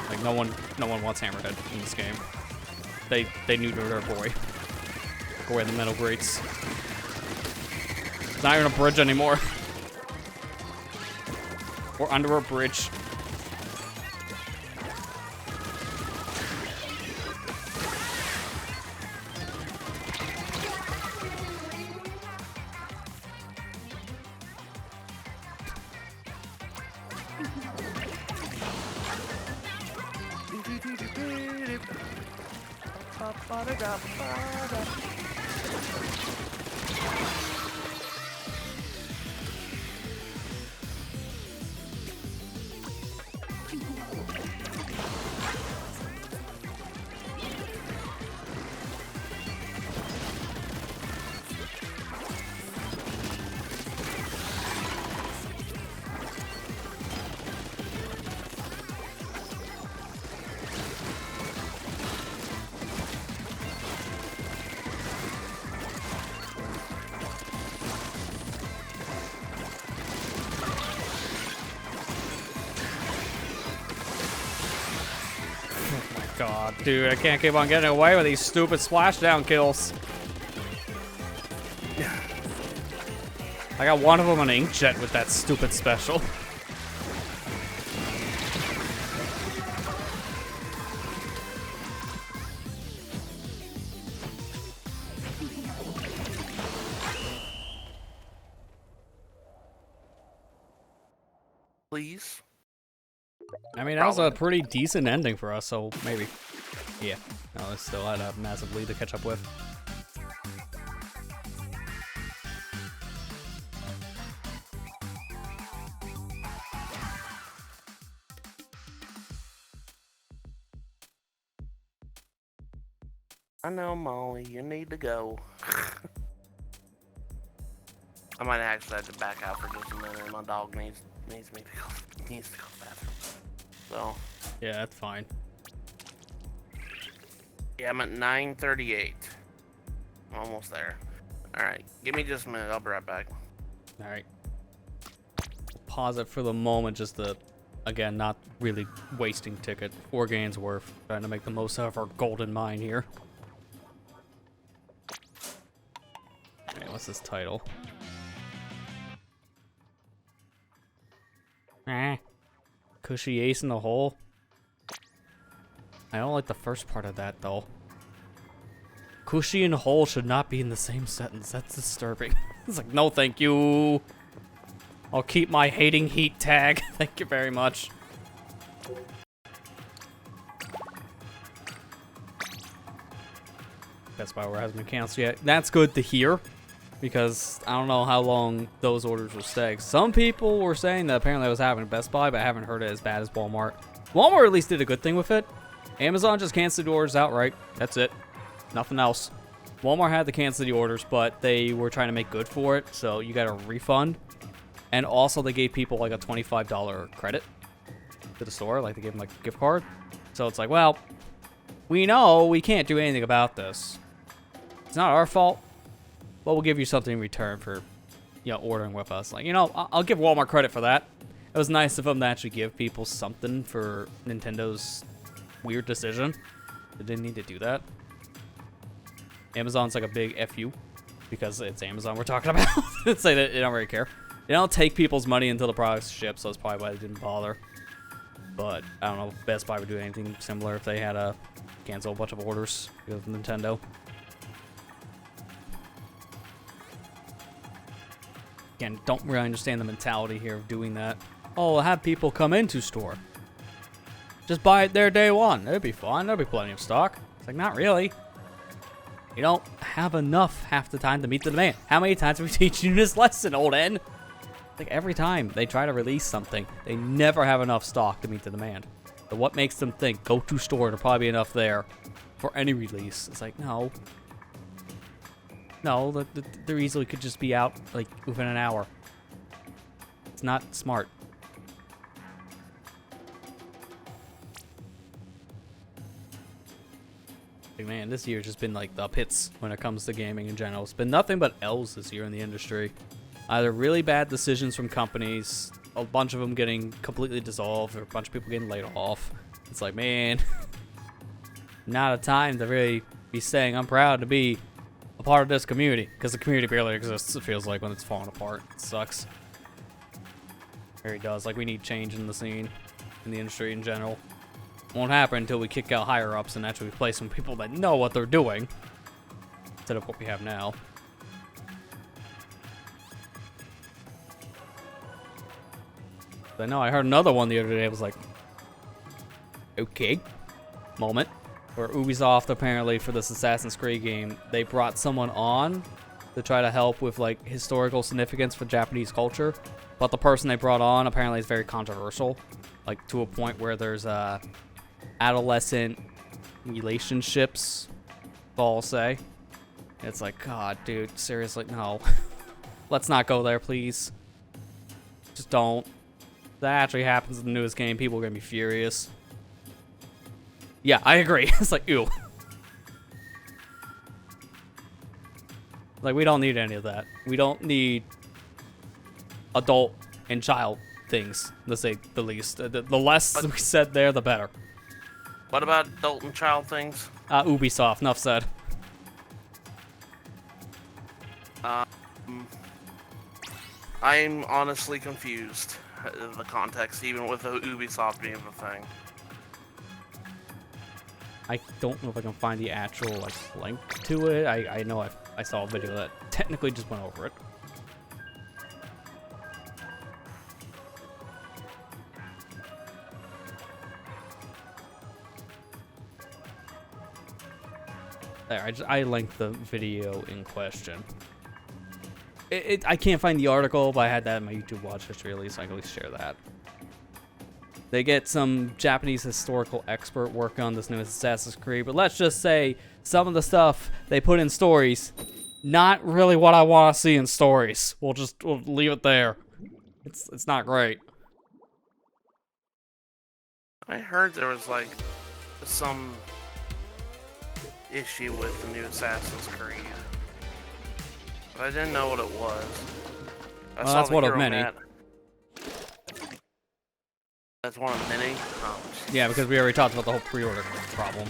Like, no one wants Hammerhead in this game. They neutered our boy. Go away the metal grates. It's not even a bridge anymore. We're under a bridge. God, dude, I can't keep on getting away with these stupid splashdown kills. I got one of them on Inkjet with that stupid special. Please. I mean, that was a pretty decent ending for us, so maybe. Yeah. No, I still had a massive lead to catch up with. I know, Molly, you need to go. I might actually have to back out for just a minute. My dog needs me to go. Needs to go to the bathroom. So. Yeah, that's fine. Yeah, I'm at 938. I'm almost there. Alright, give me just a minute. I'll be right back. Alright. Pause it for the moment just to again, not really wasting ticket. 4 gains worth. Trying to make the most out of our golden mine here. Okay, what's this title? Cushy ace in the hole. I don't like the first part of that, though. Cushy and hole should not be in the same sentence. That's disturbing. It's like, no thank you. I'll keep my hating heat tag. Thank you very much. Best Buy order hasn't been canceled yet. That's good to hear, because I don't know how long those orders will stay. Some people were saying that apparently it was happening at Best Buy, but I haven't heard it as bad as Walmart. Walmart at least did a good thing with it. Amazon just canceled the orders outright. That's it. Nothing else. Walmart had to cancel the orders, but they were trying to make good for it, so you got a refund. And also they gave people like a $25 credit to the store, like they gave them like a gift card. So it's like, well, we know we can't do anything about this. It's not our fault, but we'll give you something in return for, you know, ordering with us. Like, you know, I'll give Walmart credit for that. It was nice of them to actually give people something for Nintendo's weird decision. They didn't need to do that. Amazon's like a big FU because it's Amazon we're talking about. It's like they don't really care. They don't take people's money until the product's shipped, so that's probably why they didn't bother. But I don't know if Best Buy would do anything similar if they had to cancel a bunch of orders because of Nintendo. Again, don't really understand the mentality here of doing that. Oh, have people come into store. Just buy it there day one. It'd be fun. There'll be plenty of stock. It's like, not really. You don't have enough half the time to meet the demand. How many times have we teach you this lesson, old N? Like every time they try to release something, they never have enough stock to meet the demand. So what makes them think, go to store, there'll probably be enough there for any release? It's like, no. No, there easily could just be out like within an hour. It's not smart. Like, man, this year's just been like the pits when it comes to gaming in general. It's been nothing but L's this year in the industry. Either really bad decisions from companies, a bunch of them getting completely dissolved, or a bunch of people getting laid off. It's like, man, not a time to really be saying I'm proud to be a part of this community, because the community barely exists, it feels like, when it's falling apart. It sucks. It really does. Like, we need change in the scene, in the industry in general. Won't happen until we kick out higher ups and actually replace some people that know what they're doing, instead of what we have now. I know I heard another one the other day. I was like, okay, moment. Where Ubisoft apparently for this Assassin's Creed game, they brought someone on to try to help with like historical significance for Japanese culture. But the person they brought on apparently is very controversial, like to a point where there's adolescent relationships, I'll say. It's like, God, dude, seriously, no. Let's not go there, please. Just don't. If that actually happens in the newest game, people are gonna be furious. Yeah, I agree. It's like, ew. Like, we don't need any of that. We don't need adult and child things, to say the least. The less we said there, the better. What about adult and child things? Ubisoft, enough said. I'm honestly confused. The context, even with Ubisoft being the thing. I don't know if I can find the actual like link to it. I know I saw a video that technically just went over it. There, I linked the video in question. I can't find the article, but I had that in my YouTube watch history at least, so I can at least share that. They get some Japanese historical expert work on this new Assassin's Creed, but let's just say some of the stuff they put in stories, not really what I want to see in stories. We'll leave it there. It's not great. I heard there was like some issue with the new Assassin's Creed, but I didn't know what it was. Well, that's one of many. That's one of many. Oh, Yeah, because we already talked about the whole pre-order problem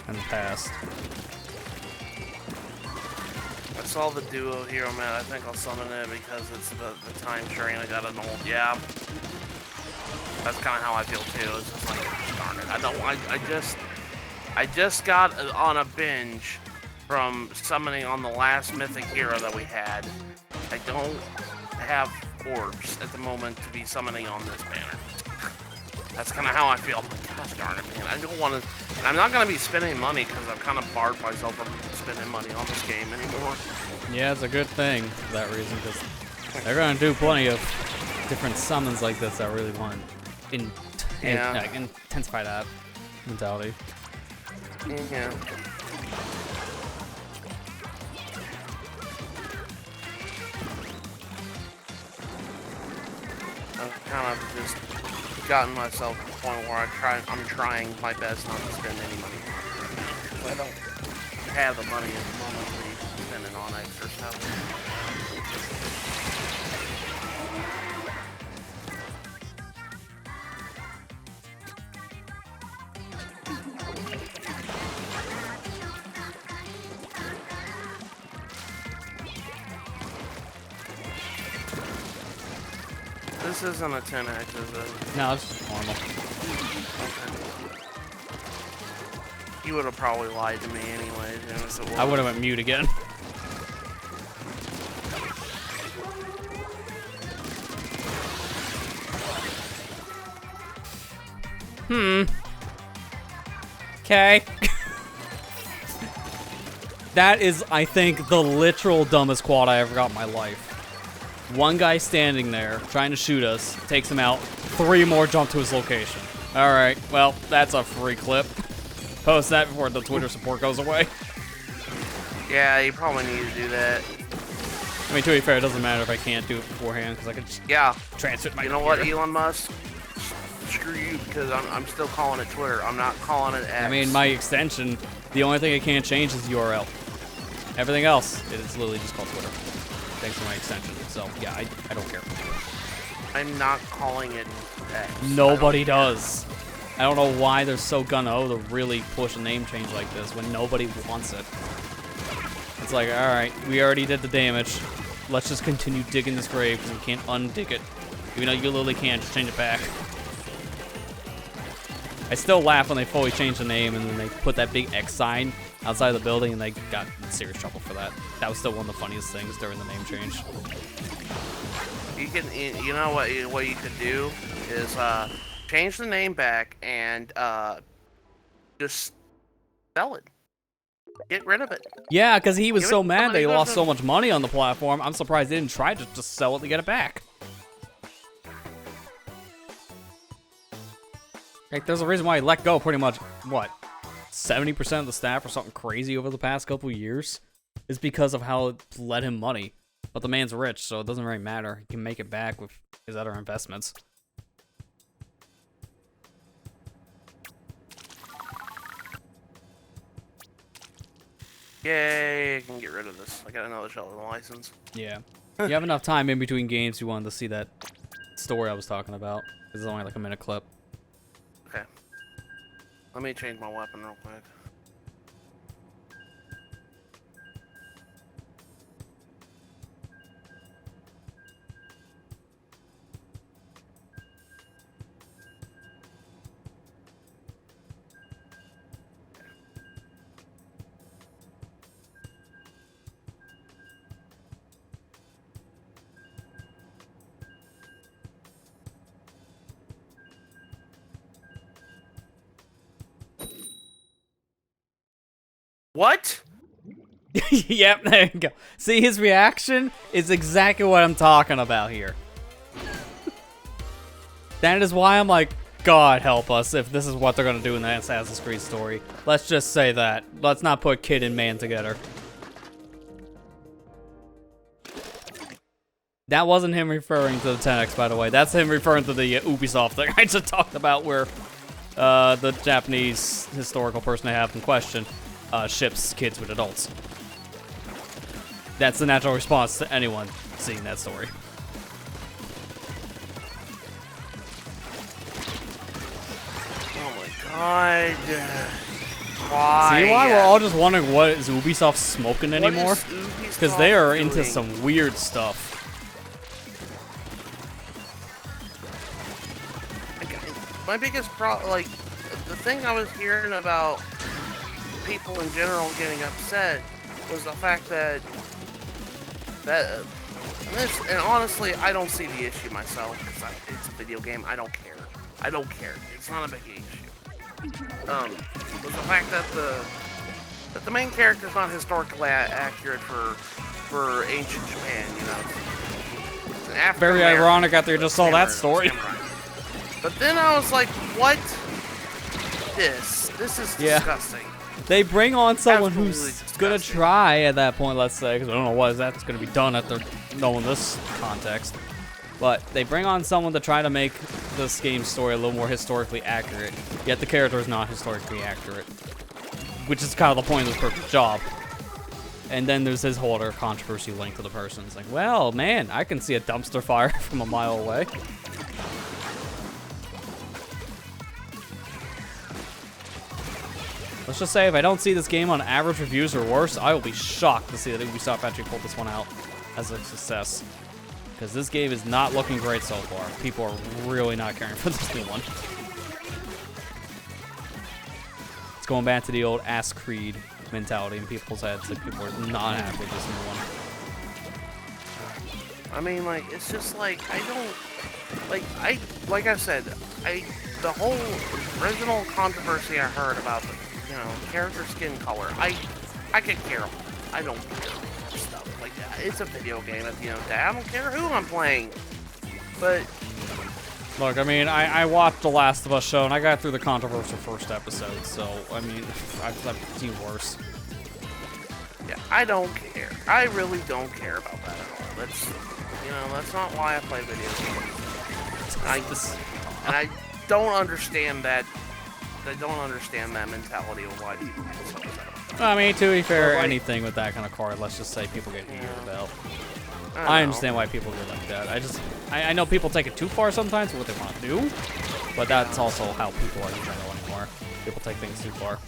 in the past. I saw the duo hero man. I think I'll summon it because it's the time train. I got an old. Yeah. That's kind of how I feel too. It's just like, darn it. I just got on a binge from summoning on the last mythic hero that we had. I don't have orbs at the moment to be summoning on this banner. That's kind of how I feel. I'm like, gosh darn it, man. I don't want to. I'm not going to be spending money because I've kind of barred myself from spending money on this game anymore. Yeah, it's a good thing for that reason, because they're going to do plenty of different summons like this that really want to intensify that mentality. Yeah. I've kind of just gotten myself to the point where I'm trying my best not to spend any money. I don't have the money at the moment to be spending on extra stuff. This isn't a 10x, is it? No, it's just normal. Okay. You would have probably lied to me anyways. If it I would have went mute again. Okay. That is, I think, the literal dumbest quad I ever got in my life. One guy standing there, trying to shoot us, takes him out. 3 more jump to his location. Alright, well, that's a free clip. Post that before the Twitter support goes away. Yeah, you probably need to do that. I mean, to be fair, it doesn't matter if I can't do it beforehand, because I can just transfer it my You know what, Elon Musk? Screw you, because I'm still calling it Twitter. I'm not calling it X. I mean, my extension, the only thing I can't change is the URL. Everything else, it's literally just called Twitter. Thanks to my extension. So, yeah, I don't care. I'm not calling it X. Nobody does. I don't know why they're so gung-ho to really push a name change like this when nobody wants it. It's like, alright, we already did the damage. Let's just continue digging this grave because we can't undig it. Even though you literally can't, just change it back. I still laugh when they fully change the name and then they put that big X sign outside the building and they got in serious trouble for that. That was still one of the funniest things during the name change. You can, you know what you could do is change the name back and just sell it. Get rid of it. Yeah, because he was Give so it to mad somebody they who lost doesn't- so much money on the platform. I'm surprised they didn't try to just sell it to get it back. Like, there's a reason why he let go pretty much, what, 70% of the staff or something crazy over the past couple years? Is because of how it led him money. But the man's rich, so it doesn't really matter. He can make it back with his other investments. Yay, I can get rid of this. I got another shelter license. Yeah. You have enough time in between games you wanted to see that story I was talking about. This is only like a minute clip. Okay. Let me change my weapon real quick. What? Yep, there you go. See, his reaction is exactly what I'm talking about here. That is why I'm like, God help us if this is what they're going to do in the Assassin's Creed story. Let's just say that. Let's not put kid and man together. That wasn't him referring to the 10X, by the way. That's him referring to the Ubisoft thing I just talked about where the Japanese historical person I have in question ships kids with adults. That's the natural response to anyone seeing that story. God. Why? See why we're all just wondering what is Ubisoft smoking anymore? Because they are into some weird stuff. My biggest problem, like, the thing I was hearing about people in general getting upset was the fact that this, and honestly, I don't see the issue myself. It's a video game. I don't care. I don't care. It's not a big issue. Was the fact that the main character is not historically accurate for ancient Japan. You know, it's an Very ironic after you just saw that story. But then I was like, what? This is disgusting. They bring on someone Absolutely who's disgusting. gonna try at that point, let's say, because I don't know what that's gonna be done after knowing this context. But they bring on someone to try to make this game's story a little more historically accurate, yet the character is not historically accurate, which is kind of the point of this perfect job. And then there's this whole other controversy linked to the person. It's like, well, man, I can see a dumpster fire from a mile away. Let's just say if I don't see this game on average reviews or worse, I will be shocked to see that Ubisoft actually pulled this one out as a success. Because this game is not looking great so far. People are really not caring for this new one. It's going back to the old Ass Creed mentality in people's heads. Like, people are not happy with this new one. I mean, like, it's just like, I don't, like I said, the whole original controversy I heard about the, you know, character skin color, I could care. I don't care. Stuff like that. It's a video game at the end of the day. I don't care who I'm playing. But look, I mean, I watched The Last of Us show and I got through the controversial first episode, so I mean, I've seen worse. yeah, I don't care. I really don't care about that at all. That's, you know, that's not why I play video games. And I don't understand that. I don't understand that mentality of why people get so upset. I mean, to be fair, Well, like, anything with that kind of card, let's just say people get heated Yeah. about. I I understand why people get like that. I know people take it too far sometimes for what they want to do, but that's also how people are in general anymore. People take things too far.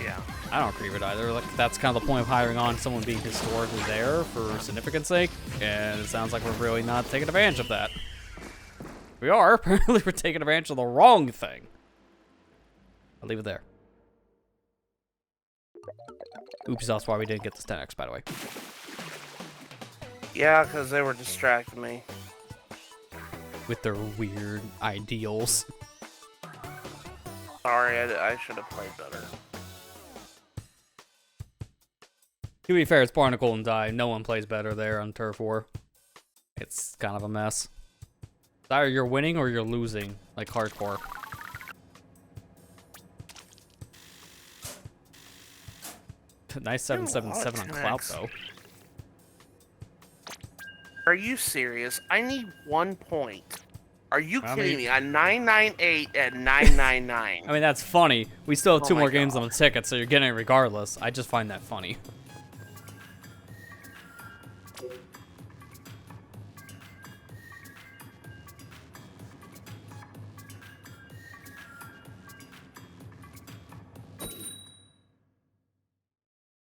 Yeah. I don't agree with either. Like, that's kind of the point of hiring on someone being historically there for significance sake, and it sounds like we're really not taking advantage of that. We are. Apparently, we're taking advantage of the wrong thing. I'll leave it there. Ubisoft's why we didn't get this 10x, by the way. Yeah, because they were distracting me. With their weird ideals. Sorry, I should have played better. To be fair, it's Barnacle and Die. No one plays better there on Turf War. It's kind of a mess. Either you're winning or you're losing, like hardcore. Nice 777 on Clout, though. Are you serious? I need 1 point. Are you I kidding mean- me? A 998 and 999. I mean, that's funny. We still have Oh two my more games God. on the ticket, so you're getting it regardless. I just find that funny.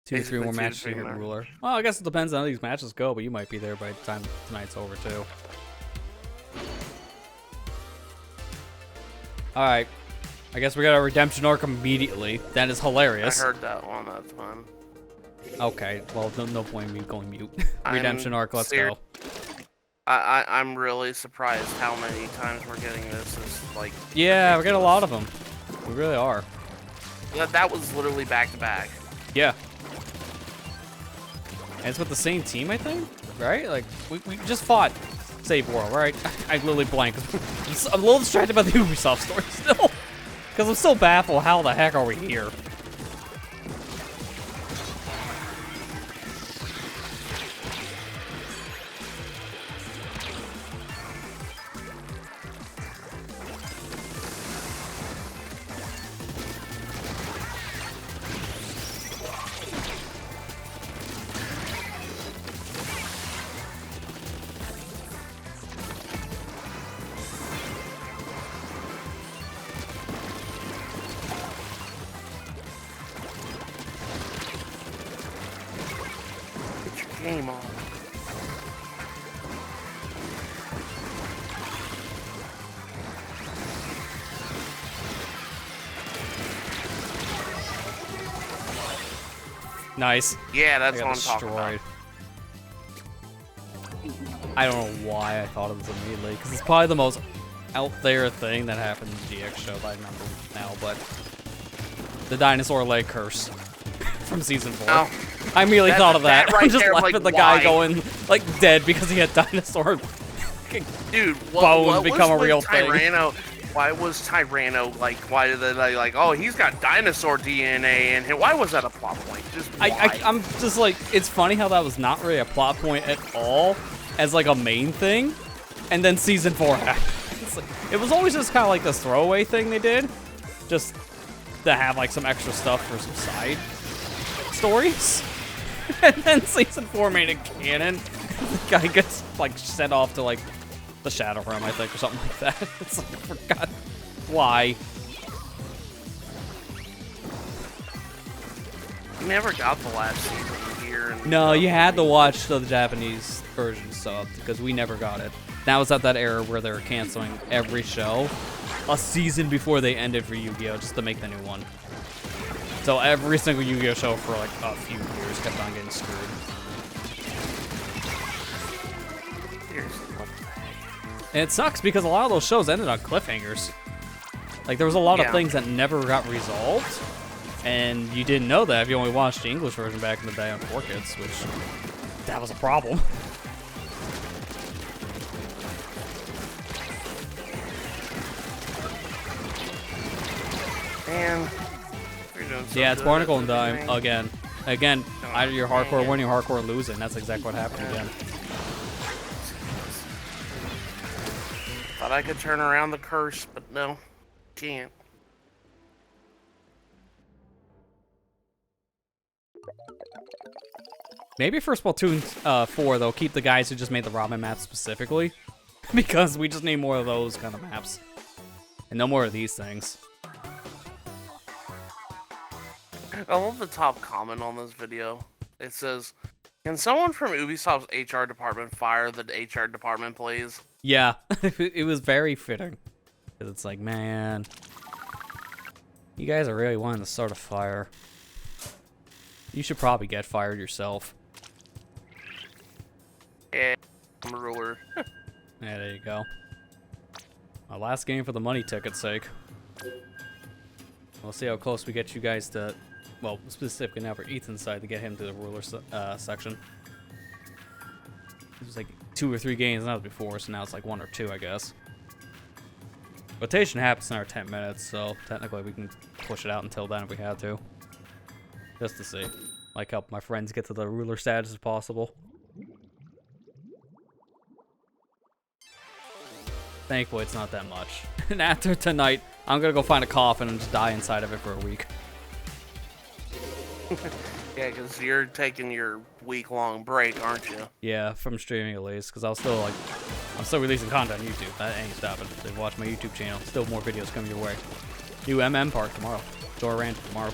Two to three Basically more 2 to matches to 3 hit more. ruler. Well, I guess it depends on how these matches go, but you might be there by the time tonight's over, too. Alright. I guess we got a redemption arc immediately. That is I hilarious. heard that one. That's fun. Okay, well, no point in me going mute. I'm Redemption arc, let's go. I'm really surprised how many times we're getting this. Is like, Yeah, we got a lot of them. We really are. that was literally back to back. Yeah. And it's with the same team, I think? Right? Like, we just fought Save World, right? I literally blanked. I'm a little distracted by the Ubisoft story still. Because I'm so baffled, how the heck are we here? Nice. Yeah, that's I what got I'm talking about. destroyed. I don't know why I thought of this immediately, because it's probably the most out there thing that happened in the GX show that I remember now, but the dinosaur leg curse from season 4. Oh, I immediately thought of that. right I'm just there, laughing like, at the why? guy going like dead because he had dinosaur dude, bone what become a was real with thing. Tyranno? Why was Tyranno like? Why did they like? Oh, he's got dinosaur DNA in him. Why was that a plot point? Just why? I'm just like, it's funny how that was not really a plot point at all as like a main thing, and then season 4 happened. Like, it was always just kind of like this throwaway thing they did, just to have like some extra stuff for some side stories. And then season 4 made it canon. The guy gets like sent off to like the Shadow Realm, I think, or something like that. It's like, I forgot why. You never got the last season here. No, you had to watch the Japanese version subbed because we never got it. That was at that era where they were canceling every show a season before they ended for Yu-Gi-Oh! Just to make the new one. So every single Yu-Gi-Oh! Show for like a few years kept on getting screwed. And it sucks because a lot of those shows ended on cliffhangers. Like there was a lot of things that never got resolved, and you didn't know that if you only watched the English version back in the day on 4Kids, which that was a problem. Man, you're doing so Yeah, it's good Barnacle at and this Dime thing. again. Again, either you're hardcore winning or hardcore losing. That's exactly what happened again. Thought I could turn around the curse, but no, can't. Maybe for Splatoon 4, they'll keep the guys who just made the ramen map specifically. Because we just need more of those kind of maps. And no more of these things. I love the top comment on this video. It says, "Can someone from Ubisoft's HR department fire the HR department, please?" Yeah, it was very fitting. Because it's like, man, you guys are really wanting to start a fire. You should probably get fired yourself. Yeah, I'm a ruler. Yeah, there you go. My last game for the money ticket's sake. We'll see how close we get you guys to, well, specifically now for Ethan's side, to get him to the ruler section. It was like 2 or 3 games now before, so now it's like 1 or 2, I guess. Rotation happens in our 10 minutes, so technically we can push it out until then if we had to. Just to see. Like, help my friends get to the ruler status as possible. Thankfully, it's not that much. And after tonight, I'm gonna go find a coffin and just die inside of it for a week. Yeah, because you're taking your week-long break, aren't you? Yeah, from streaming at least, because I'm still releasing content on YouTube. That ain't stopping. They watch my YouTube channel. Still more videos coming your way. New MM Park tomorrow. Door Ranch tomorrow.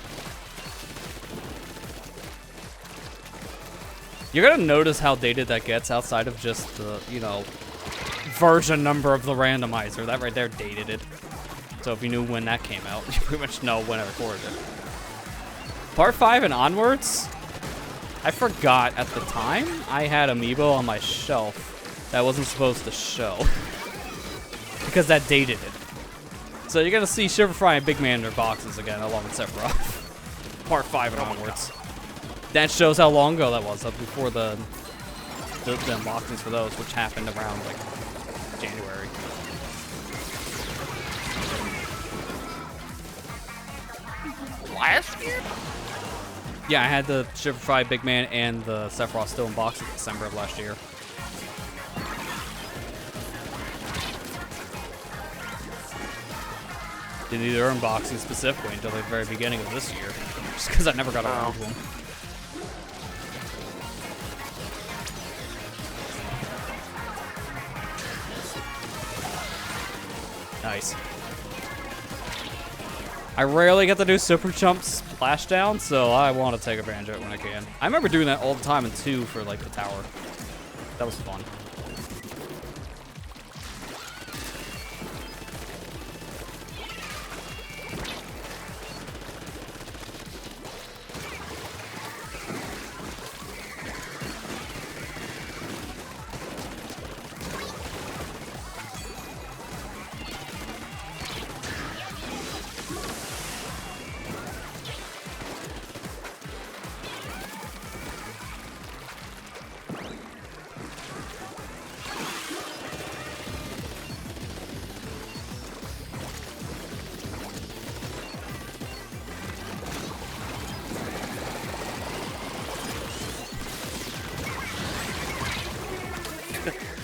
You're gonna notice how dated that gets outside of just the, you know, version number of the randomizer. That right there dated it. So if you knew when that came out, you pretty much know when I recorded it. Part 5 and onwards, I forgot at the time I had Amiibo on my shelf that I wasn't supposed to show. Because that dated it. So you're gonna see Shiverfry and Big Man in their boxes again along with Sephiroth. Part 5 and onwards. That shows how long ago that was, before the unboxings for those, which happened around like January. Last year? Yeah, I had the Shiverfry Big Man and the Sephiroth still in box in December of last year. Didn't do their unboxing specifically until the very beginning of this year, just because I never got around to them. Nice. I rarely get to do super jump splashdown, so I want to take advantage of it when I can. I remember doing that all the time in 2 for like the tower. That was fun.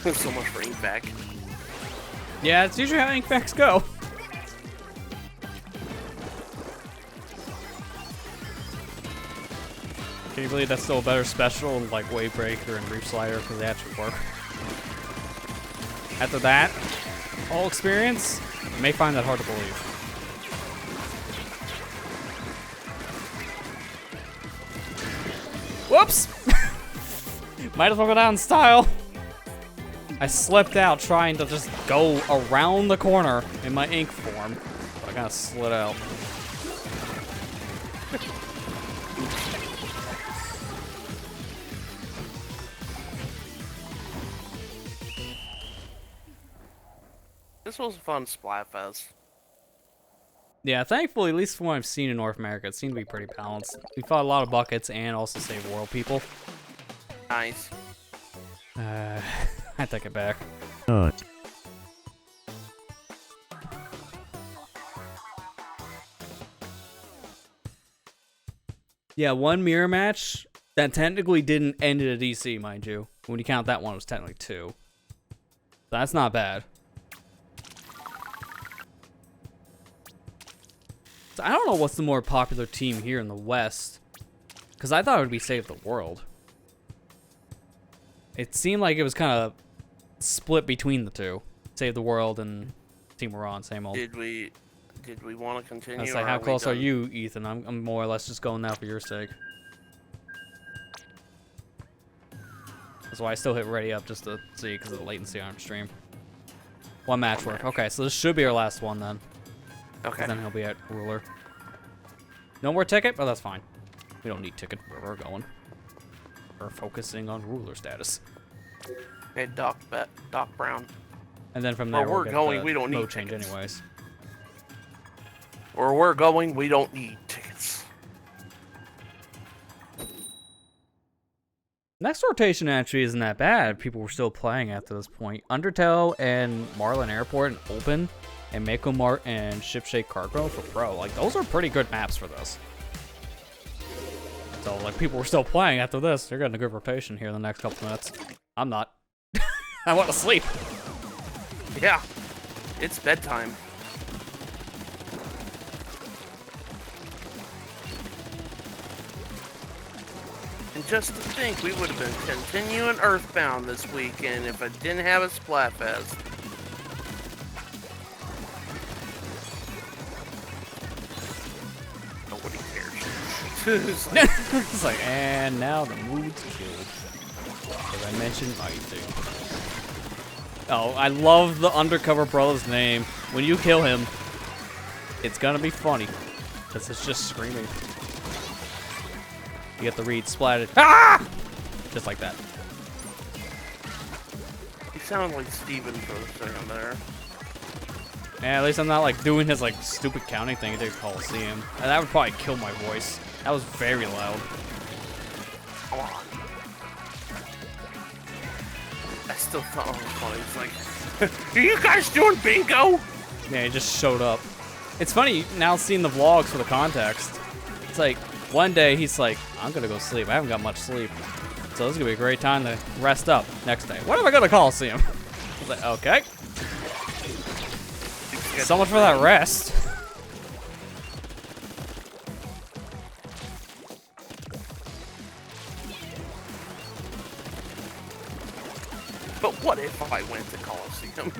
So much for ink back. Yeah, it's usually how ink packs go. Can you believe that's still a better special than like Wave Breaker and Reef Slider because they actually work? After that whole experience, you may find that hard to believe. Whoops! Might as well go down in style. I slipped out trying to just go around the corner in my ink form. But I kind of slid out. This was a fun Splatfest. Yeah, thankfully, at least from what I've seen in North America, it seemed to be pretty balanced. We fought a lot of buckets and also saved world people. Nice. I take it back. Yeah, one mirror match that technically didn't end at a DC, mind you. When you count that one, it was technically 2. That's not bad. So I don't know what's the more popular team here in the West, because I thought it would be Save the World. It seemed like it was kind of split between the two. Save the World and Team Iran, same old. Did we want to continue? I was like, how close are you, Ethan? I'm more or less just going now for your sake. That's why I still hit ready up just to see because of the latency on stream. One match work. Okay, so this should be our last one then. Okay. Then he'll be at Ruler. No more ticket? Oh, that's fine. We don't need ticket where we're going. We're focusing on Ruler status. Hey, Doc Brown. And then from there, Where we're going, we don't need change tickets. anyways. Where we're going, we don't need tickets. Next rotation actually isn't that bad. People were still playing after this point. Undertale and Marlin Airport and Open and Mako Mart and Shipshape Cargo for Pro. Like, those are pretty good maps for this. So, like, people were still playing after this. They're getting a good rotation here in the next couple minutes. I'm not. I want to sleep. Yeah, it's bedtime. And just to think, we would have been continuing Earthbound this weekend if I didn't have a Splatfest. Nobody cares. It's like, and now the mood's killed. As I mentioned, fighting. Oh, I love the undercover brother's name. When you kill him, it's gonna be funny. Because it's just screaming. You get the read splatted. Ah! Just like that. You sound like Steven for a second there. Yeah, at least I'm not like doing his like stupid counting thing at the Coliseum. And that would probably kill my voice. That was very loud. Come on. I still thought it was funny. It's like, are you guys doing bingo? Yeah, he just showed up. It's funny now seeing the vlogs for the context. It's like, one day he's like, I'm gonna go sleep. I haven't got much sleep. So this is gonna be a great time to rest up. Next day, what am I gonna Coliseum? I was like, okay. So much for that rest. But what if I went to Coliseum?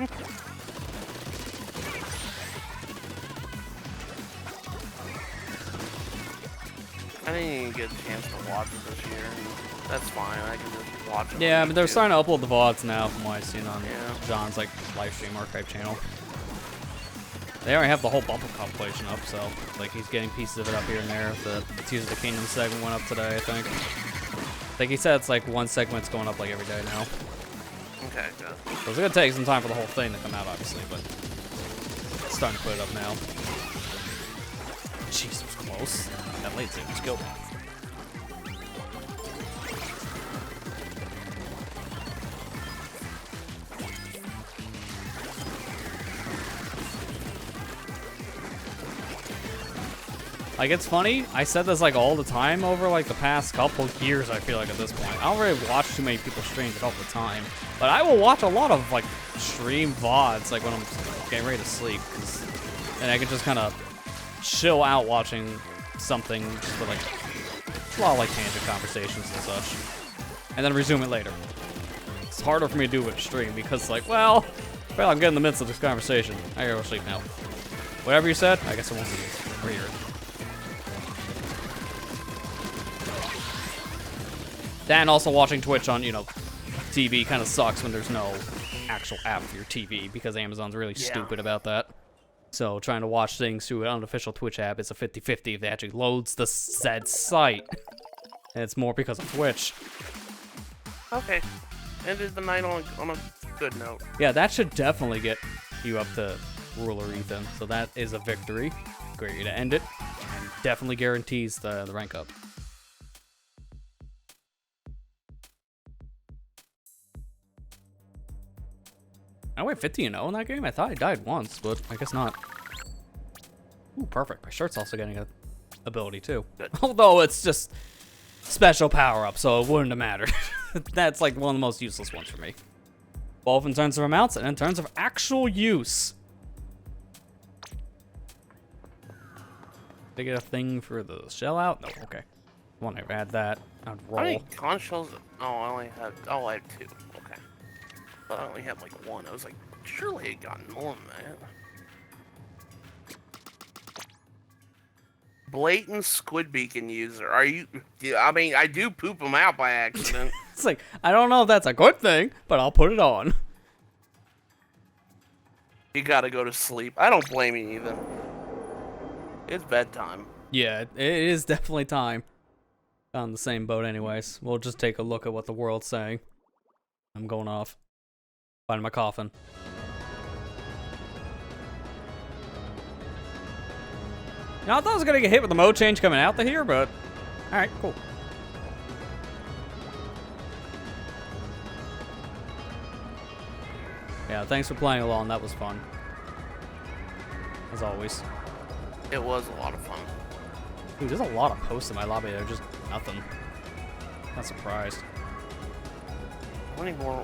I didn't even get a chance to watch it this year. That's fine. I can just watch it. Yeah, but they're starting to upload the VODs now from what I've seen on Yeah. John's like Livestream archive channel. They already have the whole bumper compilation up, so like he's getting pieces of it up here and there. The Tears of the Kingdom segment went up today, I think. Like he said, it's like one segment's going up like every day now. Okay, good. So it's gonna take some time for the whole thing to come out, obviously, but it's starting to put it up now. Jeez, it was close. That late save was killed. Like, it's funny. I said this, like, all the time over, like, the past couple years, I feel like, at this point. I don't really watch too many people stream it all the time. But I will watch a lot of, like, stream VODs, like, when I'm getting ready to sleep. And I can just kind of chill out watching something just with, like, a lot of, like, tangent conversations and such. And then resume it later. It's harder for me to do with a stream because, like, well, I'm getting in the midst of this conversation. I gotta go sleep now. Whatever you said, I guess I won't see it or hear it. And also watching Twitch on, TV kind of sucks when there's no actual app for your TV because Amazon's really stupid about that. So trying to watch things through an unofficial Twitch app is a 50-50 if it actually loads the said site. And it's more because of Twitch. Okay. Ended the night on a good note. Yeah, that should definitely get you up to Ruler Ethan. So that is a victory. Great way to end it. And definitely guarantees the rank up. I went 50-0 in that game? I thought I died once, but I guess not. Ooh, perfect. My shirt's also getting an ability, too. Good. Although it's just special power-up, so it wouldn't have mattered. That's, like, one of the most useless ones for me. Both in terms of amounts and in terms of actual use. Did I get a thing for the shell out? No, okay. I won't ever add that. I'd roll. How many conch shells? Oh, I had 2. Okay. But I only had like 1. I was like, surely it got more than that. Blatant squid beacon user. Are you? I mean, I do poop them out by accident. It's like, I don't know if that's a good thing, but I'll put it on. You gotta go to sleep. I don't blame you either. It's bedtime. Yeah, it is definitely time. On the same boat anyways. We'll just take a look at what the world's saying. I'm going off. Find my coffin. Now, I thought I was gonna get hit with the mode change coming out of here, but alright, cool. Yeah, thanks for playing along. That was fun. As always. It was a lot of fun. Dude, there's a lot of posts in my lobby. They're just nothing. Not surprised. How many more?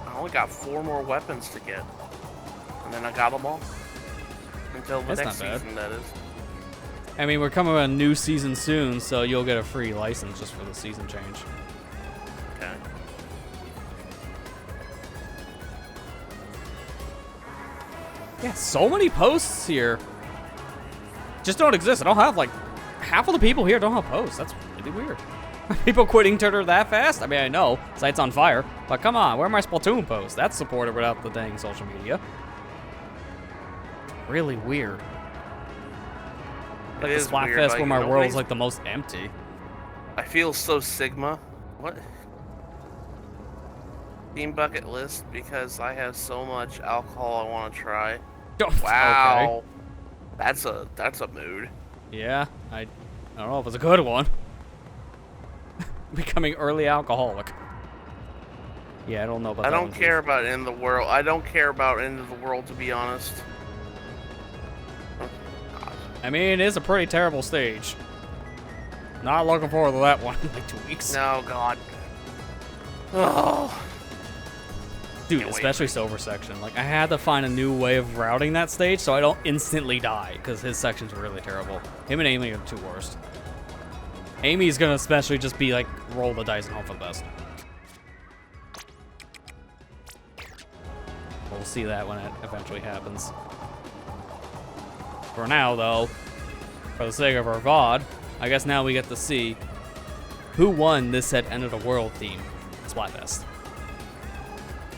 I only got 4 more weapons to get. And then I got them all. Until the next season, that is. I mean, we're coming with a new season soon, so you'll get a free license just for the season change. Okay. Yeah, so many posts here. Just don't exist. I don't have, like, half of the people here don't have posts. That's really weird. People quitting Twitter that fast? I mean, I know. Site's on fire. But come on, where are my Splatoon posts? That's supported without the dang social media. Really weird. Like the Splatfest where my world's, like, the most empty. I feel so Sigma. What? Team bucket list because I have so much alcohol I want to try. Wow. Okay. That's a mood. Yeah, I don't know if it's a good one. Becoming early alcoholic. Yeah, I don't know about that. I don't care about End of the World. I don't care about End of the World, to be honest. I mean, it is a pretty terrible stage. Not looking forward to that one in like 2 weeks. No, God. Oh. Dude, especially Silver section. Like, I had to find a new way of routing that stage so I don't instantly die, because his section's really terrible. Him and Amy are the 2 worst. Amy's gonna especially just be like, roll the dice and hope for the best. We'll see that when it eventually happens. For now, though, for the sake of our VOD, I guess now we get to see who won this set End of the World theme, Splatfest.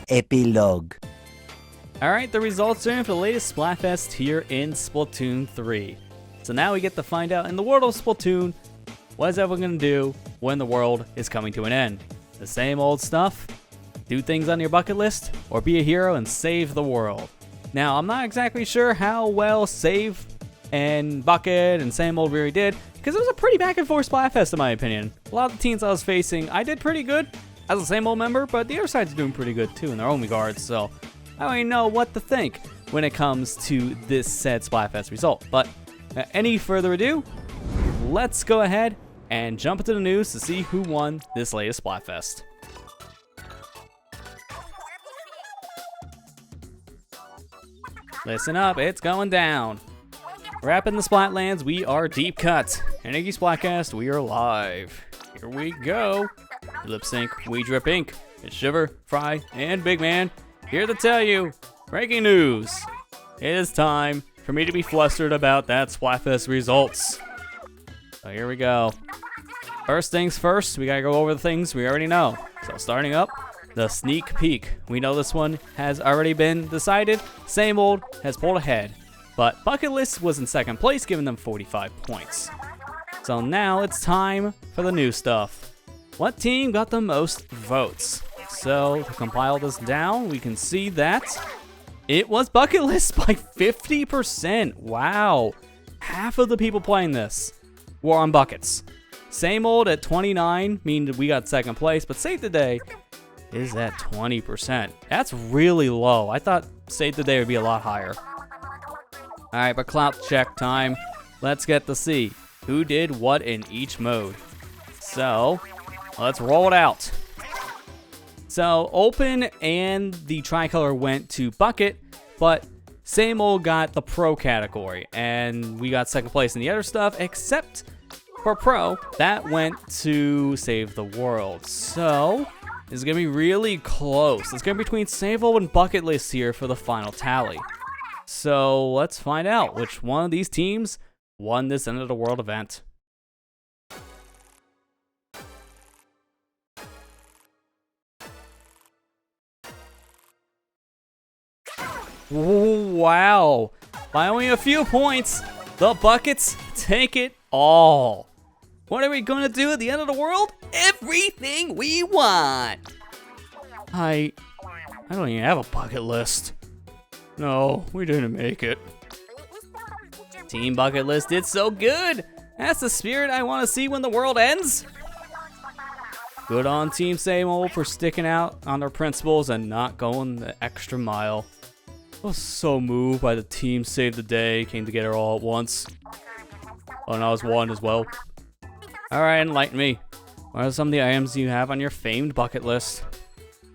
Epilogue. Alright, the results are in for the latest Splatfest here in Splatoon 3. So now we get to find out in the world of Splatoon, what is everyone going to do when the world is coming to an end? The same old stuff? Do things on your bucket list? Or be a hero and save the world? Now, I'm not exactly sure how well Save and Bucket and Same Old really did, because it was a pretty back and forth Splatfest in my opinion. A lot of the teams I was facing, I did pretty good as a Same Old member, but the other side's doing pretty good too in their own regards, so I don't even know what to think when it comes to this said Splatfest result. But any further ado, let's go ahead and jump into the news to see who won this latest Splatfest. Listen up, it's going down. Rapping the Splatlands, we are deep cut. And Iggy Splatcast, we are live. Here we go. Lip sync, we drip ink. It's Shiver, Fry, and Big Man here to tell you breaking news. It is time for me to be flustered about that Splatfest results. So here we go. First things first, we gotta go over the things we already know. So starting up, the sneak peek. We know this one has already been decided. Same Old has pulled ahead, but Bucket List was in second place, giving them 45 points. So now it's time for the new stuff. What team got the most votes? So to compile this down, we can see that it was Bucket List by 50%. Wow. Half of the people playing this were on buckets. Same Old at 29, meaning we got second place, but Save the Day is at 20%. That's really low. I thought Save the Day would be a lot higher. All right, but clout check time. Let's get to see who did what in each mode. So let's roll it out. So Open and the Tricolor went to Bucket, but Same Old got the Pro category, and we got second place in the other stuff, except for Pro, that went to Save the World. So this is gonna be really close. It's gonna be between Save Old and Bucket List here for the final tally. So let's find out which one of these teams won this End of the World event. Wow, by only a few points, the Buckets take it all. What are we gonna do at the end of the world? Everything we want. I don't even have a bucket list. No, we didn't make it. Team Bucket List did so good. That's the spirit I want to see when the world ends. Good on Team Same Old for sticking out on their principles and not going the extra mile. I was so moved by the team Save the Day came together all at once. Oh, and I was one as well. Alright, enlighten me. What are some of the items you have on your famed bucket list?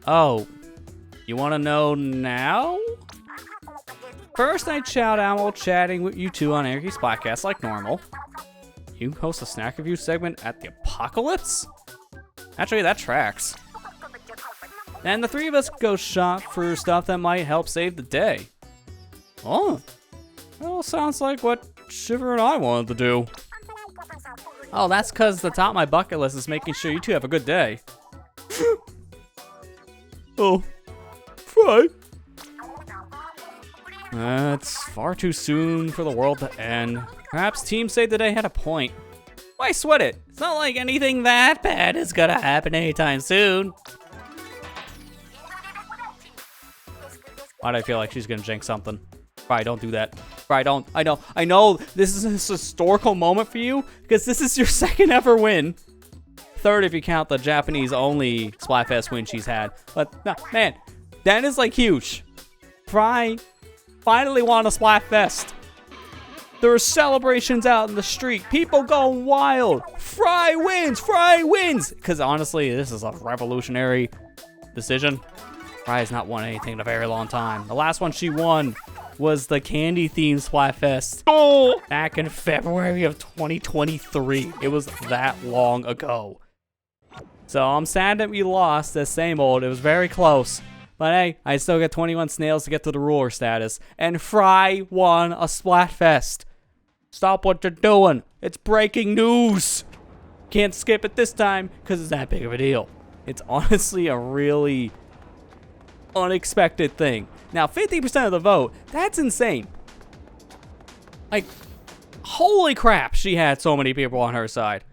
Oh, you want to know now? First, I shout out while chatting with you two on Iggy Splatcast like normal. You host a snack review segment at the Apocalypse? Actually, that tracks. And the three of us go shop for stuff that might help save the day. Oh, well, sounds like what Shiver and I wanted to do. Oh, that's because the top of my bucket list is making sure you two have a good day. Oh, Fry. It's far too soon for the world to end. Perhaps Team Save the Day had a point. Why sweat it? It's not like anything that bad is gonna happen anytime soon. Why do I feel like she's gonna jinx something? Fry, don't do that. Fry, don't. I know this is a historical moment for you because this is your second ever win. Third if you count the Japanese only Splatfest win she's had. But no, man, that is like huge. Fry finally won a Splatfest. There were celebrations out in the street. People going wild. Fry wins! Fry wins! Because honestly, this is a revolutionary decision. Fry has not won anything in a very long time. The last one she won was the candy-themed Splatfest back in February of 2023. It was that long ago. So I'm sad that we lost the Same Old. It was very close. But hey, I still get 21 snails to get to the ruler status. And Fry won a Splatfest. Stop what you're doing. It's breaking news. Can't skip it this time because it's that big of a deal. It's honestly a really unexpected thing. Now, 50% of the vote, that's insane. Like, holy crap, she had so many people on her side.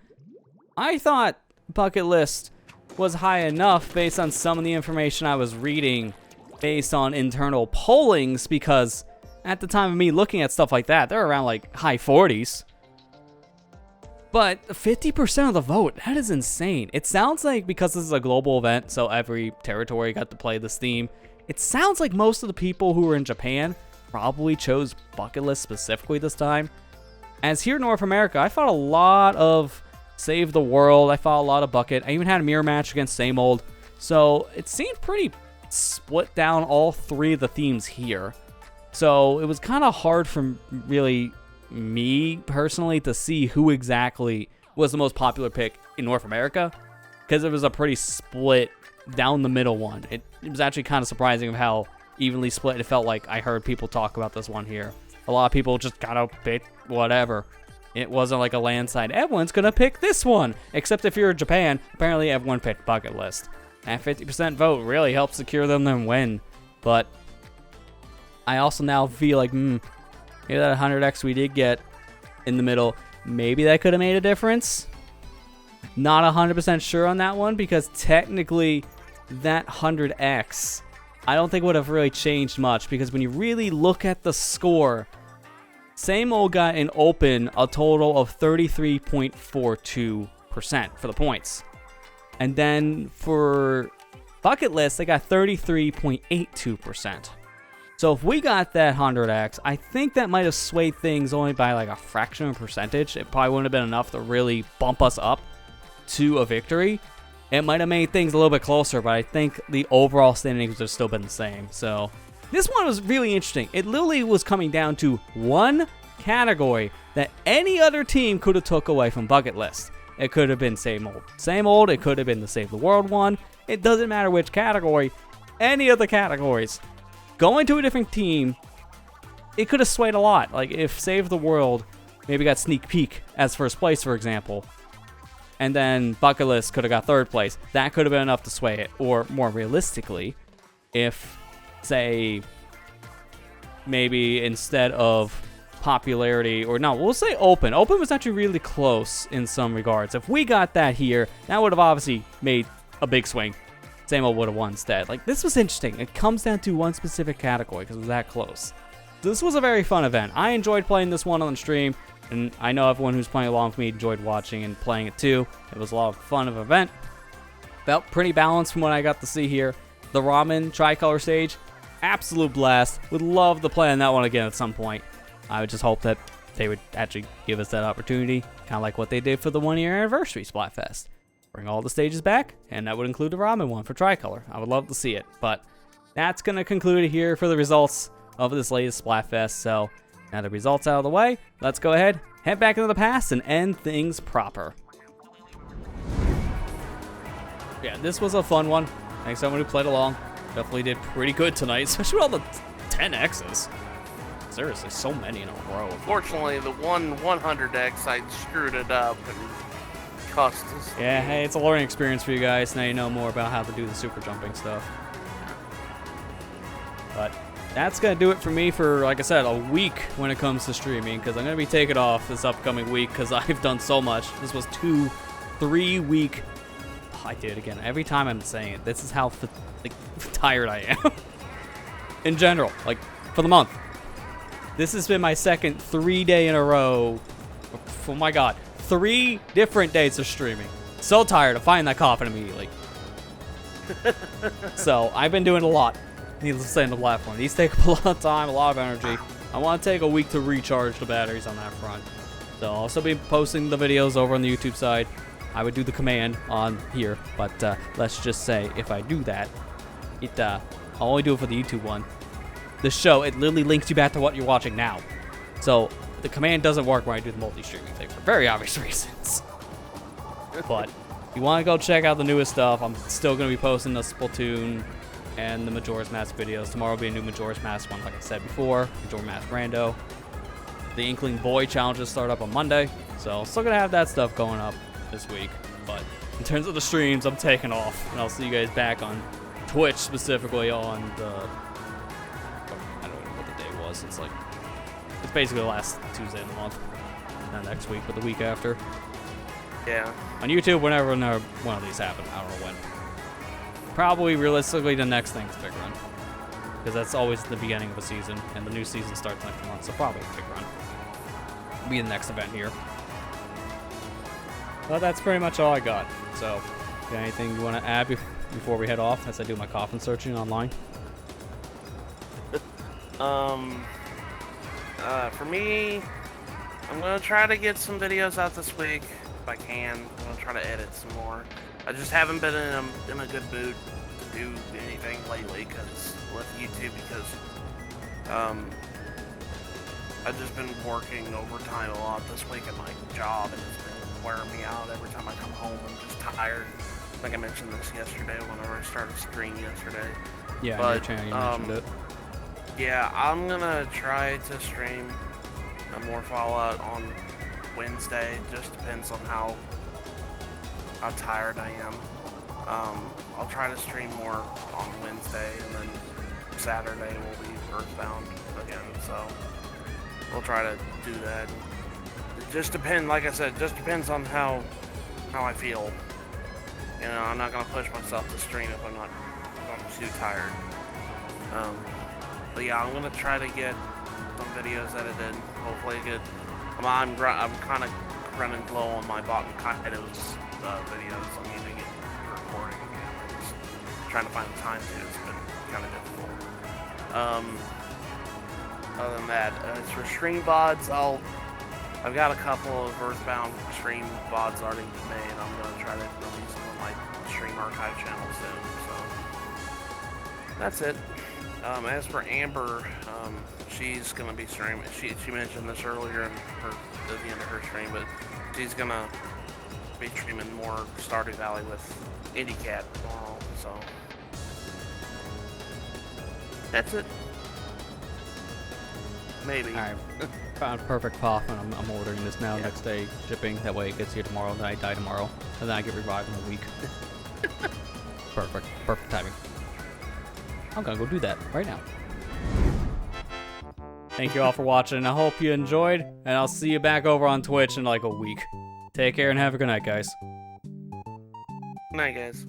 I thought Bucket List was high enough based on some of the information I was reading based on internal pollings, because at the time of me looking at stuff like that, they're around like high 40s. But 50% of the vote, that is insane. It sounds like because this is a global event, so every territory got to play this theme, it sounds like most of the people who were in Japan probably chose Bucket List specifically this time. As here in North America, I fought a lot of Save the World. I fought a lot of Bucket. I even had a mirror match against Same Old. So it seemed pretty split down all 3 of the themes here. So it was kind of hard for really me personally to see who exactly was the most popular pick in North America, because it was a pretty split down the middle one. It was actually kind of surprising of how evenly split it felt like. I heard people talk about this one here. A lot of people just kind of picked whatever. It wasn't like a landslide. Everyone's gonna pick this one, except if you're in Japan. Apparently everyone picked Bucket List. That 50% vote really helped secure them their win. But I also now feel like, maybe that 100x we did get in the middle, maybe that could have made a difference. Not 100% sure on that one, because technically that 100x, I don't think would have really changed much, because when you really look at the score, Same Old got in open a total of 33.42% for the points. And then for Bucket List, they got 33.82%. So if we got that 100x, I think that might have swayed things only by like a fraction of a percentage. It probably wouldn't have been enough to really bump us up to a victory. It might have made things a little bit closer, but I think the overall standings would have still been the same. So this one was really interesting. It literally was coming down to one category that any other team could have took away from Bucket List. It could have been Same Old. Same Old, it could have been the Save the World one. It doesn't matter which category, any of the categories. Going to a different team, it could have swayed a lot. Like if Save the World maybe got sneak peek as first place, for example, and then Bucket List could have got third place, that could have been enough to sway it. Or more realistically, if, say, maybe instead of popularity, or no, we'll say open. Open was actually really close in some regards. If we got that here, that would have obviously made a big swing. Same Old would have won instead. Like, this was interesting. It comes down to one specific category because it was that close. This was a very fun event. I enjoyed playing this one on the stream, and I know everyone who's playing along with me enjoyed watching and playing it too. It was a lot of fun of an event. Felt pretty balanced from what I got to see here. The Ramen Tricolor stage, absolute blast. Would love to play on that one again at some point. I would just hope that they would actually give us that opportunity, kind of like what they did for the 1-year anniversary Splatfest. Bring all the stages back, and that would include the Ramen one for Tricolor. I would love to see it, but that's going to conclude it here for the results of this latest Splatfest. So now the results out of the way, let's go ahead, head back into the past, and end things proper. Yeah, this was a fun one. Thanks to everyone who played along. Definitely did pretty good tonight, especially with all the 10Xs. Seriously, so many in a row. Fortunately, the 100X, I screwed it up and cost us. Yeah, hey, it's a learning experience for you guys. Now you know more about how to do the super jumping stuff. But that's going to do it for me for, like I said, a week when it comes to streaming, because I'm going to be taking off this upcoming week because I've done so much. This was 2-3 week. Oh, I did it again. Every time I'm saying it, this is how tired I am. In general, like for the month. This has been my second 3-day in a row. Oh my god. 3 different days of streaming. So tired of finding that coffin immediately. So, I've been doing a lot. Needless to say on the platform. These take up a lot of time, a lot of energy. I want to take a week to recharge the batteries on that front. So, I'll also be posting the videos over on the YouTube side. I would do the command on here. But let's just say, if I do that, I'll only do it for the YouTube one. The show, it literally links you back to what you're watching now. So the command doesn't work when I do the multi-streaming thing for very obvious reasons. But if you want to go check out the newest stuff, I'm still going to be posting the Splatoon and the Majora's Mask videos. Tomorrow will be a new Majora's Mask one, like I said before. Majora's Mask Rando. The Inkling Boy challenges start up on Monday. So still going to have that stuff going up this week. But in terms of the streams, I'm taking off. And I'll see you guys back on Twitch, specifically on the... It's like, it's basically the last Tuesday of the month. Not next week, but the week after. Yeah. On YouTube, whenever one of these happen. I don't know when. Probably, realistically, the next thing's Big Run. Because that's always the beginning of a season, and the new season starts next month, so probably Big Run. It'll be the next event here. Well, that's pretty much all I got. So, got anything you want to add before we head off, as I do my coffin searching online? For me, I'm gonna try to get some videos out this week if I can. I'm gonna try to edit some more. I just haven't been in a good mood to do anything lately with YouTube because I've just been working overtime a lot this week at my job, and it's been wearing me out every time I come home. I'm just tired. I think I mentioned this yesterday whenever I started streaming yesterday. Yeah, but, your channel, you mentioned it. Yeah, I'm gonna try to stream more Fallout on Wednesday. Just depends on how tired I am. I'll try to stream more on Wednesday, and then Saturday will be Earthbound again. So we'll try to do that. It just depends, like I said, just depends on how I feel. You know, I'm not gonna push myself to stream if I'm too tired. But yeah, I'm gonna try to get some videos edited. Hopefully, get. I'm kind of running low on my bottom Kaido's videos. I need to get recording again. I'm just trying to find the time to. It's been kind of difficult. Other than that, as for stream VODs, I've got a couple of Earthbound stream VODs already made. I'm gonna try to release them on my stream archive channel soon. So that's it. As for Amber, she's gonna be streaming. She mentioned this earlier at the end of her stream, but she's gonna be streaming more Stardew Valley with IndieCat tomorrow. So that's it. Maybe. Alright, found a perfect path, and I'm ordering this now. Next day shipping. That way it gets here tomorrow, then I die tomorrow, and then I get revived in a week. Perfect timing. I'm gonna go do that right now. Thank you all for watching. I hope you enjoyed, and I'll see you back over on Twitch in like a week. Take care and have a good night, guys. Good night, guys.